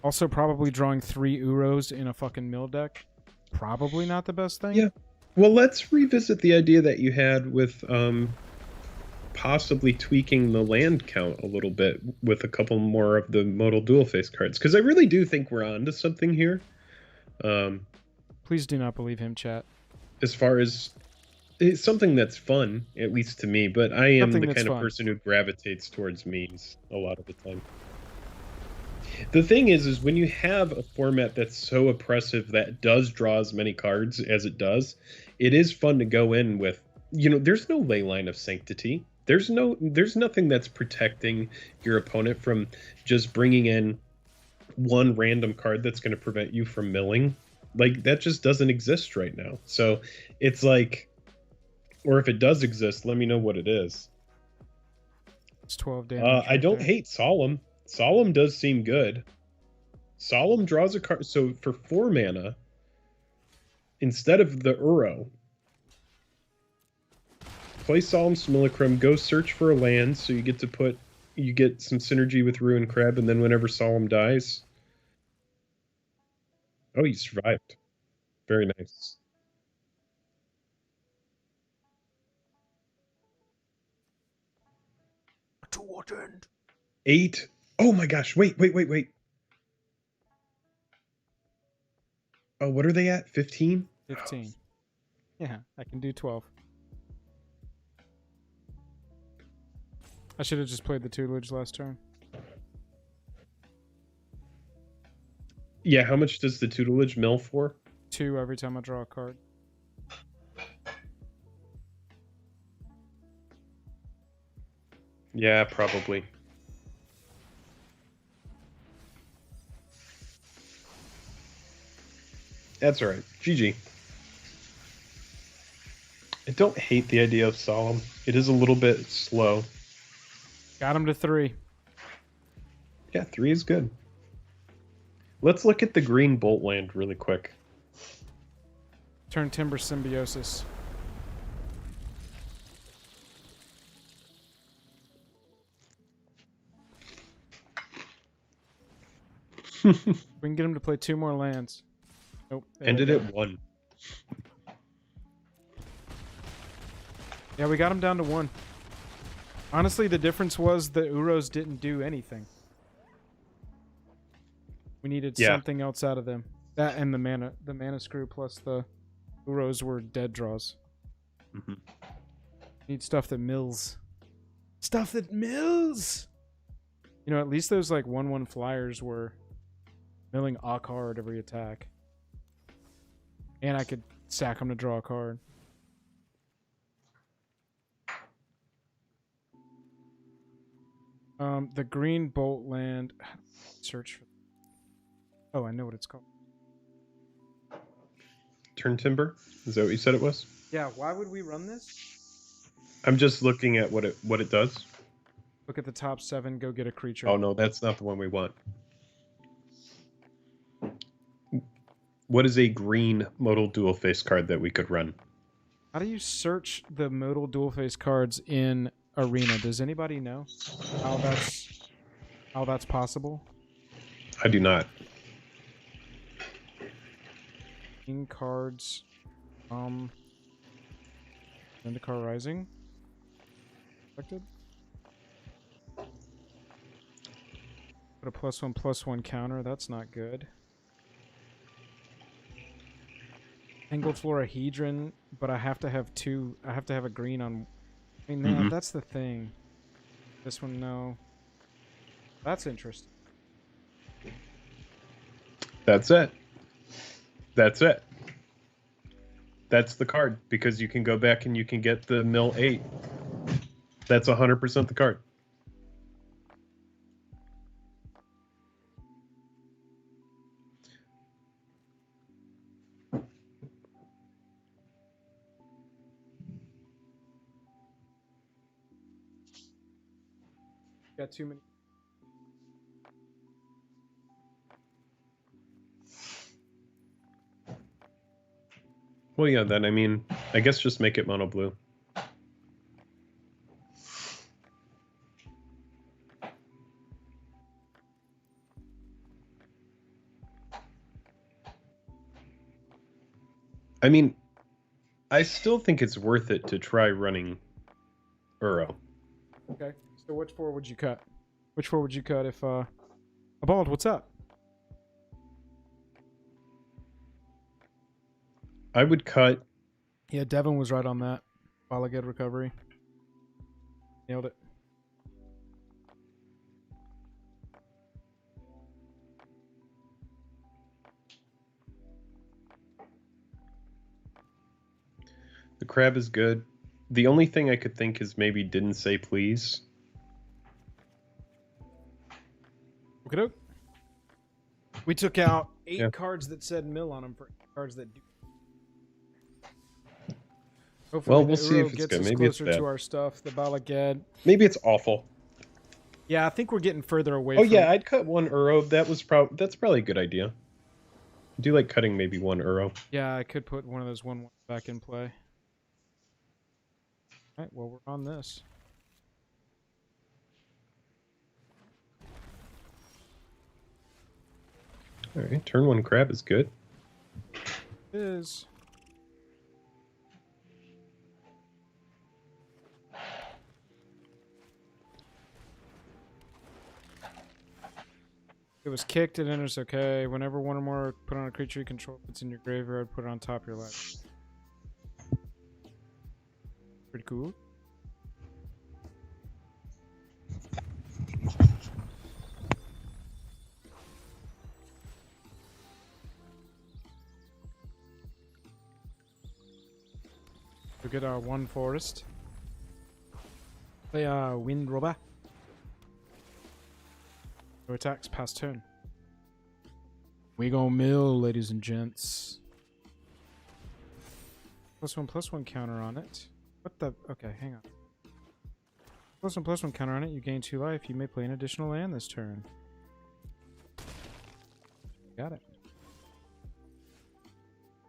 Also, probably drawing 3 Uros in a fucking mill deck. Probably not the best thing. Yeah. Well, let's revisit the idea that you had with possibly tweaking the land count a little bit with a couple more of the modal dual face cards. Because I really do think we're onto something here. Please do not believe him, chat. As far as it's something that's fun, at least to me, but I am Something the that's kind of fun. person who gravitates towards memes a lot of the time. The thing is when you have a format that's so oppressive that does draw as many cards as it does, it is fun to go in with, there's no ley line of sanctity. There's nothing that's protecting your opponent from just bringing in one random card that's going to prevent you from milling. Like, that just doesn't exist right now. So it's like, or if it does exist, let me know what it is. It's 12 damage. I don't hate Solemn. Solemn does seem good. Solemn draws a card. So for 4 mana, instead of the Uro, play Solemn Simulacrum, go search for a land, so you get some synergy with Ruin Crab, and then whenever Solemn dies. Oh, you survived. Very nice. To what end? 8. Oh my gosh, wait. Oh, what are they at? 15? 15. Yeah, I can do 12. I should have just played the tutelage last turn. Yeah, how much does the tutelage mill for? 2 every time I draw a card. Yeah, probably. That's alright. GG. I don't hate the idea of Solemn. It is a little bit slow. Got him to 3. Yeah, 3 is good. Let's look at the green bolt land really quick. Turn Timber Symbiosis. We can get him to play 2 more lands. Nope. there Ended they at go. 1. Yeah, we got him down to 1. Honestly, the difference was the Uros didn't do anything. We needed something else out of them. That and the mana screw plus the Uros were dead draws. Mm-hmm. Need stuff that mills. Stuff that mills! You know, at least those like 1/1 flyers were milling a card every attack. And I could sack them to draw a card. The green bolt land. Search for. Oh, I know what it's called. Turn Timber? Is that what you said it was? Yeah, why would we run this? I'm just looking at what it does. Look at the top 7, go get a creature. Oh no, that's not the one we want. What is a green modal dual face card that we could run? How do you search the modal dual face cards in Arena? Does anybody know how that's possible? I do not. In cards, Zendikar Rising. Affected. Put a +1/+1 counter. That's not good. Tangled Florahedron, but I have to have 2. I have to have a green on. I mean, no, that's the thing. This one, no. That's interesting. That's it. That's it. That's the card, because you can go back and you can get the mill 8. That's 100% the card. Got too many. Well, yeah, then, I mean, I guess just make it mono blue. I mean, I still think it's worth it to try running Uro. Okay, so which 4 would you cut? Which 4 would you cut if, Bald, what's up? I would cut... Yeah, Devin was right on that. Balaged recovery. Nailed it. The crab is good. The only thing I could think is maybe didn't say please. Okay. We took out 8 cards that said mill on them for 8 cards that do. Hopefully Well, we'll the see Uro if it's gets good. us Maybe it's closer bad. to our stuff. The Balaged. Maybe it's awful. Yeah, I think we're getting further away. Oh from... yeah, I'd cut 1 Uro. That's probably a good idea. I do like cutting maybe 1 Uro. Yeah, I could put one of those 1/1 back in play. All right, well, we're on this. All right, turn 1 crab is good. It is. It was kicked, it enters okay. Whenever one or more put on a creature you control puts in your graveyard, put it on top of your life. Pretty cool. We get our 1 forest. Play our wind robber. No attacks past turn. We gon' mill, ladies and gents. +1/+1 counter on it. What the? Okay, hang on. +1/+1 counter on it. You gain 2 life. You may play an additional land this turn. Got it.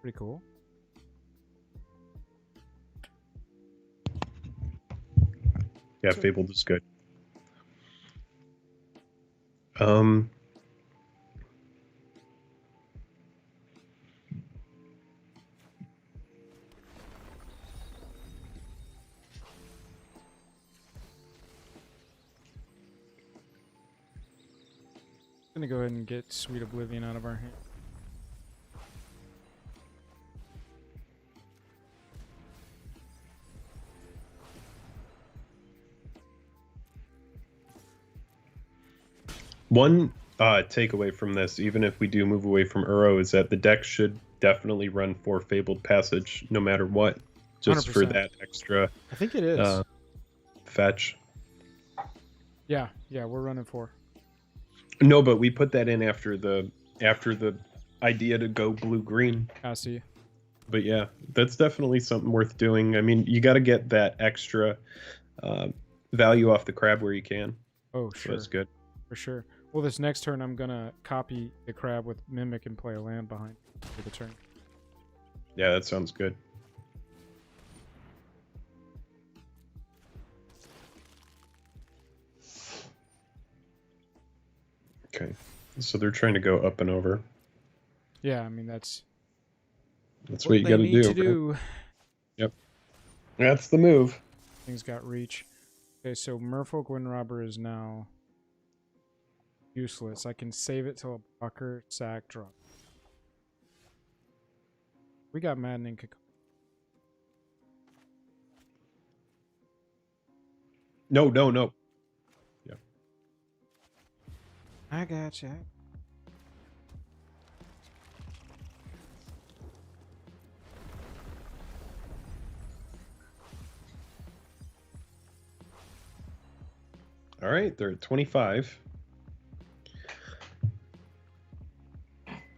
Pretty cool. Yeah, So- Fabled is good. Gonna go ahead and get Sweet Oblivion out of our hand. One takeaway from this, even if we do move away from Uro, is that the deck should definitely run for Fabled Passage no matter what, just for 100%. that extra I think it is. fetch. Yeah, we're running 4. No, but we put that in after the idea to go blue-green. I see. But yeah, that's definitely something worth doing. I mean, you got to get that extra value off the crab where you can. Oh, So sure. that's good. For sure. Well, this next turn, I'm gonna copy the crab with Mimic and play a land behind for the turn. Yeah, that sounds good. Okay, so they're trying to go up and over. Yeah, I mean that's That's what you they got to need do. to do. Yep, that's the move. Things got reach. Okay, so Merfolk Windrobber is now useless. I can save it till a blocker sack drop. We got Maddening Cacophony. No. Yeah. I got you. All right, they're at 25.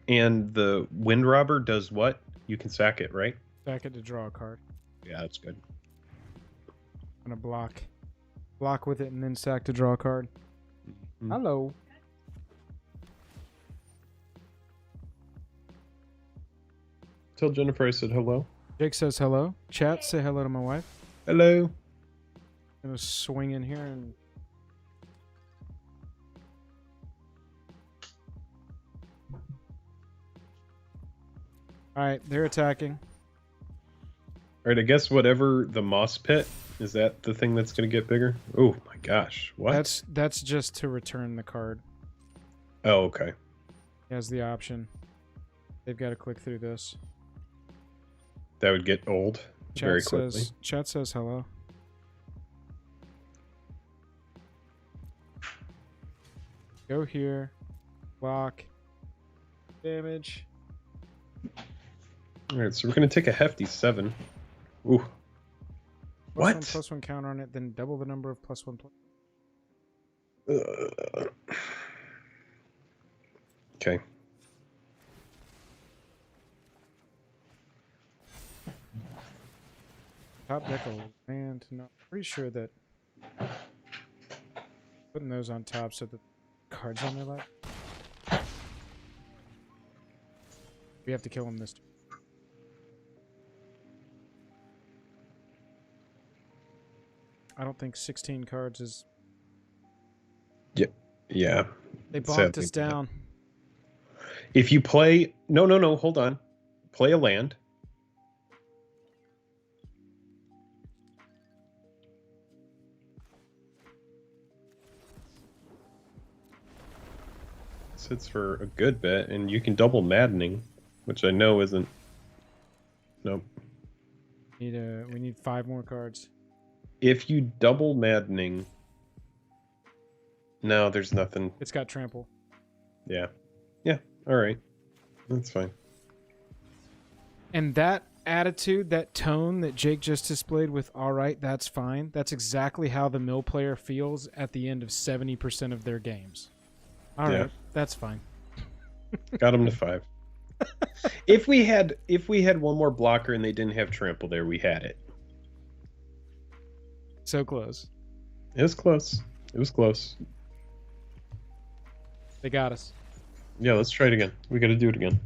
And the Wind Robber does what? You can sack it, right? Sack it to draw a card. Yeah, that's good. I'm gonna block with it, and then sack to draw a card. Mhm. Hello. Tell Jennifer I said hello. Jake says hello. Chat, say hello to my wife. Hello. Gonna swing in here and all right, they're attacking. All right, I guess whatever the moss pit, is that the thing that's going to get bigger? Oh my gosh, what? That's just to return the card. Oh, okay. He has the option. They've got to click through this. That would get old very quickly. Chat says hello. Go here. Block. Damage. All right, so we're going to take a hefty 7. Ooh. What? +1/+1 counter on it, then double the number of +1/+. Okay. Top deck a land. No, pretty sure that putting those on top so that cards on their left. We have to kill him this turn. I don't think 16 cards is. Yeah. They It's bonked sadly us down. If you play... No, hold on. Play a land. Sits for a good bit, and you can double Maddening, which I know isn't... Nope. We need 5 more cards. If you double Maddening... No, there's nothing. It's got trample. Yeah. Yeah, alright. That's fine. And that attitude, that tone that Jake just displayed with all right, that's fine. That's exactly how the mill player feels at the end of 70% of their games. All right, Yeah. that's fine. Got him to 5. If we had one more blocker and they didn't have trample there, we had it. So close. It was close. It was close. They got us. Yeah, let's try it again. We got to do it again.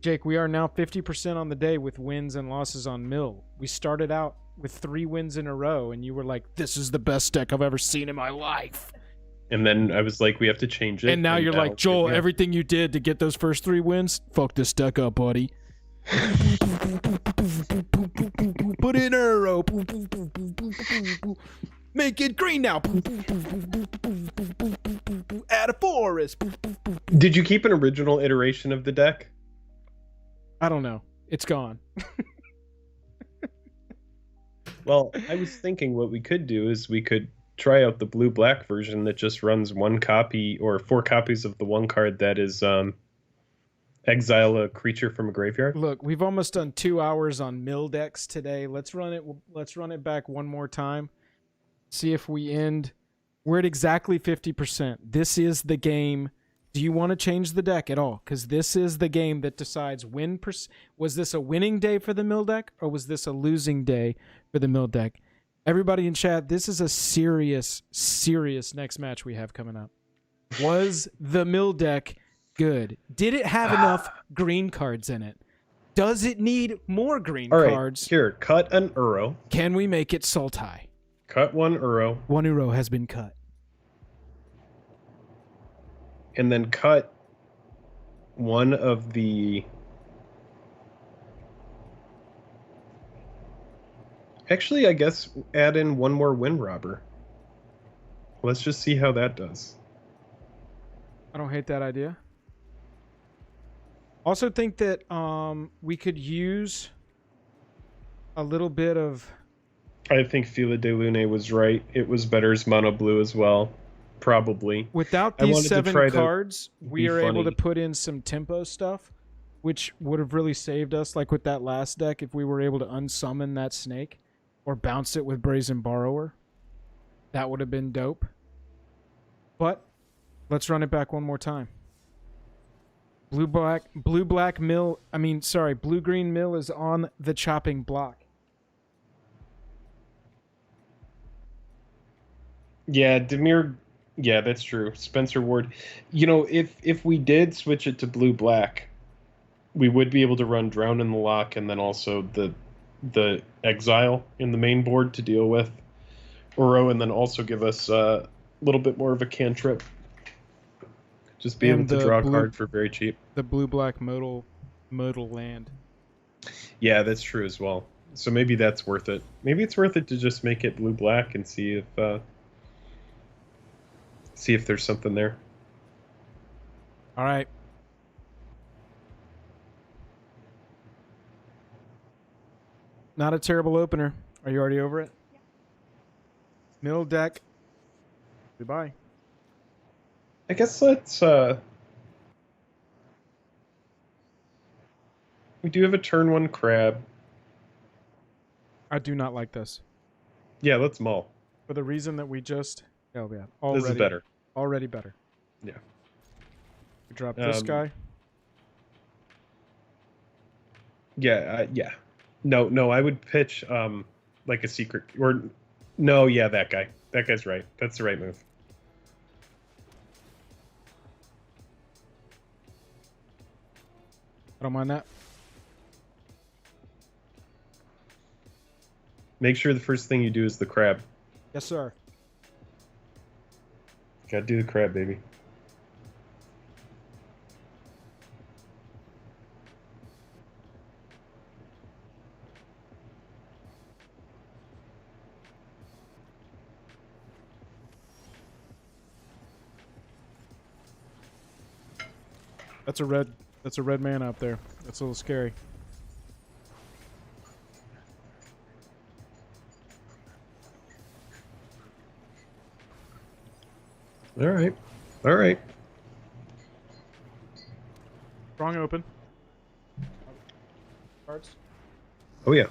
Jake, we are now 50% on the day with wins and losses on Mill. We started out with 3 wins in a row, and you were like, this is the best deck I've ever seen in my life. And then I was like, we have to change it. And now you're like, Joel, everything you did to get those first 3 wins, fuck this deck up, buddy. Put in arrow. Make it green now. Add a forest. Did you keep an original iteration of the deck? I don't know. It's gone. Well, I was thinking what we could do is we could try out the blue-black version that just runs 1 copy or 4 copies of the 1 card that is exile a creature from a graveyard. Look, we've almost done 2 hours on mill decks today. Let's run it back one more time. See if we end. We're at exactly 50%. This is the game. Do you want to change the deck at all? Because this is the game that decides was this a winning day for the mill deck or was this a losing day for the mill deck? Everybody in chat, this is a serious, serious next match we have coming up. Was the mill deck good? Did it have enough green cards in it? Does it need more green cards? Here, cut an Uro. Can we make it Sultai? Cut 1 Uro. 1 Uro has been cut. And then cut one of the... Actually, I guess add in 1 more Wind Robber. Let's just see how that does. I don't hate that idea. Also think that we could use a little bit of... I think Fila de Lune was right. It was better as mono blue as well. Probably. Without these 7 cards, we are able to put in some tempo stuff, which would have really saved us, like with that last deck, if we were able to unsummon that snake or bounce it with Brazen Borrower. That would have been dope. But let's run it back one more time. Blue-green mill is on the chopping block. Yeah, Demir. Yeah, that's true. Spencer Ward. You know, if we did switch it to blue-black, we would be able to run Drown in the Lock and then also the Exile in the main board to deal with Uro, and then also give us a little bit more of a cantrip. Just be able to draw a card for very cheap. The blue-black modal land. Yeah, that's true as well. So maybe that's worth it. Maybe it's worth it to just make it blue-black and see if there's something there. All right. Not a terrible opener. Are you already over it? Yeah. Mill deck. Goodbye. I guess let's we do have a turn 1 crab. I do not like this. Yeah, let's mull. For the reason that we just... Oh, yeah. This is better. Already better. Yeah. We drop this guy. Yeah, yeah. No, I would pitch like a secret... Or, no, yeah, that guy. That guy's right. That's the right move. I don't mind that. Make sure the first thing you do is the crab. Yes, sir. Gotta do the crab, baby. That's a red man up there. That's a little scary. All right. All right. Strong open. Cards. Oh, yeah.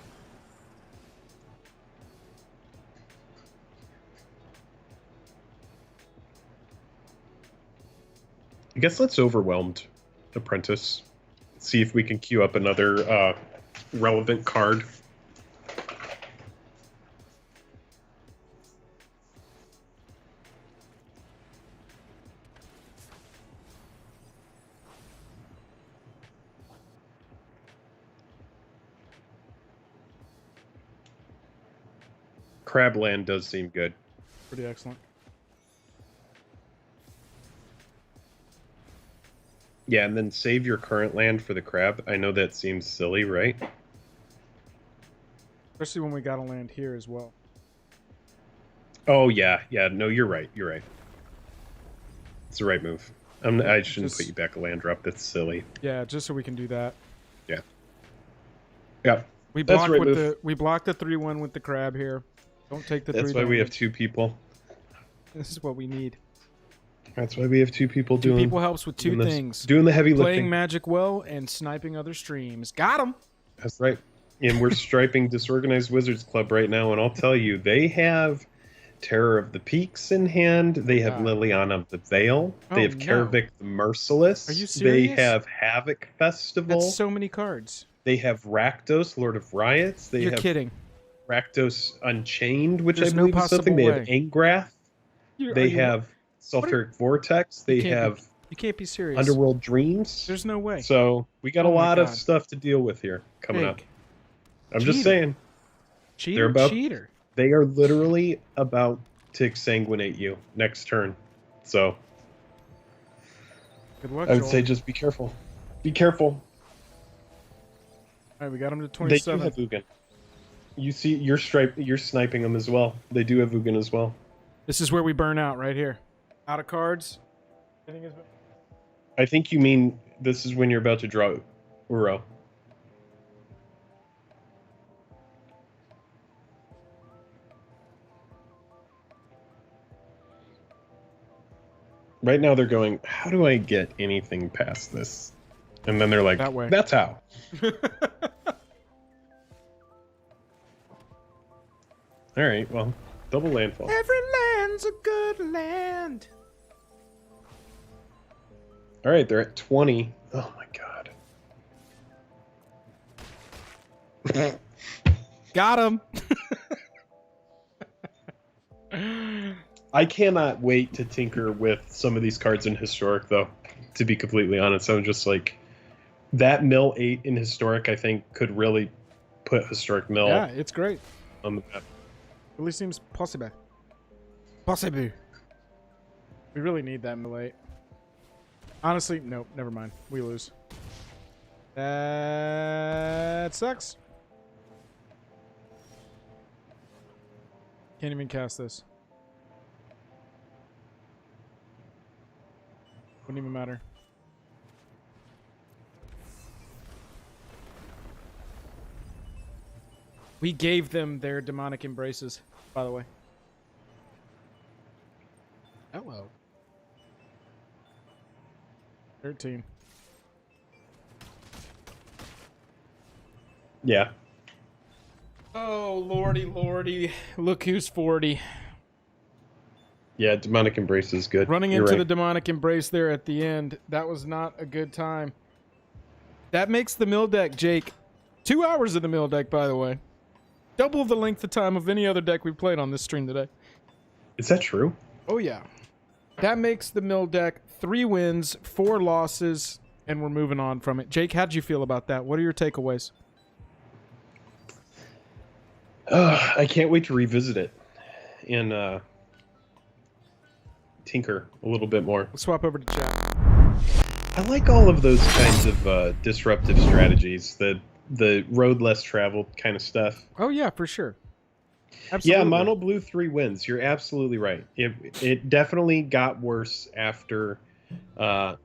I guess let's Overwhelmed Apprentice. See if we can queue up another relevant card. crab land does seem good. Pretty excellent. Yeah, and then save your current land for the crab. I know that seems silly, right? Especially when we got to land here as well. Oh yeah, yeah. No, you're right. You're right. It's the right move. I shouldn't Just- put you back a land drop. That's silly. Yeah, just so we can do that. Yeah. Yeah. We That's block the right with move. the we block the 3-1 with the crab here. Don't take the That's 3 why we have damage. 2 people. This is what we need. That's why we have 2 people Two doing. people helps with two doing this. things: Doing the heavy playing lifting. Magic well and sniping other streams. Got him. That's right. And we're striping Disorganized Wizards Club right now, and I'll tell you, they have Terror of the Peaks in hand. They have God. Liliana of the Veil. Oh, They have no. Karavik the Merciless. Are you They serious? have Havoc Festival. That's so many cards. They have Rakdos, Lord of Riots. They You're have kidding. Rakdos Unchained, which There's I no believe is something. They possible have Angrath. Are They you- have Sulfuric Vortex. They can't be- have You can't be serious. Underworld Dreams. There's no way. So we got Oh a my lot of God. stuff to deal with here coming up. Jake, I'm just cheater. saying, cheater, about- cheater. they are literally about to exsanguinate you next turn. So Good luck, I would Joel. say just be careful. Be careful. All right, we got him to They do 27. have Ugin. You see, you're sniping them as well. They do have Ugin as well. This is where we burn out, right here. Out of cards. I think you mean this is when you're about to draw Uro. Right now they're going, how do I get anything past this? And then they're like, That way. that's how. All right, well, double landfall. Every land's a good land. All right, they're at 20. Oh my god. Got him. I cannot wait to tinker with some of these cards in Historic, though, to be completely honest. I'm just like, that Mill 8 in Historic, I think, could really put Historic Mill Yeah, it's great. on the map. Really seems possible. Possible. We really need that Mill 8. Honestly, nope, never mind. We lose. That sucks. Can't even cast this. Wouldn't even matter. We gave them their demonic embraces, by the way. Hello. 13. Yeah. Oh, lordy, lordy. Look who's 40. Yeah, Demonic Embrace is good. Running You're into right. the demonic embrace there at the end. That was not a good time. That makes the mill deck, Jake. 2 hours of the mill deck, by the way. Double the length of time of any other deck we played on this stream today. Is that true? Oh, yeah. That makes the mill deck 3 wins, 4 losses, and we're moving on from it. Jake, how'd you feel about that? What are your takeaways? I can't wait to revisit it and tinker a little bit more. Let's swap over to chat. I like all of those kinds of disruptive strategies, the road less traveled kind of stuff. Oh, yeah, for sure. Absolutely. Yeah, mono blue 3 wins. You're absolutely right. It definitely got worse after I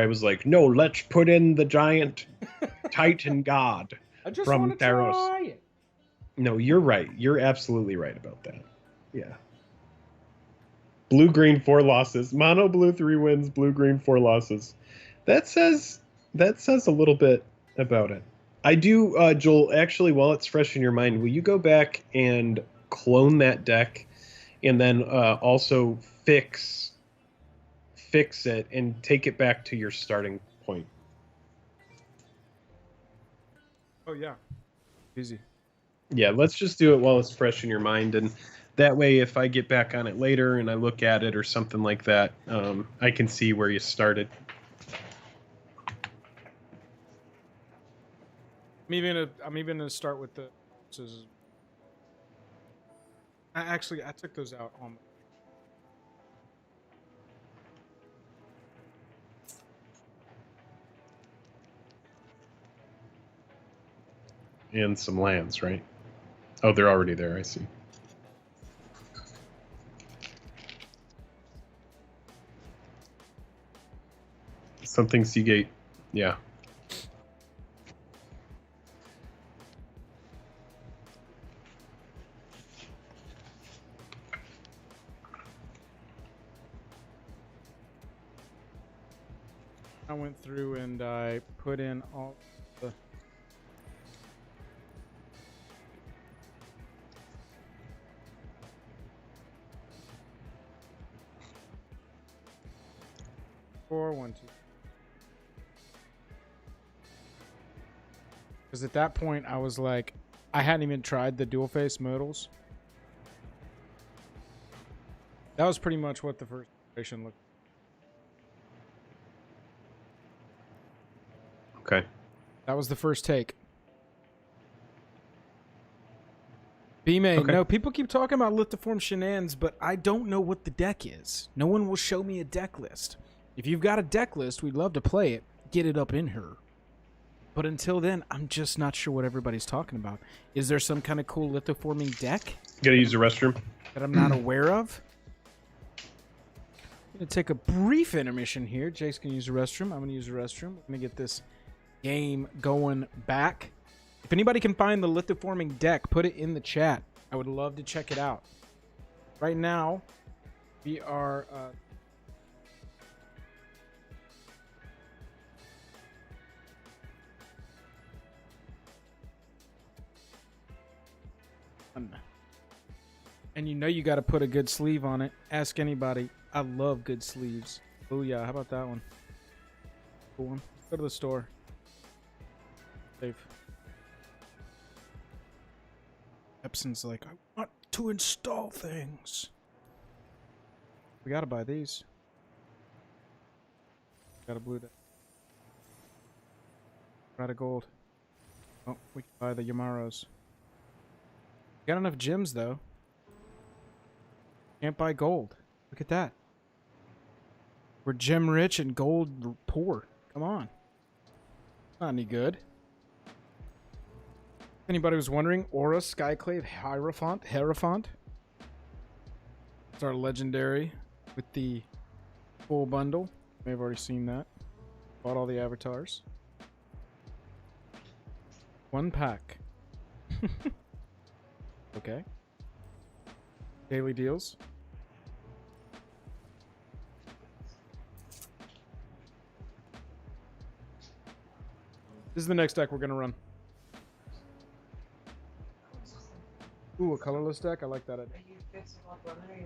was like, no, let's put in the giant Titan God I just from wanna Theros. try it. No, you're right. You're absolutely right about that. Yeah. Blue green 4 losses. Mono blue 3 wins. Blue green 4 losses. That says a little bit about it. I do, Joel. Actually, while it's fresh in your mind, will you go back and clone that deck, and then also fix it and take it back to your starting point? Oh, yeah. Easy. Yeah, let's just do it while it's fresh in your mind, and that way, if I get back on it later and I look at it or something like that, I can see where you started. I'm even gonna start with the. I took those out on. And some lands, right? Oh, they're already there. I see. Something Seagate. Yeah. I went through and I put in all the. Four, 1, 2. Because at that point, I was like, I hadn't even tried the dual face modals. That was pretty much what the first iteration looked like. Okay. That was the first take. B-May, Okay. no, people keep talking about lithiform shenanigans, but I don't know what the deck is. No one will show me a deck list. If you've got a deck list, we'd love to play it. Get it up in here. But until then, I'm just not sure what everybody's talking about. Is there some kind of cool lithoforming deck Gotta use the restroom. that I'm not aware of? I'm going to take a brief intermission here. Jake's going to use the restroom. I'm going to use the restroom. I'm going to get this game going back. If anybody can find the lithoforming deck, put it in the chat. I would love to check it out. Right now, we are... and you know you got to put a good sleeve on it. Ask anybody. I love good sleeves. Oh yeah, how about that one? Cool one. Go to the store. Save. Epson's like, I want to install things. We gotta buy these. Got a blue deck. Out of gold. Oh, we can buy the Yamaros. Got enough gems though. Can't buy gold. Look at that. We're gem rich and gold poor. Come on. Not any good. If anybody was wondering, Aura, Skyclave, Hierophant. It's our legendary with the full bundle. You may have already seen that. Bought all the avatars. One pack. Okay. Daily deals. This is the next deck we're gonna run. Ooh, a colorless deck. I like that idea. Are you fixing up on there? Or you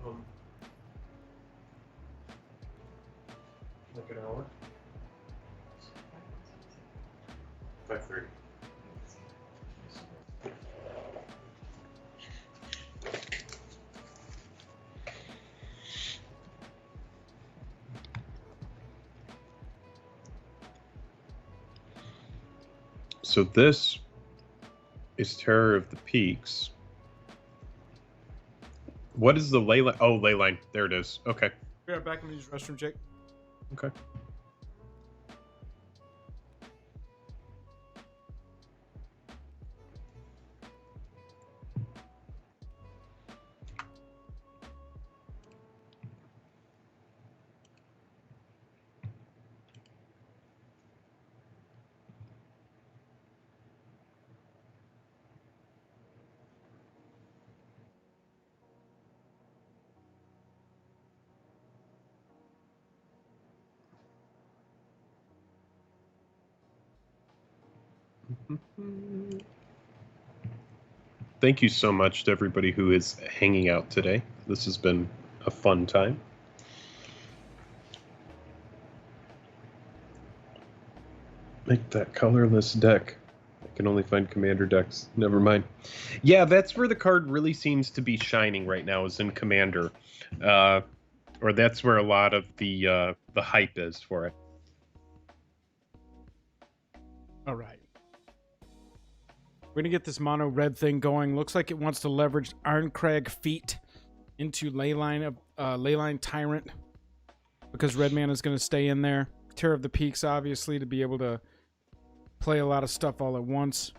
want me Like an hour? 5:30. So this is Terror of the Peaks. What is the ley line? Oh, ley line. There it is. Okay. Be right back. I'm gonna use the restroom, Jake. Okay. Thank you so much to everybody who is hanging out today. This has been a fun time. Make that colorless deck. I can only find commander decks. Never mind. Yeah, that's where the card really seems to be shining right now, is in commander. Or that's where a lot of the hype is for it. All right. We're gonna get this mono red thing going. Looks like it wants to leverage Ironcrag Feet into Leyline Tyrant because red mana is gonna stay in there. Terror of the Peaks, obviously, to be able to play a lot of stuff all at once.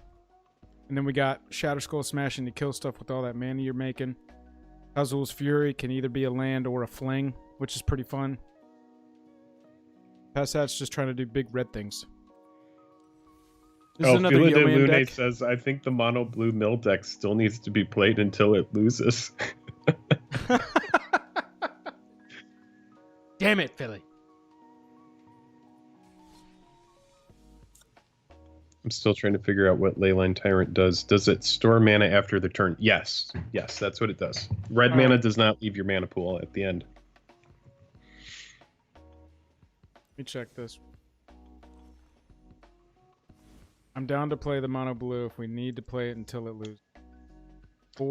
And then we got Shatterskull smashing to kill stuff with all that mana you're making. Azul's Fury can either be a land or a fling, which is pretty fun. Passat's just trying to do big red things. This is another Fila de Yo-Man Lune deck. says, I think the mono blue mill deck still needs to be played until it loses. Damn it, Philly. I'm still trying to figure out what Leyline Tyrant does. Does it store mana after the turn? Yes. Yes, that's what it does. Red mana does not leave your mana pool at the end. Let me check this. I'm down to play the mono blue if we need to play it until it loses.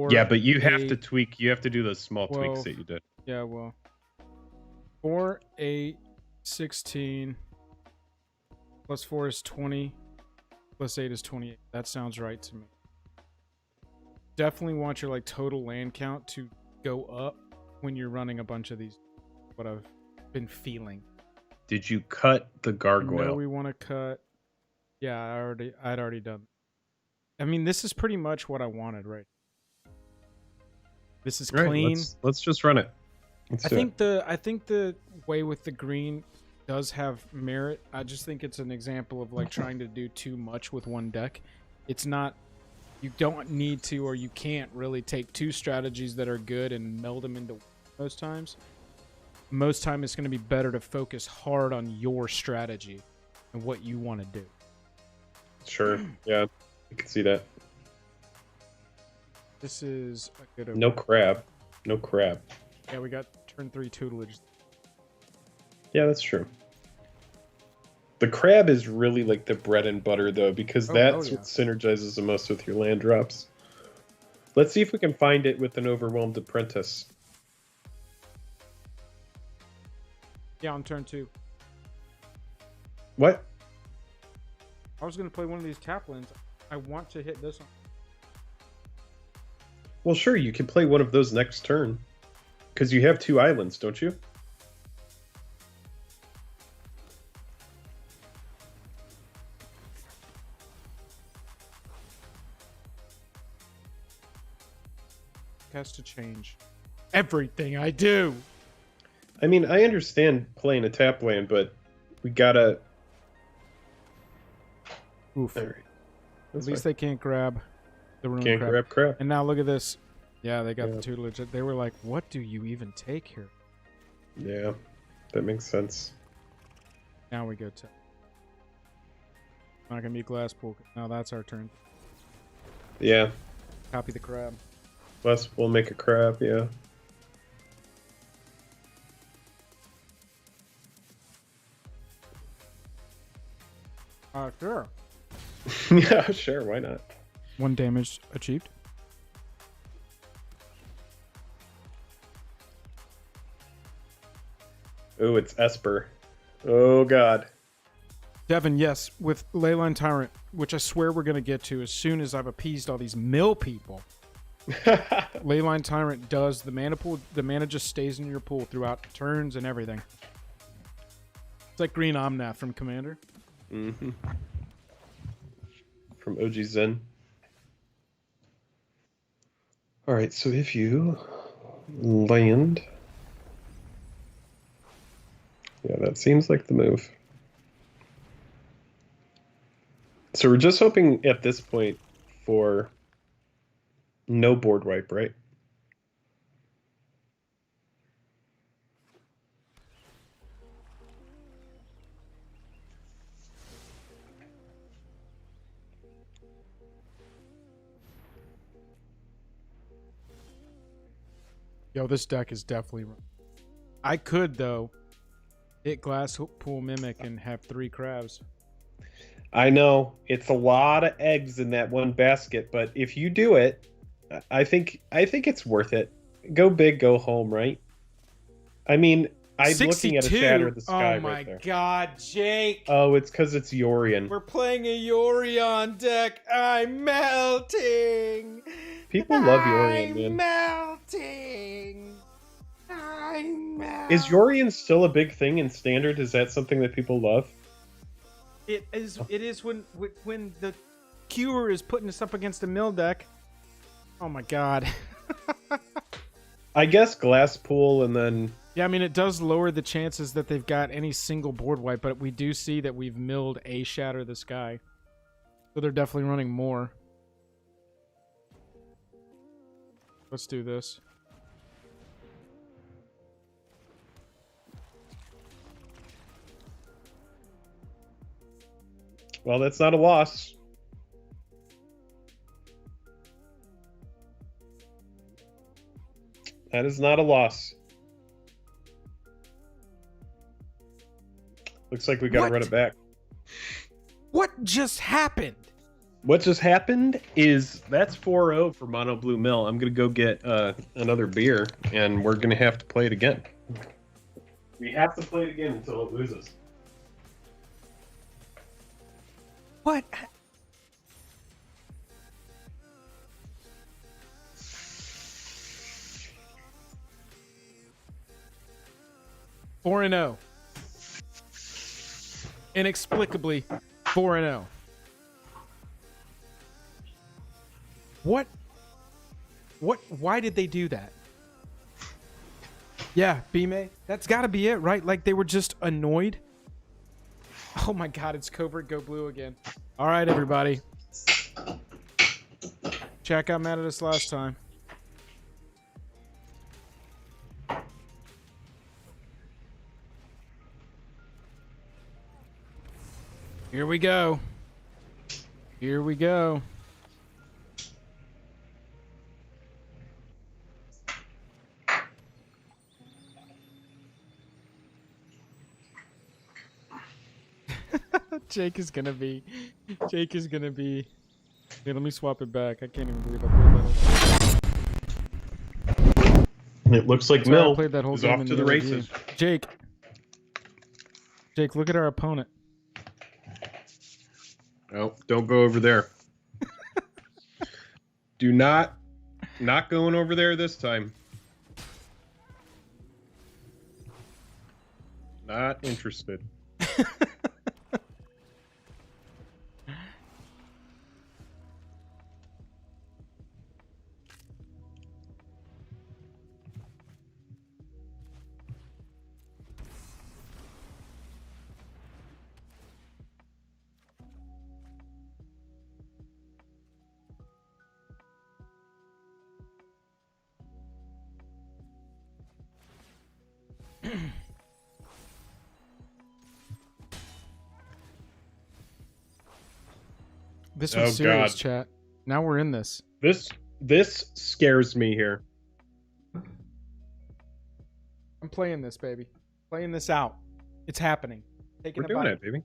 Yeah, but you have to tweak. You have to do those small tweaks 12. that you did. Yeah, well. 4, 8, 16. Plus 4 is 20. Plus 8 is 28. That sounds right to me. Definitely want your like total land count to go up when you're running a bunch of these. What I've been feeling. Did you cut the gargoyle? No, we want to cut. Yeah, I'd already done. I mean, this is pretty much what I wanted, right? This is All right, clean. let's just run it. I think the way with the green does have merit. I just think it's an example of like trying to do too much with one deck. It's not. You don't need to, or you can't really take two strategies that are good and meld them into most times. Most time, it's going to be better to focus hard on your strategy and what you want to do. Sure. Yeah, I can see that. This is a good. No crab. No crab. Yeah, we got turn 3 tutelage. Yeah, that's true. The crab is really like the bread and butter, though, because that's what synergizes the most with your land drops. Let's see if we can find it with an Overwhelmed Apprentice. Yeah, on turn 2. What? I was going to play one of these Taplins. I want to hit this one. Well, sure, you can play one of those next turn. Because you have 2 islands, don't you? Has to change everything I do. I mean, I understand playing a tap land, but we gotta... Oof. All right. At least they can't grab the ruin Can't grab crab. And now look at this. Yeah, they got the tutelage. They were like, what do you even take here? Yeah, that makes sense. Now we go to... Not gonna be glass pool. Now that's our turn. Yeah. Copy the crab. Plus, we'll make a crab, yeah. Sure. Yeah, sure, why not? 1 damage achieved. Oh, it's Esper. Oh, God. Devin, yes, with Leyline Tyrant, which I swear we're going to get to as soon as I've appeased all these mill people. Leyline Tyrant does the mana pool. The mana just stays in your pool throughout turns and everything. It's like Green Omnath from Commander. Mm-hmm. From OG Zen. All right, so if you land... Yeah, that seems like the move. So we're just hoping at this point for no board wipe, right? Yo, this deck is definitely... I could, though, hit Glass Pool Mimic and have 3 crabs. I know it's a lot of eggs in that one basket, but if you do it, I think it's worth it. Go big, go home, right? I mean, I'm looking at a Shatter 62. of the Sky Oh my right there. god, Jake. Oh, it's because it's Yorion. We're playing a Yorion deck. I'm melting. People love Yorion, I'm man. melting. I'm melting. Is Yorion still a big thing in Standard? Is that something that people love? It is when the Cure is putting us up against a mill deck. Oh my god. I guess Glasspool and then... Yeah, I mean, it does lower the chances that they've got any single board wipe, but we do see that we've milled a Shatter the Sky. So they're definitely running more. Let's do this. Well, that's not a loss. That is not a loss. Looks like we gotta run it back. What just happened? What just happened is that's 4-0 for Mono Blue Mill. I'm gonna go get another beer, and we're gonna have to play it again. We have to play it again until it loses. What? Four and 0. Inexplicably 4-0. What? Why did they do that? Yeah, B-May. That's got to be it, right? Like they were just annoyed. Oh my god, it's Covert Go Blue again. All right, everybody. Chat got mad at us last time. Here we go. Here we go. Jake is gonna be. Wait, let me swap it back. I can't even believe I played that. It looks like Sorry, I Mill played that whole is game off in to the other races. view. Jake, look at our opponent. Oh, don't go over there. Do not going over there this time. Not interested. This was Oh, serious, God. chat. Now we're in this. This scares me here. I'm playing this, baby. Playing this out. It's happening. Taking We're a doing bite. it, baby.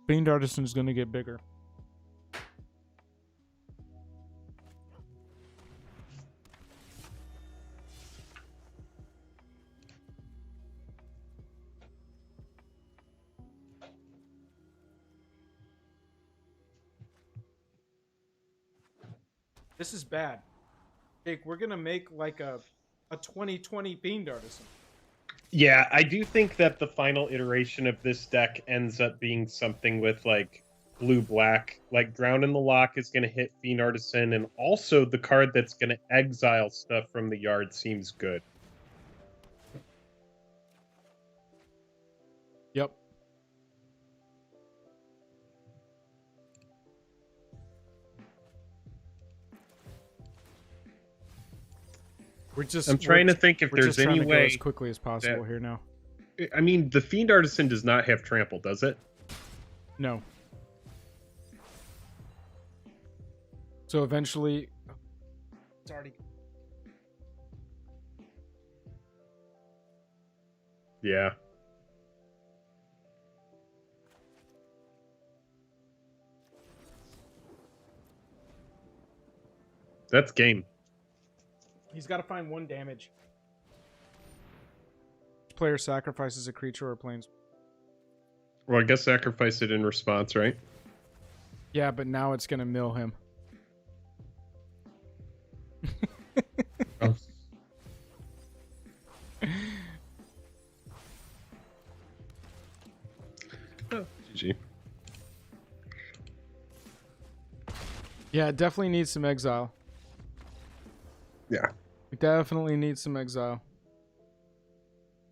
Fiend Artisan is going to get bigger. This is bad. Jake, we're going to make like a 2020 Fiend Artisan. Yeah, I do think that the final iteration of this deck ends up being something with like blue-black. Like Drown in the Lock is going to hit Fiend Artisan, and also the card that's going to exile stuff from the yard seems good. Yep. I'm trying to think if we're there's just trying any to go way. as quickly as possible here now. I mean, the Fiend Artisan does not have trample, does it? No. So eventually, it's already. Yeah. That's game. He's got to find 1 damage. Player sacrifices a creature or planes. Well, I guess sacrifice it in response, right? Yeah, but now it's gonna mill him. Oh. Oh, GG. Yeah, it definitely needs some exile. Yeah. It definitely needs some exile.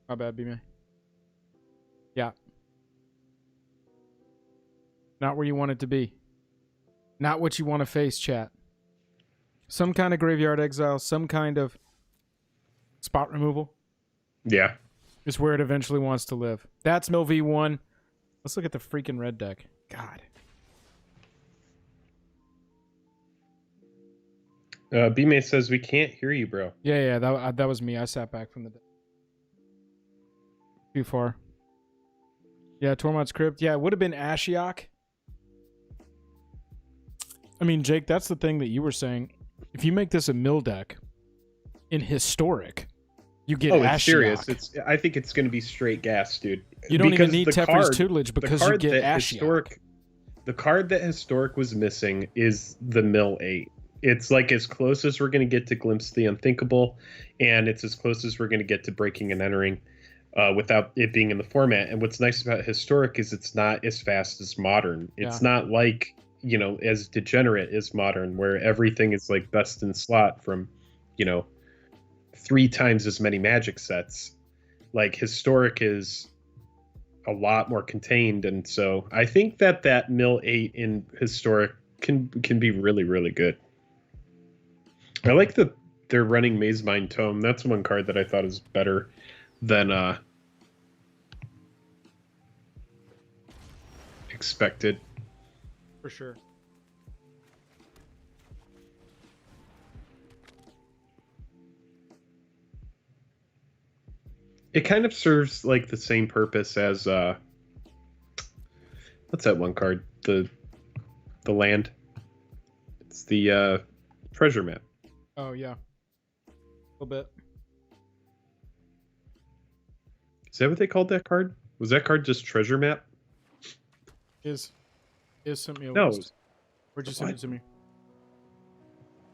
My bad, B-Man. Yeah. Not where you want it to be. Not what you want to face, chat. Some kind of graveyard exile, some kind of spot removal Yeah. is where it eventually wants to live. That's Mill V1. Let's look at the freaking red deck. God. B-May says we can't hear you, bro. Yeah, that was me. I sat back from the deck. Too far. Yeah, Tormod's Crypt. Yeah, it would have been Ashiok. I mean, Jake, that's the thing that you were saying. If you make this a mill deck in historic, you get Ashiok. It's serious. I think it's going to be straight gas, dude. You don't because even need Teferi's tutelage because you get Ashiok. The card that historic was missing is the mill 8. It's like as close as we're going to get to Glimpse the Unthinkable, and it's as close as we're going to get to Breaking and Entering without it being in the format. And what's nice about historic is it's not as fast as modern. It's not like, you know, as degenerate as modern, where everything is like best in slot from, you know, 3 times as many Magic sets. Like historic is a lot more contained, and so I think that mill 8 in historic can be really, really good. I like that they're running Maze Mind Tome. That's one card that I thought is better than expected. For sure. It kind of serves like the same purpose as what's that one card? The land. It's the treasure map. Oh, yeah. A little bit. Is that what they called that card? Was that card just treasure map? Is sent me a No. list. Where'd you send it to me?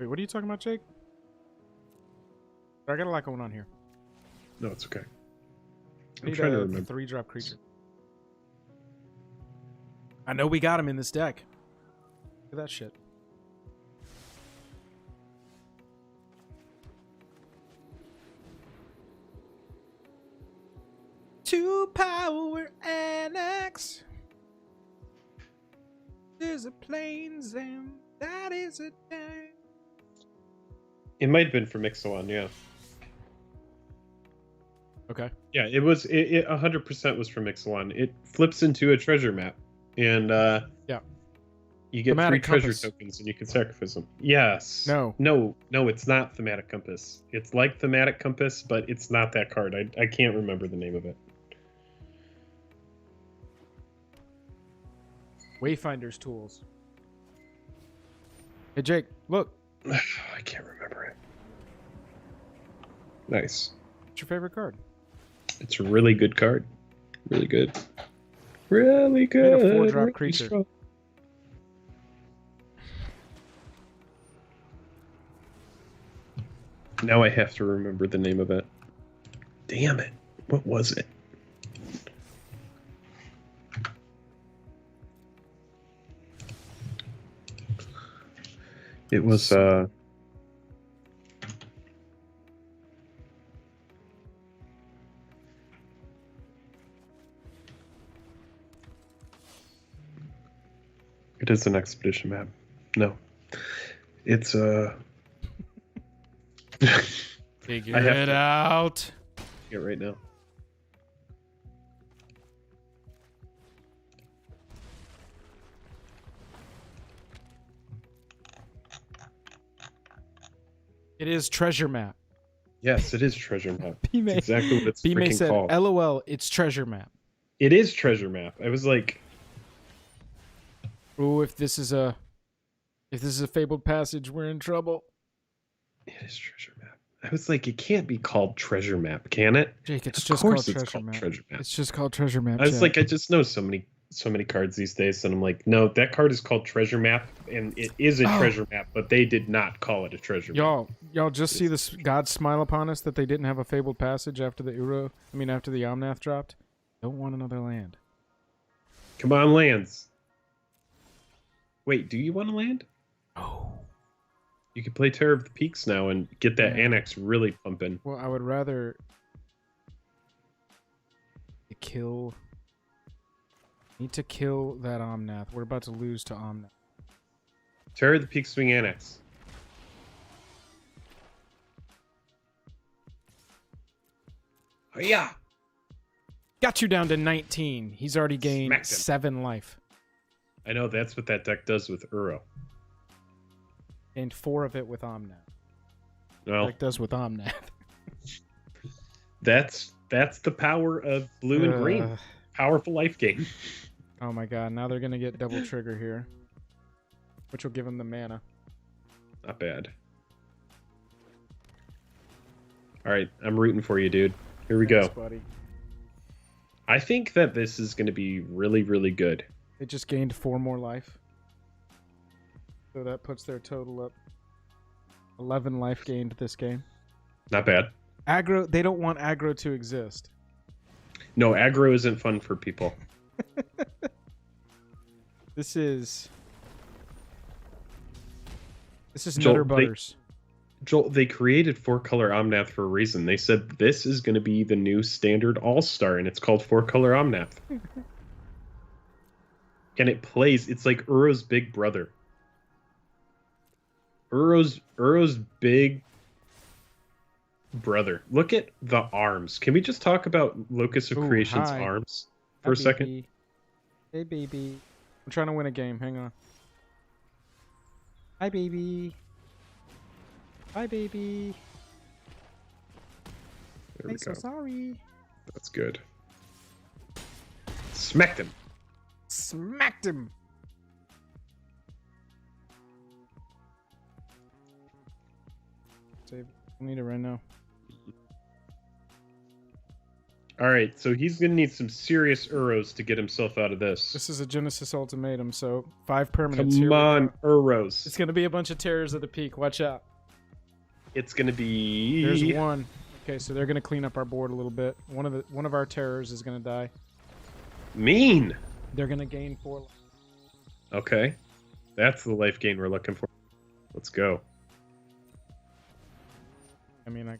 Wait, what are you talking about, Jake? I got a lot going on here. No, it's okay. I I'm need trying to a remember. 3-drop creature. I know we got him in this deck. Look at that shit. To power annex. There's a plains and that is a day. It might have been from Ixalan, yeah. Okay. Yeah, it was. It 100% was from Ixalan. It flips into a treasure map, and yeah, you get Thematic 3 treasure Compass. tokens, and you can sacrifice them. Yes. No. No, it's not Thematic Compass. It's like Thematic Compass, but it's not that card. I can't remember the name of it. Wayfinder's tools. Hey Jake, look. I can't remember it. Nice. What's your favorite card? It's a really good card. Really good. Really good. And a 4-drop Really creature. strong. Now I have to remember the name of it. Damn it. What was it? It was it is an expedition map. No. It's Figure I have it to- out. yeah, right now. It is treasure map. Yes, it is treasure map. B-May, It's exactly what it's B-May freaking said, called. LOL, it's treasure map. It is treasure map. I was like, Ooh, if this is a fabled passage, we're in trouble. It is treasure map. I was like, it can't be called treasure map, can it? Jake, it's Of just course called it's treasure called map. treasure map. It's just called treasure map. I was chat. like, I just know so many cards these days, and I'm like, no, that card is called treasure map, and it is a Oh. treasure map, but they did not call it a treasure map. Y'all just see this God smile upon us that they didn't have a fabled passage after the after the Omnath dropped. Don't want another land. Come on, lands. Wait, do you want to land? Oh. You could play Terror of the Peaks now and get that Yeah. annex really pumping. Well, I would rather kill. Need to kill that Omnath. We're about to lose to Omnath. Terror of the Peaks swing annex. Oh, yeah. Got you down to 19. He's already gained Smacked him. 7 life. I know that's what that deck does with Uro. Gained 4 of it with Omnath. Well, Like does with Omnath. that's the power of blue and green. Powerful life gain. Oh my god, now they're gonna get double trigger here. Which will give them the mana. Not bad. All right, I'm rooting for you, dude. Here we Thanks, go. buddy. I think that this is going to be really, really good. They just gained 4 more life. So that puts their total up. 11 life gained this game. Not bad. Aggro, they don't want aggro to exist. No, aggro isn't fun for people. This is Joel, Nutter Butters. Joel, they created 4-color Omnath for a reason. They said this is going to be the new standard all-star, and it's called 4-color Omnath. And it plays, it's like Uro's big brother. Uro's big brother. Look at the arms. Can we just talk about Locus of Ooh, Creation's hi. arms Hi, for a second? baby. Hey, baby. I'm trying to win a game. Hang on. Hi, baby. Hi, baby. There we I'm so go. sorry. That's good. Smacked him. Smacked him. Save. I need it right now. All right, so he's going to need some serious Uros to get himself out of this. This is a Genesis ultimatum, so 5 permanents. Come Here we on, go. Uros. It's gonna be a bunch of terrors of the peak. Watch out. It's going to be... There's one. Okay, so they're gonna clean up our board a little bit. One of our terrors is gonna die. Mean. They're gonna gain 4 life. Okay. That's the life gain we're looking for. Let's go. I mean,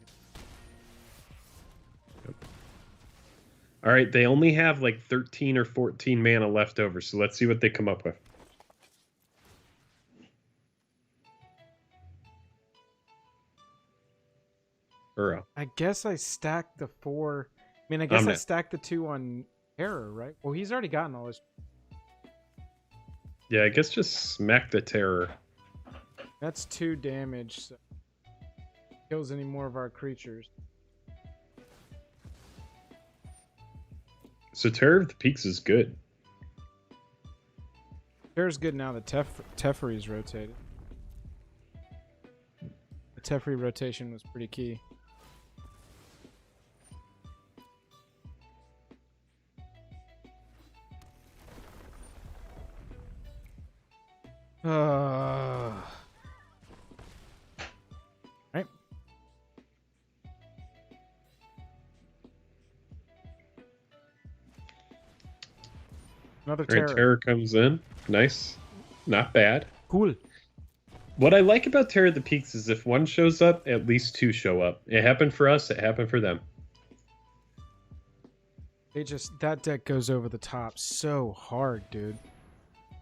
All right, they only have like 13 or 14 mana left over, so let's see what they come up with. Uro. I guess I stacked the 4. I mean, I guess I Omnath. stacked the 2 on terror, right? Well, he's already gotten all his. Yeah, I guess just smack the terror. That's 2 damage. So kills any more of our creatures. So Terror of the Peaks is good. Terror's good now that Teferi's rotated. The Teferi rotation was pretty key. Right. Another All right, terror. Terror comes in. Nice. Not bad. Cool. What I like about Terror of the Peaks is if one shows up, at least 2 show up. It happened for us, it happened for them. That deck goes over the top so hard, dude.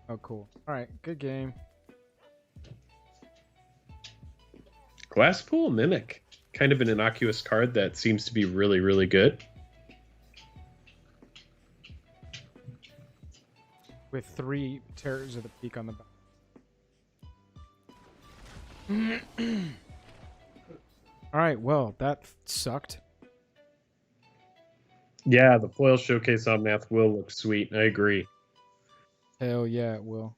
Oh, cool. All right, good game. Glasspool Mimic. Kind of an innocuous card that seems to be really, really good. With 3 terrors of the peak on the back. All right, well, that sucked. Yeah, the foil showcase on Math will look sweet. I agree. Hell yeah, it will.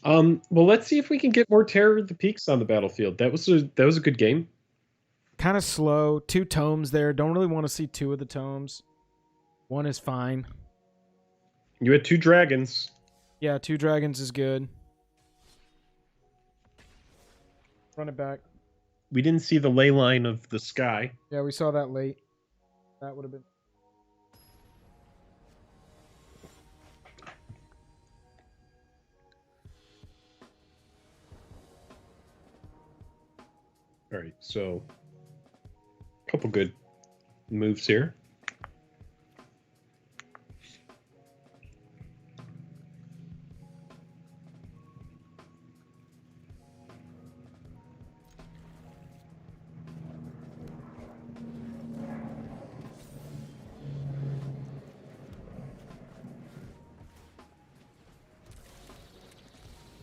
Well, let's see if we can get more Terror of the Peaks on the battlefield. That was a good game. Kind of slow. 2 tomes there. Don't really want to see 2 of the tomes. 1 is fine. You had 2 dragons. Yeah, 2 dragons is good. Run it back. We didn't see the ley line of the sky. Yeah, we saw that late. That would have been... All right, so a couple good moves here.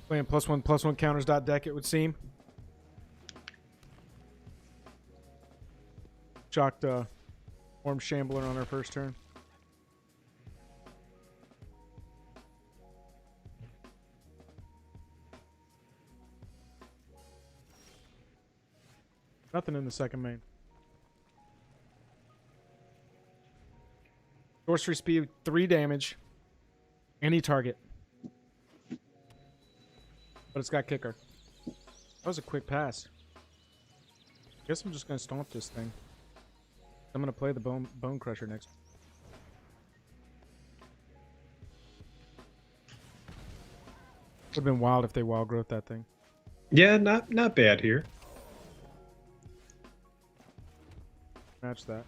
Playing +1/+1 counters deck, it would seem. Shocked Worm Shambler on our first turn. Nothing in the second main. Sorcery speed, 3 damage. Any target. But it's got kicker. That was a quick pass. Guess I'm just gonna stomp this thing. I'm gonna play the bone crusher next. Would have been wild if they wild growth that thing. Yeah, not bad here. Match that.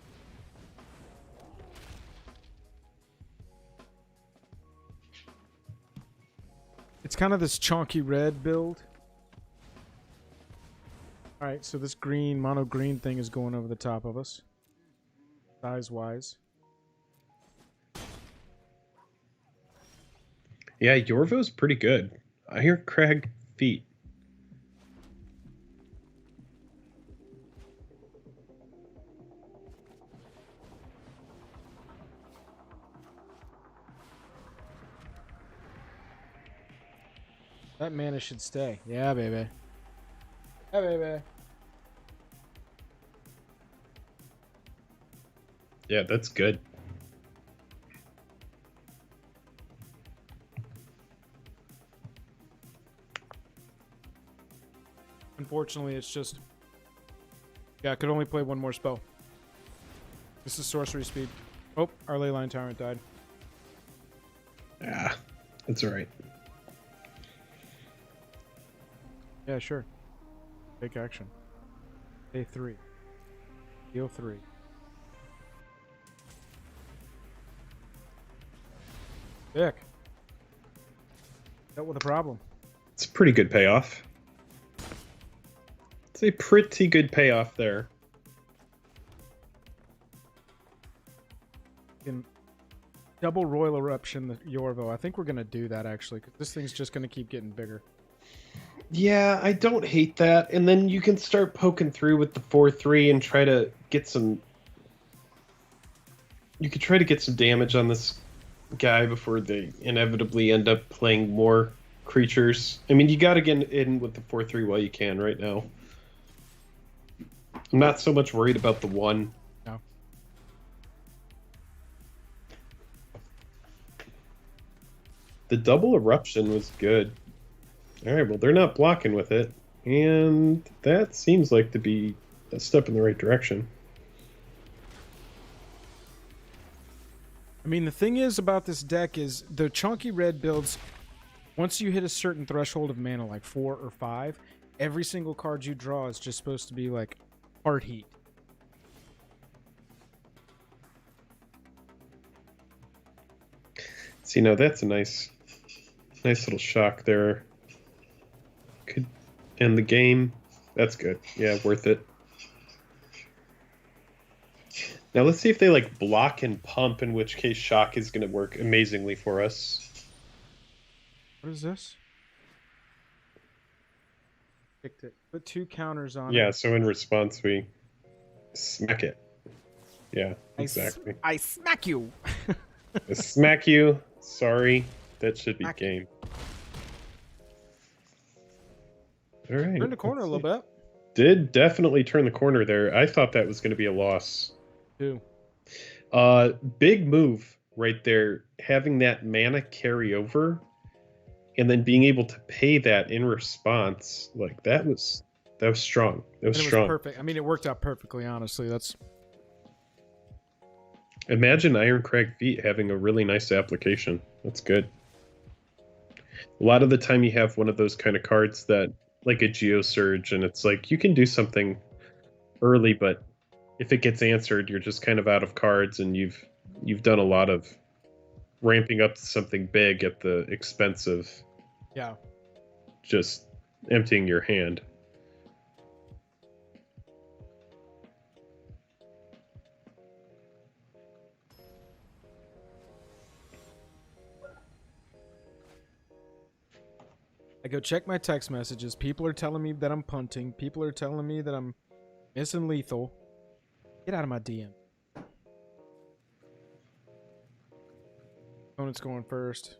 It's kind of this chonky red build. Alright, so this green, mono green thing is going over the top of us. Size-wise. Yeah, Yorvo's pretty good. I hear Crag feet. That mana should stay. Yeah, baby. Yeah, baby. Yeah, that's good. Unfortunately, it's just... Yeah, I could only play 1 more spell. This is sorcery speed. Oh, our Leyline Tyrant died. Yeah, that's all right. Yeah, sure. Take action. Pay 3. Heal 3. Dick. Dealt with a problem. It's a pretty good payoff. It's a pretty good payoff there. Can double Royal Eruption the Yorvo. I think we're gonna do that actually, because this thing's just gonna keep getting bigger. Yeah, I don't hate that. And then you can start poking through with the 4/3 and try to get some... You could try to get some damage on this guy before they inevitably end up playing more creatures. I mean, you gotta get in with the 4/3 while you can right now. I'm not so much worried about the 1. No. The double eruption was good. Alright, well, they're not blocking with it. And that seems like to be a step in the right direction. I mean, the thing is about this deck is the chunky red builds, once you hit a certain threshold of mana, like 4 or 5, every single card you draw is just supposed to be like heart heat. See, now that's a nice little shock there. Could end the game. That's good. Yeah, worth it. Now let's see if they like block and pump, in which case shock is going to work amazingly for us. What is this? Picked it. Put 2 counters on Yeah, it. so in response we smack it. Yeah, exactly. I smack you. I smack you. Sorry, that should be Smack. game. All right. Turn the corner a little bit. Did definitely turn the corner there. I thought that was going to be a loss. Too. Big move right there. Having that mana carry over, and then being able to pay that in response, like that was strong. That was And it strong. was perfect. I mean, it worked out perfectly. Honestly, that's. Imagine Ironcrag Feet having a really nice application. That's good. A lot of the time you have one of those kind of cards that, like a Geosurge, and it's like you can do something early, but if it gets answered, you're just kind of out of cards, and you've done a lot of ramping up to something big at the expense of just emptying your hand. I go check my text messages. People are telling me that I'm punting. People are telling me that I'm missing lethal. Get out of my DM. Opponent's going first.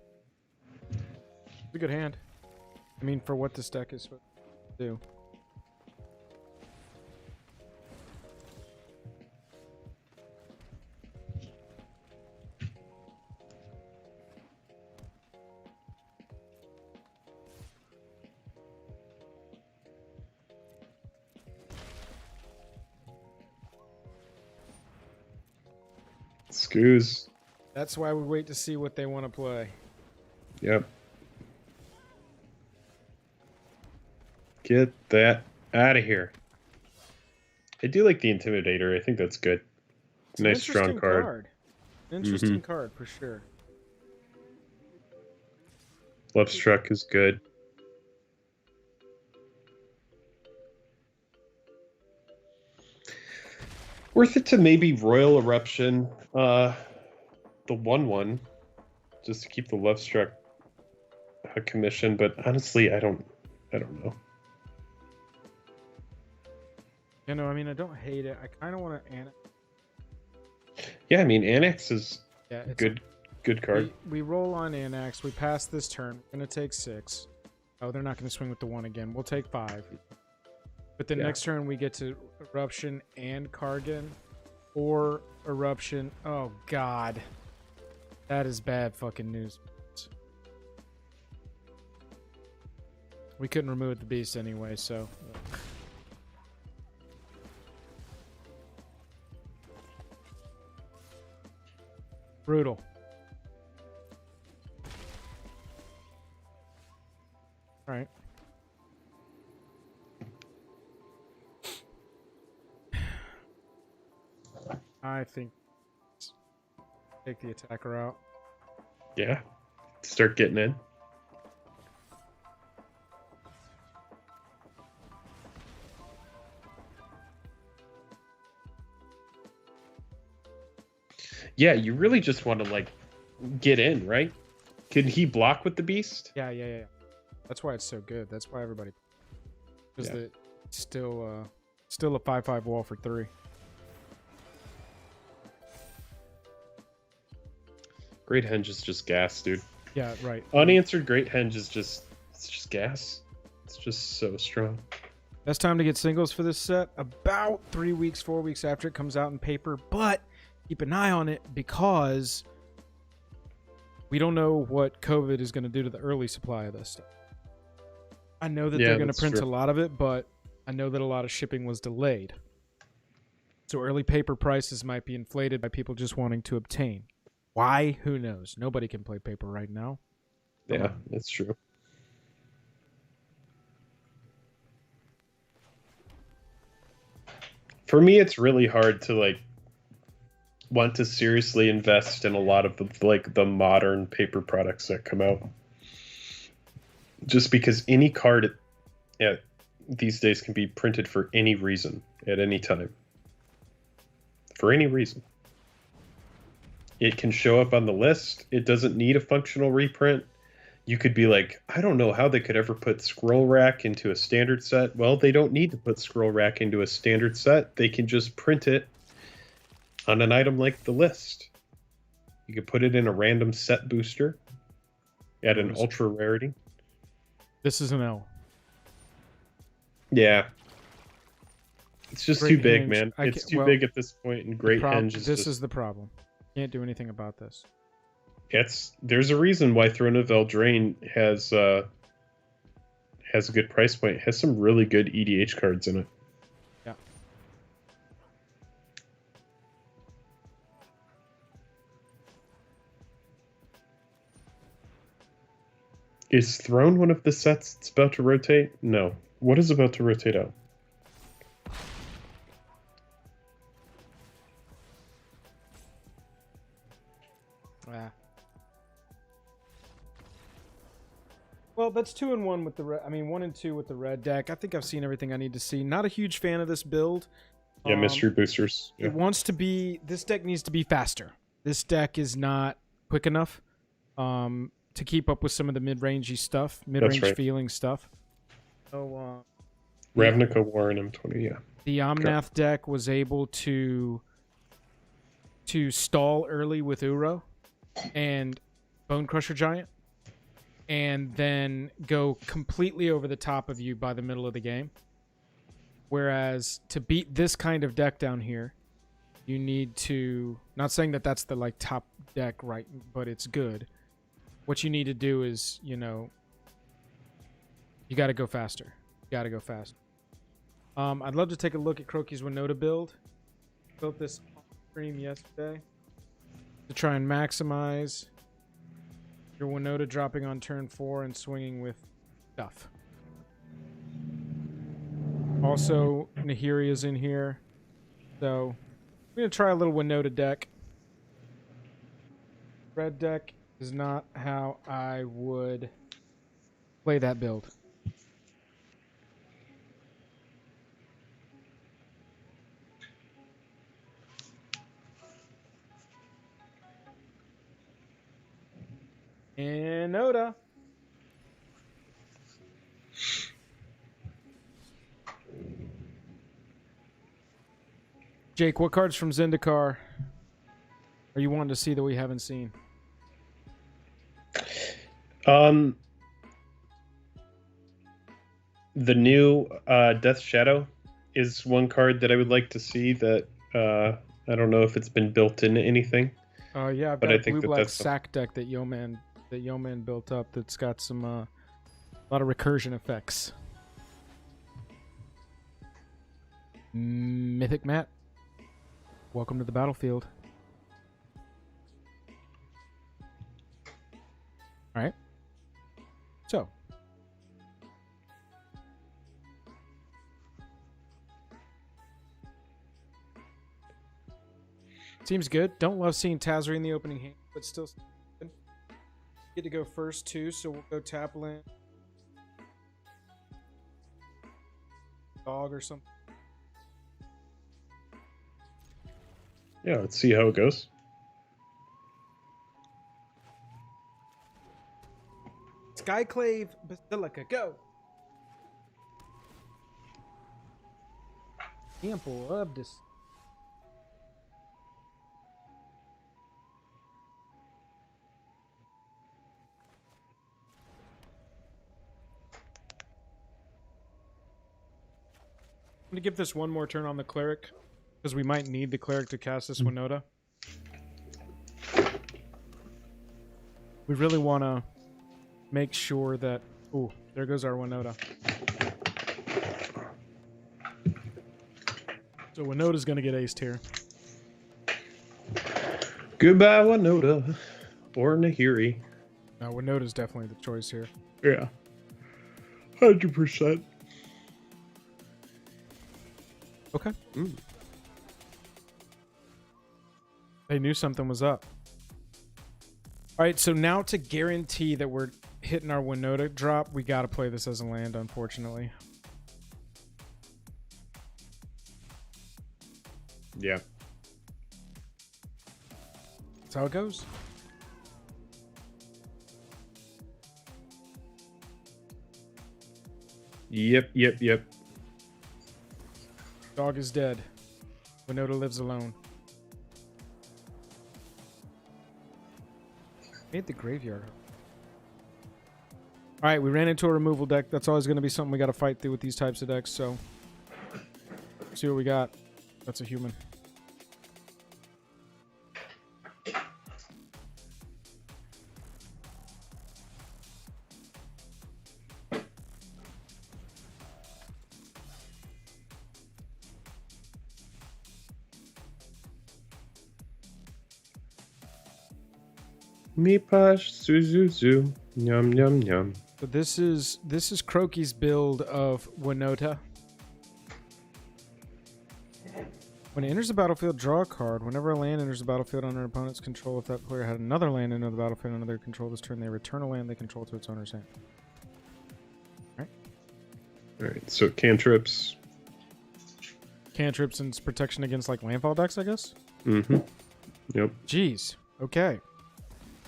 It's a good hand. I mean, for what this deck is supposed to do. Scoos. That's why we wait to see what they want to play. Yep. Get that out of here. I do like the Intimidator. I think that's good. It's an Nice, strong interesting card. Interesting card for sure. Love Struck is good. Worth it to maybe Royal Eruption, the 1/1, just to keep the Love Struck commission. But honestly, I don't know. You know, I mean, I don't hate it. I kind of want to Yeah, I mean, Annex is good card. We roll on Annex. We pass this turn. We're going to take 6. Oh, they're not going to swing with the 1 again. We'll take 5. But then next turn we get to Eruption and Kargan. Or Eruption. Oh, God. That is bad fucking news. We couldn't remove the beast anyway, so... Brutal. All right. I think take the attacker out. Yeah. Start getting in. Yeah, you really just want to, like, get in, right? Can he block with the beast? Yeah. That's why it's so good. That's why everybody... Because it's still a 5/5 wall for 3. Great Henge is just gas, dude. Yeah, right. Unanswered Great Henge is just... It's just gas. It's just so strong. Best time to get singles for this set? About 3 weeks, 4 weeks after it comes out in paper. But keep an eye on it because we don't know what COVID is going to do to the early supply of this stuff. I know that they're going to print a lot of it, but I know that a lot of shipping was delayed. So early paper prices might be inflated by people just wanting to obtain. Why? Who knows? Nobody can play paper right now. Yeah, that's true. For me, it's really hard to, like, want to seriously invest in a lot of the modern paper products that come out. Just because any card these days can be printed for any reason at any time. For any reason. It can show up on the list. It doesn't need a functional reprint. You could be like, I don't know how they could ever put Scroll Rack into a standard set. Well, they don't need to put Scroll Rack into a standard set. They can just print it on an item like the list. You could put it in a random set booster at an ultra rarity. This is an L. Yeah. It's just Great too big, Henge. man. I It's can't- too well, big at this point, and Great Henge is This just... is the problem. Can't do anything about this. There's a reason why Throne of Eldraine has a good price point. It has some really good EDH cards in it. Yeah. Is Throne one of the sets that's about to rotate? No. What is about to rotate out? Ah. Well, that's 2-1 with the red. I mean, 1-2 with the red deck. I think I've seen everything I need to see. Not a huge fan of this build. Yeah, mystery boosters. Yeah. It wants to be. This deck needs to be faster. This deck is not quick enough to keep up with some of the mid-rangey stuff, mid-range right. feeling stuff. So, Ravnica War and M20. Yeah. the Omnath deck was able to stall early with Uro and Bone Crusher Giant, and then go completely over the top of you by the middle of the game. Whereas to beat this kind of deck down here, you need to, not saying that that's the like top deck, right, but it's good. What you need to do is, you know, you got to go faster. You got to go fast. I'd love to take a look at Croaky's Winota build. Built this on stream yesterday to try and maximize your Winota dropping on turn 4 and swinging with stuff. Also, Nahiria's in here. So, I'm going to try a little Winota deck. Red deck is not how I would play that build. And Oda. Jake, what cards from Zendikar are you wanting to see that we haven't seen? The new Death Shadow is one card that I would like to see that I don't know if it's been built into anything. Yeah, I've But got I a think blue-black that's sack deck that Yeoman built up that's got some a lot of recursion effects. Mythic Matt, welcome to the battlefield. All right. So, seems good. Don't love seeing Tazri in the opening hand, but still good. Get to go first too, so we'll go tap land. Dog or something. Yeah, let's see how it goes. Skyclave Basilica, go! Temple of this. I'm gonna give this one more turn on the cleric, because we might need the cleric to cast this Winota. We really want to make sure that... Ooh, there goes our Winota. So Winota's going to get aced here. Goodbye, Winota. Or Nahiri. No, Winota's definitely the choice here. Yeah. 100%. Okay. They knew something was up. All right, so now to guarantee that we're hitting our Winota drop, we got to play this as a land, unfortunately. Yeah. That's how it goes. Yep. Dog is dead. Winota lives alone. Made the graveyard. All right, we ran into a removal deck. That's always going to be something we got to fight through with these types of decks. So, let's see what we got. That's a human. Meeposh, Suzuzu, yum yum yum. So this is Croaky's build of Winota. When it enters the battlefield, draw a card. Whenever a land enters the battlefield under an opponent's control, if that player had another land enter the battlefield under their control this turn, they return a land they control to its owner's hand. Alright, so cantrips. Cantrips and it's protection against like landfall decks, I guess? Mm-hmm. Yep. Jeez. Okay.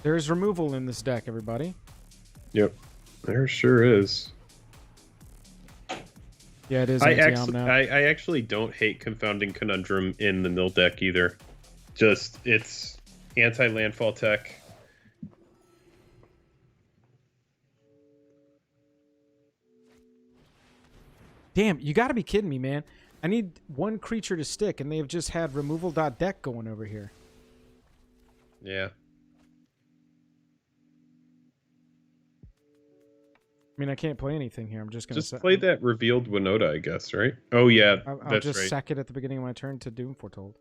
There's removal in this deck, everybody. Yep. There sure is. Yeah, it is. I anti-omnat. actually don't hate Confounding Conundrum in the mill deck either. Just, it's anti-landfall tech. Damn, you gotta be kidding me, man. I need one creature to stick, and they have just had removal.deck going over here. Yeah. I mean, I can't play anything here. I'm just gonna Play that revealed Winota, I guess, right? Oh yeah, I'll that's just right. sack it at the beginning of my turn to Doom Foretold.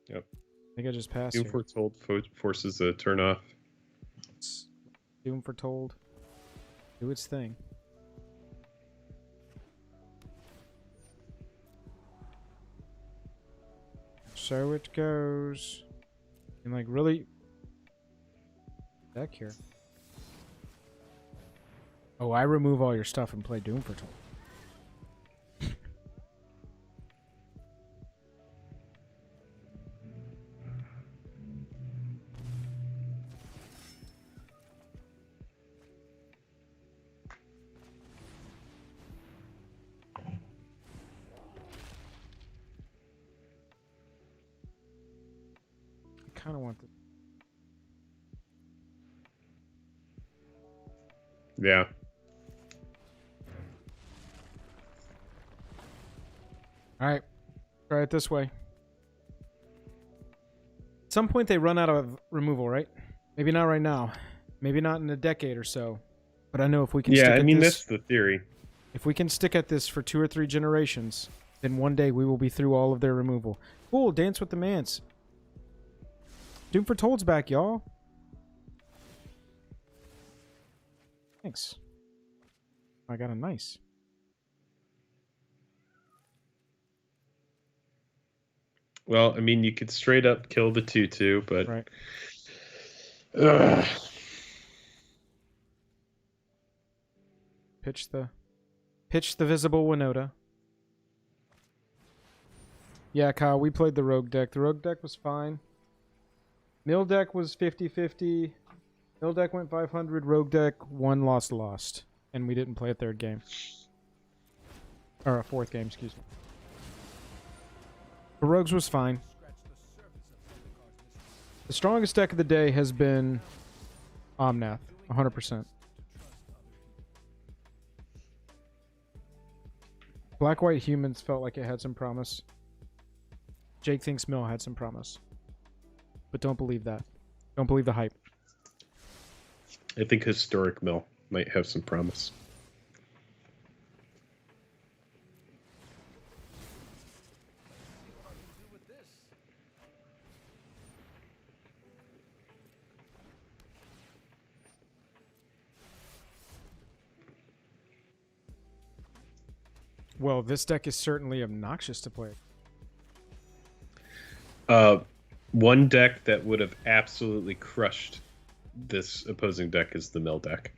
Yep. I think I just passed Doom here. Foretold forces a turn off. Doom Foretold. Do its thing. So it goes. And like really deck here. Oh, I remove all your stuff and play Doom Foretold. I kind of want the. Yeah. All right, try it this way. At some point they run out of removal, right? Maybe not right now. Maybe not in a decade or so. But I know if we can stick Yeah, I at mean this, that's the theory. if we can stick at this for 2 or 3 generations, then one day we will be through all of their removal. Cool, Dance with the Mans. Doom Foretold's back, y'all. Thanks. I got a nice. Well, I mean, you could straight up kill the 2/2, but Right. Ugh. Pitch the visible Winota. Yeah, Kyle, we played the rogue deck. The rogue deck was fine. Mill deck was 50-50. Mill deck went 500. Rogue deck, 1 lost. And we didn't play a 3rd game. Or a 4th game, excuse me. The rogues was fine. The strongest deck of the day has been Omnath, 100%. Black-White Humans felt like it had some promise. Jake thinks Mill had some promise. But don't believe that. Don't believe the hype. I think Historic Mill might have some promise. Well, this deck is certainly obnoxious to play. One deck that would have absolutely crushed this opposing deck is the mill deck.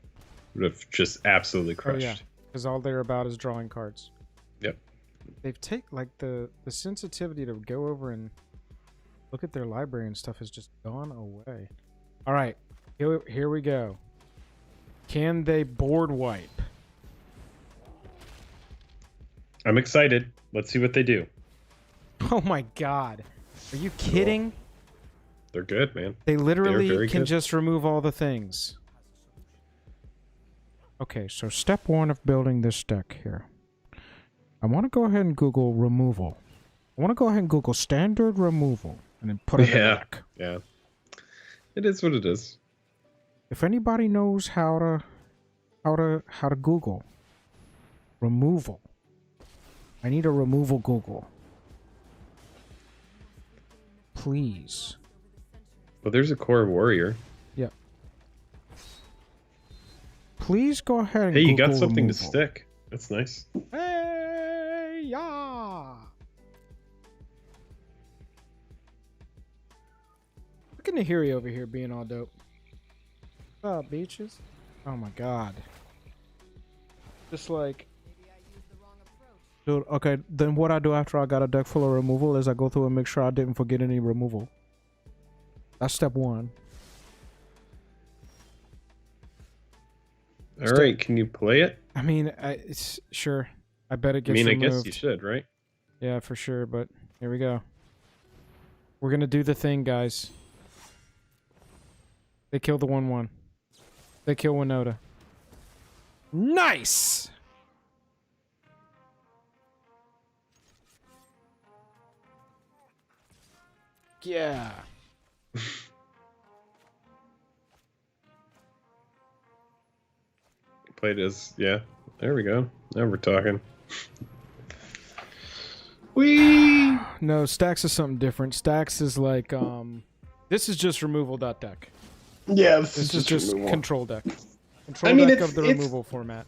Would have just absolutely crushed. Oh, yeah. Because all they're about is drawing cards. Yep. They've taken, like, the sensitivity to go over and look at their library and stuff has just gone away. All right. Here we go. Can they board wipe? I'm excited. Let's see what they do. Oh, my God. Are you kidding? They're good, man. They literally very can good. just remove all the things. Okay, so step one of building this deck here. I want to go ahead and Google removal. I want to go ahead and Google standard removal and then put it in the deck. Yeah. It is what it is. If anybody knows how to Google removal, I need a removal Google. Please. Well, there's a core warrior. Yep. Please go ahead and Hey, you Google got something to removal. stick. That's nice. Hey, yeah. Look at Nahiri over here being all dope. What's up, beaches? Oh my god. Just like... Dude, okay, then what I do after I got a deck full of removal is I go through and make sure I didn't forget any removal. That's step one. All right, can you play it? I mean, it's sure. I bet it I gets mean, removed. I guess you should, right? Yeah, for sure, but here we go. We're gonna do the thing, guys. They kill the 1/1. They kill Winota. Nice! Yeah. Played as, yeah. There we go. Now we're talking. Whee! No, Stacks is something different. Stacks is like, this is just removal deck. Yeah, This is just removal. control deck. Control I mean, deck it's- of the it's- removal format.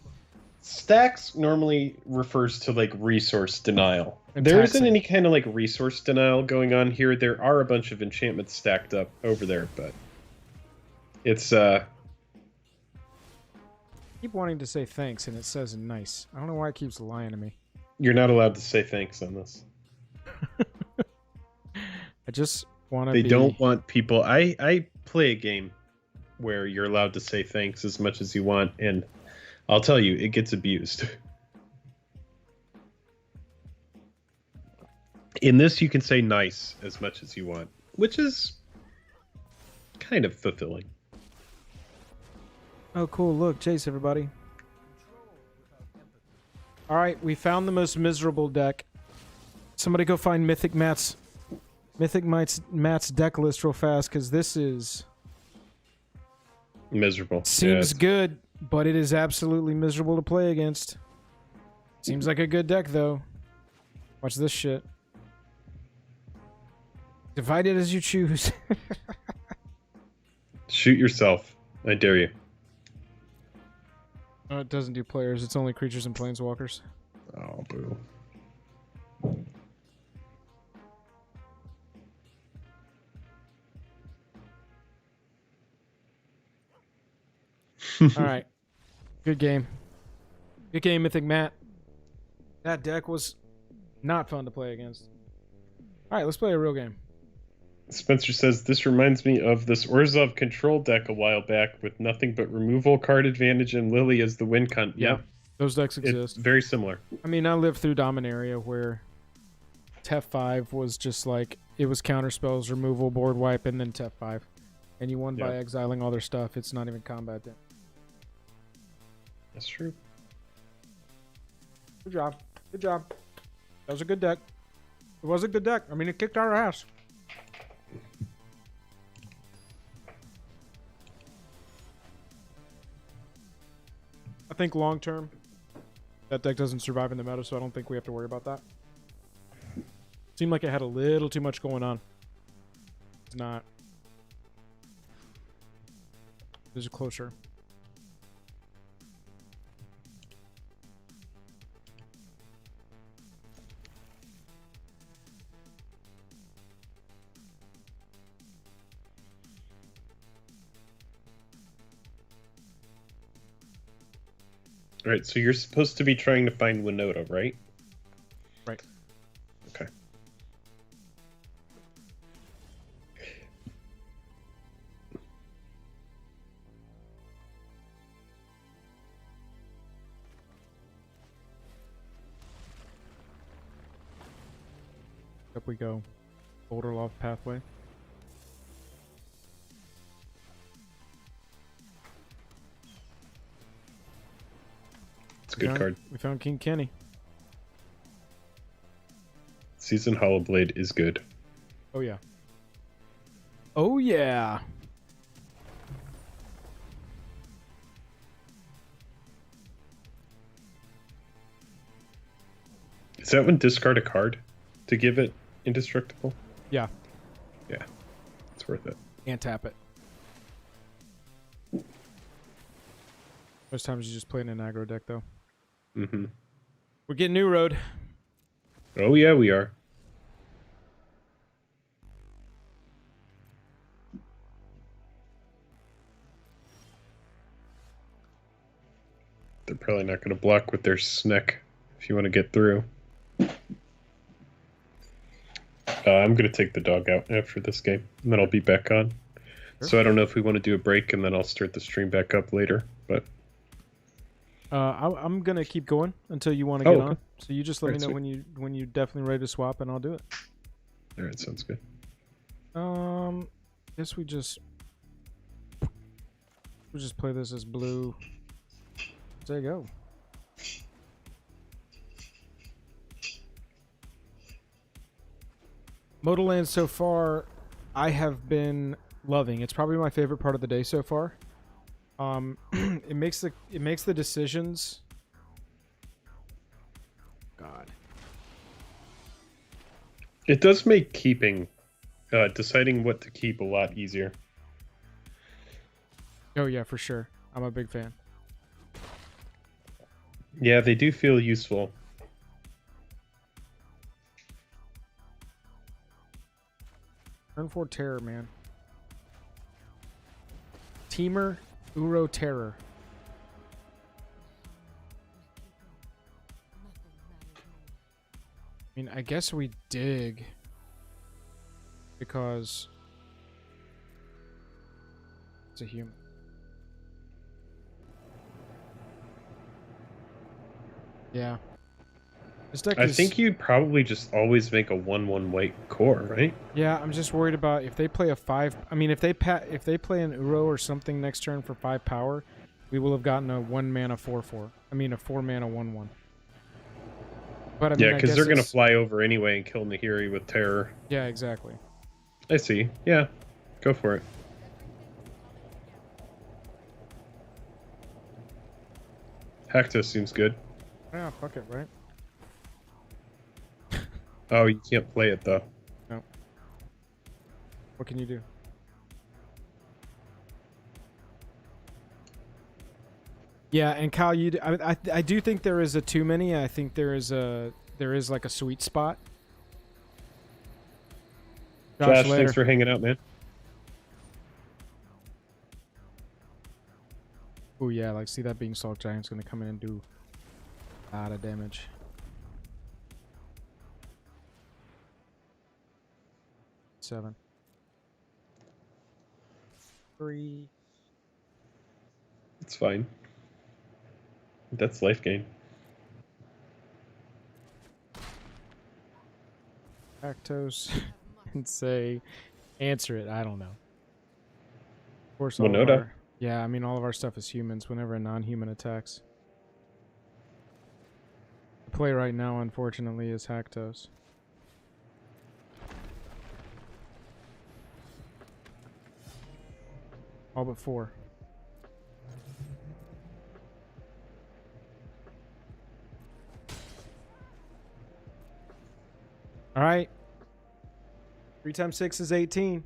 Stacks normally refers to like resource denial. And There isn't taxing. any kind of like resource denial going on here. There are a bunch of enchantments stacked up over there, but it's Keep wanting to say thanks, and it says nice. I don't know why it keeps lying to me. you're not allowed to say thanks on this. I just want to They be... don't want people. I play a game where you're allowed to say thanks as much as you want, and I'll tell you, it gets abused. In this, you can say nice as much as you want, which is kind of fulfilling. Oh, cool. Look, chase everybody. All right, we found the most miserable deck. Somebody go find Mythic Matt's deck list real fast, because this is... Miserable. Seems Yeah, good, but it is absolutely miserable to play against. Seems like a good deck, though. Watch this shit. Divide it as you choose. shoot yourself. I dare you. No, it doesn't do players. It's only creatures and planeswalkers. Oh, boo. All right. Good game. Good game, Mythic Matt. That deck was not fun to play against. All right, let's play a real game. Spencer says, this reminds me of this Orzhov control deck a while back with nothing but removal, card advantage, and Lily as the win con. Yeah, Yeah, those decks it's exist. very similar. I mean, I lived through Dominaria where Tef 5 was just like, it was counter spells, removal, board wipe, and then Tef 5. And you won by Yeah. exiling all their stuff. It's not even combat then. That's true. Good job. Good job. That was a good deck. It was a good deck. I mean, it kicked our ass. I think long term, that deck doesn't survive in the meta, so I don't think we have to worry about that. Seemed like it had a little too much going on. It's not. This is closer. All right, so you're supposed to be trying to find Winota, right? Right. Okay. Up we go. Boulder Loft pathway. It's a good card. We found King Kenny. Seasoned Hollowblade is good. Oh yeah. Oh yeah. Is that when discard a card to give it indestructible? Yeah. Yeah. It's worth it. And tap it. Most times you just play in an aggro deck though. Mm-hmm. We're getting New Road. Oh yeah, we are. They're probably not going to block with their Sneck if you want to get through. I'm going to take the dog out after this game, and then I'll be back on. Sure. So I don't know if we want to do a break, and then I'll start the stream back up later. But I'm gonna keep going until you want to get okay. on. So you just let me Alright, know sweet. when you're definitely ready to swap, and I'll do it. All right, sounds good. Guess we just play this as blue. There you go. Modal Land so far, I have been loving. It's probably my favorite part of the day so far. It makes the decisions. God. It does make keeping, deciding what to keep a lot easier. Oh yeah, for sure. I'm a big fan. Yeah, they do feel useful. Turn 4 Terror, man. Teamer, Uro Terror. I mean, I guess we dig. Because it's a human. Yeah. This deck I is, think you'd probably just always make a 1/1 white core, right? yeah, I'm just worried about if they play a 5. I mean, if they play an Uro or something next turn for 5 power, we will have gotten a 1 mana 4/4. I mean, a 4 mana 1/1. But I mean, Yeah, I because guess they're going to it's- fly over anyway and kill Nahiri with terror. Yeah, exactly. I see. Yeah, go for it. Hactus seems good. Yeah, fuck it, right? Oh, you can't play it though. No. What can you do? Yeah, and Kyle, I do think there is a too many. I think there is like a sweet spot. Josh, later. thanks for hanging out, man. Oh yeah, like see that Being Salt Giant's gonna come in and do a lot of damage. Seven. 3. It's fine. That's life gain. Actos and say, answer it. I don't know. Of course, all of Winota. our, yeah, I mean, all of our stuff is humans whenever a non-human attacks. The play right now, unfortunately, is Hactos. All but 4. All right. 3 times 6 is 18.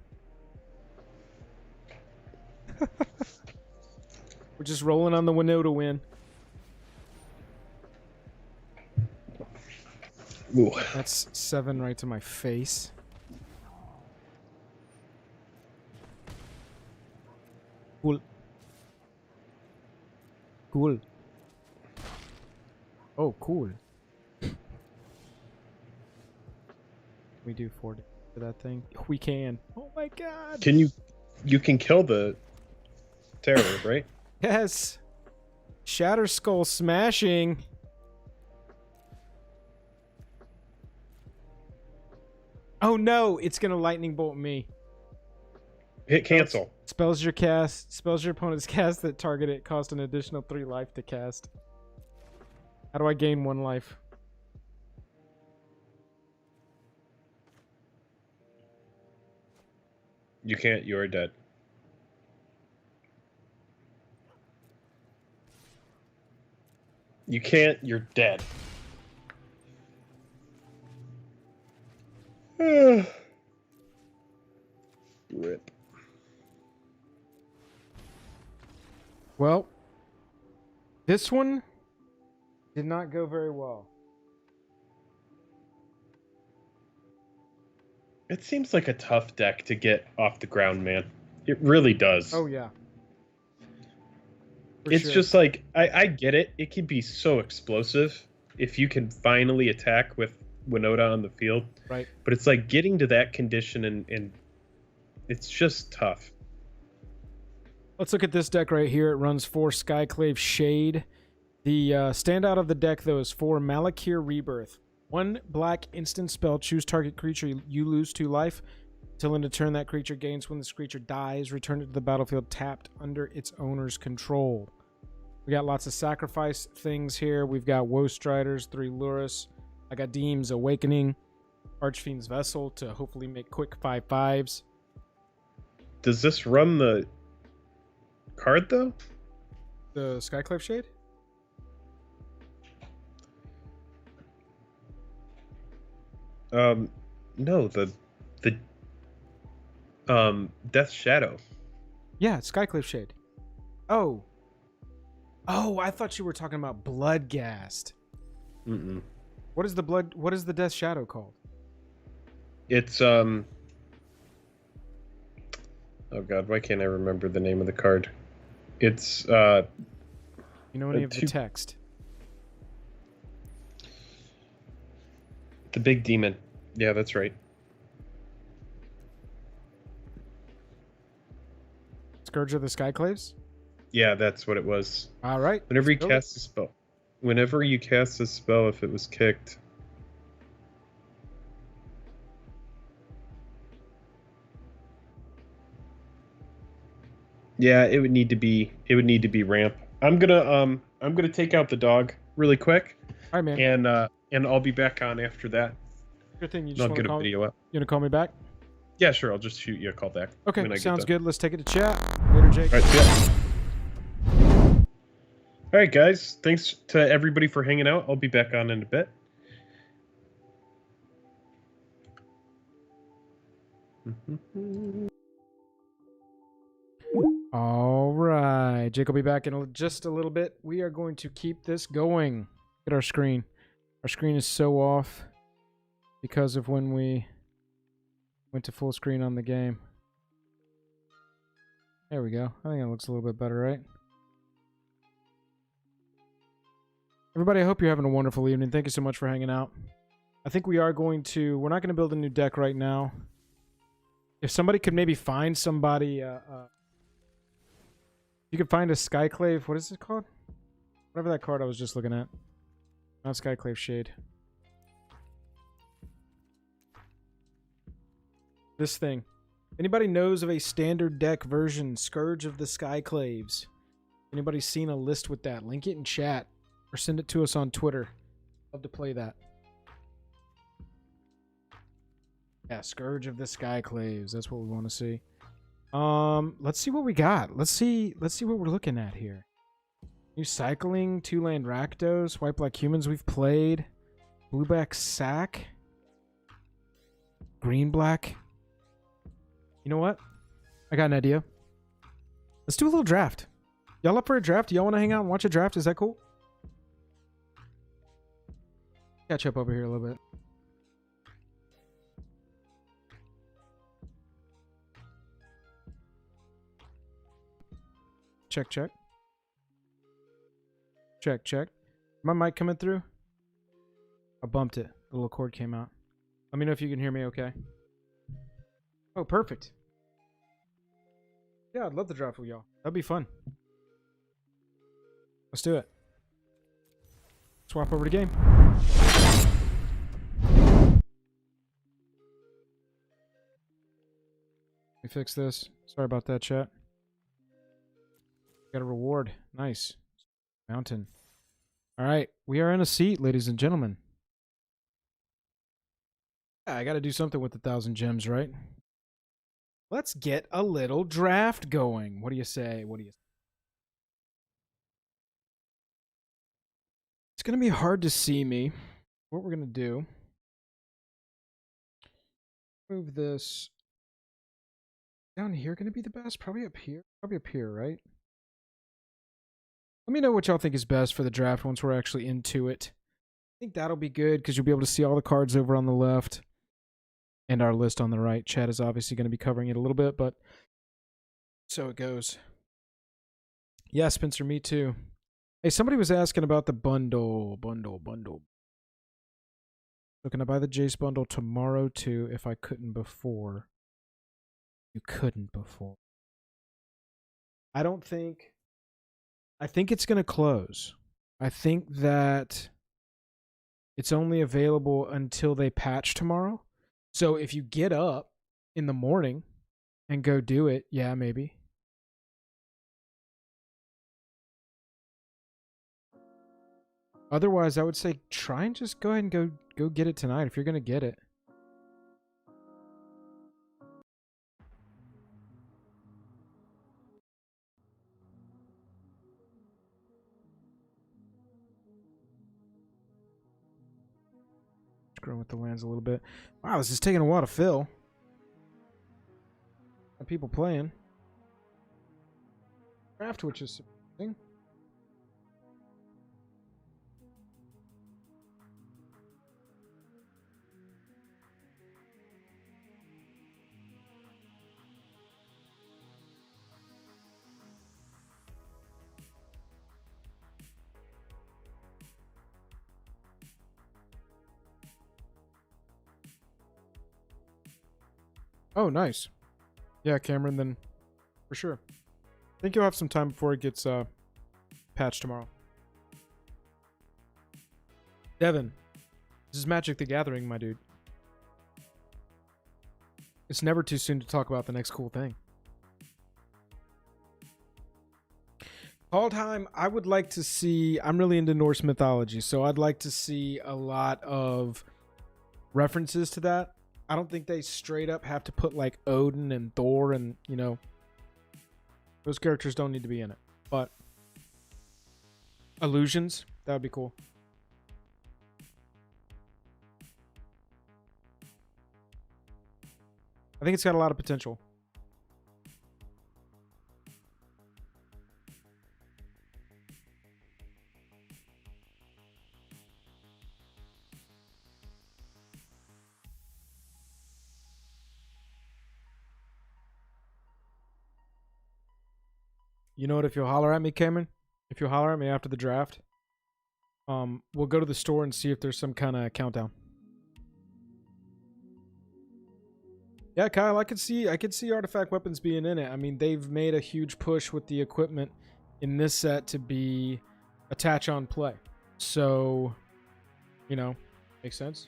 We're just rolling on the Winota win. Ooh. That's 7 right to my face. Cool. Cool. Oh, cool. We do 40 for that thing. We can. Oh my god. Can you can kill the terror, right? Yes. Shatter Skull smashing. Oh no, it's gonna lightning bolt me. Hit cancel. Spells your opponent's cast that target it cost an additional 3 life to cast. How do I gain 1 life? You can't. You're dead. You can't. You're dead. Rip. Well, this one did not go very well. It seems like a tough deck to get off the ground, man. It really does. Oh, yeah. For It's sure. just like, I get it. It can be so explosive if you can finally attack with Winota on the field. Right. But it's like getting to that condition and it's just tough. Let's look at this deck right here. It runs 4 Skyclave Shade. The standout of the deck, though, is 4 Malakir Rebirth. 1 black instant spell. Choose target creature. You lose 2 life. Till end of turn, that creature gains. When this creature dies, return it to the battlefield tapped under its owner's control. We got lots of sacrifice things here. We've got Woe Striders, 3 Lurus. I got Deem's Awakening. Archfiend's Vessel to hopefully make quick 5/5s. Does this run the card, though? The Skyclave Shade? No, the Death Shadow. Yeah, it's Skyclave Shade. Oh. Oh, I thought you were talking about Bloodghast. Mm-mm. What is the Death Shadow called? It's oh god, why can't I remember the name of the card? It's You know any of the 2 text? the big demon. Yeah, that's right. Scourge of the Skyclaves? Yeah, that's what it was. All right. Whenever you let's build cast a spell. Whenever you cast a spell, if it was kicked. Yeah, it would need to be ramp. I'm gonna take out the dog really quick. it. All right, man. And I'll be back on after that. Good thing. You And just I'll want to get a call me? video up. You want to call me back? Yeah, sure. I'll just shoot you a call back. Okay, when I get sounds done. good. Let's take it to chat. Later, Jake. All right, see ya. All right, guys. Thanks to everybody for hanging out. I'll be back on in a bit. All right. Jake will be back in just a little bit. We are going to keep this going. Look at our screen. Our screen is so off because of when we went to full screen on the game. There we go. I think it looks a little bit better, right? Everybody, I hope you're having a wonderful evening. Thank you so much for hanging out. I think we're not going to build a new deck right now. If somebody could maybe find somebody, you could find a Skyclave. What is it called? Whatever that card I was just looking at. Not Skyclave Shade. This thing. Anybody knows of a standard deck version, Scourge of the Skyclaves? Anybody seen a list with that? Link it in chat or send it to us on Twitter. Love to play that. Yeah, Scourge of the Skyclaves. That's what we want to see. Let's see what we got. Let's see what we're looking at here. New Cycling, 2-land Rakdos, White Black Humans we've played. Blueback Sack. Green Black. You know what? I got an idea. Let's do a little draft. Y'all up for a draft? Y'all want to hang out and watch a draft? Is that cool? Catch up over here a little bit. Check, check. Check, check. My mic coming through? I bumped it. The little cord came out. Let me know if you can hear me okay. Oh, perfect. Yeah, I'd love to draft with y'all. That'd be fun. Let's do it. Swap over to game. Let me fix this. Sorry about that, chat. Got a reward. Nice. Mountain. All right, we are in a seat, ladies and gentlemen. Yeah, I got to do something with the 1,000 gems, right? Let's get a little draft going. What do you say? What do you say? It's going to be hard to see me. What we're going to do, move this down here. Going to be the best? Probably up here. Probably up here, right? Let me know what y'all think is best for the draft once we're actually into it. I think that'll be good because you'll be able to see all the cards over on the left and our list on the right. Chad is obviously going to be covering it a little bit, but so it goes. Yeah, Spencer, me too. Hey, somebody was asking about the bundle. So can I buy the Jace bundle tomorrow too if I couldn't before? You couldn't before. I think it's going to close. I think that it's only available until they patch tomorrow. So if you get up in the morning and go do it, yeah, maybe. Otherwise, I would say try and just go ahead and go get it tonight if you're going to get it. Screwing with the lands a little bit. Wow, this is taking a while to fill. Got people playing. Draft, which is surprising. Oh, nice. Yeah, Cameron, then for sure. I think you'll have some time before it gets patched tomorrow. Devin, this is Magic the Gathering, my dude. It's never too soon to talk about the next cool thing. Kaldheim, I would like to see... I'm really into Norse mythology, so I'd like to see a lot of references to that. I don't think they straight up have to put like Odin and Thor and, you know, those characters don't need to be in it. But illusions, that would be cool. I think it's got a lot of potential. You know what? If you'll holler at me, Cameron, if you'll holler at me after the draft, we'll go to the store and see if there's some kind of countdown. Yeah, Kyle, I could see artifact weapons being in it. I mean, they've made a huge push with the equipment in this set to be attach on play. So, you know, makes sense.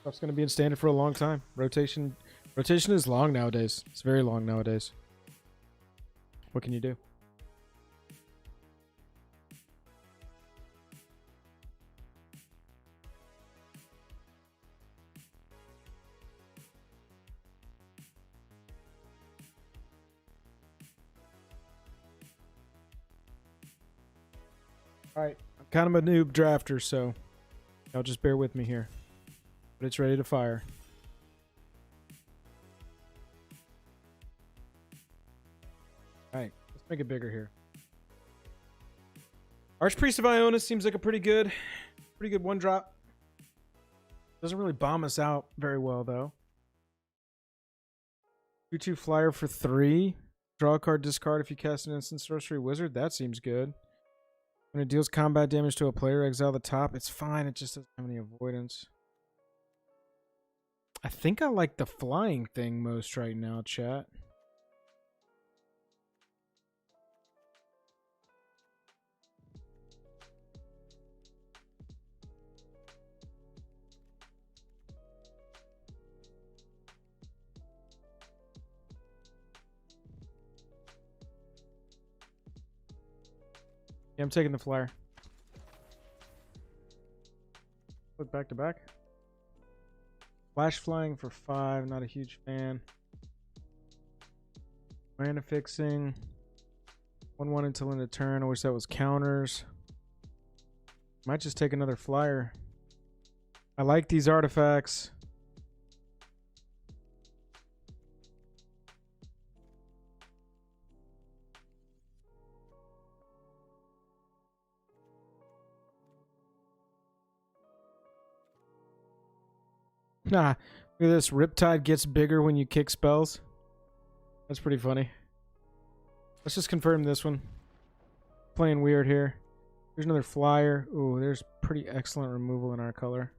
Stuff's going to be in standard for a long time. Rotation is long nowadays. It's very long nowadays. What can you do? Alright, I'm kind of a noob drafter, so y'all just bear with me here. But it's ready to fire. Alright, let's make it bigger here. Archpriest of Iona seems like a pretty good one drop. Doesn't really bomb us out very well, though. 2/2 flyer for 3. Draw a card, discard if you cast an instant sorcery wizard. That seems good. When it deals combat damage to a player, exile the top. It's fine, it just doesn't have any avoidance. I think I like the flying thing most right now, chat. Yeah, I'm taking the flyer. Look back to back. Flash flying for 5, not a huge fan. Mana fixing. 1/1 until end of turn. I wish that was counters. Might just take another flyer. I like these artifacts. Nah, look at this. Riptide gets bigger when you kick spells. That's pretty funny. Let's just confirm this one. Playing weird here. Here's another flyer. Ooh, there's pretty excellent removal in our color.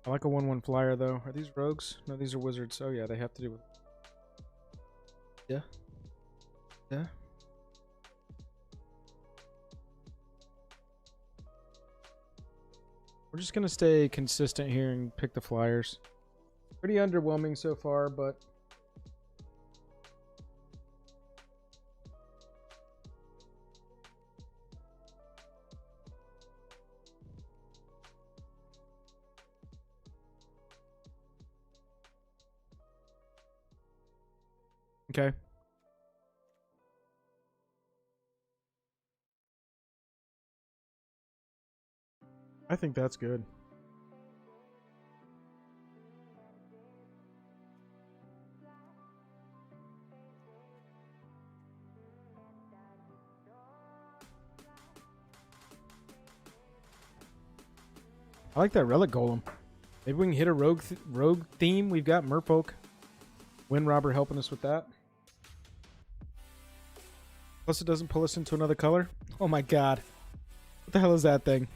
I like a 1/1 flyer though. Are these rogues? No, these are wizards. Oh yeah, they have to do with. Yeah. Yeah. We're just gonna stay consistent here and pick the flyers. Pretty underwhelming so far, but okay. I think that's good. I like that relic golem. Maybe we can hit a rogue theme. We've got Merfolk. Wind Robber helping us with that. Plus it doesn't pull us into another color. Oh my god. What the hell is that thing?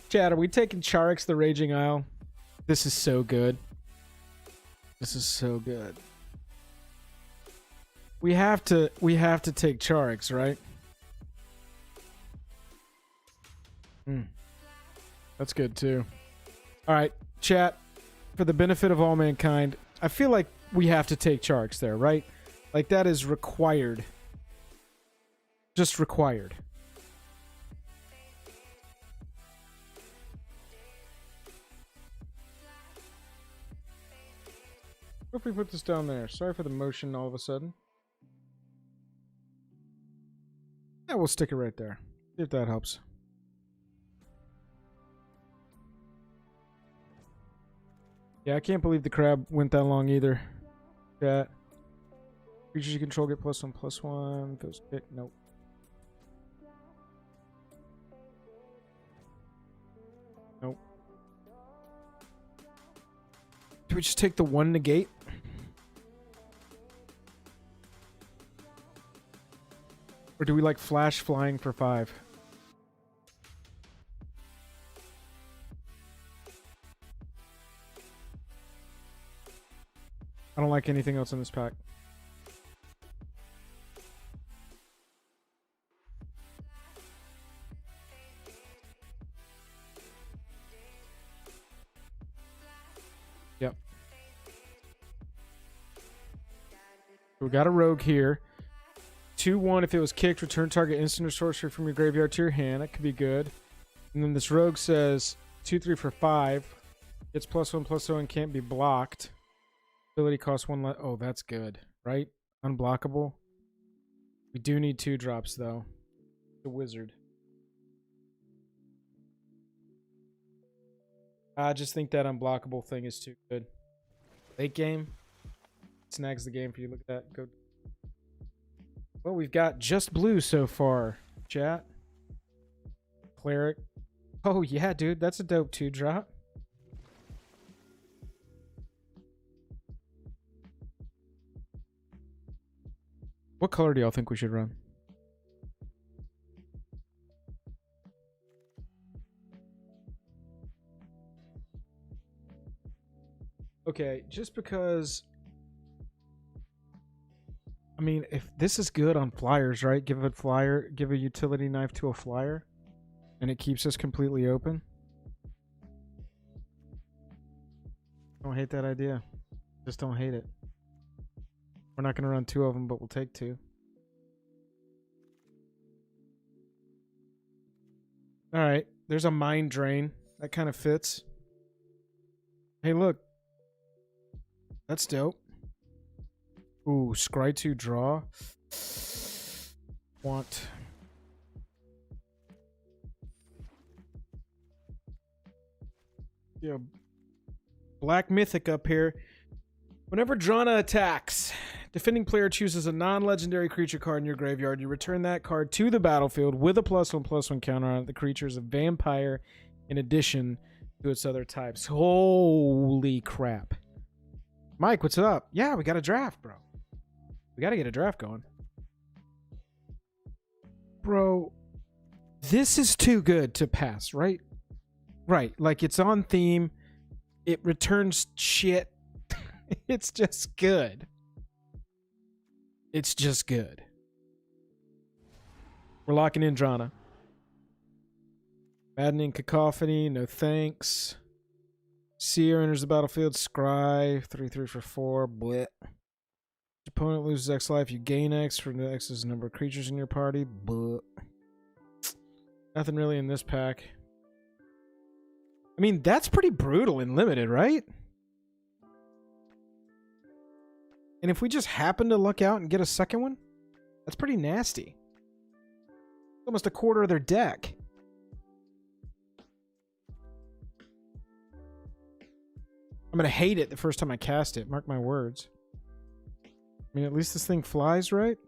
Chad, are we taking Charix the Raging Isle? This is so good. This is so good. We have to take Charix, right? That's good too. All right, chat. For the benefit of all mankind, I feel like we have to take Charix there, right? Like that is required. Just required. What if we put this down there? Sorry for the motion all of a sudden. Yeah, we'll stick it right there. See if that helps. Yeah, I can't believe the crab went that long either. Chat. Creatures you control get +1/+1. Those hit. Nope. Nope. Do we just take the 1 negate? Or do we like flash flying for 5? I don't like anything else in this pack. Yep. We got a rogue here. 2/1 if it was kicked, return target instant or sorcery from your graveyard to your hand. That could be good. And then this rogue says 2/3 for 5. Gets +1/+0 and can't be blocked. Ability costs 1 less. Oh, that's good, right? Unblockable. We do need 2 drops though. The wizard. I just think that unblockable thing is too good. Late game. Snags the game for you. Look at that. Go. Well, we've got just blue so far, chat. Cleric. Oh, yeah, dude. That's a dope 2-drop. What color do y'all think we should run? Okay, just because... I mean, if this is good on flyers, right? Give a flyer, give a utility knife to a flyer, and it keeps us completely open. Don't hate that idea. Just don't hate it. We're not going to run 2 of them, but we'll take 2. All right. There's a Mind Drain. That kind of fits. Hey, look. That's dope. Ooh, Scry 2 draw. Want. Yeah. Black Mythic up here. Whenever Drana attacks, defending player chooses a non-legendary creature card in your graveyard. You return that card to the battlefield with a +1/+1 counter on it. The creature is a vampire in addition to its other types. Holy crap. Mike, what's up? Yeah, we got a draft, bro. We got to get a draft going. Bro, this is too good to pass, right? Right, like it's on theme. It returns shit. It's just good. It's just good. We're locking in Drana. Maddening Cacophony, no thanks. Seer enters the battlefield. Scry, 3/3 for 4. Bleh. Opponent loses X life. You gain X for the X's number of creatures in your party. Bleh. Nothing really in this pack. I mean, that's pretty brutal and limited, right? And if we just happen to luck out and get a second one, that's pretty nasty. Almost a quarter of their deck. I'm going to hate it the first time I cast it. Mark my words. I mean, at least this thing flies, right?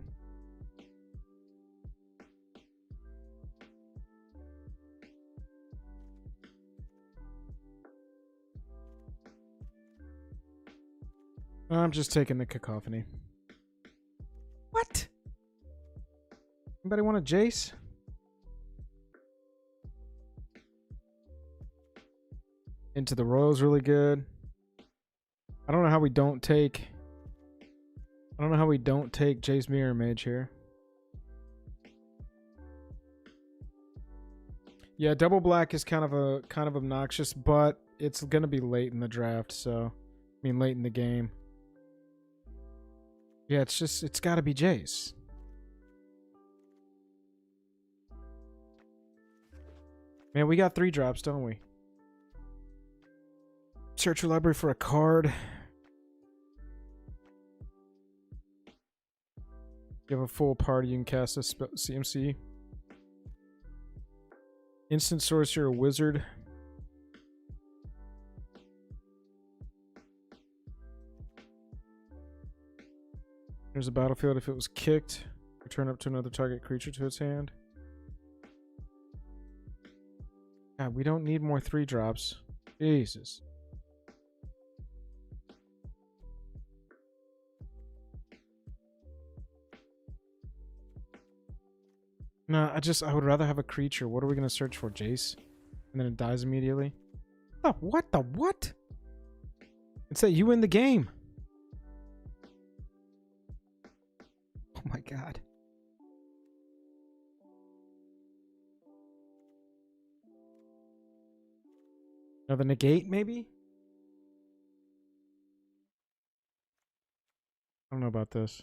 I'm just taking the Cacophony. What? Anybody want a Jace? Into the Royal's really good. I don't know how we don't take Jace Mirror Mage here. Yeah, double black is kind of obnoxious, but it's gonna be late in the draft, so I mean late in the game. Yeah, it's gotta be Jace. Man, we got 3 drops, don't we? Search your library for a card. You have a full party, you can cast a CMC. Instant Sorcerer, Wizard. There's a battlefield. If it was kicked, return up to another target creature to its hand. God, we don't need more 3 drops. Jesus. No, I would rather have a creature. What are we going to search for? Jace? And then it dies immediately? Oh, what the what? It's that you win the game. Oh my god. Another negate, maybe? I don't know about this.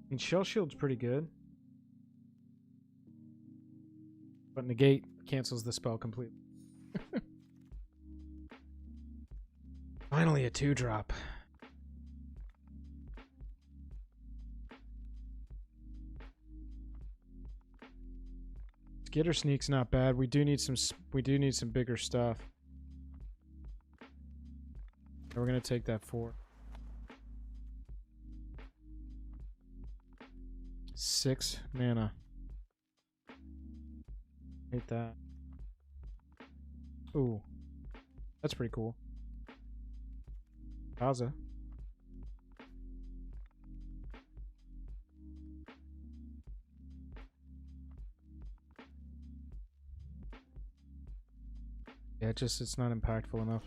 I mean, Shell Shield's pretty good. But negate cancels the spell completely. Finally a 2-drop. Skitter Sneak's not bad. We do need some bigger stuff. We're gonna take that 4. 6 mana. Hate that. Ooh. That's pretty cool. Kaza. Yeah, it's not impactful enough.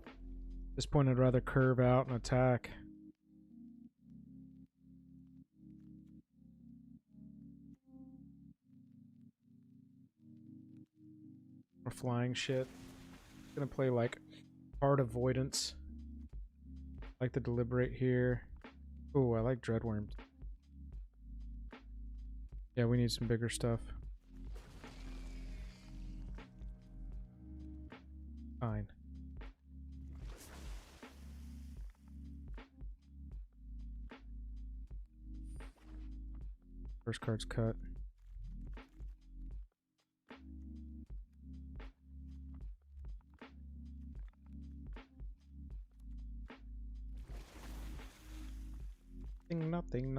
At this point, I'd rather curve out and attack. Or flying shit. Gonna play like hard avoidance. Like to deliberate here. Oh, I like dreadworms. Yeah, we need some bigger stuff. Fine. First card's cut. Nothing.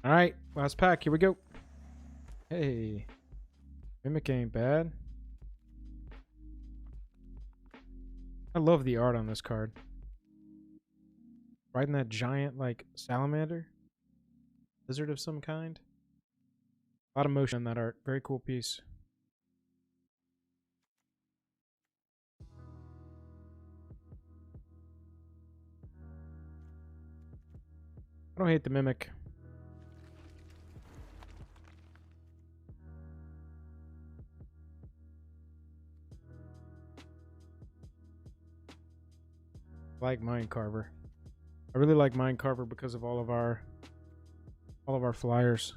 Alright, last pack. Here we go. Hey. Mimic ain't bad. I love the art on this card. Riding that giant, like, salamander? Lizard of some kind? A lot of motion in that art. Very cool piece. I don't hate the Mimic. I like Mind Carver. I really like Mind Carver because of all of our flyers.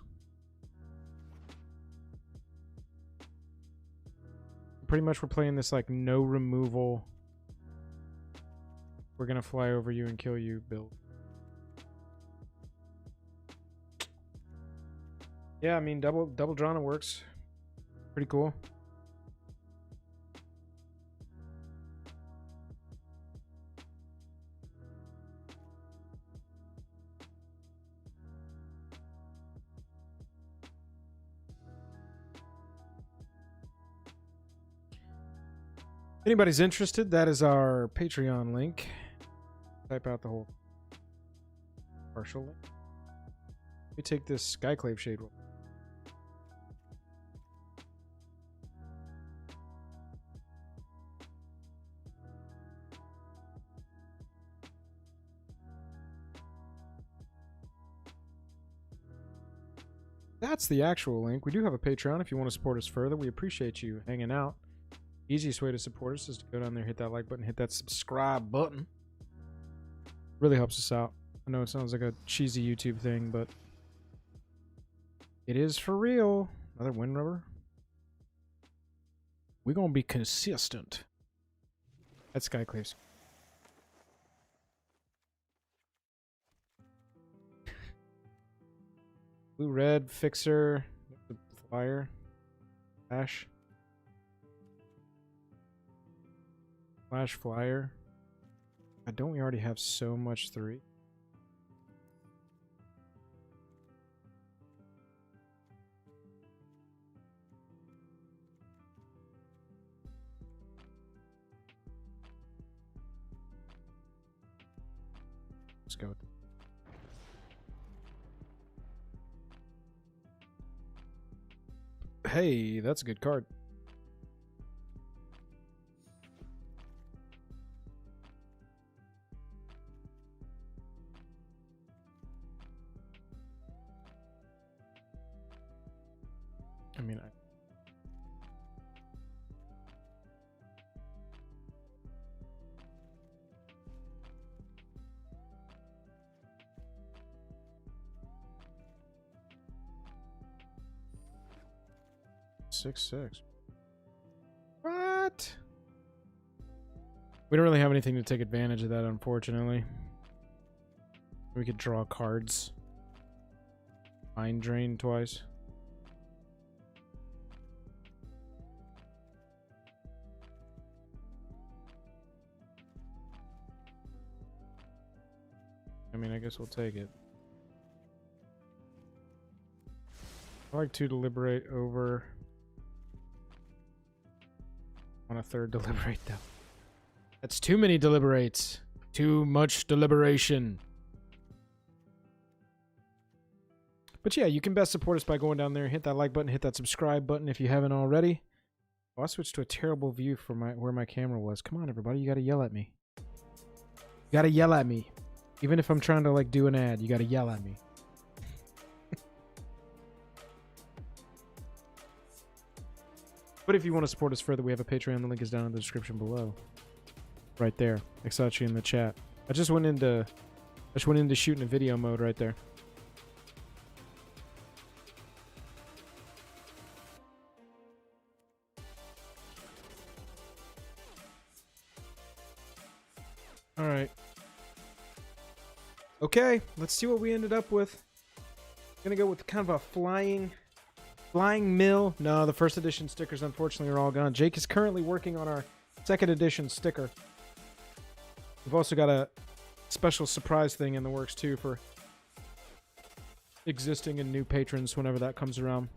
Pretty much we're playing this like no removal. We're gonna fly over you and kill you build. Yeah, I mean double Drana works. Pretty cool. If anybody's interested, that is our Patreon link. Type out the whole partial link. Let me take this Skyclave Shade roll. That's the actual link. We do have a Patreon if you want to support us further. We appreciate you hanging out. Easiest way to support us is to go down there, hit that like button, hit that subscribe button. Really helps us out. I know it sounds like a cheesy YouTube thing, but it is for real. Another wind rubber. We're gonna be consistent. That's Skyclaves. Blue red fixer, the flyer, flash flyer. Don't we already have so much 3? Let's go. Hey, that's a good card. I mean, 6/6. What? We don't really have anything to take advantage of that, unfortunately. We could draw cards. Mind Drain twice. I mean, I guess we'll take it. I like to deliberate over on a third deliberate, though. That's too many deliberates. Too much deliberation. But yeah, you can best support us by going down there, hit that like button, hit that subscribe button if you haven't already. Oh, I switched to a terrible view for where my camera was. Come on, everybody, you gotta yell at me. You gotta yell at me. Even if I'm trying to like do an ad, you gotta yell at me. But if you want to support us further, we have a Patreon. The link is down in the description below. Right there. I saw you in the chat. I just went into shooting a video mode right there. All right. Okay, let's see what we ended up with. Gonna go with kind of a flying mill. No, the first edition stickers unfortunately are all gone. Jake is currently working on our second edition sticker. We've also got a special surprise thing in the works too for existing and new patrons whenever that comes around.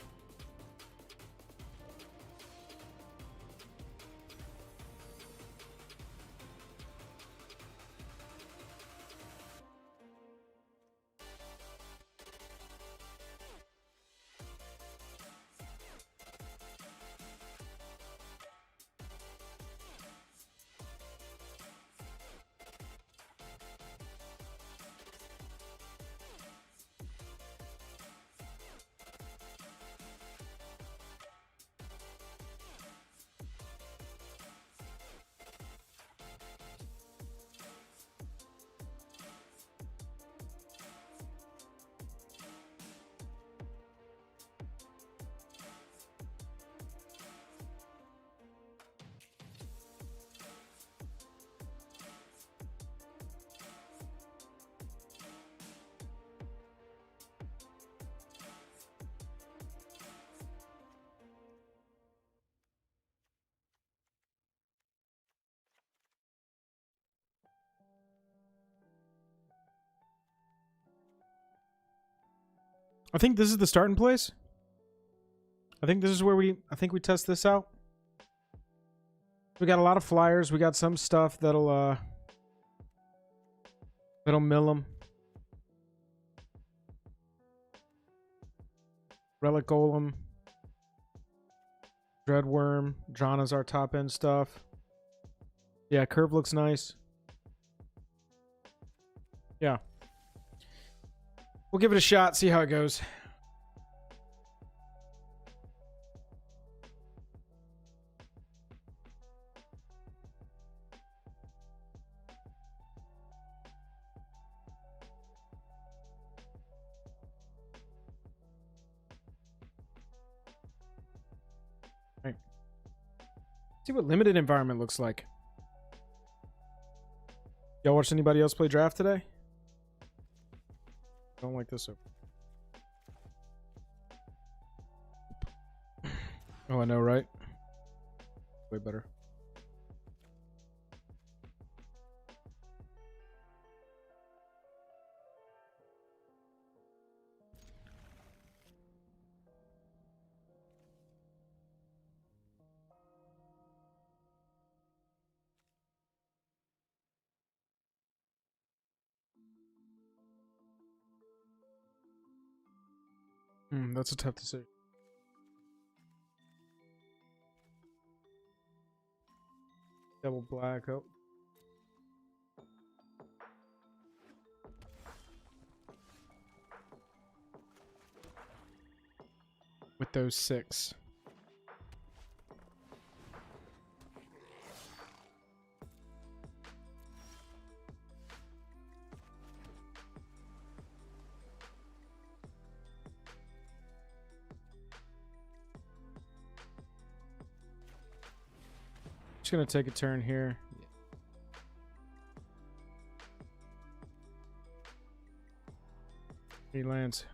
I think this is the starting place. I think this is where we test this out. We got a lot of flyers. We got some stuff that'll mill them. Relic Golem. Dreadworm. Jana's our top end stuff. Yeah, curve looks nice. Yeah. We'll give it a shot, see how it goes. All right. See what limited environment looks like. Y'all watch anybody else play draft today? Don't like this up. Oh, I know, right? Way better. That's a tough decision. Double black. Oh. With those 6. Just gonna take a turn here. He lands.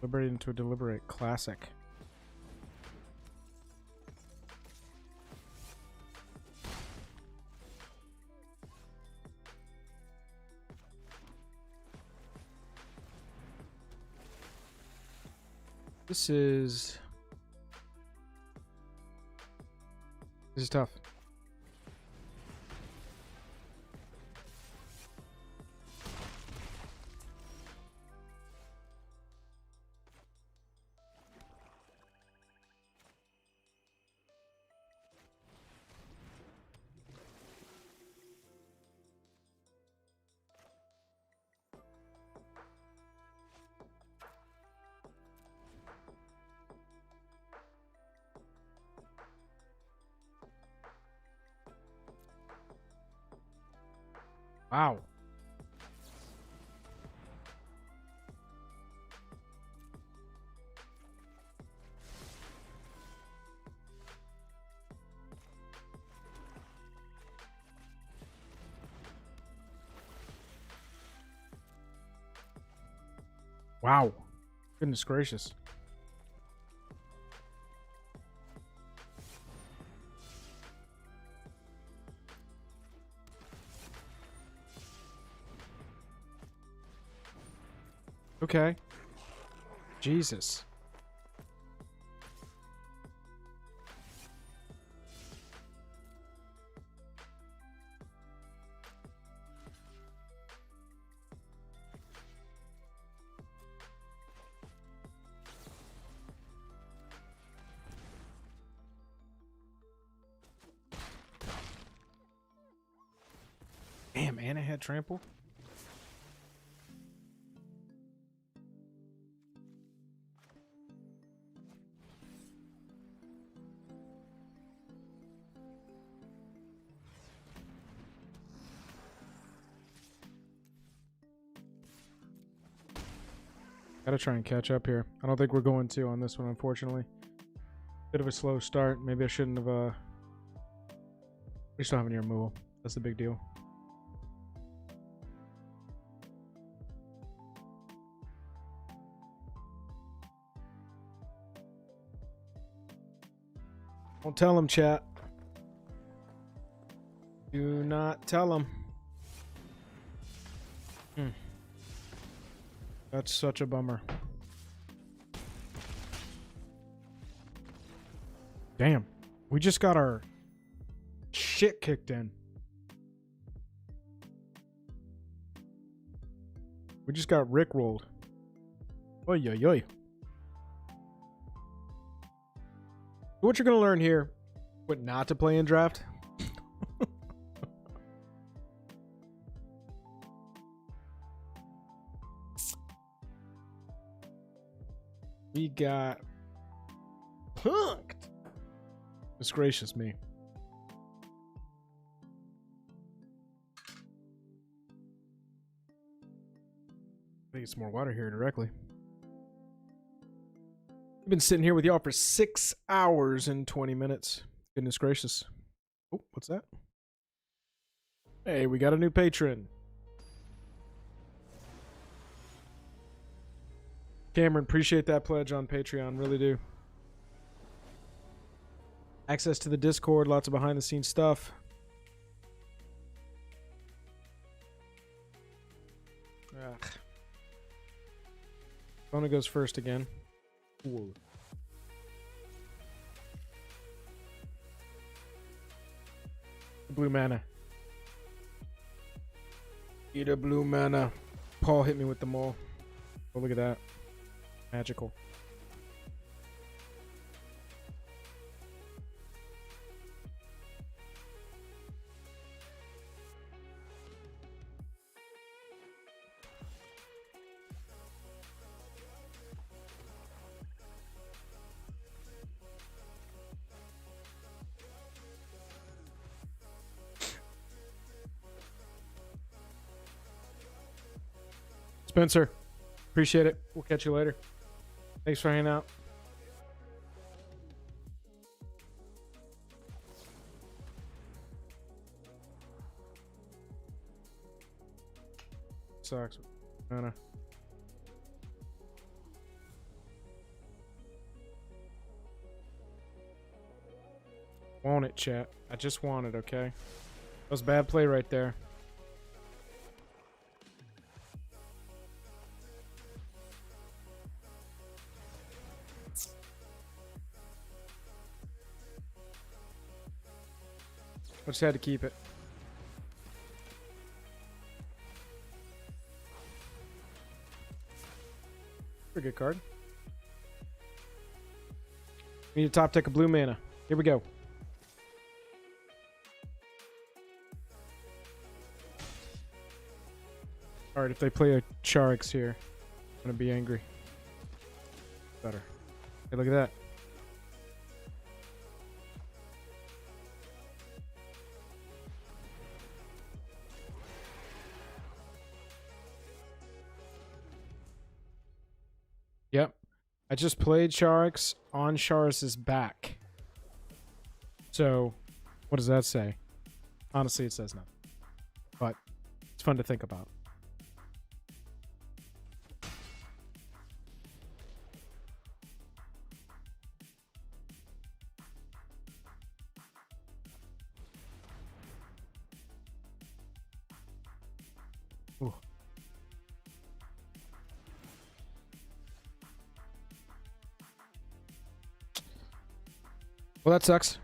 Liberated into a deliberate classic. This is tough. Wow. Wow. Goodness gracious. Okay. Jesus. Damn, Anna had trample. Gotta try and catch up here. I don't think we're going to on this one, unfortunately. Bit of a slow start. Maybe I shouldn't have, we just don't have any removal. That's the big deal. Don't tell him, chat. Do not tell him. That's such a bummer. Damn. We just got our shit kicked in. We just got rickrolled. Oy, oy, oy. What you're going to learn here, what not to play in draft. We got punked. Goodness gracious me. I get some more water here directly. I've been sitting here with y'all for 6 hours and 20 minutes. Goodness gracious. Oh, what's that? Hey, we got a new patron. Cameron, appreciate that pledge on Patreon. Really do. Access to the Discord, lots of behind the scenes stuff. Ugh. Bona goes first again. Whoa. Blue mana. Eat a blue mana. Paul hit me with the maul. Oh, look at that. Magical. Spencer, appreciate it. We'll catch you later. Thanks for hanging out. Sucks. Mana. Want it, chat. I just want it, okay? That was bad play right there. I just had to keep it. Pretty good card. We need to top deck a blue mana. Here we go. Alright, if they play a Charix here, I'm gonna be angry. Better. Hey, look at that. Yep. I just played Sharks on Charis's back. So, what does that say? Honestly, it says nothing. But it's fun to think about. Ooh. Well, that sucks.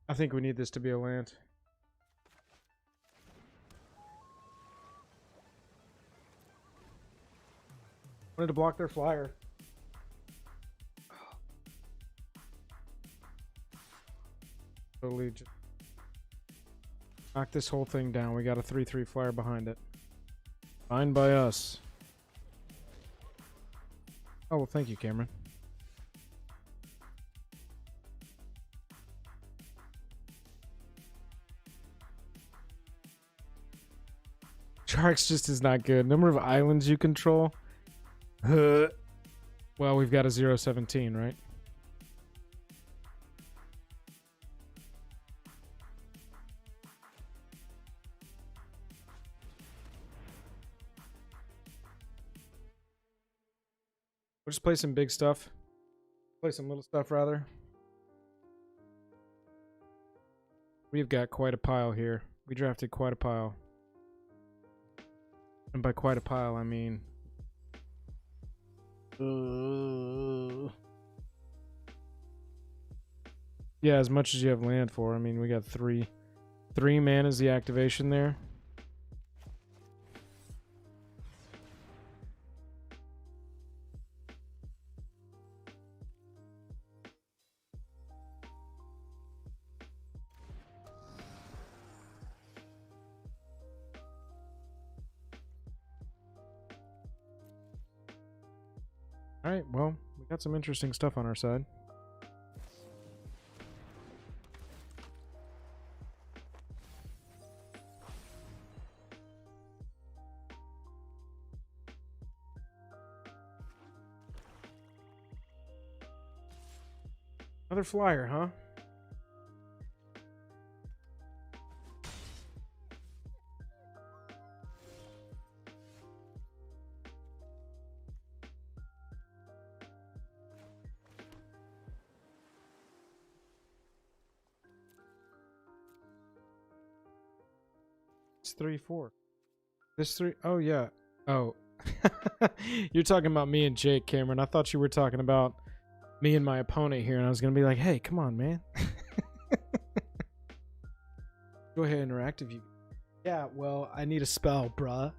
I think we need this to be a land. Wanted to block their flyer. Totally just knock this whole thing down. We got a 3/3 flyer behind it. Fine by us. Oh, well, thank you, Cameron. Sharks just is not good. Number of islands you control. Well, we've got a 0-17, right? We'll just play some big stuff. Play some little stuff, rather. We've got quite a pile here. We drafted quite a pile. And by quite a pile, I mean... yeah, as much as you have land for. I mean, we got 3 mana is the activation there. Alright, well, we got some interesting stuff on our side. Another flyer, huh? It's 3/4. This 3. Oh yeah. Oh, you're talking about me and Jake, Cameron. I thought you were talking about me and my opponent here, and I was gonna be like, "Hey, come on, man. Go ahead and interact if you." Yeah. Well, I need a spell, bruh.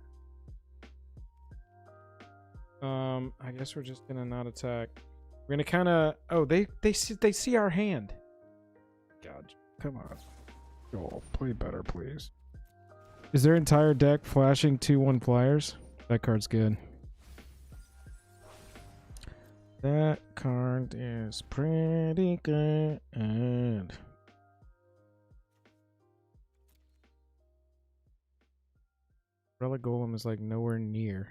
I guess we're just gonna not attack. We're gonna kind of. Oh, they see our hand. God, come on. Joel, play better, please. Is their entire deck flashing 2/1 flyers? That card's good. That card is pretty good. Relic Golem is like nowhere near.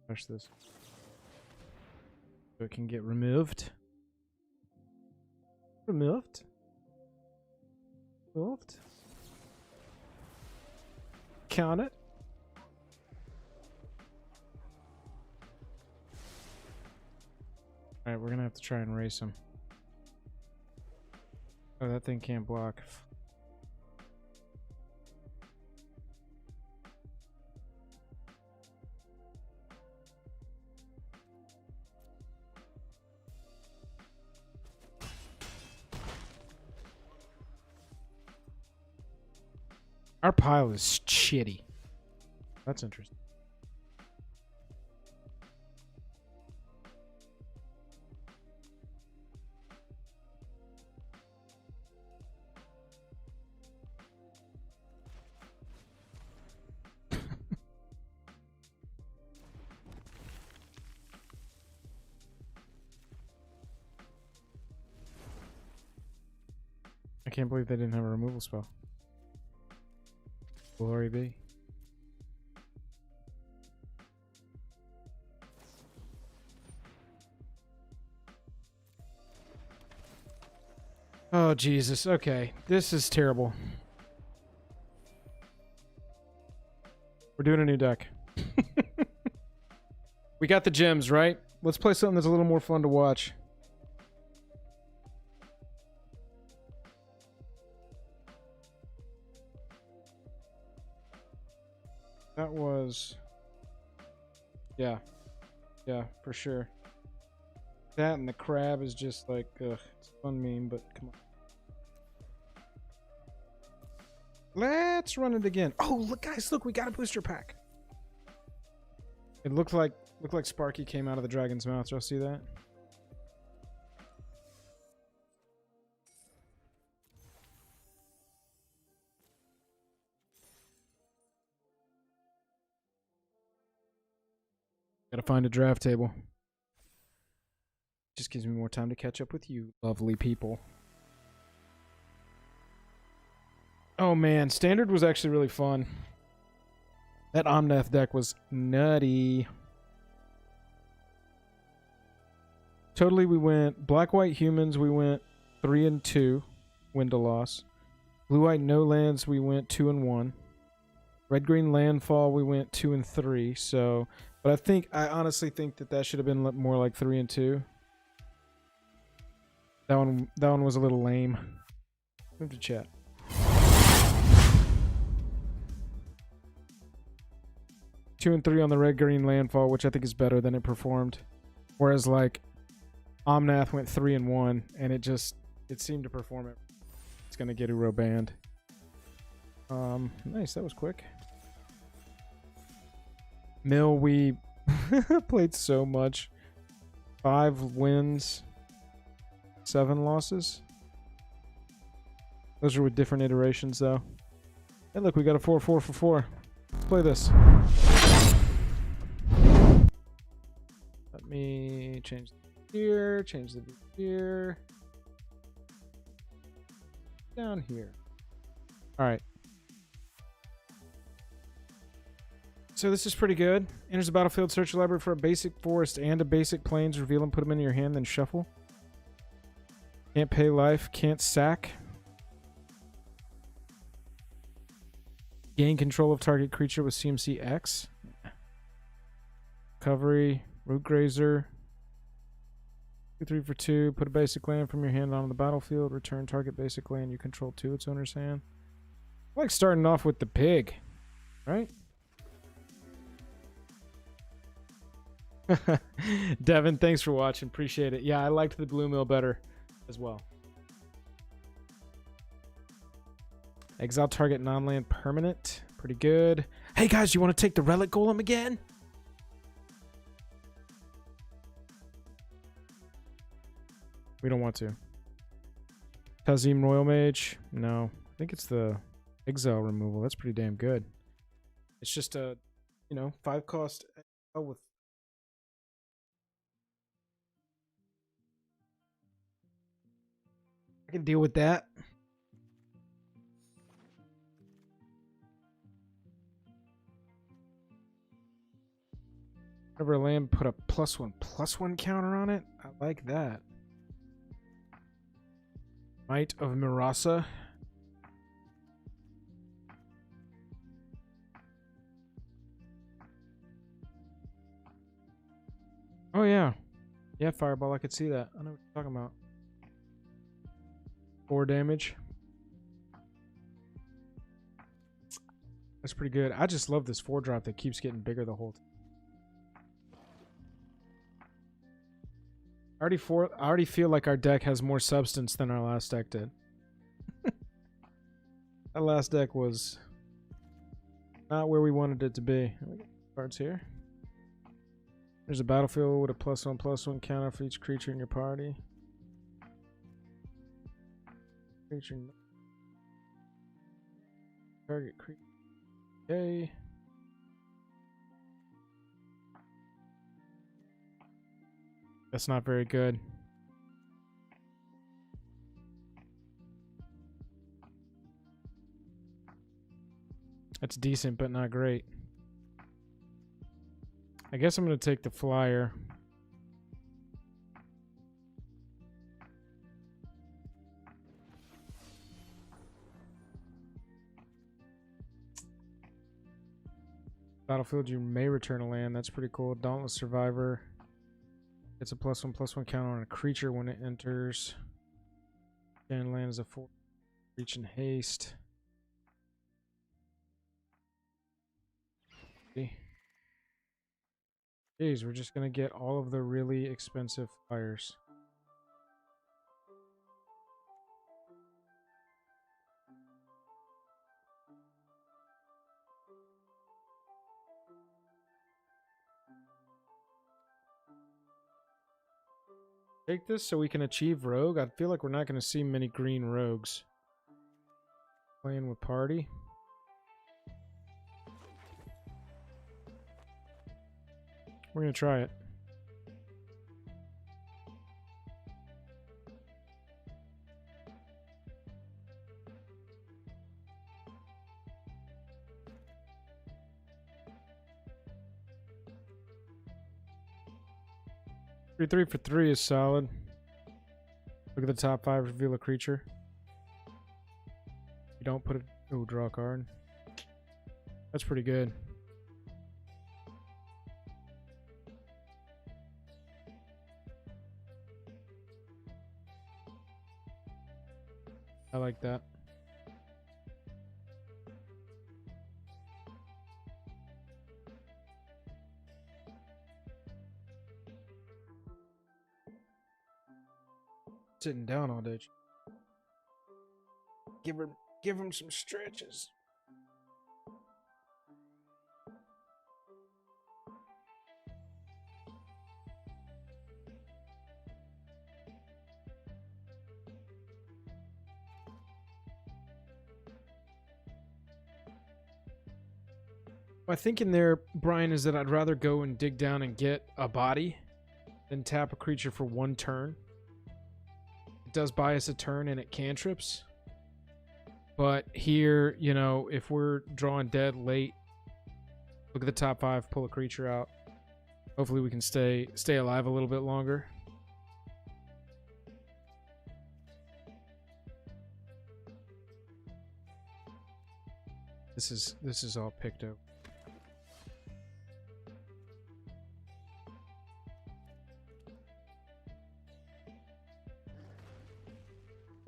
Push this. So it can get removed. Removed? Removed? Count it. Alright, we're gonna have to try and race him. Oh, that thing can't block. Our pile is shitty. That's interesting. can't believe they didn't have a removal spell. Glory be. Oh, Jesus. Okay. This is terrible. We're doing a new deck. We got the gems, right? Let's play something that's a little more fun to watch. That was... Yeah. Yeah, for sure. That and the crab is just like, ugh, it's a fun meme, but come on. Let's run it again. Oh, look, guys, look, we got a booster pack. It looked like Sparky came out of the dragon's mouth. Y'all see that? Gotta find a draft table. Just gives me more time to catch up with you, lovely people. Oh man, Standard was actually really fun. That Omnath deck was nutty. Totally, we went black-white humans, we went 3-2, win to loss. Blue-white no lands, we went 2-1. Red-green landfall, we went 2-3. So, but I honestly think that should have been more like 3-2. That one was a little lame. Move to chat. Two and 3 on the red-green landfall, which I think is better than it performed. Whereas like Omnath went 3-1, and it seemed to perform it. It's gonna get Uro banned. Nice, that was quick. Mill, we played so much. 5 wins, 7 losses. Those are with different iterations, though. Hey, look, we got a 4-4 for 4. Let's play this. Let me change the gear, change the gear. Down here. All right. So this is pretty good. Enters the battlefield, search your library for a basic forest and a basic plains. Reveal them, put them into your hand, then shuffle. Can't pay life, can't sack. Gain control of target creature with CMC X. Recovery, Root Grazer. 2-3 for 2. Put a basic land from your hand onto the battlefield. Return target basic land you control to its owner's hand. I like starting off with the pig, right? Devin, thanks for watching. Appreciate it. Yeah, I liked the Blue Mill better as well. Exile target non-land permanent. Pretty good. Hey guys, you want to take the Relic Golem again? We don't want to. Kazim Royal Mage. No. I think it's the exile removal. That's pretty damn good. It's just a, 5 cost exile with... I can deal with that. Whenever a land put a +1/+1 counter on it. I like that. Might of Mirasa. Oh yeah. Yeah, Fireball, I could see that. I know what you're talking about. 4 damage. That's pretty good. I just love this 4-drop that keeps getting bigger the whole time. I already feel like our deck has more substance than our last deck did. That last deck was not where we wanted it to be. We got cards here. There's a battlefield with a +1/+1 counter for each creature in your party. Creature. Target creature. Okay. That's not very good. That's decent, but not great. I guess I'm going to take the flyer. Battlefield, you may return a land. That's pretty cool. Dauntless Survivor. It's a +1/+1 counter on a creature when it enters. And land is a 4 reach and haste. Jeez, we're just gonna get all of the really expensive flyers. Take this so we can achieve rogue. I feel like we're not going to see many green rogues. Playing with party. We're going to try it. Three for 3 is solid. Look at the top 5, reveal a creature. You don't put it. Oh, draw a card. That's pretty good. I like that. Sitting down all day. Give him some stretches. My thinking there, Brian, is that I'd rather go and dig down and get a body than tap a creature for 1 turn. It does buy us a turn and it cantrips. But here, you know, if we're drawing dead late, look at the top 5, pull a creature out. Hopefully we can stay alive a little bit longer. This is all picked up.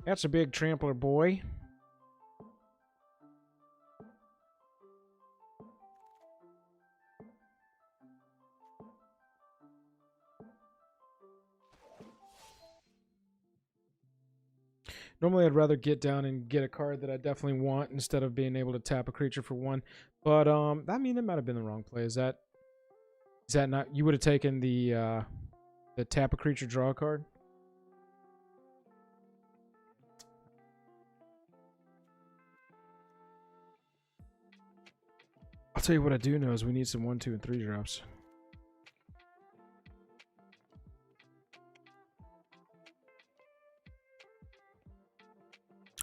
That's a big trampler, boy. Normally, I'd rather get down and get a card that I definitely want instead of being able to tap a creature for 1. But I mean, that might have been the wrong play. Is that not? You would have taken the tap a creature, draw a card. I'll tell you what I do know is we need some 1, 2, and 3 drops.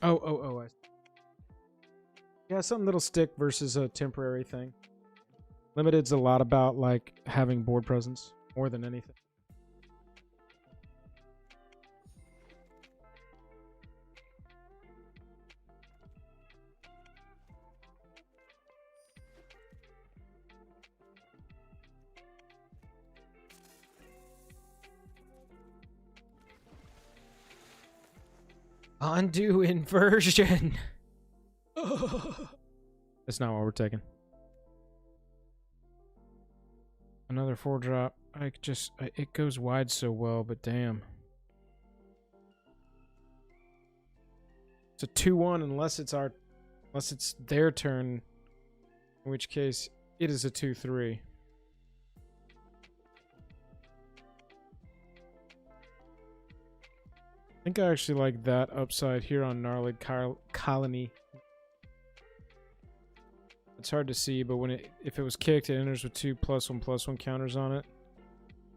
Oh. Yeah, something that'll stick versus a temporary thing. Limited's a lot about, like, having board presence more than anything. Undo inversion. That's not what we're taking. Another 4-drop. It goes wide so well, but damn. It's a 2/1 unless it's their turn, in which case it is a 2/3. I think I actually like that upside here on Gnarled Colony. It's hard to see, but if it was kicked, it enters with 2 +1/+1 counters on it.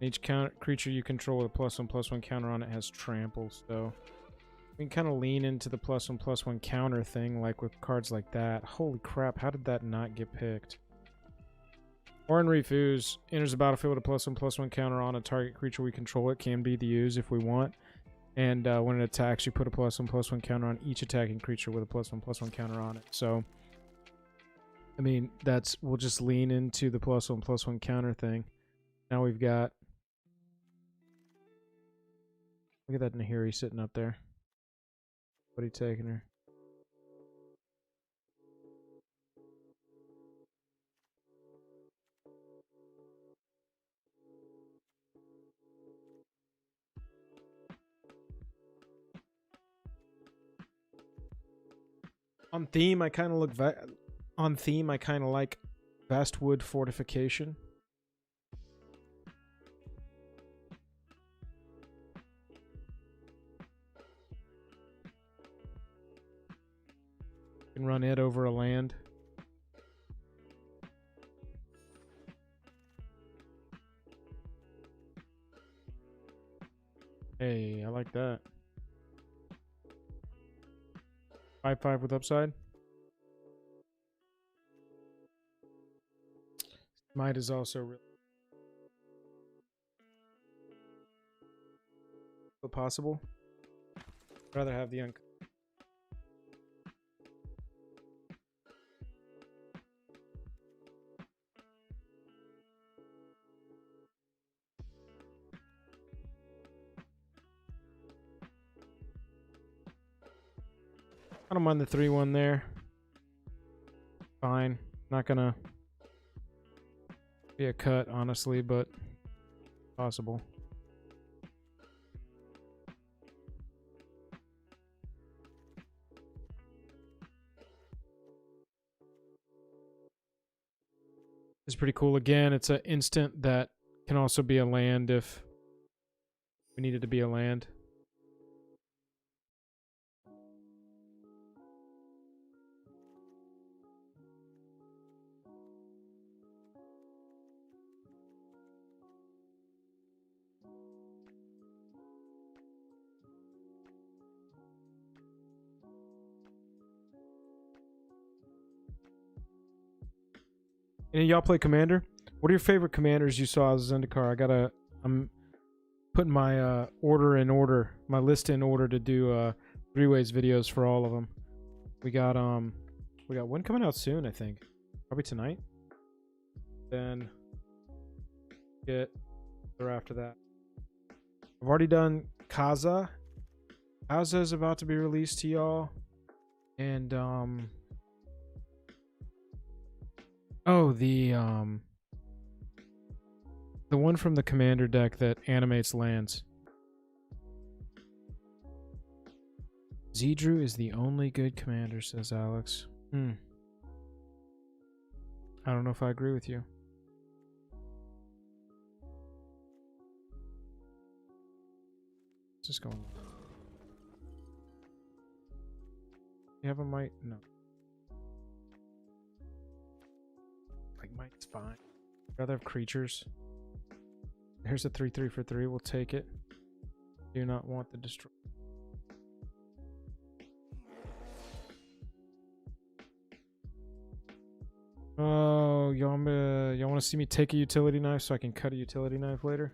Each creature you control with a +1/+1 counter on it has trample, so We can kind of lean into the +1/+1 counter thing, like with cards like that. Holy crap, how did that not get picked? Orin Refuse enters the battlefield with a +1/+1 counter on a target creature we control. It can be used if we want. And when it attacks, you put a +1/+1 counter on each attacking creature with a +1/+1 counter on it. So, I mean, we'll just lean into the +1/+1 counter thing. Now we've got, look at that Nahiri sitting up there. What are you taking her? On theme, I kind of like Vastwood Fortification. You can run it over a land. Hey, I like that. 5/5 with upside. Might is also really possible. I'd rather have the I don't mind the 3/1 there. Fine. Not gonna be a cut, honestly, but possible. It's pretty cool. Again, it's an instant that can also be a land if we need it to be a land. Any of y'all play Commander? What are your favorite commanders you saw as Zendikar? I'm putting my my list in order to do three ways videos for all of them. We got one coming out soon, I think. Probably tonight. Then get there after that. I've already done Kaza. Kaza is about to be released to y'all. And oh, the one from the Commander deck that animates lands. Zedru is the only good commander, says Alex. I don't know if I agree with you. What's this going on? You have a might? No. Like, might's fine. I'd rather have creatures. Here's a 3/3 for 3. We'll take it. Do not want the destroy. Oh, y'all want to see me take a utility knife so I can cut a utility knife later?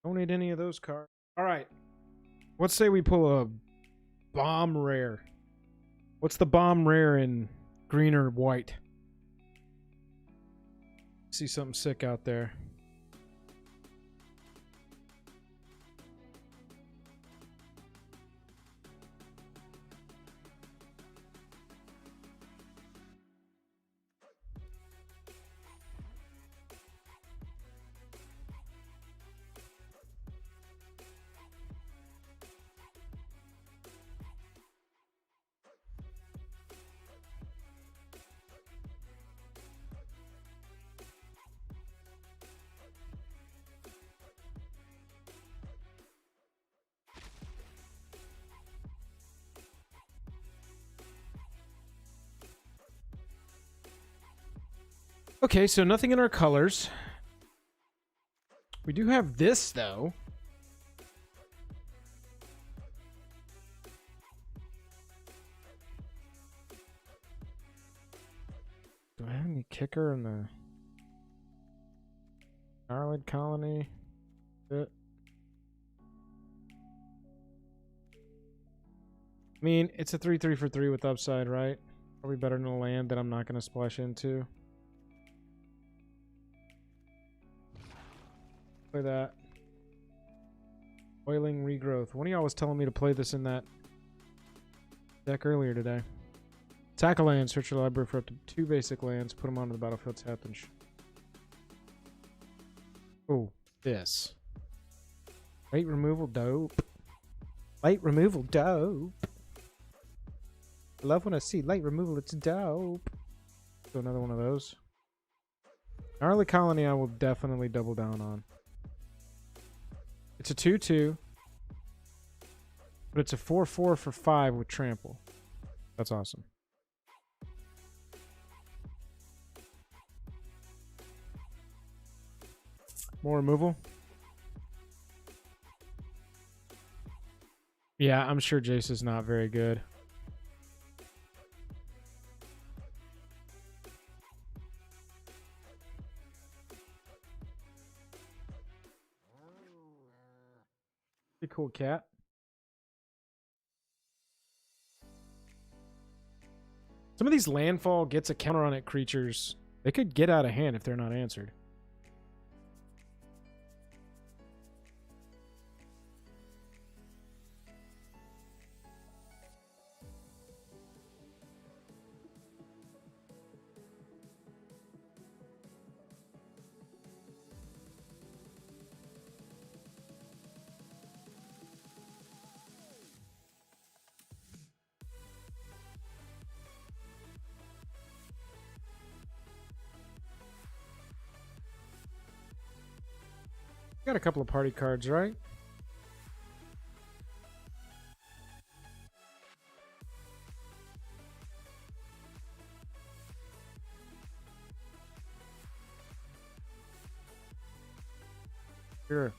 Don't need any of those cards. All right. Let's say we pull a bomb rare. What's the bomb rare in green or white? See something sick out there. Okay, so nothing in our colors. We do have this, though. Do I have any kicker in the Starlight Colony? I mean, it's a 3/3 for 3 with upside, right? Probably better than a land that I'm not going to splash into. Play that. Oiling Regrowth. One of y'all was telling me to play this in that deck earlier today. Attack a land, search your library for up to 2 basic lands, put them onto the battlefield tapped and oh, this. Light removal, dope. Light removal, dope. I love when I see light removal, it's dope. So another one of those. Gnarly Colony I will definitely double down on. It's a 2/2. But it's a 4/4 for 5 with trample. That's awesome. More removal? Yeah, I'm sure Jace is not very good. Pretty cool cat. Some of these landfall gets a counter on it creatures. They could get out of hand if they're not answered. Got a couple of party cards, right? Sure.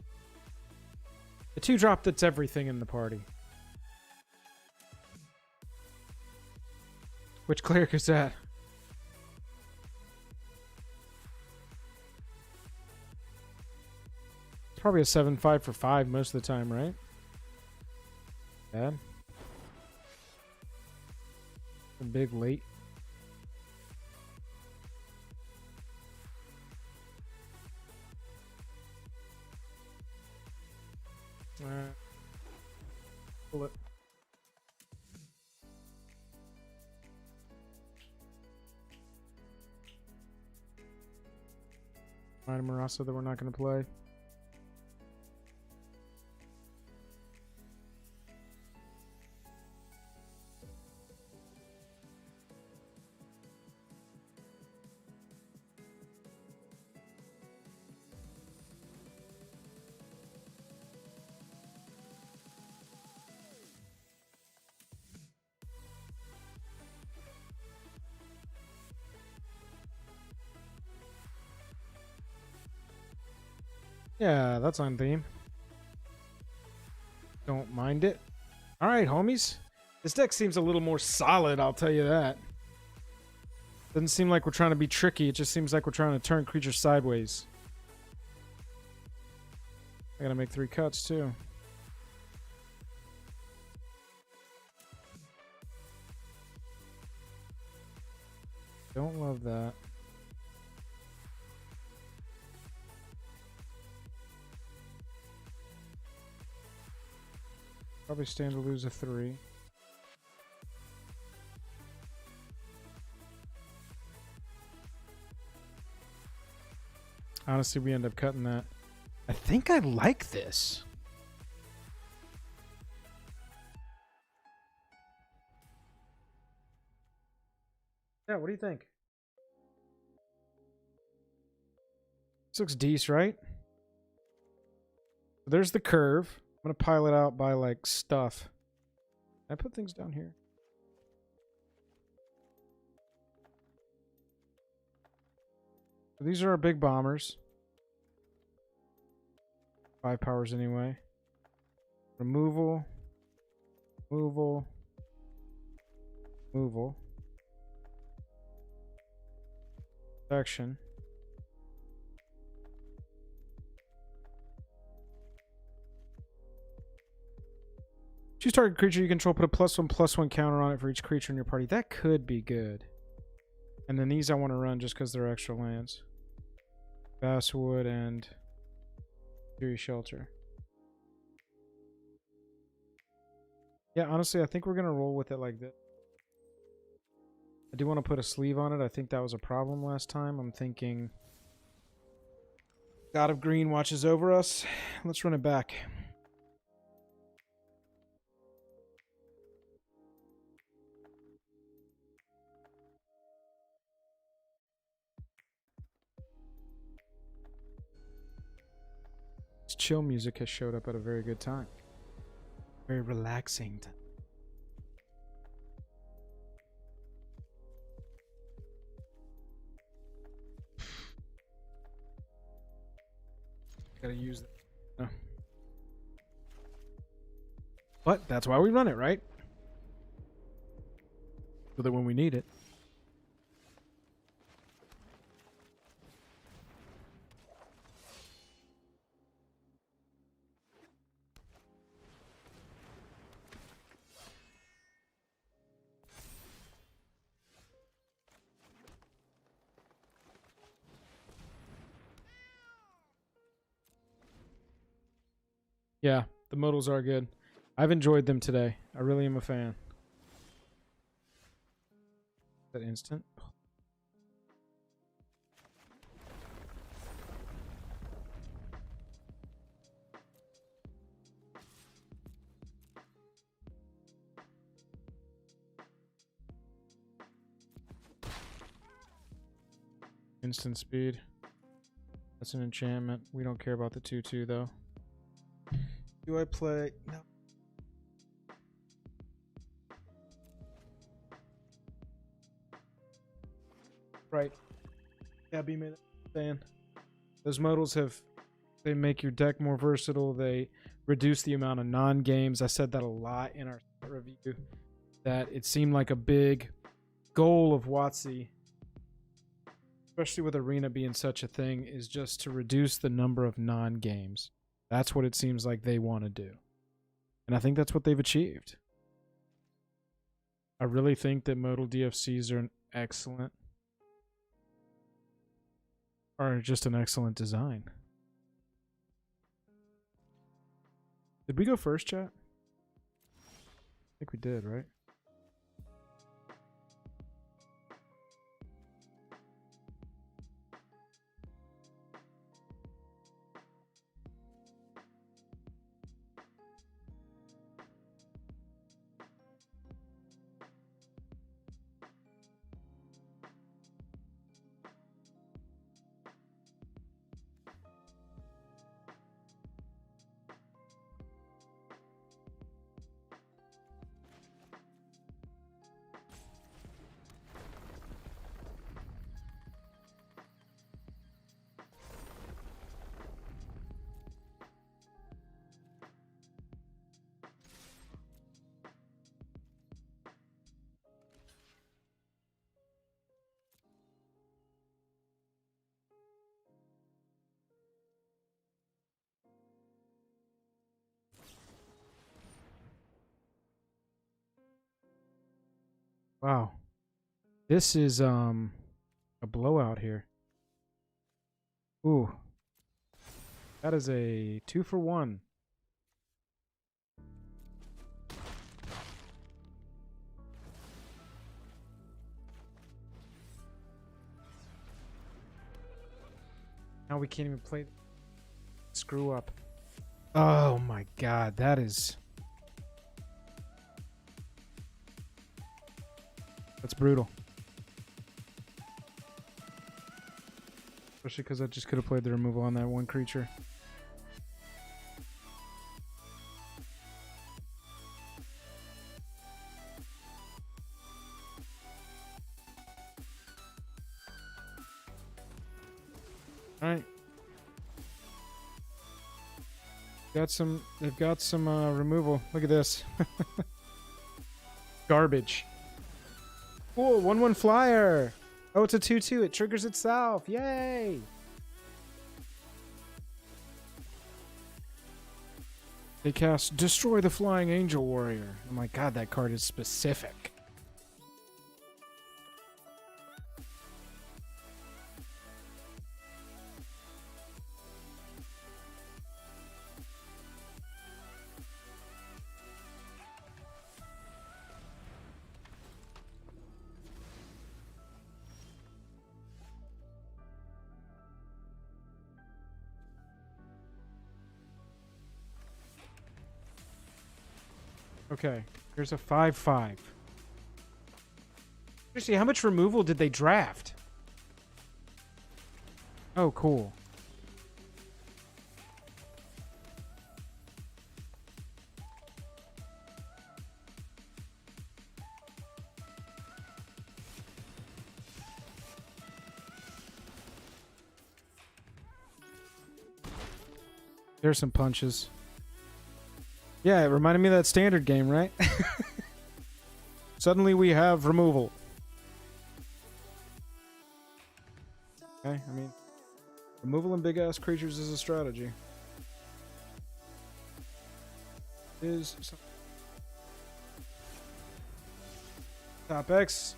The 2-drop that's everything in the party. Which cleric is that? Probably a 7/5 for 5 most of the time, right? Bad. A big late. Pull it. Minor Marasa that we're not going to play. Yeah, that's on theme. Don't mind it. All right, homies. This deck seems a little more solid, I'll tell you that. Doesn't seem like we're trying to be tricky. It just seems like we're trying to turn creatures sideways. I gotta make 3 cuts, too. Don't love that. Probably stand to lose a 3. Honestly, we end up cutting that. I think I like this. Yeah, what do you think? This looks decent, right? There's the curve. I'm going to pile it out by, like, stuff. Can I put things down here? So these are our big bombers. 5 powers anyway. Removal. Removal. Removal. Protection. Choose target creature you control, put a +1/+1 counter on it for each creature in your party. That could be good. And then these I want to run just because they're extra lands. Basswood and Fury Shelter. Yeah, honestly, I think we're going to roll with it like this. I do want to put a sleeve on it. I think that was a problem last time. I'm thinking God of Green watches over us. Let's run it back. This chill music has showed up at a very good time. Very relaxing time. Gotta use that. No. But that's why we run it, right? So that when we need it. Yeah, the modals are good. I've enjoyed them today. I really am a fan. That instant. Instant speed. That's an enchantment. We don't care about the 2/2 though. Do I play? No. Right. Yeah, B made it. Saying those modals they make your deck more versatile. They reduce the amount of non-games. I said that a lot in our review. That it seemed like a big goal of WotC, especially with Arena being such a thing, is just to reduce the number of non-games. That's what it seems like they want to do. And I think that's what they've achieved. I really think that modal DFCs are just an excellent design. Did we go first, chat? I think we did, right? Wow. This is a blowout here. Ooh. That is a 2-for-1. Now we can't even play. Screw up. Oh my god, that is... That's brutal. Especially because I just could have played the removal on that one creature. All right. They've got some removal. Look at this. Garbage. Cool, 1/1 flyer. Oh, it's a 2/2. It triggers itself. Yay! They cast Destroy the Flying Angel Warrior. Oh my god, that card is specific. Okay, here's a 5/5. Seriously, how much removal did they draft? Oh, cool. There's some punches. Yeah, it reminded me of that standard game, right? Suddenly we have removal. Okay, I mean, removal and big-ass creatures is a strategy. Top X.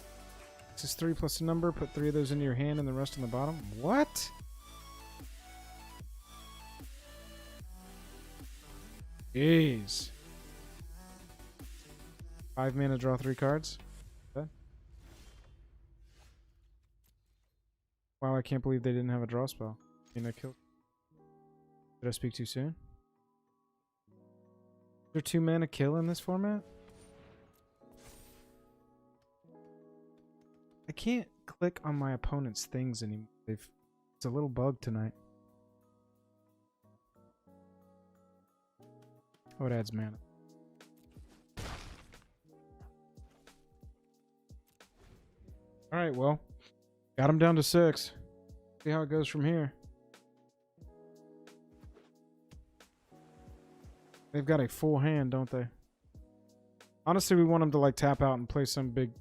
X is 3 plus a number. Put 3 of those into your hand and the rest on the bottom. What? Jeez. 5 mana, draw 3 cards. Okay. Wow, I can't believe they didn't have a draw spell. I mean, I killed. Did I speak too soon? Is there 2 mana kill in this format? I can't click on my opponent's things anymore. It's a little bug tonight. Oh, it adds mana. Alright, well. Got him down to 6. See how it goes from here. They've got a full hand, don't they? Honestly, we want them to like tap out and play some big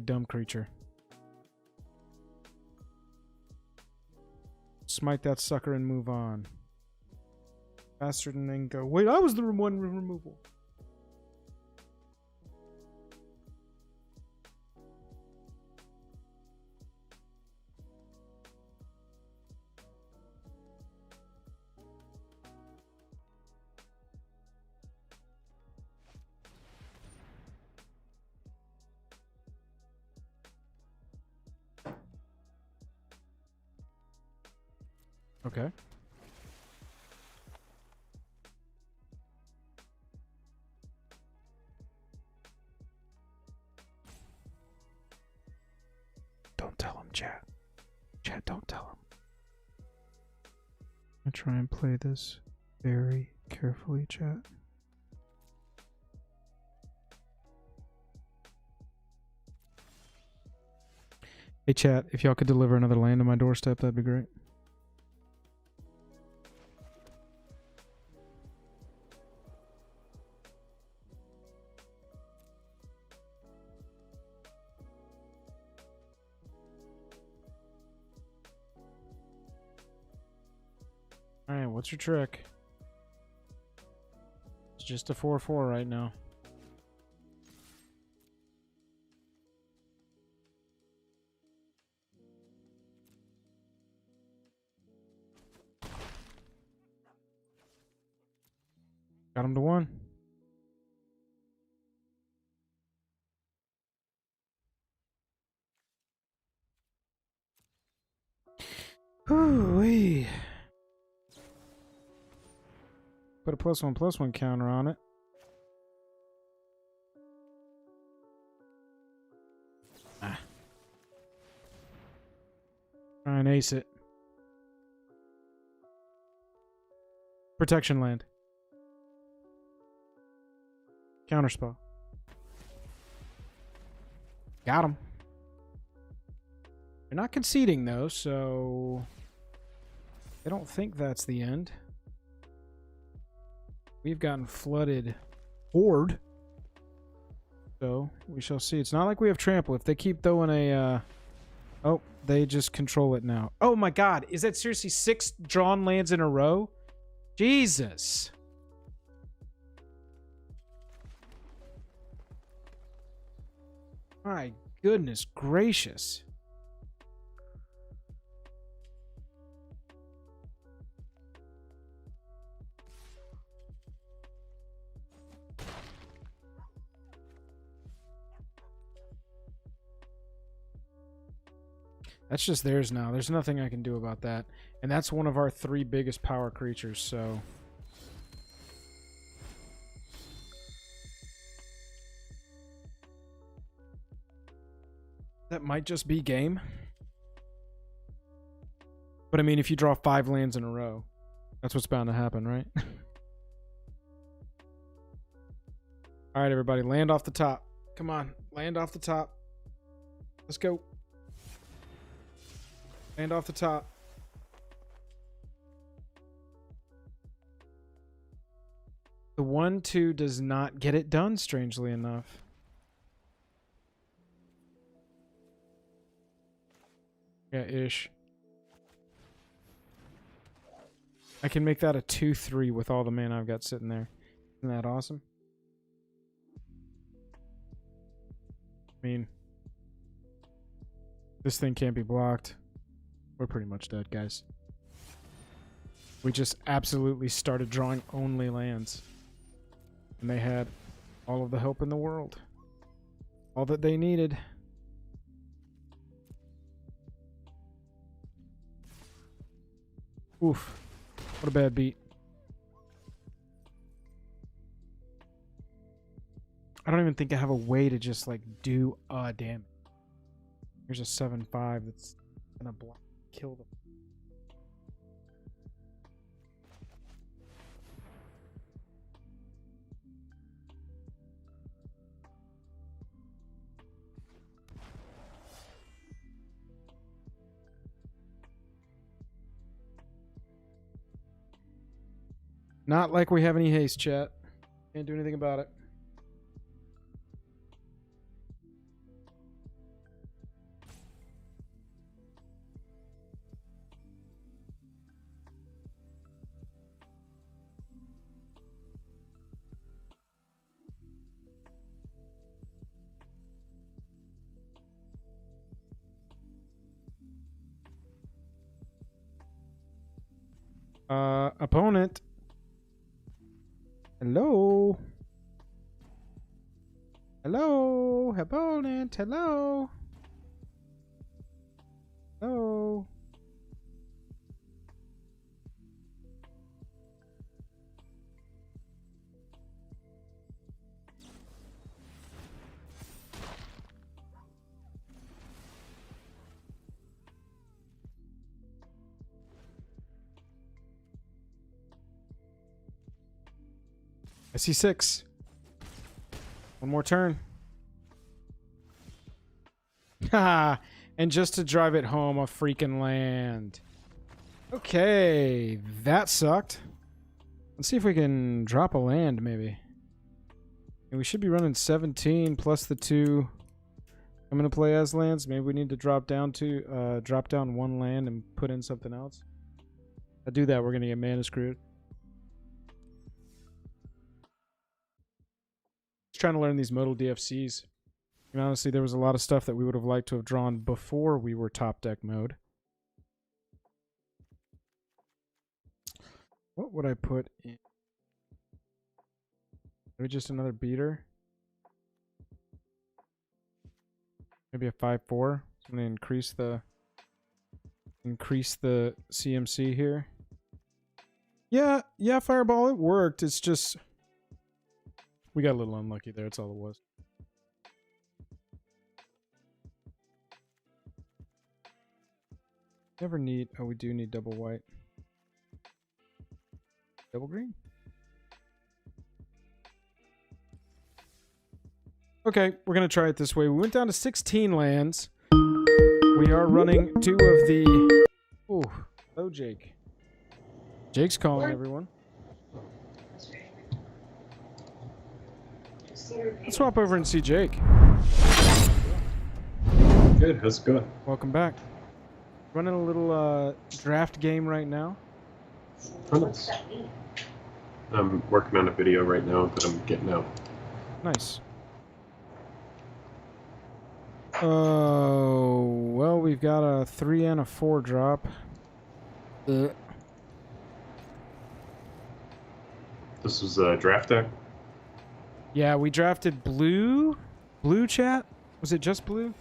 dumb creature. Smite that sucker and move on. Faster than then go. Wait, I was the one removal. Okay. Don't tell him, chat. Chat, don't tell him. I try and play this very carefully, chat. Hey, chat, if y'all could deliver another land on my doorstep, that'd be great. Alright, what's your trick? It's just a 4/4 right now. Got him to 1. Whoo-wee. Put a +1/+1 counter on it. Ah. Try and ace it. Protection land. Counterspell. Got him. You're not conceding though, so I don't think that's the end. We've gotten flooded horde. So, we shall see. It's not like we have trample. If they keep throwing a... Oh, they just control it now. Oh my god, is that seriously 6 drawn lands in a row? Jesus. My goodness gracious. That's just theirs now. There's nothing I can do about that. And that's one of our 3 biggest power creatures, so... That might just be game. But I mean, if you draw 5 lands in a row, that's what's bound to happen, right? Alright, everybody, land off the top. Come on, land off the top. Let's go. Land off the top. The 1/2 does not get it done, strangely enough. Yeah, ish. I can make that a 2/3 with all the mana I've got sitting there. Isn't that awesome? I mean, this thing can't be blocked. We're pretty much dead, guys. We just absolutely started drawing only lands. And they had all of the help in the world. All that they needed. Oof. What a bad beat. I don't even think I have a way to just, like, do a damage. Here's a 7/5 that's gonna block. Kill them. Not like we have any haste, chat. Can't do anything about it. Opponent. Hello. Hello. Opponent. Hello. Hello. I see 6. One more turn. Ha! And just to drive it home, a freaking land. Okay, that sucked. Let's see if we can drop a land, maybe. And we should be running 17 plus the 2 I'm gonna play as lands. Maybe we need to drop down 1 land and put in something else. If I do that, we're gonna get mana screwed. Trying to learn these modal DFCs. And honestly, there was a lot of stuff that we would have liked to have drawn before we were top deck mode. What would I put in? Maybe just another beater. Maybe a 5/4. I'm gonna increase the CMC here. Yeah, Fireball, it worked. It's just we got a little unlucky there, that's all it was. Never need... Oh, we do need double white. Double green? Okay, we're going to try it this way. We went down to 16 lands. We are running 2 of the... Ooh, hello, Jake. Jake's calling everyone. Let's swap over and see Jake. Good. How's it going? Welcome back. Running a little draft game right now. Oh, nice. I'm working on a video right now that I'm getting out. Nice. Oh, well, we've got a 3 and a 4 drop. This was a draft deck. Yeah, we drafted blue. Blue chat? Was it just blue?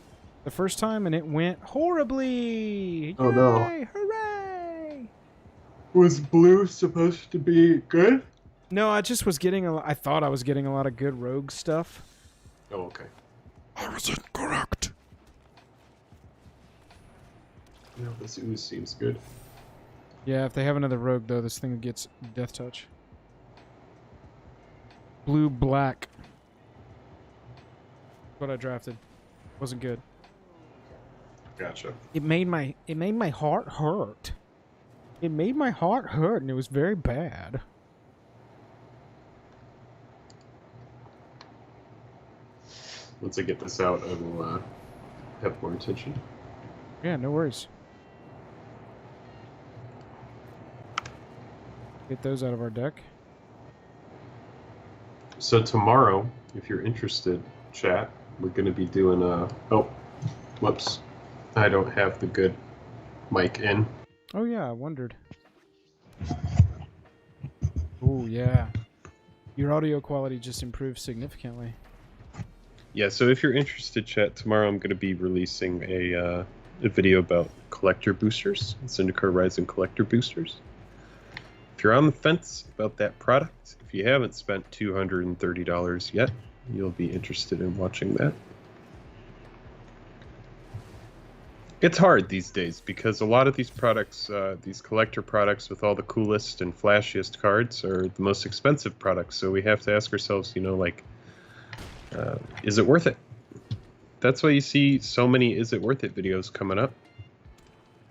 The first time, and it went horribly. Oh, no. Yay, hooray! Was blue supposed to be good? No, I just was getting I thought I was getting a lot of good rogue stuff. Oh, okay. I was incorrect. No, this ooze seems good. Yeah, if they have another rogue, though, this thing gets death touch. Blue, black. What I drafted. Wasn't good. Gotcha. It made my heart hurt. It made my heart hurt, and it was very bad. Once I get this out, I will have more attention. Yeah, no worries. Get those out of our deck. So tomorrow, if you're interested, chat, we're going to be doing a... Oh, whoops. I don't have the good mic in. Oh, yeah, I wondered. Oh, yeah. Your audio quality just improved significantly. Yeah, so if you're interested, chat, tomorrow I'm going to be releasing a video about collector boosters, Zendikar Rising collector boosters. If you're on the fence about that product, if you haven't spent $230 yet, you'll be interested in watching that. It's hard these days because a lot of these products, these collector products with all the coolest and flashiest cards are the most expensive products. So we have to ask ourselves, you know, like, is it worth it? That's why you see so many Is It Worth It videos coming up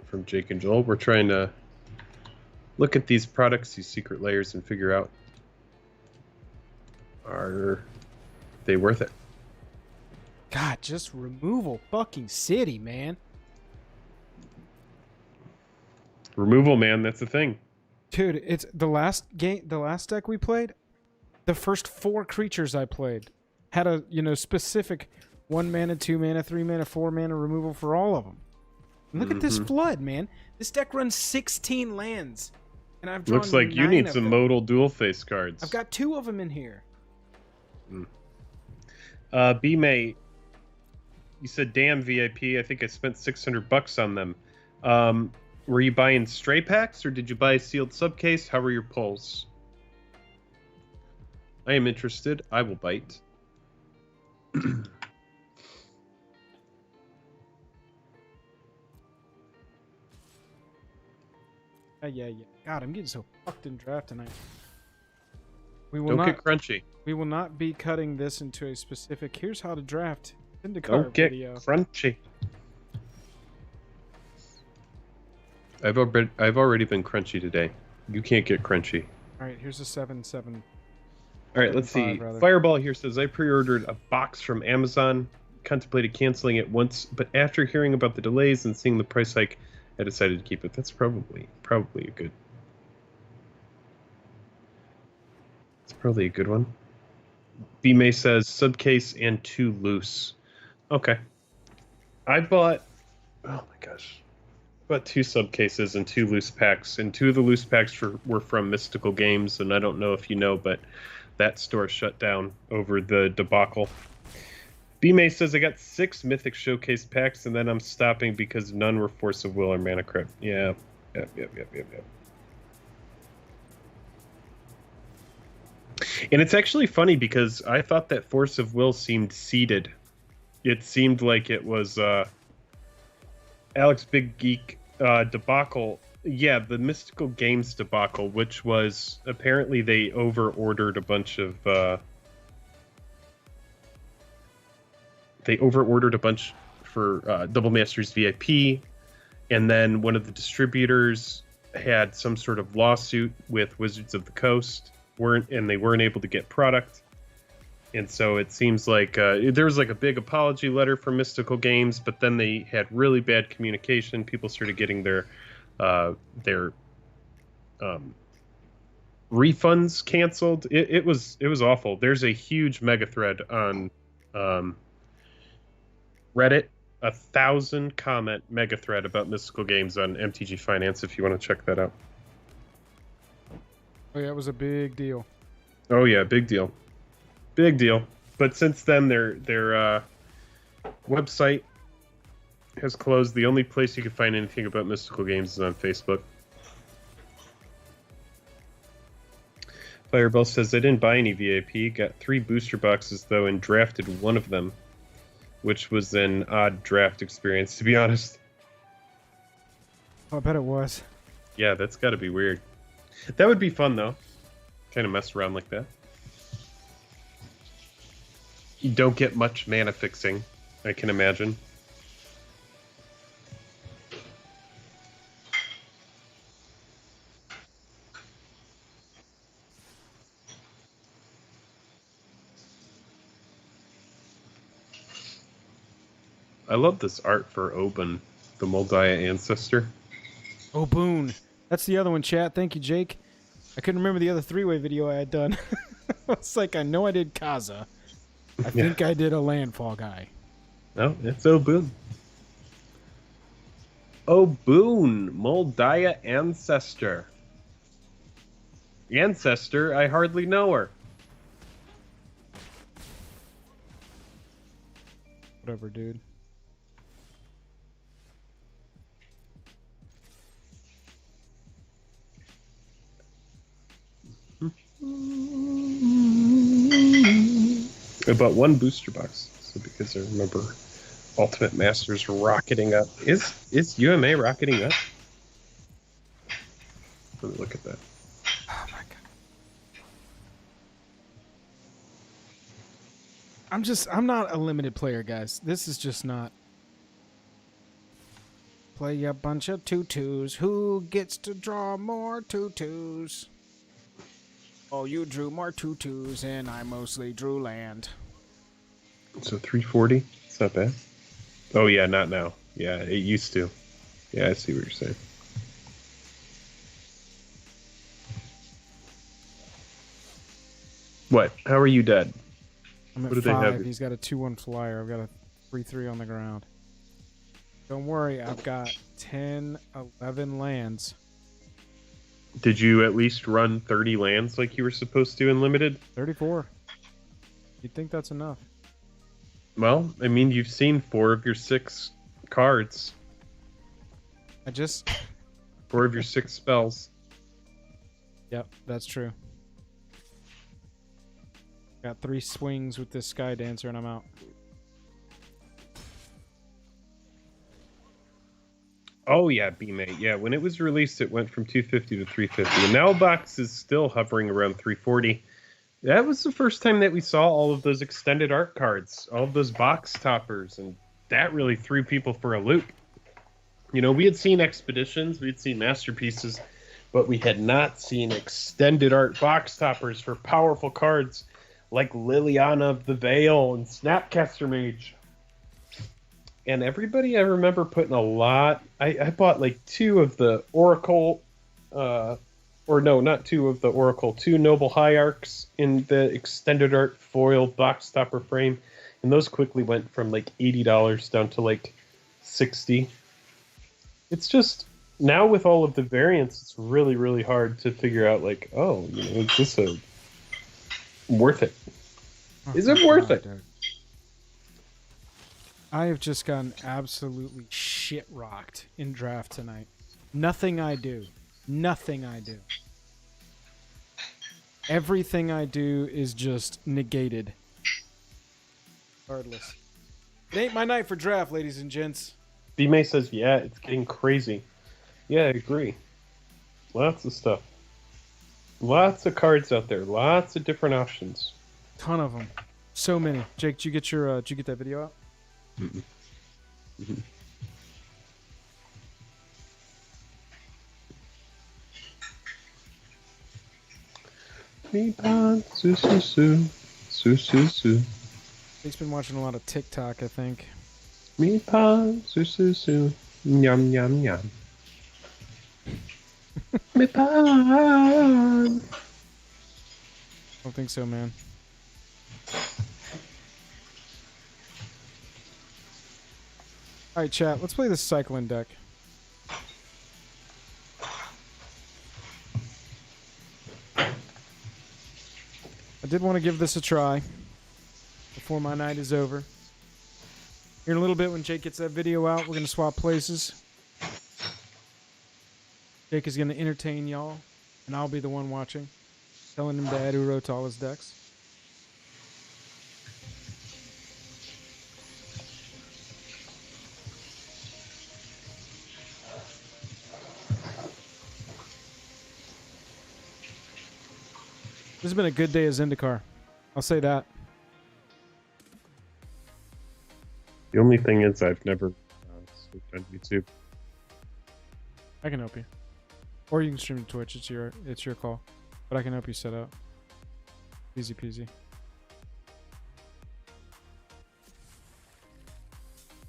from Jake and Joel. We're trying to look at these products, these secret layers, and figure out, are they worth it? God, just removal fucking city, man. Removal, man, that's the thing. Dude, it's the last deck we played, the first 4 creatures I played had a, specific 1 mana, 2 mana, 3 mana, 4 mana removal for all of them. And look at this flood, man. This deck runs 16 lands. And I've drawn Looks like you 9 need of some them. modal dual face cards. I've got 2 of them in here. B-May, you said, damn, VIP, I think I spent $600 on them. Were you buying stray packs, or did you buy a sealed subcase? How were your pulls? I am interested. I will bite. Yeah. God, I'm getting so fucked in draft tonight. We will Don't not get crunchy. We will not be cutting this into a specific. Here's how to draft Zendikar Don't get video. crunchy. I've already been crunchy today. You can't get crunchy. All right, here's a 7/7. All right, let's see. 5, rather. Fireball here says, I pre-ordered a box from Amazon, contemplated canceling it once, but after hearing about the delays and seeing the price hike, I decided to keep it. That's probably a good. It's probably a good one. B-May says, subcase and 2 loose. Okay. I bought, oh my gosh. Bought 2 subcases and 2 loose packs, and 2 of the loose packs were from Mystical Games, and I don't know if you know, but that store shut down over the debacle. B-May says, I got 6 Mythic Showcase packs, and then I'm stopping because none were Force of Will or Mana Crypt. Yeah. Yep. And it's actually funny because I thought that Force of Will seemed seeded. It seemed like it was Alex Big Geek debacle. Yeah, the Mystical Games debacle, which was apparently they over-ordered a bunch of for Double Masters VIP, and then one of the distributors had some sort of lawsuit with Wizards of the Coast, they weren't able to get product. And so it seems like there was like a big apology letter from Mystical Games, but then they had really bad communication. People started getting their refunds canceled. It was awful. There's a huge mega thread on Reddit, 1,000 comment mega thread about Mystical Games on MTG Finance if you want to check that out. Oh yeah, it was a big deal. Oh yeah, big deal. Big deal. But since then, their website has closed. The only place you can find anything about Mystical Games is on Facebook. Fireball says, I didn't buy any VIP. Got 3 booster boxes, though, and drafted one of them, which was an odd draft experience, to be honest. Oh, I bet it was. Yeah, that's got to be weird. That would be fun, though. Kind of mess around like that. You don't get much mana fixing, I can imagine. I love this art for Oben, the Moldiah ancestor. Oh, Boone. That's the other one, chat. Thank you, Jake. I couldn't remember the other 3-way video I had done. It's like, I know I did Kaza. I think I did a landfall guy. No, it's Oboon. Oboon, Moldiah ancestor. Ancestor, I hardly know her. Whatever, dude. I bought 1 booster box, so because I remember Ultimate Masters rocketing up. Is UMA rocketing up? Let me look at that. Oh my god. I'm not a limited player, guys. This is just not. Play a bunch of tutus. Who gets to draw more tutus? Oh, you drew more tutus, and I mostly drew land. So 340? It's not bad. Oh yeah, not now. Yeah, it used to. Yeah, I see what you're saying. What? How are you dead? I'm What at do they 5. have? He's got a 2-1 flyer. I've got a 3-3 on the ground. Don't worry, I've got 10, 11 lands. Did you at least run 30 lands like you were supposed to in Limited? 34. You'd think that's enough. Well, I mean, you've seen 4 of your 6 cards. 4 of your 6 spells. Yep, that's true. Got 3 swings with this Sky Dancer and I'm out. Oh yeah, B-Mate. Yeah, when it was released, it went from 250 to 350. And now box is still hovering around 340. That was the first time that we saw all of those extended art cards, all of those box toppers, and that really threw people for a loop. You know, we had seen Expeditions, we had seen Masterpieces, but we had not seen extended art box toppers for powerful cards like Liliana of the Veil and Snapcaster Mage. And everybody, I remember putting a lot. I bought like 2 of the Oracle, or no, not 2 of the Oracle, 2 Noble Hierarchs in the extended art foil box topper frame. And those quickly went from like $80 down to like $60. It's just, now with all of the variants, it's really, really hard to figure out like, oh, you know, is this worth it? Is it worth it? Dude. I have just gotten absolutely shit rocked in draft tonight. Nothing I do. Everything I do is just negated. Regardless. It ain't my night for draft, ladies and gents. B-May says, yeah, it's getting crazy. Yeah, I agree. Lots of stuff. Lots of cards out there. Lots of different options. Ton of them. So many. Jake, did you get that video out? Mm-mm. Mm-hmm. Me pan, su su su, su su su. He's been watching a lot of TikTok, I think. Me pan, su su su, yum yum yum. Me pan. I don't think so, man. All right, chat. Let's play this cycling deck. I did want to give this a try before my night is over. Here in a little bit, when Jake gets that video out, we're going to swap places. Jake is going to entertain y'all, and I'll be the one watching, telling him to add Uro to all his decks. This has been a good day of Zendikar. I'll say that. The only thing is, I've never switched on YouTube. I can help you. Or you can stream to Twitch. It's your call. But I can help you set up. Easy peasy.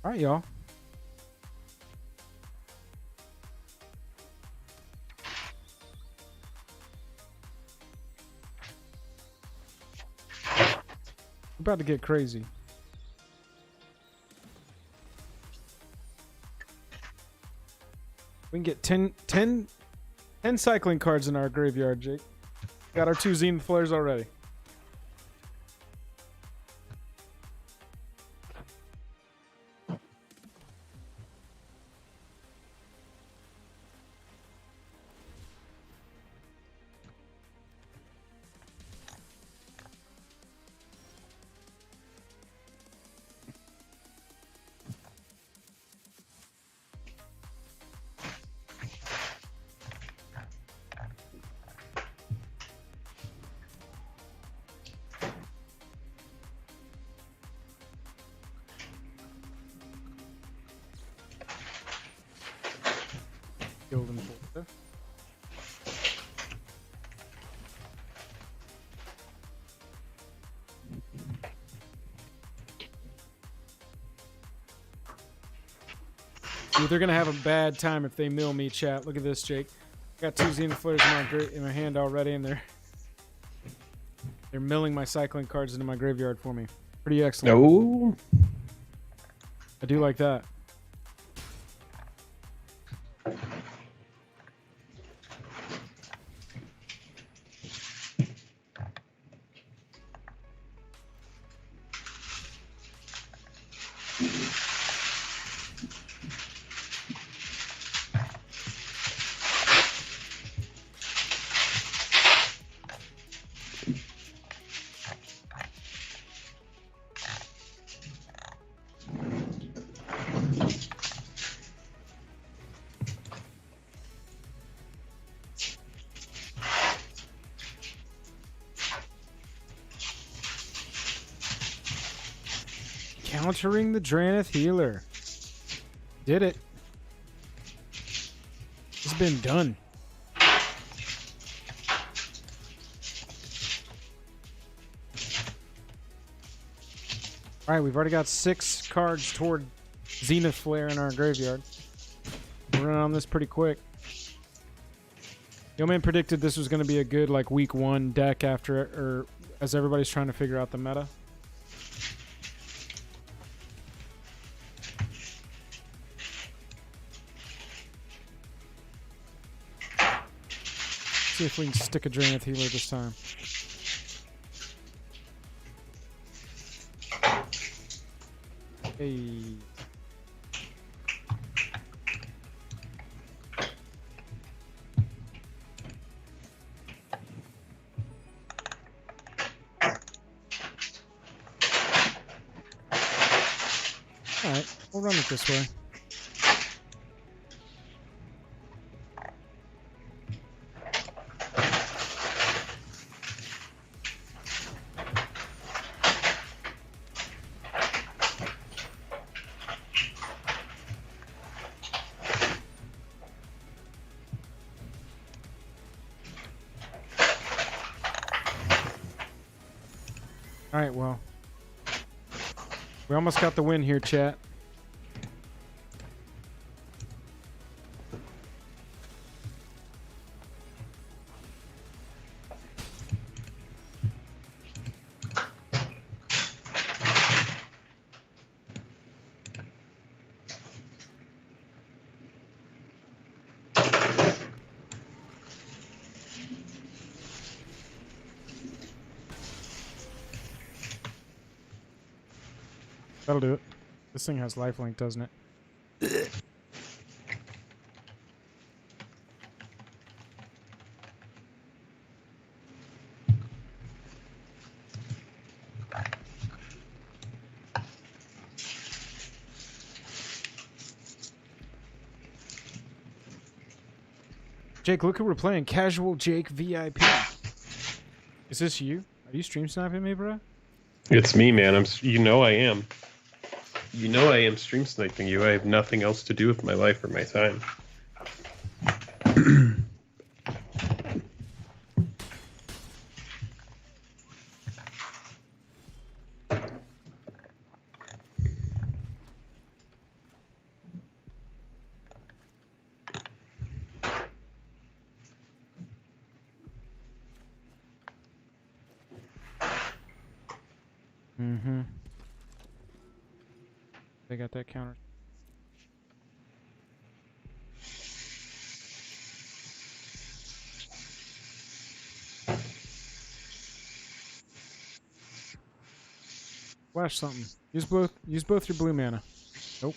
Alright, y'all. We're about to get crazy. We can get 10 cycling cards in our graveyard, Jake. Got our 2 Zenith Flares already. Golden Bolter. Dude, they're gonna have a bad time if they mill me, chat. Look at this, Jake. Got 2 Zenith Flares in my hand already, and they're milling my cycling cards into my graveyard for me. Pretty excellent. No. I do like that. Countering the Dranith Healer. Did it. It's been done. Alright, we've already got 6 cards toward Zenith Flare in our graveyard. We're running on this pretty quick. Yo Man predicted this was going to be a good like week 1 deck after, or as everybody's trying to figure out the meta. See if we can stick a Dranith Healer this time. Hey. Alright, we'll run it this way. All right, well, we almost got the win here, chat. That'll do it. This thing has lifelink, doesn't it? Jake, look who we're playing. Casual Jake VIP. Is this you? Are you stream sniping me, bro? It's me, man. You know I am. You know I am stream sniping you. I have nothing else to do with my life or my time. Mm-hmm. They got that counter. Flash something. Use both your blue mana. Nope.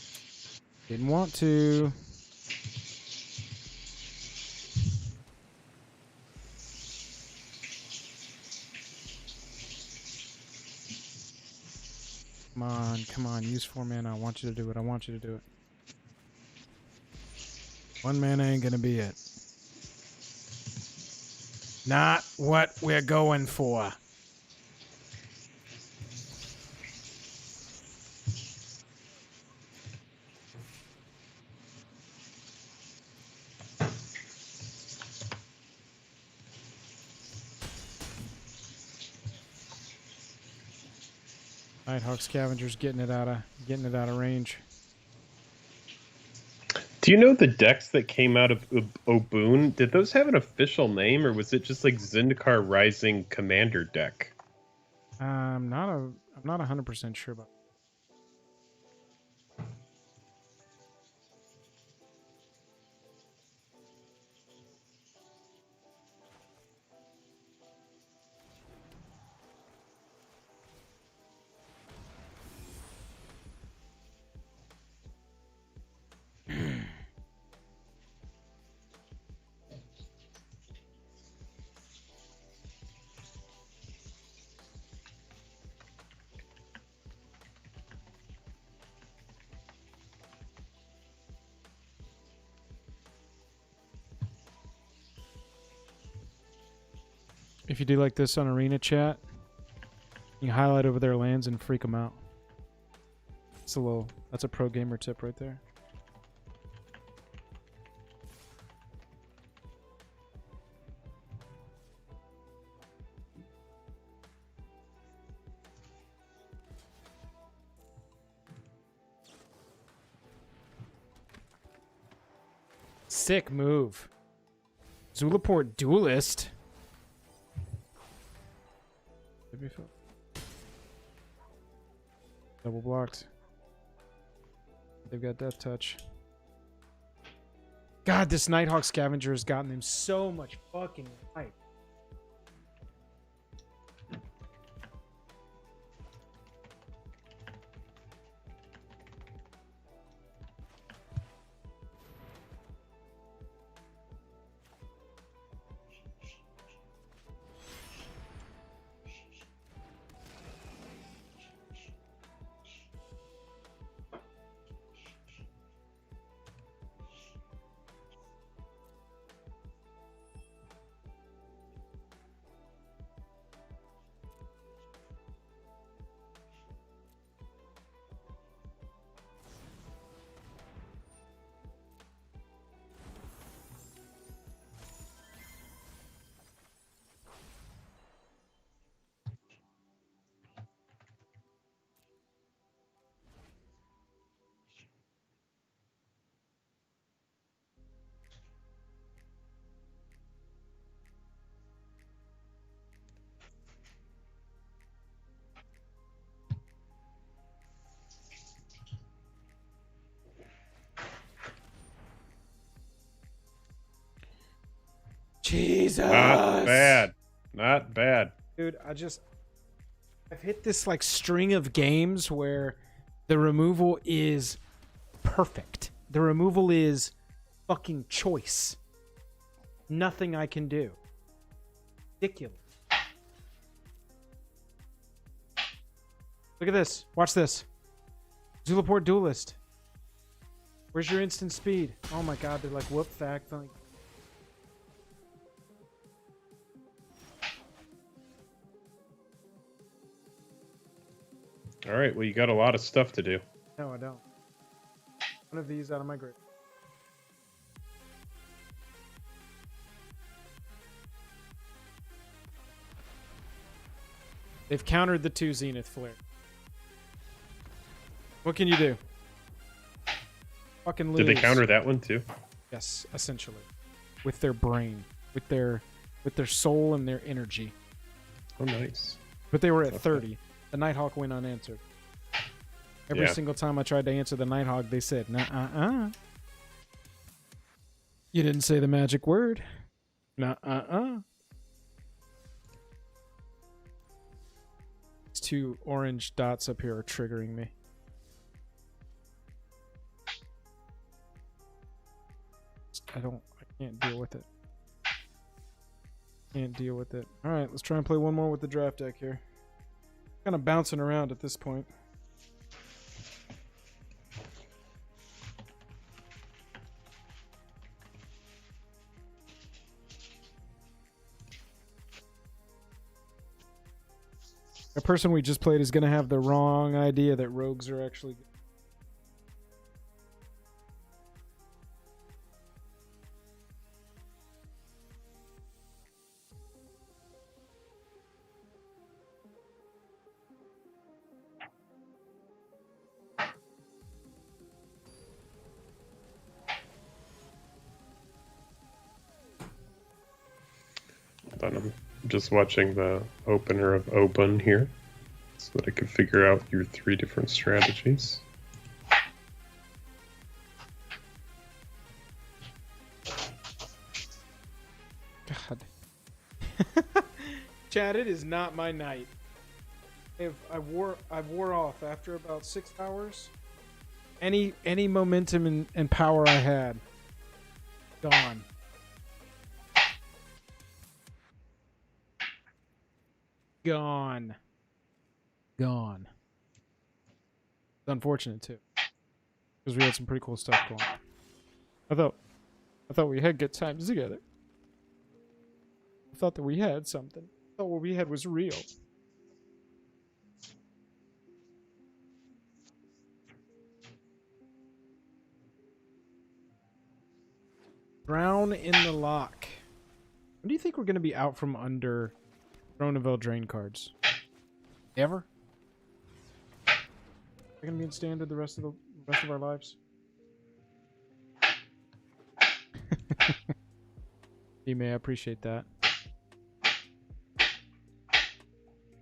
Didn't want to. Come on, use 4 mana. I want you to do it. I want you to do it. 1 mana ain't gonna be it. Not what we're going for. Nighthawk Scavenger's getting it out of range. Do you know the decks that came out of Oboon? Did those have an official name, or was it just like Zendikar Rising Commander deck? I'm not 100% sure about. If you do like this on Arena chat, you can highlight over their lands and freak them out. That's a pro gamer tip right there. Sick move. Zulaport Duelist. Double blocked. They've got Death Touch. God, this Nighthawk Scavenger has gotten them so much fucking hype. Jesus. Not bad. Not bad. Dude, I've hit this like string of games where the removal is perfect. The removal is fucking choice. Nothing I can do. Ridiculous. Look at this. Watch this. Zulaport Duelist. Where's your instant speed? Oh my god, they're like whoop fact. Like, All right. Well, you got a lot of stuff to do. no, I don't. One of these out of my grip. They've countered the 2 Zenith Flare. What can you do? Fucking lose. Did they counter that one too? Yes, essentially. With their brain. With their soul and their energy. Oh, nice. But they were at Okay. 30. The Nighthawk went unanswered. Every Yeah. single time I tried to answer the Nighthawk, they said, "Nuh-uh-uh. You didn't say the magic word. Nuh-uh-uh." These 2 orange dots up here are triggering me. I can't deal with it. Can't deal with it. Alright, let's try and play one more with the draft deck here. Kind of bouncing around at this point. The person we just played is going to have the wrong idea that rogues are actually... But I'm just watching the opener of Open here so that I can figure out your 3 different strategies. God. Chad, it is not my night. I wore off after about 6 hours. Any momentum and power I had, gone. Gone. It's unfortunate too, because we had some pretty cool stuff going on. I thought we had good times together. I thought that we had something. I thought what we had was real. Drown in the Lock. When do you think we're going to be out from under Throne of Eldraine cards? Ever? They're going to be in standard the rest of our lives? You may appreciate that.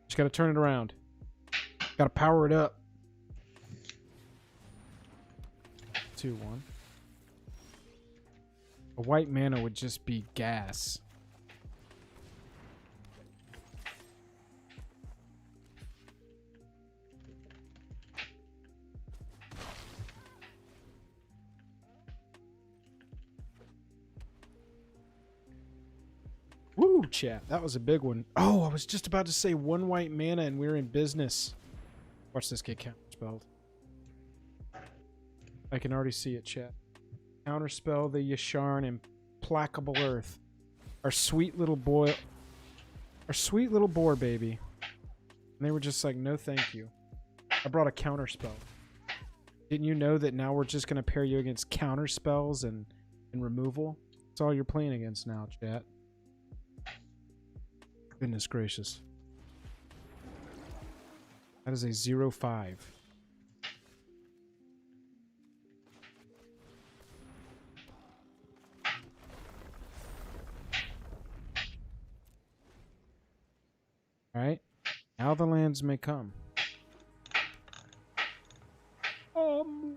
Just got to turn it around. Got to power it up. 2-1. A white mana would just be gas. Woo, chat. That was a big one. Oh, I was just about to say 1 white mana and we're in business. Watch this get counterspelled. I can already see it, chat. Counterspell the Yasharn Implacable Earth. Our sweet little boy. Our sweet little boar baby. And they were just like, no thank you. I brought a counterspell. Didn't you know that now we're just going to pair you against counterspells and removal? That's all you're playing against now, chat. Goodness gracious. That is a 0-5. Alright. Now the lands may come.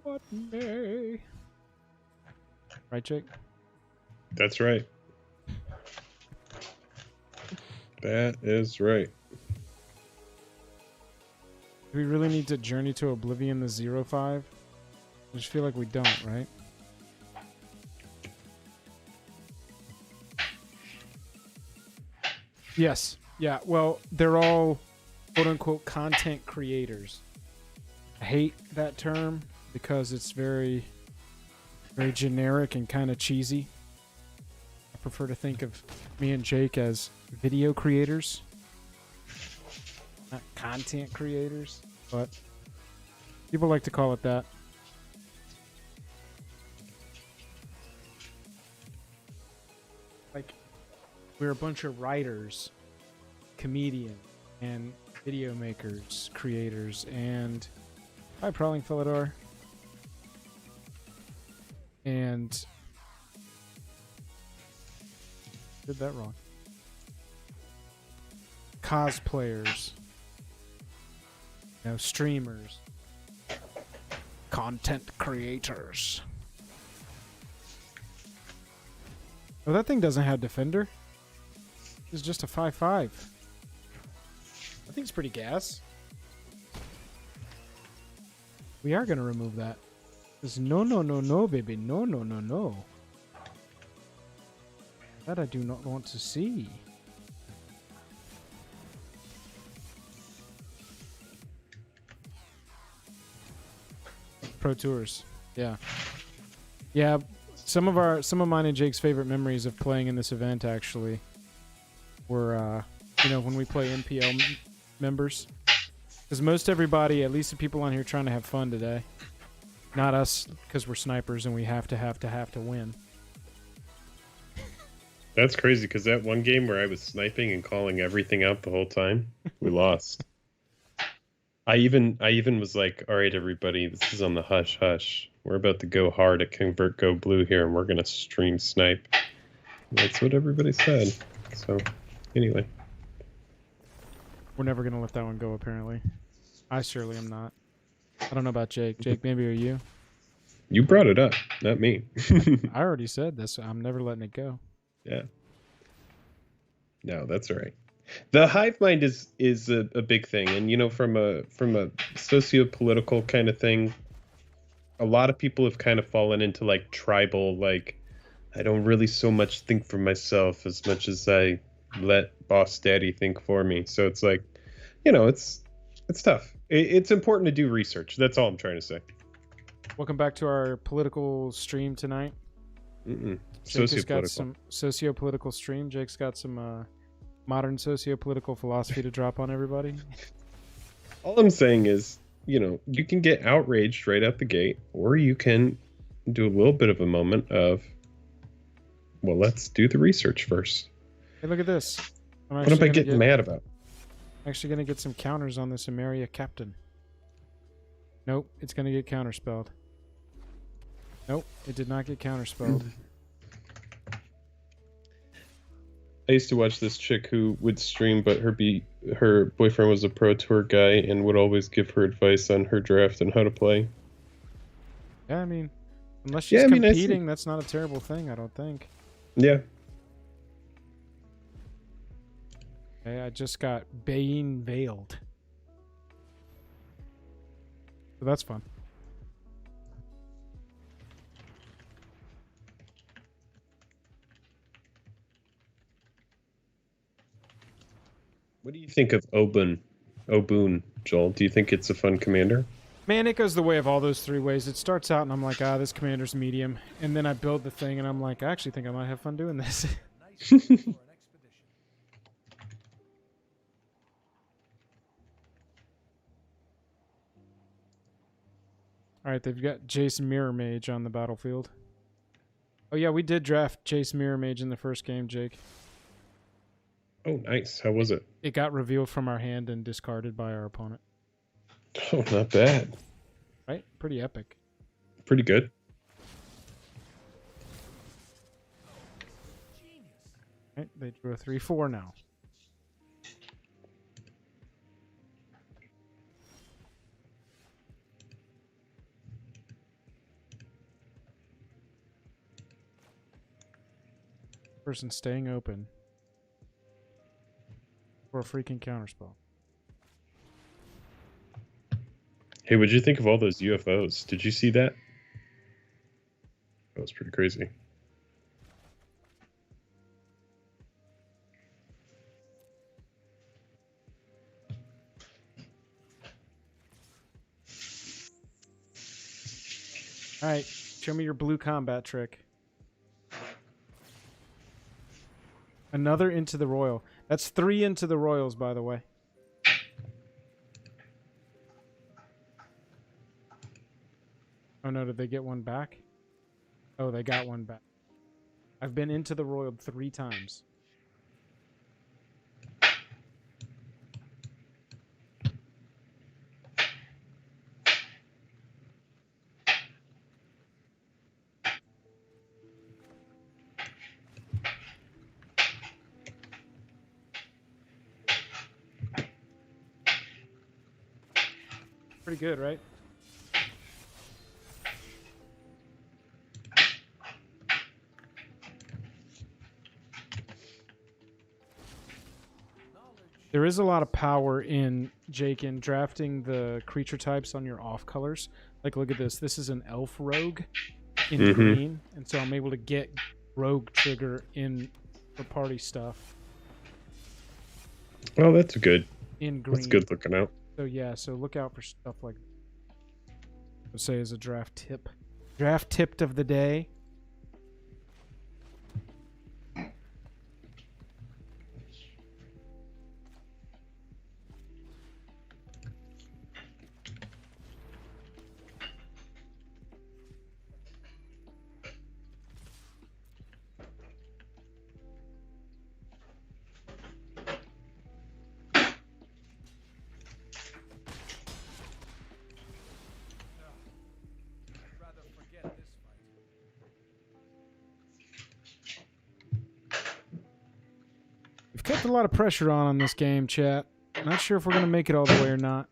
What may. Right, Jake? That's right. That is right. Do we really need to journey to Oblivion the 05? I just feel like we don't, right? Yes. Yeah, well, they're all quote-unquote content creators. I hate that term because it's very, very generic and kind of cheesy. I prefer to think of me and Jake as video creators, not content creators, but people like to call it that. Like, we're a bunch of writers, comedians, and video makers, creators, and hi, Prowling Philidor. And did that wrong. Cosplayers, streamers, content creators. Oh, that thing doesn't have Defender. It's just a 5/5. That thing's pretty gas. We are gonna remove that. There's no, baby. No. That I do not want to see. Pro Tours. Yeah. Yeah, some of mine and Jake's favorite memories of playing in this event actually were when we play NPL members. Because most everybody, at least the people on here trying to have fun today. Not us, because we're snipers and we have to win. That's crazy, because that one game where I was sniping and calling everything out the whole time, we lost. I even was like, all right, everybody, this is on the hush hush. We're about to go hard at Convert Go Blue here, and we're going to stream snipe. That's what everybody said. So, anyway. We're never going to let that one go, apparently. I surely am not. I don't know about Jake. Jake, maybe are you? You brought it up, not me. I already said this. I'm never letting it go. Yeah. No, that's all right. The hive mind is a big thing, and from a socio-political kind of thing, a lot of people have kind of fallen into like tribal, like I don't really so much think for myself as much as I let Boss Daddy think for me. So it's like, it's tough. It's important to do research. That's all I'm trying to say. Welcome back to our political stream tonight. Jake has got some socio-political stream. Jake's got some modern socio-political philosophy to drop on everybody. All I'm saying is, you can get outraged right out the gate, or you can do a little bit of a moment of, well, let's do the research first. Hey, look at this. What am I getting mad about? I'm actually going to get some counters on this Emeria Captain. Nope, it's going to get counterspelled. Nope, it did not get counterspelled. I used to watch this chick who would stream, but her boyfriend was a pro tour guy and would always give her advice on her draft and how to play. Yeah, I mean, unless she's competing, that's not a terrible thing, I don't think. Yeah. Okay, I just got Bane Veiled. So that's fun. What do you think of Obun, Joel? Do you think it's a fun commander? Man, it goes the way of all those three ways. It starts out and I'm like, this commander's medium. And then I build the thing and I'm like, I actually think I might have fun doing this. Alright, they've got Jace Mirror Mage on the battlefield. Oh yeah, we did draft Jace Mirror Mage in the first game, Jake. Oh, nice. How was it? It got revealed from our hand and discarded by our opponent. Oh, not bad. Right? Pretty epic. Pretty good. Right, they drew a 3/4 now. Person staying open. for a freaking counterspell. Hey, what'd you think of all those UFOs? Did you see that? That was pretty crazy. All right, show me your blue combat trick. Another into the royal. That's 3 into the royals, by the way. Oh no, did they get one back? Oh, they got one back. I've been into the royal 3 times. Pretty good, right? There is a lot of power in, Jake, in drafting the creature types on your off colors. Like, look at this. This is an elf rogue in green, and so I'm able to get rogue trigger in for party stuff Oh, that's good. in green. That's good looking out. So yeah, so look out for stuff like, let's say, as a draft tip. Draft tip of the day. We've kept a lot of pressure on this game, chat. Not sure if we're going to make it all the way or not.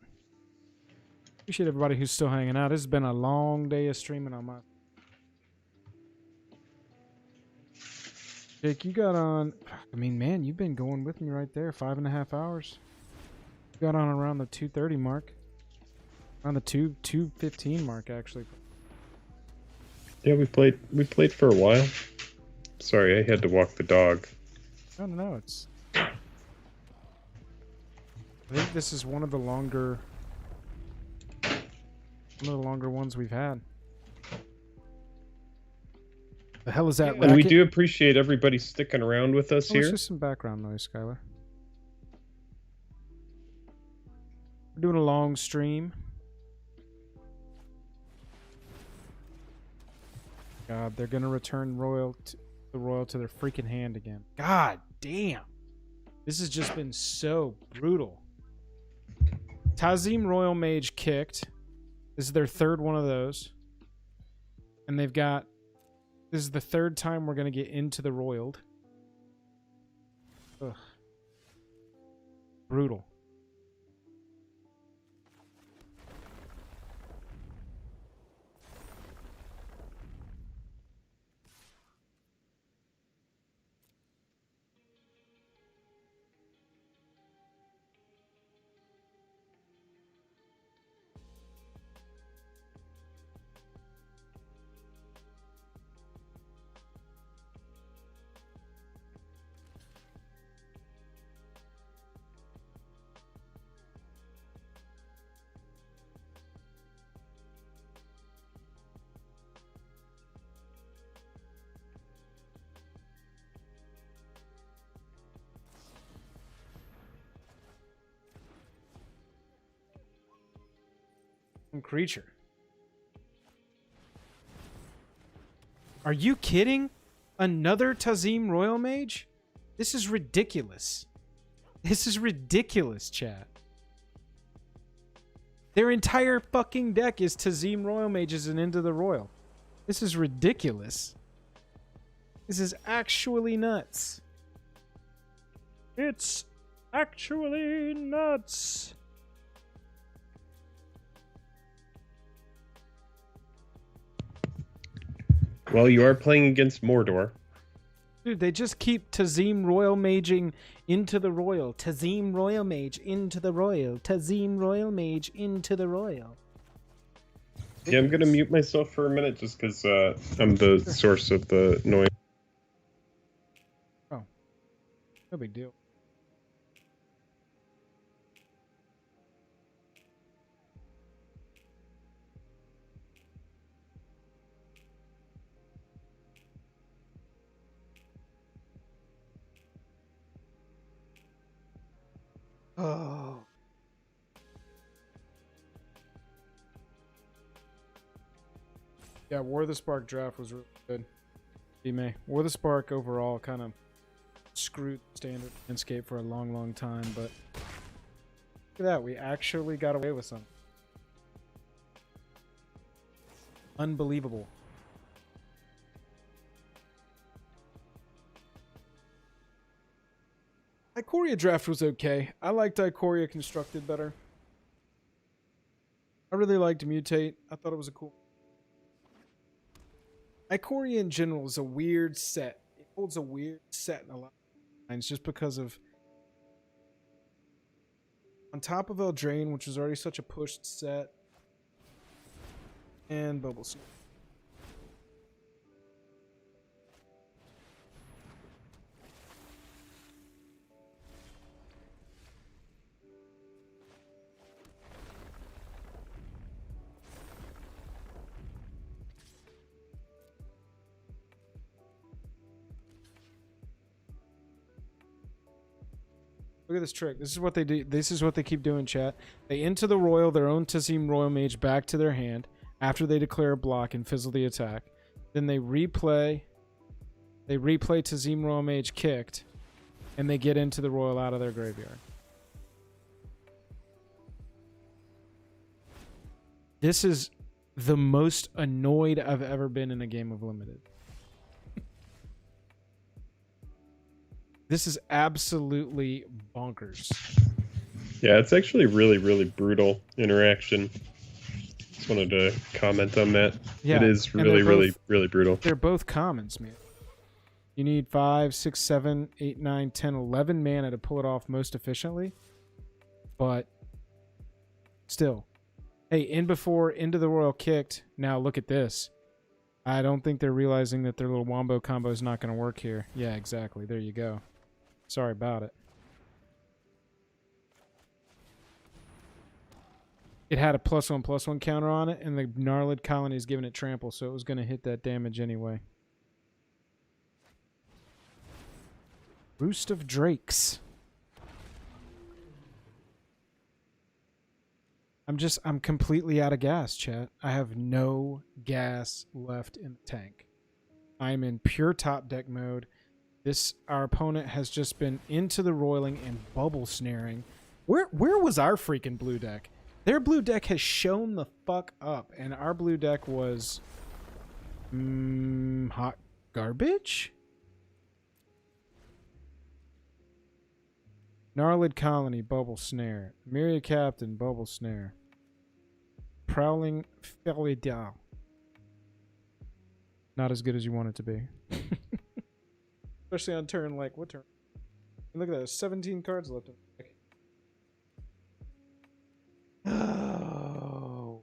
Appreciate everybody who's still hanging out. This has been a long day of streaming on my... Jake, you got on... I mean, man, you've been going with me right there. 5.5 hours. You got on around the 2:30 mark. Around the 2:15 mark, actually. Yeah, we played for a while. Sorry, I had to walk the dog. No, it's... I think this is one of the longer ones we've had. The hell is that? And we do appreciate everybody sticking around with us here. It's just some background noise, Skylar. We're doing a long stream. God, they're gonna return the royal to their freaking hand again. God damn. This has just been so brutal. Tazim Royal Mage kicked. This is their 3rd one of those. And they've got... This is the 3rd time we're going to get into the roiled. Ugh. Brutal. Creature. Are you kidding? Another Tazim Royal Mage? This is ridiculous. This is ridiculous, chat. Their entire fucking deck is Tazim Royal Mages and Into the Royal. This is ridiculous. This is actually nuts. It's actually nuts. Well, you are playing against Mordor. Dude, they just keep Tazim Royal Maging into the Royal. Tazim Royal Mage into the Royal. Tazim Royal Mage into the Royal. Yeah, I'm gonna mute myself for a minute just because I'm the source of the noise. Oh, no big deal. Oh. Yeah, War of the Spark draft was really good. May. War of the Spark overall kind of screwed the standard landscape for a long, long time, but look at that. We actually got away with something. Unbelievable. Ikoria draft was okay. I liked Ikoria constructed better. I really liked Mutate. I thought it was a cool. Ikoria in general is a weird set. It holds a weird set in a lot of lines just because of on top of Eldraine, which was already such a pushed set, and Bubble Snap. Look at this trick. This is what they do. This is what they keep doing, chat. They into the Royal, their own Tazim Royal Mage back to their hand after they declare a block and fizzle the attack. Then they replay. They replay Tazim Royal Mage kicked, and they get into the Royal out of their graveyard. This is the most annoyed I've ever been in a game of Limited. This is absolutely bonkers. Yeah, it's actually really, really brutal interaction. Just wanted to comment on that. Yeah, it is really, really, really brutal. They're both commons, man. You need 5, 6, 7, 8, 9, 10, 11 mana to pull it off most efficiently. But still. Hey, into the Royal kicked. Now look at this. I don't think they're realizing that their little wombo combo is not going to work here. Yeah, exactly. There you go. Sorry about it. It had a +1/+1 counter on it, and the Gnarlid Colony is giving it trample, so it was going to hit that damage anyway. Roost of Drakes. I'm completely out of gas, chat. I have no gas left in the tank. I'm in pure top deck mode. Our opponent has just been into the roiling and bubble snaring. Where was our freaking blue deck? Their blue deck has shown the fuck up, and our blue deck was hot garbage. Gnarlid Colony, bubble snare. Myria Captain, bubble snare. Prowling Felidal. Not as good as you want it to be. Especially on turn, like, what turn? And look at that, there's 17 cards left in the deck. Oh.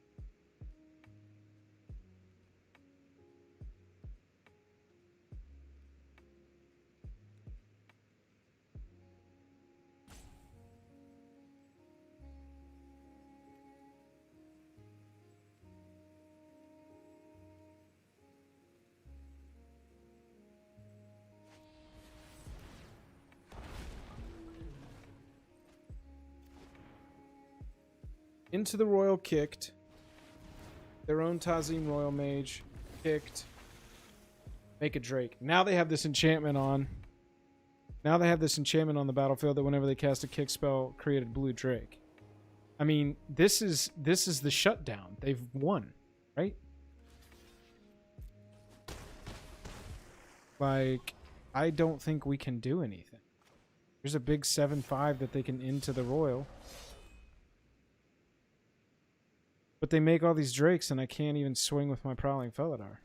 Into the Royal kicked. Their own Tazim Royal Mage kicked. Make a Drake. Now they have this enchantment on. Now they have this enchantment on the battlefield that whenever they cast a kick spell, created blue Drake. I mean, this is the shutdown. They've won, right? Like, I don't think we can do anything. There's a big 7/5 that they can into the Royal. But they make all these Drakes, and I can't even swing with my Prowling Felidar.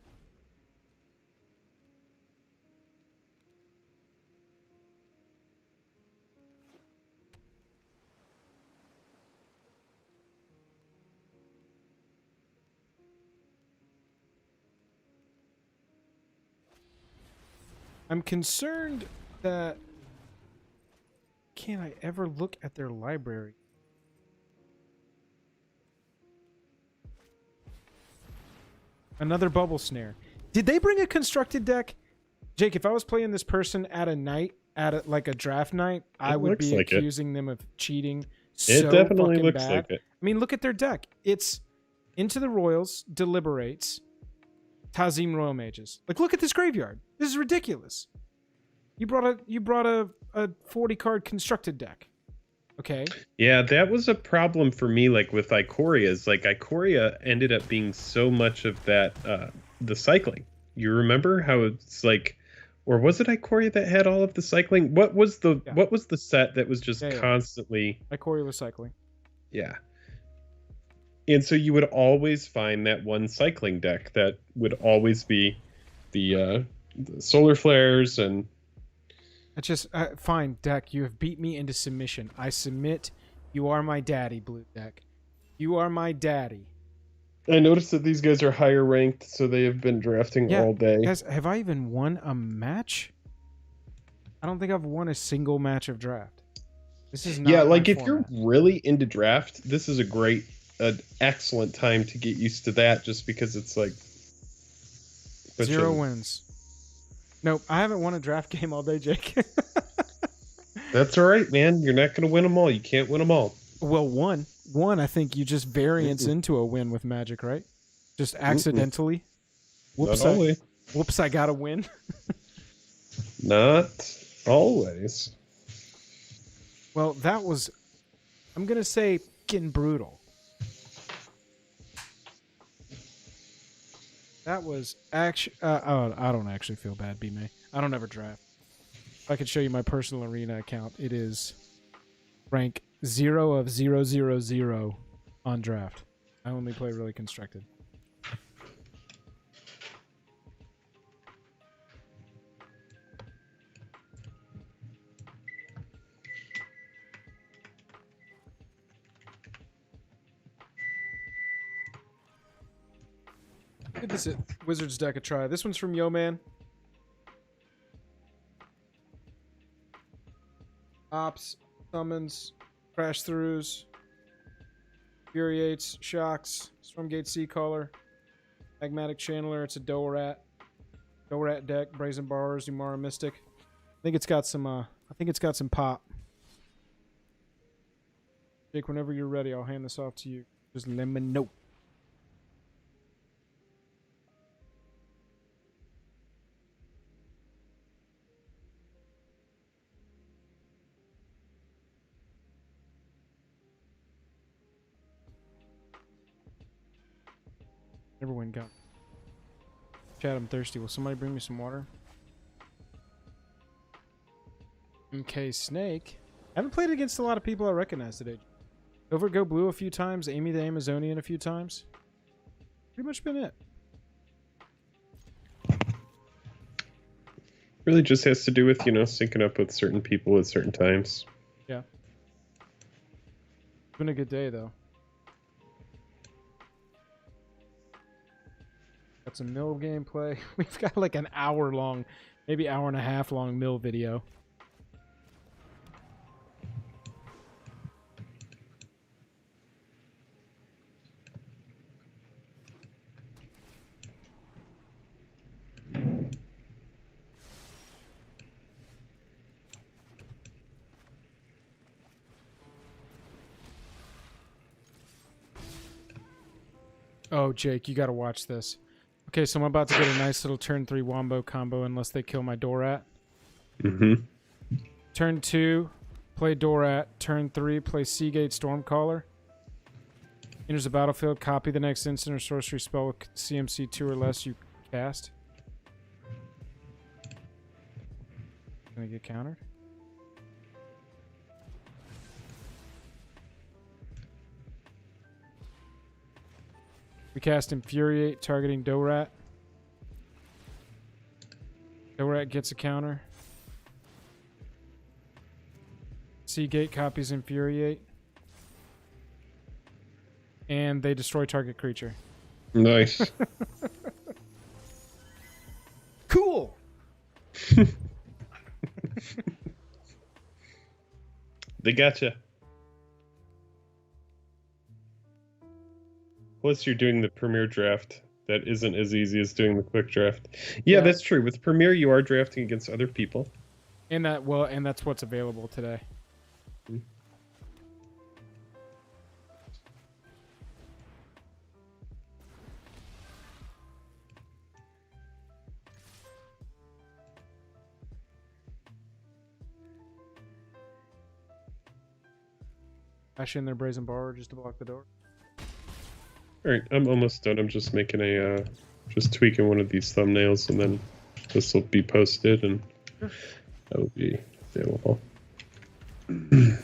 I'm concerned that can I ever look at their library? Another bubble snare. Did they bring a constructed deck? Jake, if I was playing this person at a night, like a draft night, I would be accusing them of cheating. It definitely fucking looks bad. like it. I mean, look at their deck. It's Into the Royals, Deliberates, Tazim Royal Mages. Like, look at this graveyard. This is ridiculous. You brought a 40 card constructed deck. Okay. Yeah, that was a problem for me. Like with Ikoria, like Ikoria ended up being so much of that the cycling. You remember how it's like, or was it Ikoria that had all of the cycling? What was the set that was just constantly Ikoria was cycling? Yeah. And so you would always find that one cycling deck that would always be the solar flares and. I just fine, deck. You have beat me into submission. I submit. You are my daddy, blue deck. You are my daddy. I noticed that these guys are higher ranked, so they have been drafting all day. Guys, have I even won a match? I don't think I've won a single match of draft. This is not like if format. you're really into draft, this is an excellent time to get used to that, just because it's like 0 wins. Nope, I haven't won a draft game all day, Jake. That's all right, man. You're not going to win them all. You can't win them all. Well, one, I think you just variance into a win with Magic, right? Just accidentally. Whoops! Not always. Whoops! I got a win. Not always. Well, that was, I'm gonna say, getting brutal. That was actually. I don't actually feel bad, B-May. I don't ever draft. If I could show you my personal arena account, it is rank 0 of 000 on draft. I only play really constructed. Give this Wizards deck a try. This one's from Yo Man. Ops, summons, crash throughs, infuriates, shocks, Stormgate Seacaller, magmatic channeler. It's a Dorat deck. Brazen Borrowers, Umara Mystic. I think it's got some. I think it's got some pop. Jake, whenever you're ready, I'll hand this off to you. Just let me know. Everyone got. Chad, I'm thirsty. Will somebody bring me some water? Okay, Snake. I haven't played against a lot of people I recognize today. Over Go Blue a few times. Amy the Amazonian a few times. Pretty much been it. Really just has to do with, syncing up with certain people at certain times. Yeah. It's been a good day, though. Got some mill gameplay. We've got like an hour long, maybe hour and a half long mill video. Oh, Jake, you got to watch this. Okay, so I'm about to get a nice little turn 3 Wombo combo unless they kill my Dorat. Mm-hmm. Turn 2, play Dorat. Turn 3, play Seagate Stormcaller. Enters the battlefield, copy the next instant or sorcery spell with CMC 2 or less you cast. Gonna get countered. We cast Infuriate, targeting Dorat. Dorat gets a counter. Seagate copies Infuriate. And they destroy target creature. Nice. Cool! They gotcha. Plus, you're doing the Premier draft. That isn't as easy as doing the quick draft. Yeah, that's true. With Premier, you are drafting against other people. And that's what's available today. Dash in their brazen borrower just to block the door. All right, I'm almost done. I'm just making just tweaking one of these thumbnails, and then this will be posted, and that will be available. I'm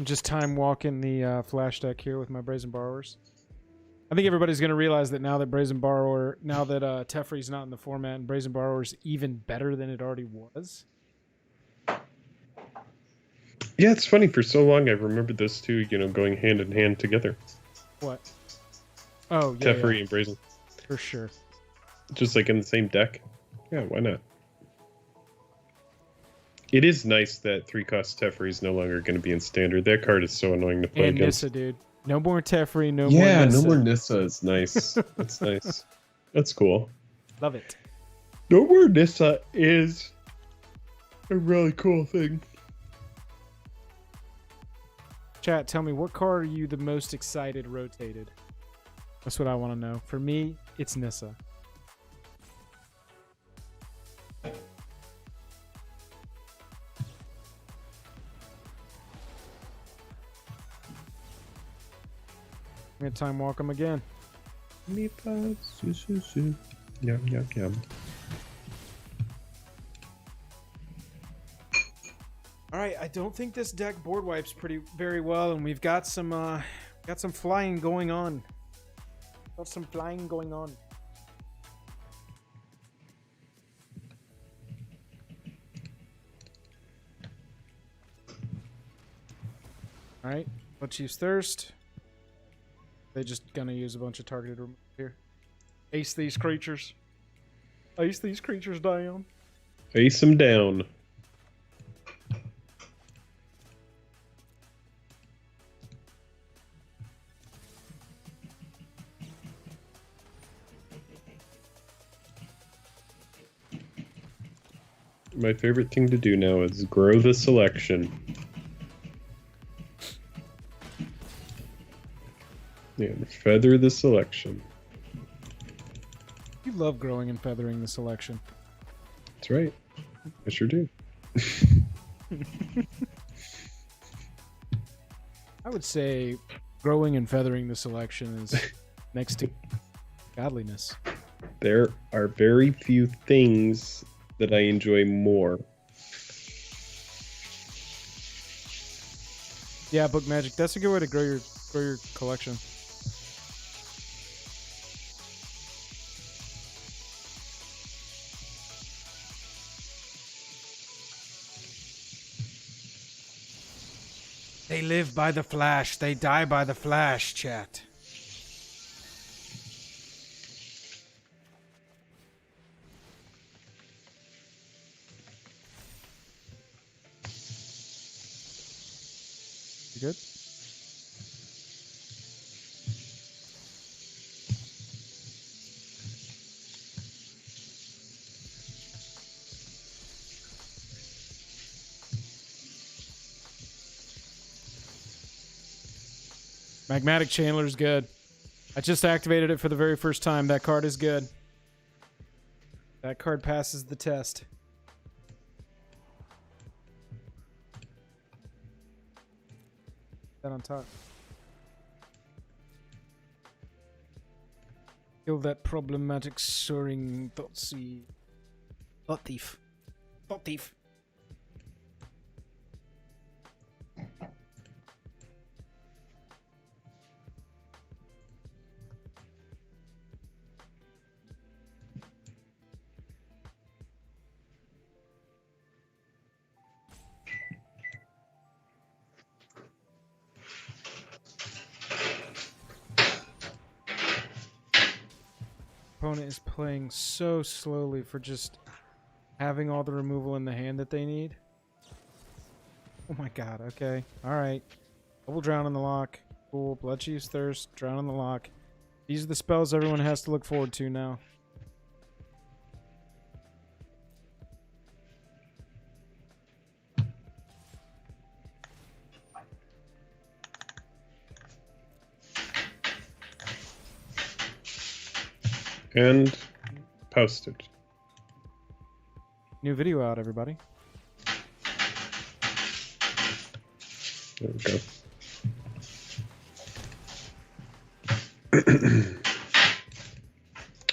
just time walking the flash deck here with my brazen borrowers. I think everybody's going to realize that now that Teferi's not in the format, and brazen borrower is even better than it already was. Yeah, it's funny. For so long, I remembered those two, going hand in hand together. What? Oh, yeah. Teferi and Brazen. For sure. Just like in the same deck. Yeah, why not? It is nice that 3-cost Teferi is no longer going to be in standard. That card is so annoying to play and against. Nissa, dude. No more Teferi, no more Nissa. Yeah, no more Nissa is nice. That's nice. That's cool. Love it. No more Nissa is a really cool thing. Chat, tell me, what card are you the most excited rotated? That's what I want to know. For me, it's Nissa. I'm going to time walk him again. Yum, yum, yum. All right, I don't think this deck board wipes very well, and we've got some flying going on. Got some flying going on. All right, let's use Thirst. They're just gonna use a bunch of targeted removal here. Ace these creatures. Ace these creatures down. Ace them down. My favorite thing to do now is grow the selection. And feather the selection. You love growing and feathering the selection. That's right. I sure do. I would say growing and feathering the selection is next to godliness. There are very few things that I enjoy more. Yeah, book magic. That's a good way to grow your collection. They live by the flash. They die by the flash, chat. You good? Magmatic Chandler is good. I just activated it for the very first time. That card is good. That card passes the test. That on top. Kill that problematic soaring thought seed. Thought thief. Thought thief. Opponent is playing so slowly for just having all the removal in the hand that they need. Oh my god, okay. Alright. Double Drown on the lock. Cool. Bloodchief's Thirst. Drown on the lock. These are the spells everyone has to look forward to now. And posted. New video out, everybody. There we go.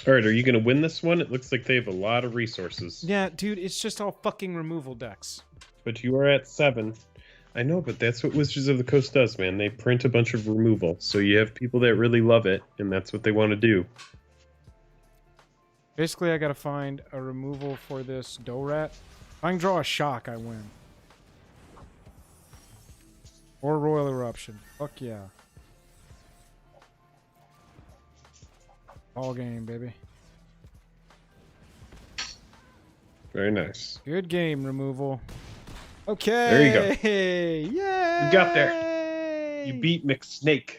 All right, are you going to win this one? It looks like they have a lot of resources. Yeah, dude, it's just all fucking removal decks. But you are at 7. I know, but that's what Wizards of the Coast does, man. They print a bunch of removal. So you have people that really love it, and that's what they want to do. Basically, I gotta find a removal for this Dorat. If I can draw a shock, I win. Or Royal Eruption. Fuck yeah. All game, baby. Very nice. Good game, removal. Okay. There you go. Yay! You got there. You beat McSnake.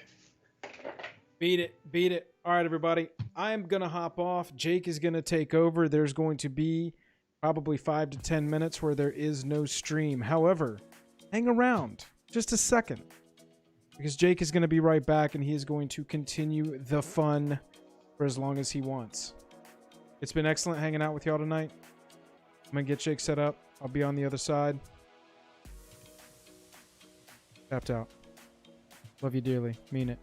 Beat it. Beat it. All right, everybody. I'm going to hop off. Jake is going to take over. There's going to be probably 5 to 10 minutes where there is no stream. However, hang around just a second because Jake is going to be right back and he is going to continue the fun for as long as he wants. It's been excellent hanging out with y'all tonight. I'm going to get Jake set up. I'll be on the other side. Tapped out. Love you dearly. Mean it.